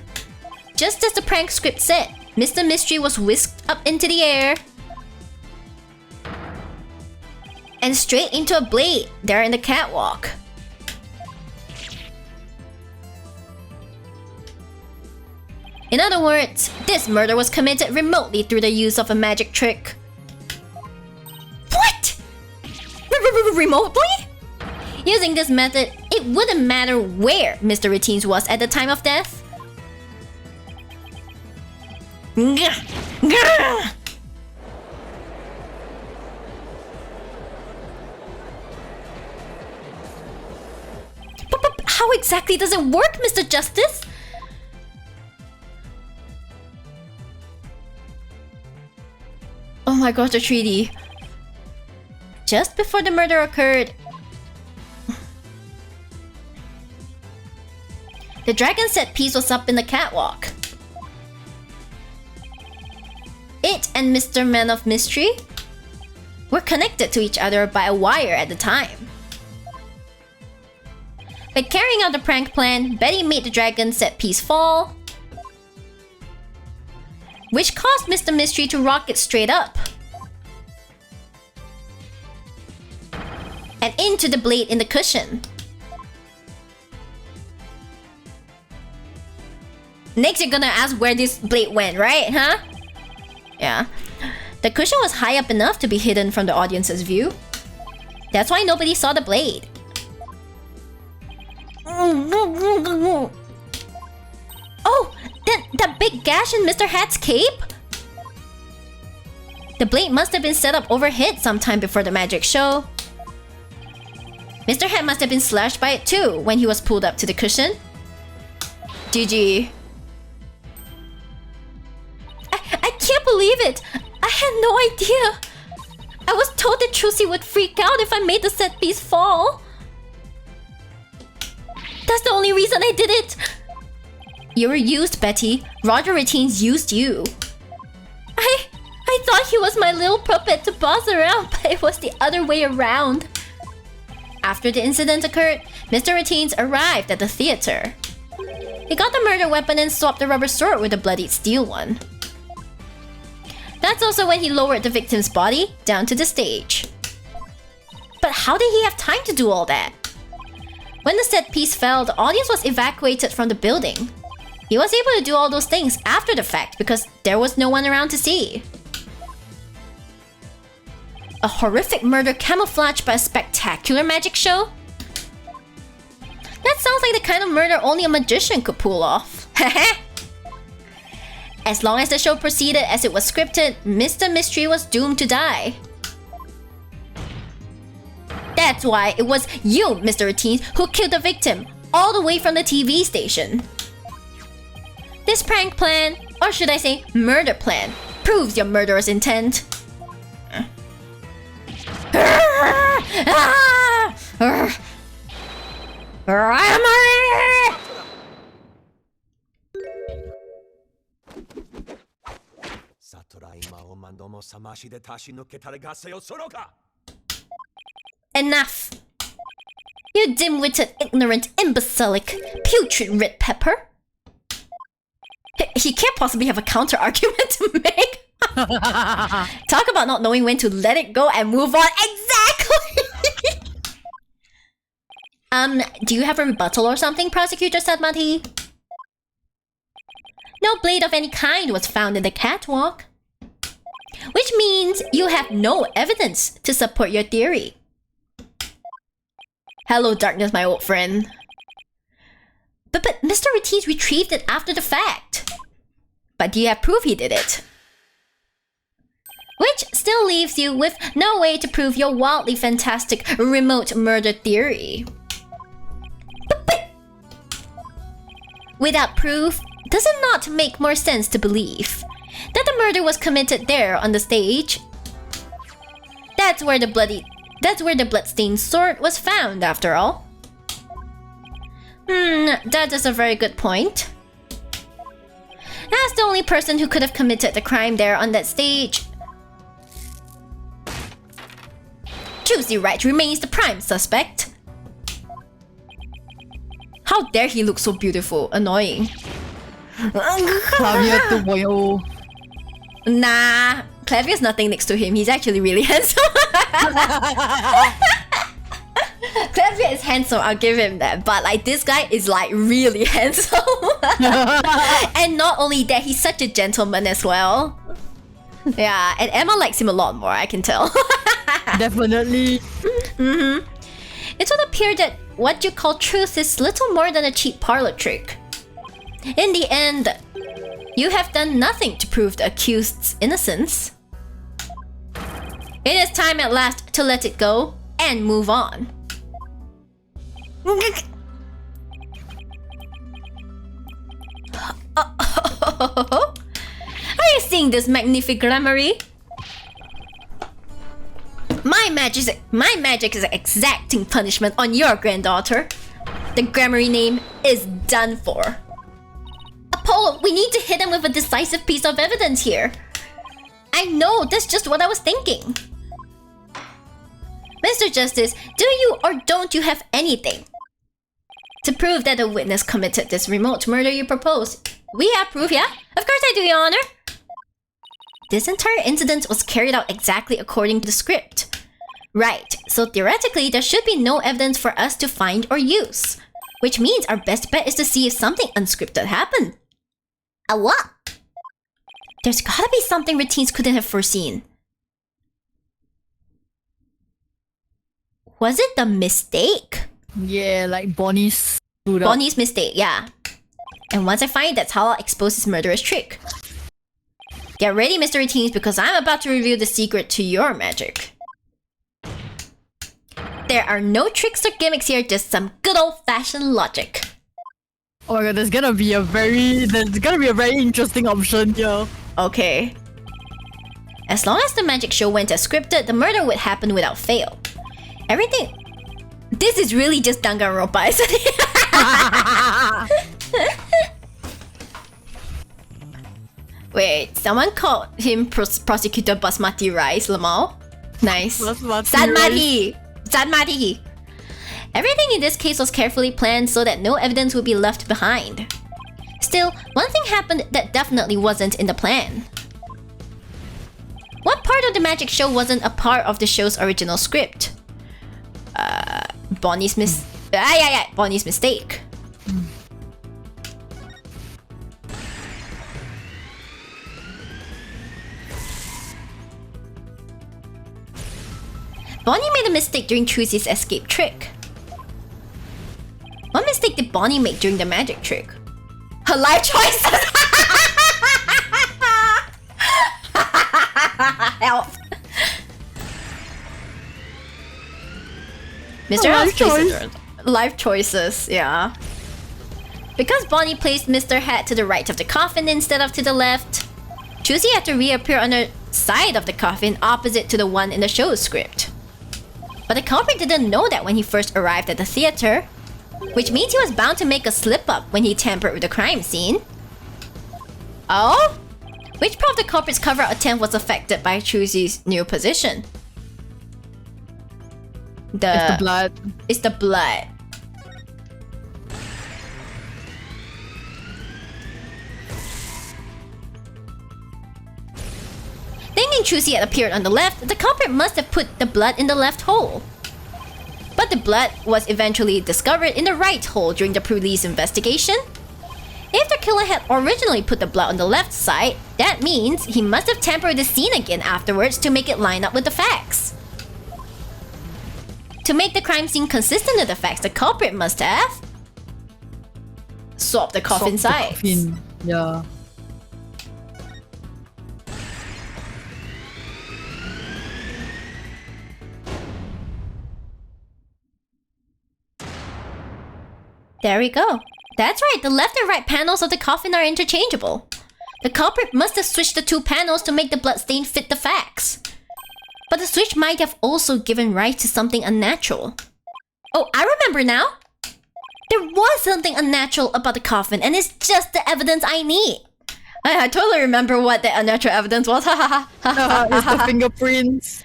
Just as the prank script said, Mr. Mystery was whisked up into the air and straight into a blade there in the catwalk. In other words, this murder was committed remotely through the use of a magic trick. What? Remotely? Using this method, it wouldn't matter where Mr. Routines was at the time of death. But how exactly does it work, Mr. Justice? Oh my gosh, the 3D. Just before the murder occurred, the dragon set piece was up in the catwalk. It and Mr. Man of Mystery were connected to each other by a wire at the time. By carrying out the prank plan, Betty made the dragon set piece fall, which caused Mr. Mystery to rocket straight up and into the blade in the cushion. Next, you're gonna ask where this blade went, right? Huh? Yeah. The cushion was high up enough to be hidden from the audience's view. That's why nobody saw the blade. Oh! That big gash in Mr. Hat's cape? The blade must have been set up overhead sometime before the magic show. Mr. Hat must have been slashed by it too when he was pulled up to the cushion. GG. I can't believe it! I had no idea! I was told that Trucy would freak out if I made the set piece fall. That's the only reason I did it! You were used, Betty. Roger Routines used you. I thought he was my little puppet to boss around, but it was the other way around. After the incident occurred, Mr. Routines arrived at the theater. He got the murder weapon and swapped the rubber sword with a bloodied steel one. That's also when he lowered the victim's body down to the stage. But how did he have time to do all that? When the set piece fell, the audience was evacuated from the building. He was able to do all those things after the fact because there was no one around to see. A horrific murder camouflaged by a spectacular magic show? That sounds like the kind of murder only a magician could pull off. As long as the show proceeded as it was scripted, Mr. Mystery was doomed to die. That's why it was you, Mr. Routines, who killed the victim, all the way from the TV station. This prank plan, or should I say murder plan, proves your murderous intent. Enough! You dim-witted, ignorant, imbecilic, putrid red pepper! He can't possibly have a counter-argument to make! Talk about not knowing when to let it go and move on. Exactly! Do you have a rebuttal or something, Prosecutor Sadmati? No blade of any kind was found in the catwalk. Which means you have no evidence to support your theory. Hello, darkness, my old friend. But Mr. Routines retrieved it after the fact. But do you have proof he did it? Which still leaves you with no way to prove your wildly fantastic remote murder theory. But without proof, does it not make more sense to believe that the murder was committed there on the stage? That's where the bloodstained sword was found, after all. That is a very good point. As the only person who could have committed the crime there on that stage, Trucy Wright remains the prime suspect. How dare he look so beautiful? Annoying. Clavier 2.0. Nah, Clavier's nothing next to him. He's actually really handsome. Clavier is handsome, I'll give him that. But like this guy is like really handsome. And not only that, he's such a gentleman as well. Yeah, and Emma likes him a lot more, I can tell. Definitely. It would appear that what you call truth is little more than a cheap parlor trick. In the end, you have done nothing to prove the accused's innocence. It is time at last to let it go and move on. Are you seeing this magnific gramarye? My magic is exacting punishment on your granddaughter. The gramarye name is done for. Apollo, we need to hit him with a decisive piece of evidence here. I know, that's just what I was thinking. Mr. Justice, do you or don't you have anything to prove that the witness committed this remote murder you propose? We have proof, yeah? Of course I do, Your Honor. This entire incident was carried out exactly according to the script. Right, so theoretically there should be no evidence for us to find or use. Which means our best bet is to see if something unscripted happened. A what? There's gotta be something routines couldn't have foreseen. Was it the mistake? Yeah, like Bonnie's screwed up. Bonnie's mistake, yeah. And once I find it, that's how I'll expose his murderous trick. Get ready, Mr. Routines, because I'm about to reveal the secret to your magic. There are no tricks or gimmicks here, just some good old-fashioned logic. Oh my god, there's gonna be a very interesting option here. Okay. As long as the magic show went as scripted, the murder would happen without fail. Everything... This is really just Danganronpa, isn't it? Wait, someone called him Prosecutor Basmati Rice, Lamau. Nice. Sanmari! Sanmari! Everything in this case was carefully planned so that no evidence would be left behind. Still, one thing happened that definitely wasn't in the plan. What part of the magic show wasn't a part of the show's original script? Bonnie's Bonnie's mistake. Bonnie made a mistake during Trucy's escape trick. What mistake did Bonnie make during the magic trick? Her life choices! Help! Mr. House places life choices, yeah. Because Bonnie placed Mr. Hat to the right of the coffin instead of to the left, Trucy had to reappear on the side of the coffin opposite to the one in the show's script. But the culprit didn't know that when he first arrived at the theater, which means he was bound to make a slip-up when he tampered with the crime scene. Oh? Which part of the culprit's cover-up attempt was affected by Trucy's new position? It's the blood. It's the blood. Thinking Trucy had appeared on the left, the culprit must have put the blood in the left hole. But the blood was eventually discovered in the right hole during the police investigation. If the killer had originally put the blood on the left side, that means he must have tampered with the scene again afterwards to make it line up with the facts. To make the crime scene consistent with the facts, the culprit must have swapped the coffin sides. Yeah. There we go. That's right, the left and right panels of the coffin are interchangeable. The culprit must have switched the two panels to make the bloodstain fit the facts. But the switch might have also given rise to something unnatural. Oh, I remember now! There was something unnatural about the coffin, and it's just the evidence I need. I totally remember what the unnatural evidence was. It's the fingerprints.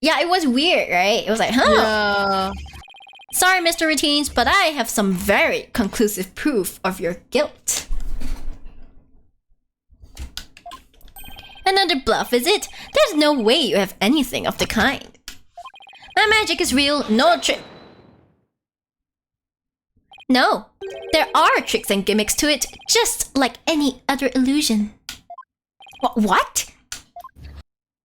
Yeah, it was weird, right? It was like, huh? Yeah. Sorry, Mr. Routines, but I have some very conclusive proof of your guilt. Another bluff, is it? There's no way you have anything of the kind. My magic is real, no trick. No, There are tricks and gimmicks to it, just like any other illusion. What?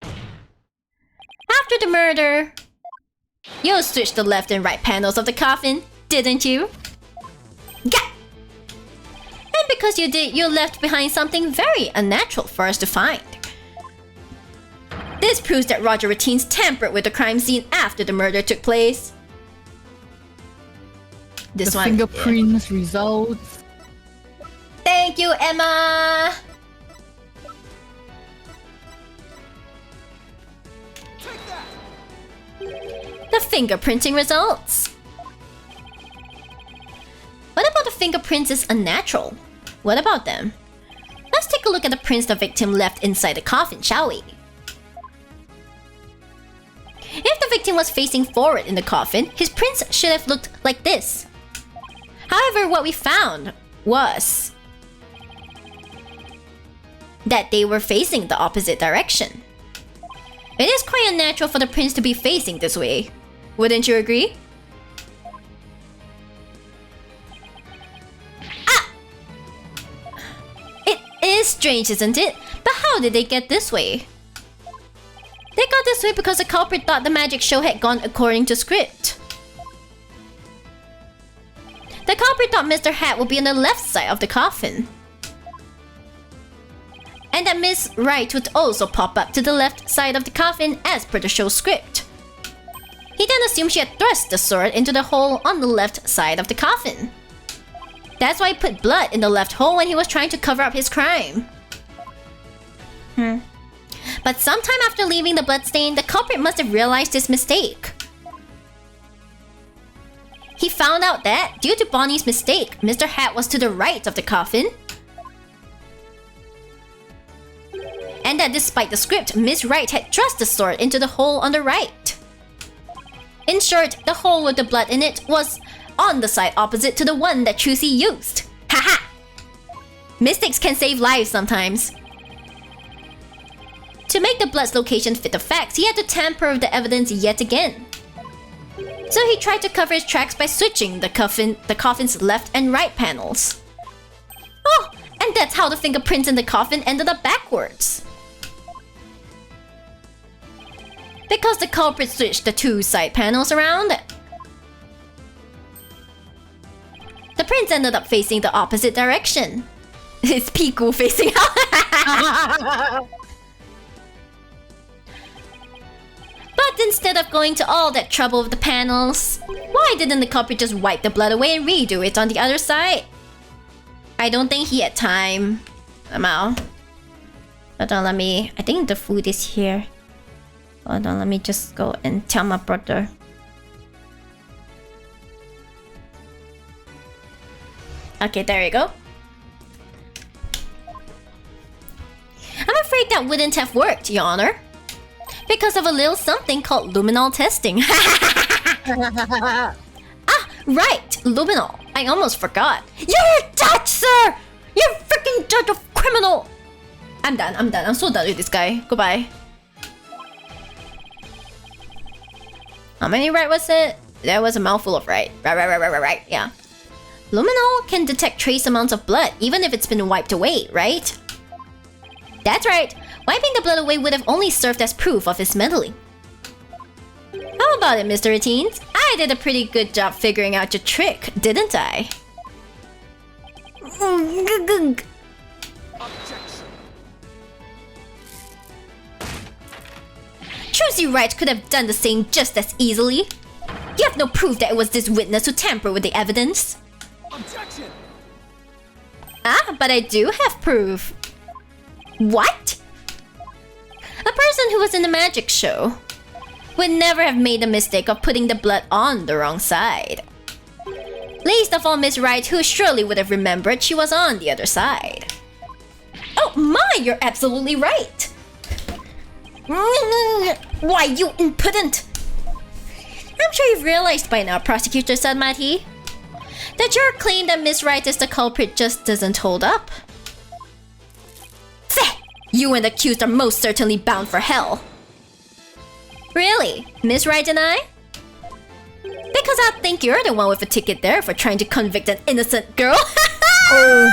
After the murder, you switched the left and right panels of the coffin, didn't you? Yeah! And because you did, you left behind something very unnatural for us to find. This proves that Roger Routines tampered with the crime scene after the murder took place. This the one. fingerprints results. Thank you, Emma! The fingerprinting results. What about the fingerprints is unnatural? What about them? Let's take a look at the prints the victim left inside the coffin, shall we? If the victim was facing forward in the coffin, his prints should have looked like this. However, what we found was that they were facing the opposite direction. It is quite unnatural for the prints to be facing this way. Wouldn't you agree? Ah! It is strange, isn't it? But how did they get this way? They got this way because the culprit thought the magic show had gone according to script. The culprit thought Mr. Hat would be on the left side of the coffin. And that Miss Wright would also pop up to the left side of the coffin as per the show's script. He then assumed she had thrust the sword into the hole on the left side of the coffin. That's why he put blood in the left hole when he was trying to cover up his crime. But sometime after leaving the bloodstain, the culprit must have realized his mistake. He found out that, due to Bonnie's mistake, Mr. Hat was to the right of the coffin. And that despite the script, Miss Wright had thrust the sword into the hole on the right. In short, the hole with the blood in it was on the side opposite to the one that Trucy used. Haha! Mistakes can save lives sometimes. To make the blood's location fit the facts, he had to tamper with the evidence yet again. So he tried to cover his tracks by switching the coffin's left and right panels. Oh, and that's how the fingerprints in the coffin ended up backwards. Because the culprit switched the two side panels around, the prints ended up facing the opposite direction. It's Piku facing out. But instead of going to all that trouble with the panels, why didn't the culprit just wipe the blood away and redo it on the other side? I don't think he had time. I'm out. Hold on, I think the food is here. Hold on, let me just go and tell my brother. Okay, there you go. I'm afraid that wouldn't have worked, Your Honor. Because of a little something called luminol testing. Ah, right! Luminol. I almost forgot. You're a judge, sir! You're a freaking judge of criminal! I'm done. I'm so done with this guy. Goodbye. How many right was it? That was a mouthful of right. Right. Yeah. Luminol can detect trace amounts of blood, even if it's been wiped away, right? That's right. Wiping the blood away would have only served as proof of his meddling. How about it, Mr. Routines? I did a pretty good job figuring out your trick, didn't I? Trucy Wright could have done the same just as easily. You have no proof that it was this witness who tampered with the evidence. Objection! Ah, but I do have proof. What? A person who was in the magic show would never have made the mistake of putting the blood on the wrong side. Least of all Miss Wright, who surely would have remembered she was on the other side. Oh my, you're absolutely right! Why, you impudent! I'm sure you've realized by now, Prosecutor Sanmati, that your claim that Miss Wright is the culprit just doesn't hold up. Feh! You and the accused are most certainly bound for hell. Really? Miss Wright and I? Because because I think you're the one with a ticket there for trying to convict an innocent girl. Oh.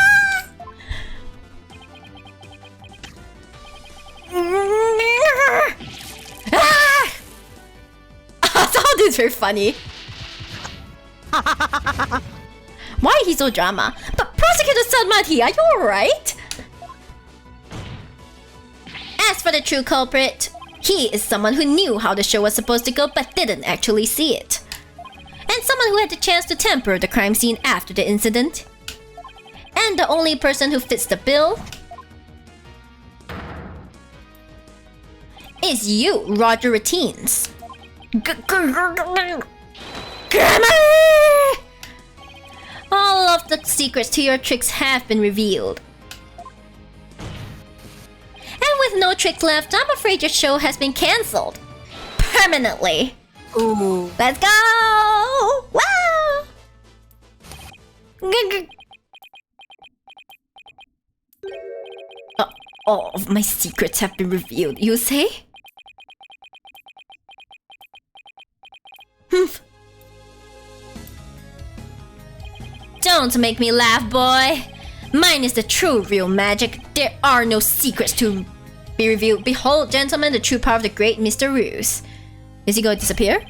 Ah! Sound is very funny. Why is he so drama? But Prosecutor Sanmati, are you alright? As for the true culprit, he is someone who knew how the show was supposed to go but didn't actually see it. And someone who had the chance to temper the crime scene after the incident. And the only person who fits the bill is you, Roger Routines. Grammar! All of the secrets to your tricks have been revealed. And with no tricks left, I'm afraid your show has been cancelled. Permanently. Ooh. Let's go! Wow! All of my secrets have been revealed, you say? Humph. Don't make me laugh, boy. Mine is the true real magic. There are no secrets to be revealed. Behold, gentlemen, the true power of the great Mr. Ruse. Is he going to disappear?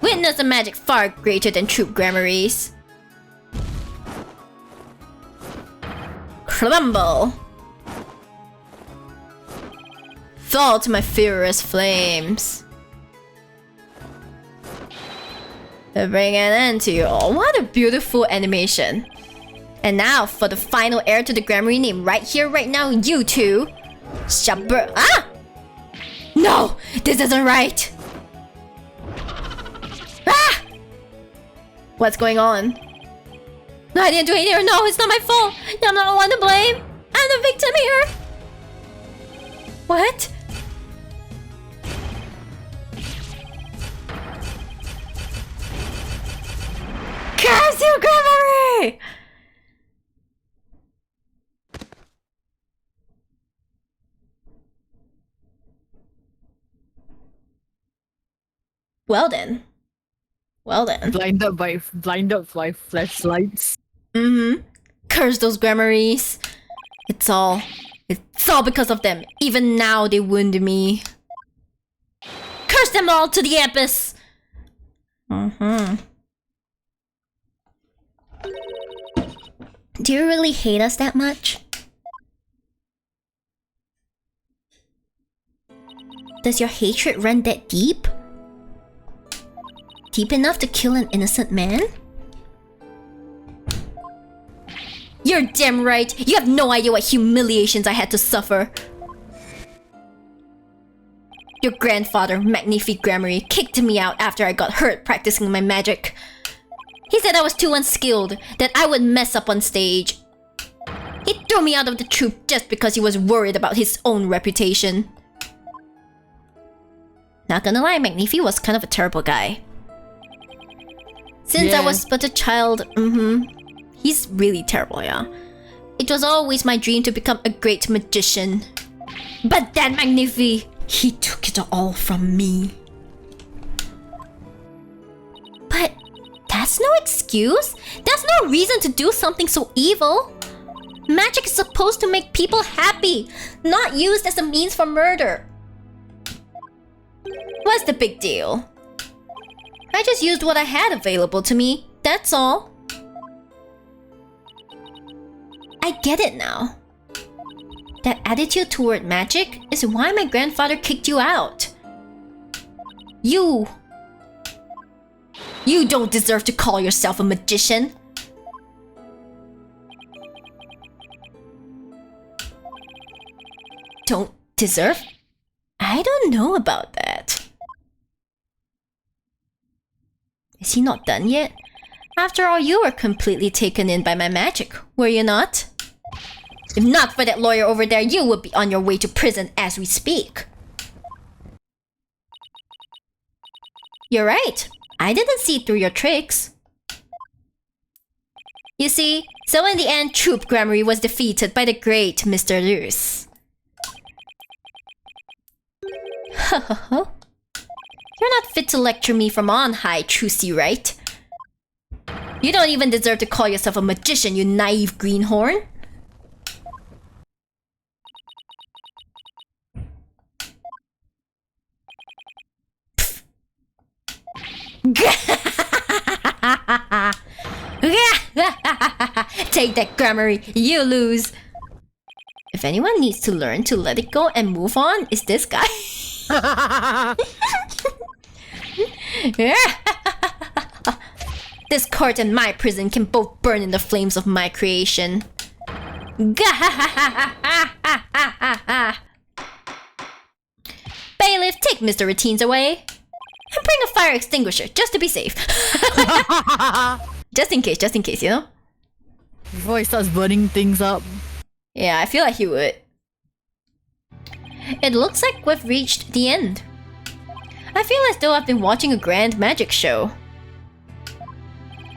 Witness a magic far greater than troop Grammarys. Crumble. Fall to my furious flames. To bring an end to you all. What a beautiful animation. And now for the final heir to the Grammary name right here, right now, you two. Shib. Ah! No! This isn't right! Ah! What's going on? No, I didn't do anything. No, it's not my fault. I'm not the one to blame. I'm the victim here. What? Curse you, Grammary! Well then. Well then. Blinded by flashlights. Mm-hmm. Curse those Grammarys. It's all because of them. Even now they wound me. Curse them all to the abyss. Mm-hmm. Do you really hate us that much? Does your hatred run that deep? Deep enough to kill an innocent man? You're damn right! You have no idea what humiliations I had to suffer. Your grandfather, Magnifique Grammary, kicked me out after I got hurt practicing my magic. He said I was too unskilled, that I would mess up on stage. He threw me out of the troupe just because he was worried about his own reputation. Not gonna lie, Magnifi was kind of a terrible guy. Since I was but a child, he's really terrible, yeah. It was always my dream to become a great magician. But that Magnifi, he took it all from me. But that's no excuse. That's no reason to do something so evil. Magic is supposed to make people happy, not used as a means for murder. What's the big deal? I just used what I had available to me, that's all. I get it now. That attitude toward magic is why my grandfather kicked you out. You don't deserve to call yourself a magician. Don't deserve? I don't know about that. Is he not done yet? After all, you were completely taken in by my magic, were you not? If not for that lawyer over there, you would be on your way to prison as we speak. You're right. I didn't see through your tricks. You see, so in the end, Troop Grammary was defeated by the great Mr. Lewis. You're You're not fit to lecture me from on high, Trucy, right? You don't even deserve to call yourself a magician, you naive greenhorn. Take that, Grammary, you lose. If anyone needs to learn to let it go and move on, it's this guy. This court and my prison can both burn in the flames of my creation. Bailiff, take Mr. Routines away. And bring a fire extinguisher, just to be safe. Just in case, you know? Before he starts burning things up. Yeah, I feel like he would. It looks like we've reached the end. I feel as though I've been watching a grand magic show.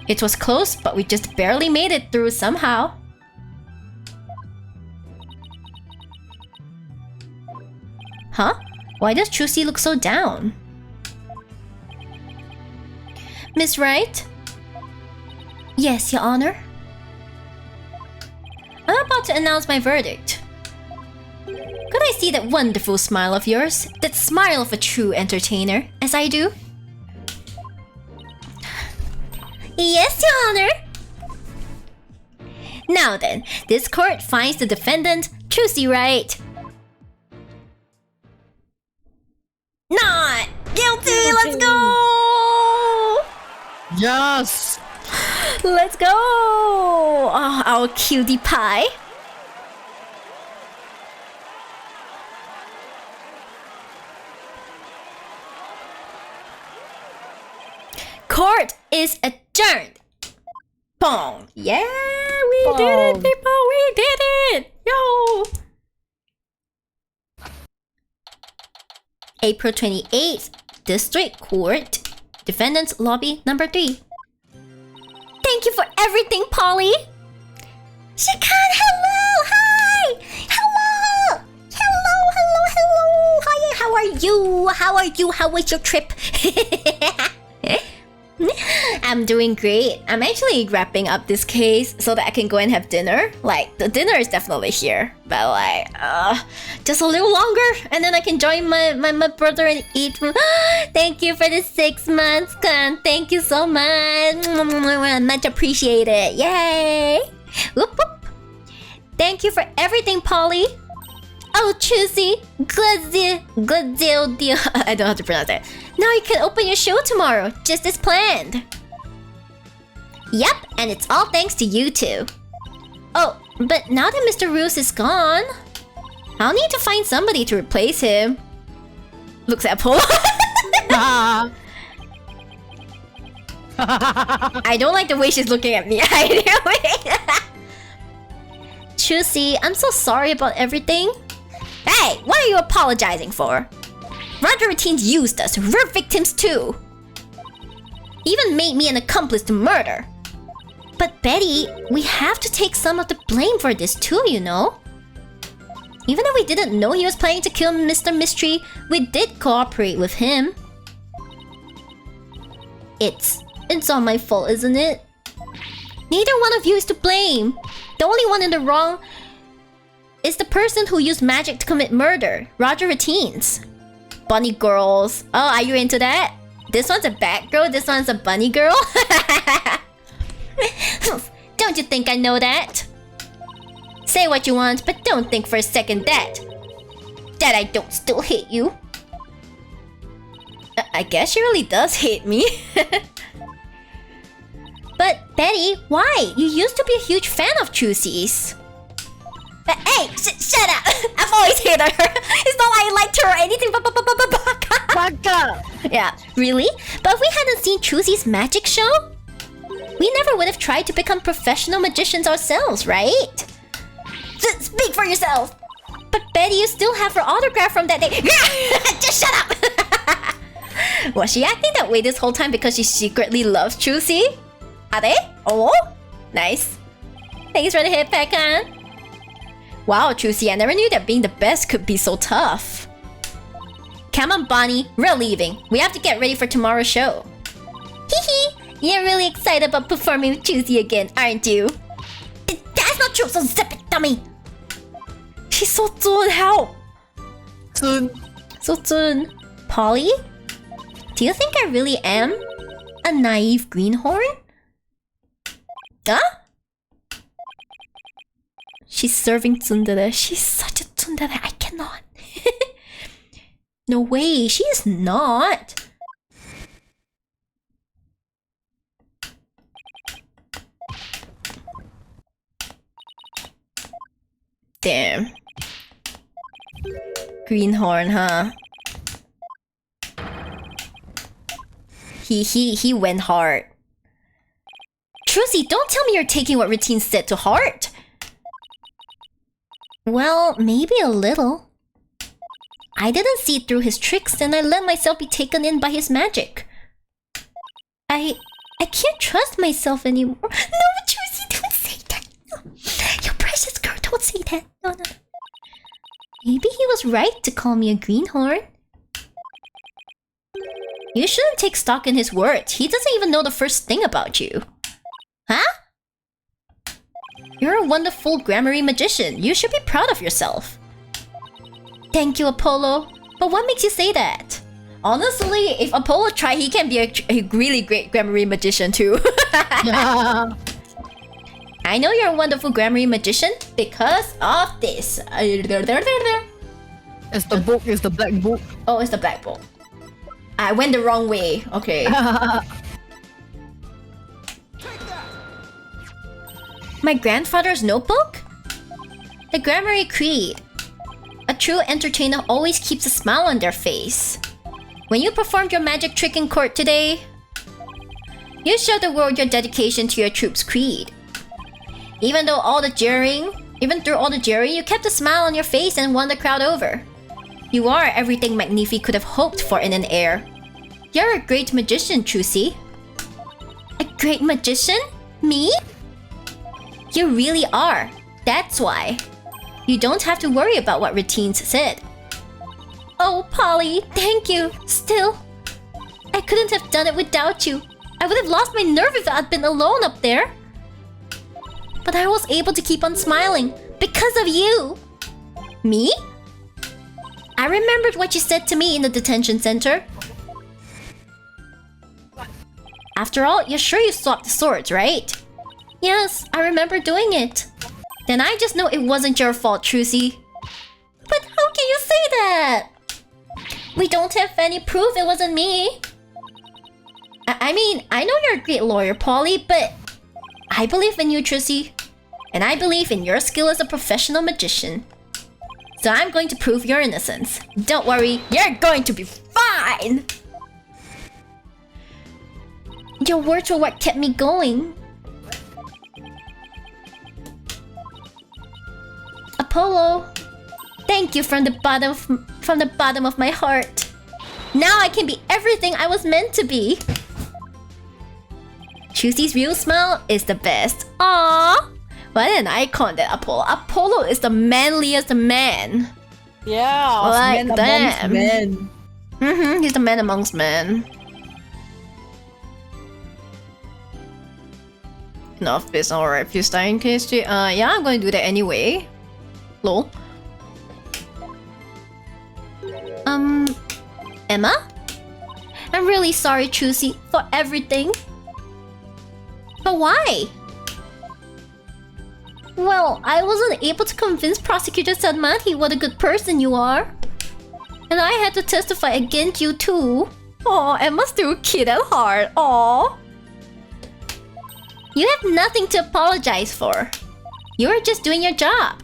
It was close, but we just barely made it through somehow. Huh? Why does Trucy look so down? Miss Wright? Yes, Your Honor? I'm about to announce my verdict. Could I see that wonderful smile of yours? That smile of a true entertainer, as I do? Yes, Your Honor! Now then, this court finds the defendant, Trucy Wright, not guilty! Let's go! Yes! Let's go! Oh, our cutie pie. Court is adjourned. Bong! Yeah, we did it, people! We did it! Yo! April 28th, District Court, Defendant's Lobby number 3. Thank you for everything, Polly! Shikan, hello! Hi! Hello! Hello! Hi, how are you? How was your trip? I'm doing great. I'm actually wrapping up this case so that I can go and have dinner. Like, the dinner is definitely here. But like, just a little longer and then I can join my brother and eat. Thank you for the 6 months, Kun. Thank you so much. Much appreciated. Yay! Whoop whoop. Thank you for everything, Polly. Oh, Trucy, good deal. I don't know how to pronounce that. Now you can open your show tomorrow, just as planned. Yep, and it's all thanks to you two. Oh, but now that Mr. Roos is gone, I'll need to find somebody to replace him. Looks at Paul. I don't like the way she's looking at me. Trucy, I'm so sorry about everything. Hey, what are you apologizing for? Roger Routines used us. We're victims too. Even made me an accomplice to murder. But Betty, we have to take some of the blame for this too, you know? Even though we didn't know he was planning to kill Mr. Mystery, we did cooperate with him. It's all my fault, isn't it? Neither one of you is to blame. The only one in the wrong is the person who used magic to commit murder, Roger Routines. Bunny girls. Oh, are you into that? This one's a bad girl, this one's a bunny girl? Don't you think I know that? Say what you want, but don't think for a second that I don't still hate you. I guess she really does hate me. But Betty, why? You used to be a huge fan of Trucy's. Hey, shut up! I've always hated her. It's not like I liked her or anything. Baka! Yeah, really? But if we hadn't seen Trucy's magic show, we never would have tried to become professional magicians ourselves, right? Speak for yourself! But Betty, you still have her autograph from that day. Just shut up! Was she acting that way this whole time because she secretly loves Trucy? Are they? Oh, nice. Thanks for the hit, Pekkan. Wow, Trucy, I never knew that being the best could be so tough. Come on, Bonnie. We're leaving. We have to get ready for tomorrow's show. Hee hee. You're really excited about performing with Trucy again, aren't you? That's not true, so zip it, dummy. She's so soon. Help. Soon. So soon. Polly? Do you think I really am a naive greenhorn? Huh? She's serving tsundere. She's such a tsundere. I cannot. No way. She is not. Damn. Greenhorn, huh? He went hard. Trucy, don't tell me you're taking what routine said to heart. Well, maybe a little. I didn't see through his tricks and I let myself be taken in by his magic. I can't trust myself anymore. No, Trucy, don't say that. No. You precious girl, don't say that. No. Maybe he was right to call me a greenhorn. You shouldn't take stock in his words. He doesn't even know the first thing about you. Huh? You're a wonderful grammary magician. You should be proud of yourself. Thank you, Apollo. But what makes you say that? Honestly, if Apollo tried, he can be a really great grammary magician too. Yeah. I know you're a wonderful grammary magician because of this. It's the book, it's the black book. Oh, it's the black book. I went the wrong way. Okay. My grandfather's notebook? The Grammary Creed. A true entertainer always keeps a smile on their face. When you performed your magic trick in court today, you showed the world your dedication to your troop's creed. Even through all the jeering, you kept a smile on your face and won the crowd over. You are everything Magnifi could have hoped for in an heir. You're a great magician, Trucy. A great magician? Me? You really are. That's why. You don't have to worry about what routines said. Oh, Polly, thank you. Still, I couldn't have done it without you. I would have lost my nerve if I'd been alone up there. But I was able to keep on smiling because of you. Me? I remembered what you said to me in the detention center. After all, you're sure you swapped the swords, right? Yes, I remember doing it. Then I just know it wasn't your fault, Trucy. But how can you say that? We don't have any proof it wasn't me. I mean, I know you're a great lawyer, Polly, but I believe in you, Trucy. And I believe in your skill as a professional magician. So I'm going to prove your innocence. Don't worry, you're going to be fine! Your words were what kept me going. Apollo, thank you from the bottom of my heart. Now I can be everything I was meant to be. Trucy's real smile is the best. Aww! What an icon that Apollo. Apollo is the manliest man. Yeah, Like man them. amongst men. He's the man amongst men. Enough is alright. If you start in case, yeah, I'm going to do that anyway. Lol. Emma? I'm really sorry, Trucy, for everything. But why? Well, I wasn't able to convince Prosecutor Sanmati what a good person you are. And I had to testify against you too. Aw, Emma's still a kid at heart. Aw. You have nothing to apologize for. You're just doing your job.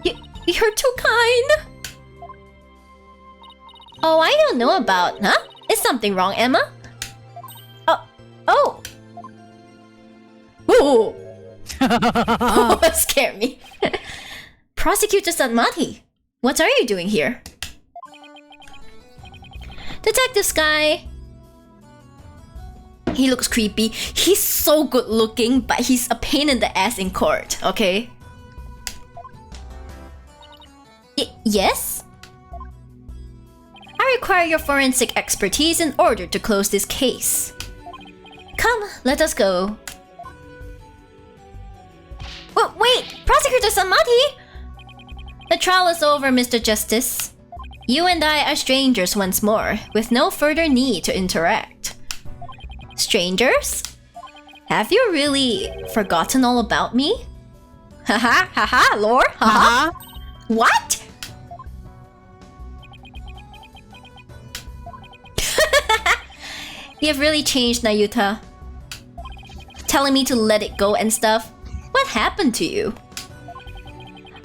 You're too kind. Oh, I don't know about, huh? Is something wrong, Emma? Oh. Ooh. Oh, that scared me. Prosecutor Sanmati, what are you doing here? Detective Sky. He looks creepy. He's so good looking, but he's a pain in the ass in court, okay? Yes? require your forensic expertise in order to close this case. Come, let us go. Wait! Prosecutor Samati! The trial is over, Mr. Justice. You and I are strangers once more, with no further need to interact. Strangers? Have you really forgotten all about me? Haha, haha, lore? Haha? What? You've really changed, Nayuta. Telling me to let it go and stuff. What happened to you?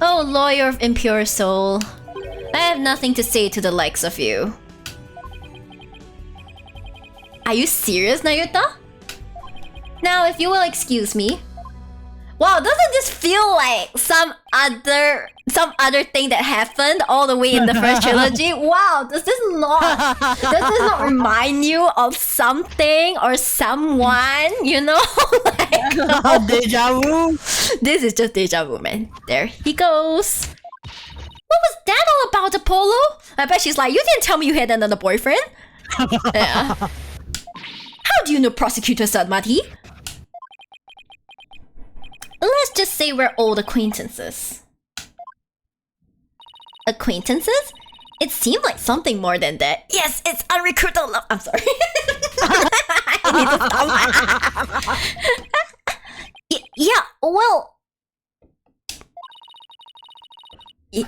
Oh, lawyer of impure soul. I have nothing to say to the likes of you. Are you serious, Nayuta? Now, if you will excuse me. Wow, doesn't this feel like some other thing that happened all the way in the first trilogy? Wow, does this not remind you of something or someone? You know, like Deja vu. This is just deja vu, man. There he goes. What was that all about, Apollo? I bet she's like, you didn't tell me you had another boyfriend. Yeah. How do you know Prosecutor Sadmati? Let's just say we're old acquaintances. Acquaintances? It seemed like something more than that. Yes, it's unrecruited love. I'm sorry. I need to stop. Yeah, well...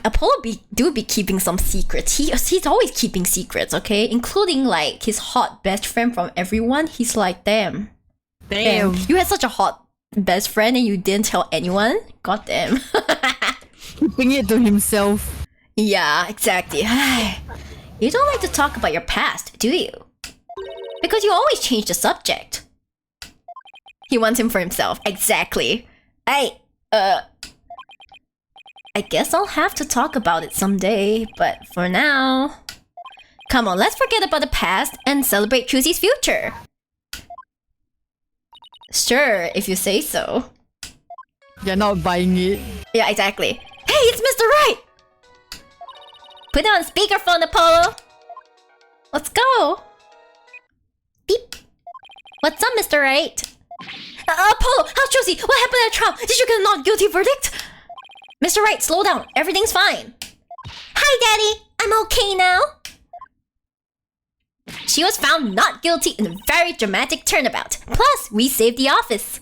Apollo do be keeping some secrets. He's always keeping secrets, okay? Including like his hot best friend from everyone. He's like, damn. You had such a hot best friend and you didn't tell anyone? God damn. Keeping it to himself. Yeah, exactly. You don't like to talk about your past, do you? Because you always change the subject. He wants him for himself. Exactly. I guess I'll have to talk about it someday, but for now... Come on, let's forget about the past and celebrate Trucy's future. Sure, if you say so. You're not buying it. Yeah, exactly. Hey, it's Mr. Wright! Put it on speakerphone, Apollo! Let's go! Beep. What's up, Mr. Wright? Apollo, how's Trucy? What happened at the trial? Did you get a not guilty verdict? Mr. Wright, slow down. Everything's fine. Hi, Daddy. I'm okay now. She was found not guilty in a very dramatic turnabout. Plus, we saved the office.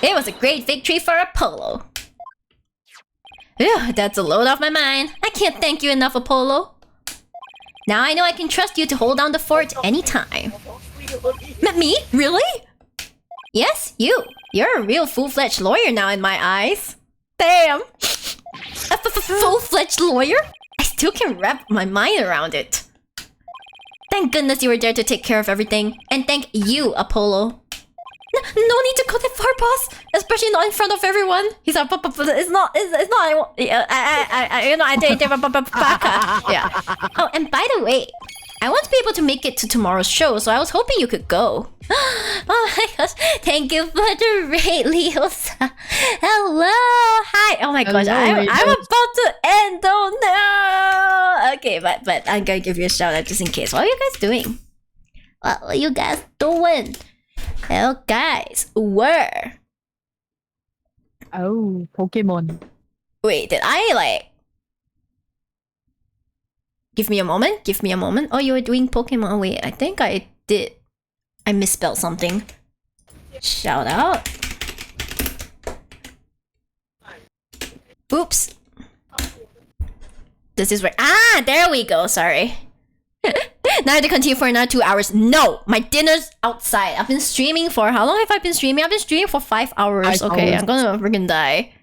It was a great victory for Apollo. Phew, that's a load off my mind. I can't thank you enough, Apollo. Now I know I can trust you to hold down the fort anytime. Me? Really? Yes, you. You're a real full-fledged lawyer now in my eyes. Damn! A full-fledged lawyer? I still can wrap my mind around it. Thank goodness you were there to take care of everything. And thank you, Apollo. No need to go that far, boss. Especially not in front of everyone. He's like, it's not. I did yeah. Oh, and by the way, I want to be able to make it to tomorrow's show, so I was hoping you could go. Oh my gosh, thank you for the raid, Leosa. Hello, hi. Oh my gosh, I'm about to end. Oh no. Okay, but I'm gonna give you a shout out just in case. What are you guys doing? What are you guys doing? Well, guys, where? Oh, Pokemon. Wait, did I like? Give me a moment. Give me a moment. Oh, you were doing Pokemon. Wait, I think I did. I misspelled something. Shout out. Oops. This is where. Ah, there we go. Sorry. Now I have to continue for another 2 hours. No, my dinner's outside. I've been streaming for how long have I been streaming? I've been streaming for 5 hours. Okay, I'm gonna freaking die.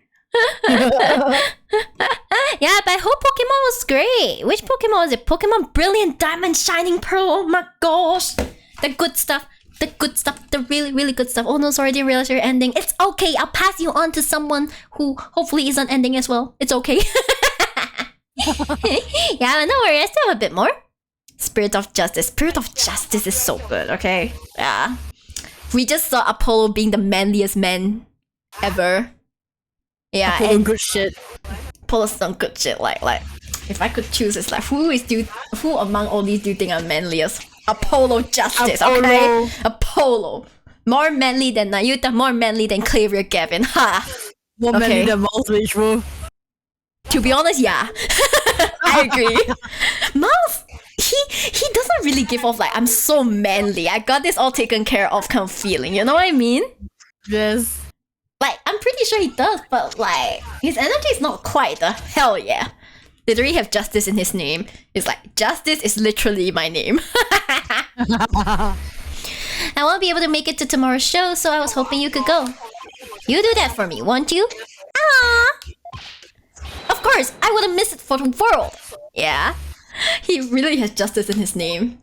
Yeah, but I hope Pokemon was great. Which Pokemon was it? Pokemon Brilliant Diamond Shining Pearl. Oh my gosh. The good stuff. The good stuff. The really, really good stuff. Oh no, sorry, I didn't realize you're ending. It's okay. I'll pass you on to someone who hopefully isn't ending as well. It's okay. Yeah, no worries. I still have a bit more. Spirit of Justice. Spirit of Justice is so good, okay? Yeah. We just saw Apollo being the manliest man ever. Yeah, Apollo and good shit. Apollo's some good shit. Like, If I could choose, it's like who among all these do you think are manliest? Apollo Justice, okay? Apollo. More manly than Nayuta, more manly than Clavier Gavin. Ha! More manly than Mouse Mage, bro. To be honest, yeah. I agree. Mouse, he doesn't really give off like I'm so manly. I got this all taken care of kind of feeling, you know what I mean? Yes. Like, I'm pretty sure he does, but like his energy is not quite the hell yeah. Literally have justice in his name. It's like justice is literally my name. I won't be able to make it to tomorrow's show, so I was hoping you could go. You do that for me, won't you? Ah! Of course, I wouldn't miss it for the world. Yeah. He really has justice in his name.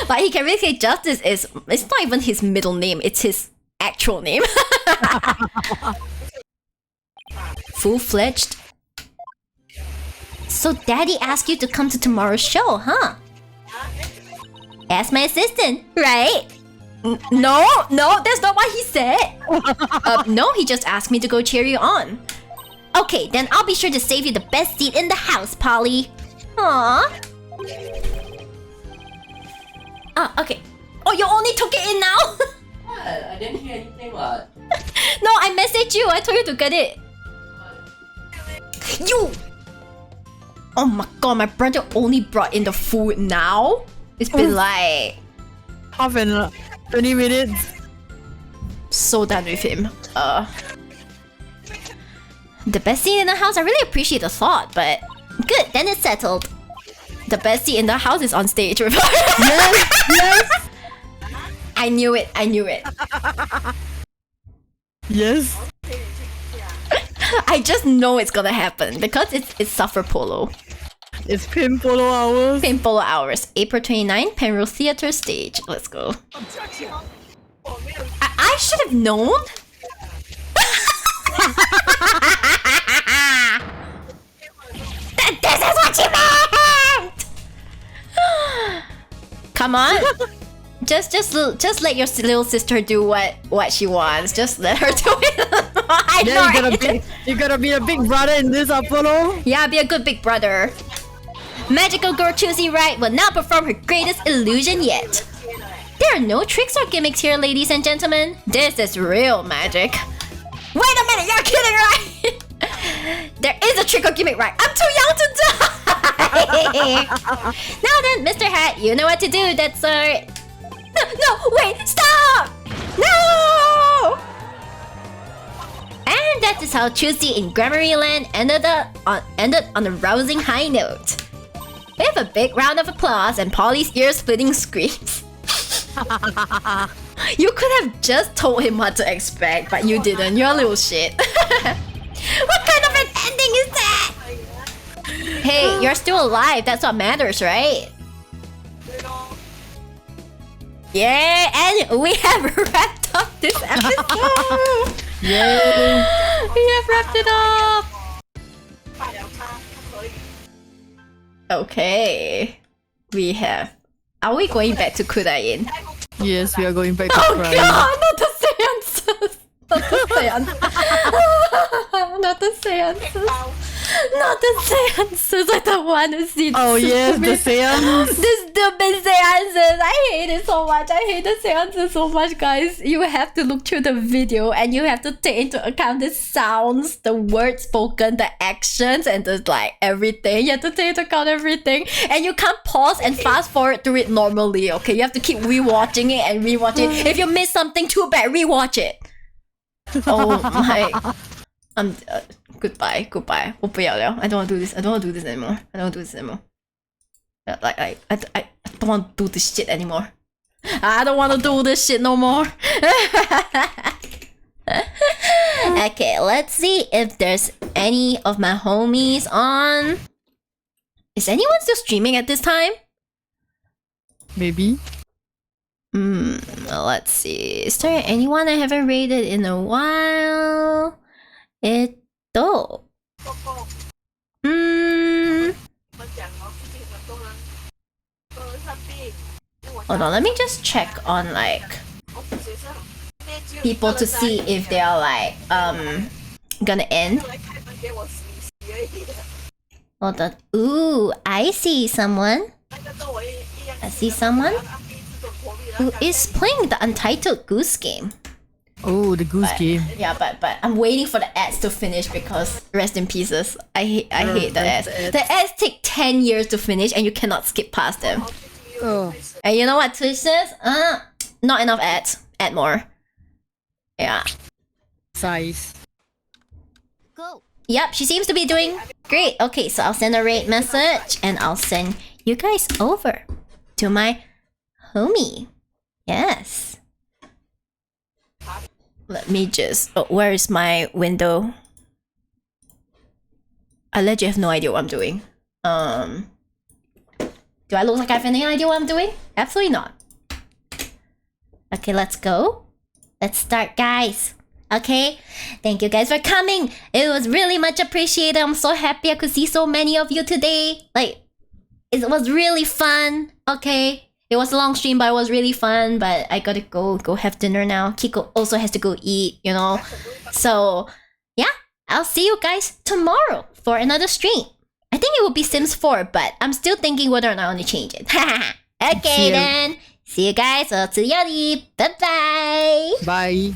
But he can really say justice is, it's not even his middle name, it's his actual name. Full-fledged. So Daddy asked you to come to tomorrow's show, huh? As my assistant, right? No, that's not what he said. No, he just asked me to go cheer you on. Okay, then I'll be sure to save you the best seat in the house, Polly. Aww. Ah, okay. Oh, you only took it in now? What? I didn't hear anything, what? No, I messaged you. I told you to get it. You! Oh my god, my brother only brought in the food now? It's been like... Half an 20 minutes. So done with him. The best seat in the house, I really appreciate the thought, but... Good, then it's settled. The best seat in the house is on stage with Yes! I knew it. Yes. I just know it's gonna happen because it's Suffer Polo. It's Pin Polo hours. Pin Polo hours. April 29, Penrose Theatre stage. Let's go. I should have known. This is what you meant! Come on. Just let your little sister do what she wants. Just let her do it. You gotta be a big brother in this, Apollo. Yeah, be a good big brother. Magical girl Trucy Wright will now perform her greatest illusion yet. There are no tricks or gimmicks here, ladies and gentlemen. This is real magic. Wait a minute, you're kidding, right? There is a trick or gimmick, right? I'm too young to die! Now then, Mr. Hat, you know what to do. That's our... No, wait, stop! No! And that is how Trucy in Grammary Land ended on a rousing high note. We have a big round of applause and Polly's ear-splitting screams. You could have just told him what to expect, but you didn't. You're a little shit. What kind of an ending is that? Hey, you're still alive. That's what matters, right? Yeah, and we have wrapped up this episode. Yay! We have wrapped it up. Okay, we have. Are we going back to Kudain? Yes, we are going back to Oh crying. god, not the seances! Not the seances! Not the seances! Not the seances! I don't want to see this. Oh yes, the seance. This stupid seances! I hate it so much. I hate the seances so much, guys. You have to look through the video and you have to take into account the sounds, the words spoken, the actions, and the like everything. You have to take into account everything. And you can't pause and fast forward through it normally, okay? You have to keep rewatching it and rewatch it. If you miss something too bad, rewatch it. Oh my... goodbye. 我不要了. I don't want to do this. I don't want to do this anymore. I don't want to do this anymore. Like, I don't want to do this shit anymore. I don't want to do this shit no more. Okay, let's see if there's any of my homies on. Is anyone still streaming at this time? Maybe. Let's see. Is there anyone I haven't raided in a while? Ep2. Hold on, let me just check on like people to see if they are like gonna end. Hold on. Ooh, I see someone. I see someone who is playing the Untitled Goose Game. Oh, the goose game. Yeah, but I'm waiting for the ads to finish because rest in pieces. I hate the ads. The ads take 10 years to finish and you cannot skip past them. Oh. And you know what Twitch says? Not enough ads. Add more. Yeah. Size. Go. Yep, she seems to be doing great. Okay, so I'll send a rate message and I'll send you guys over to my homie. Yes. Let me just... Oh, where is my window? I legit have no idea what I'm doing. Do I look like I have any idea what I'm doing? Absolutely not. Okay, let's go. Let's start, guys. Okay? Thank you guys for coming. It was really much appreciated. I'm so happy I could see so many of you today. Like, it was really fun. Okay? It was a long stream, but it was really fun. But I gotta go have dinner now. Kiko also has to go eat, you know. So, yeah. I'll see you guys tomorrow for another stream. I think it will be Sims 4, but I'm still thinking whether or not I want to change it. Okay, then. See you guys. Bye-bye. Bye.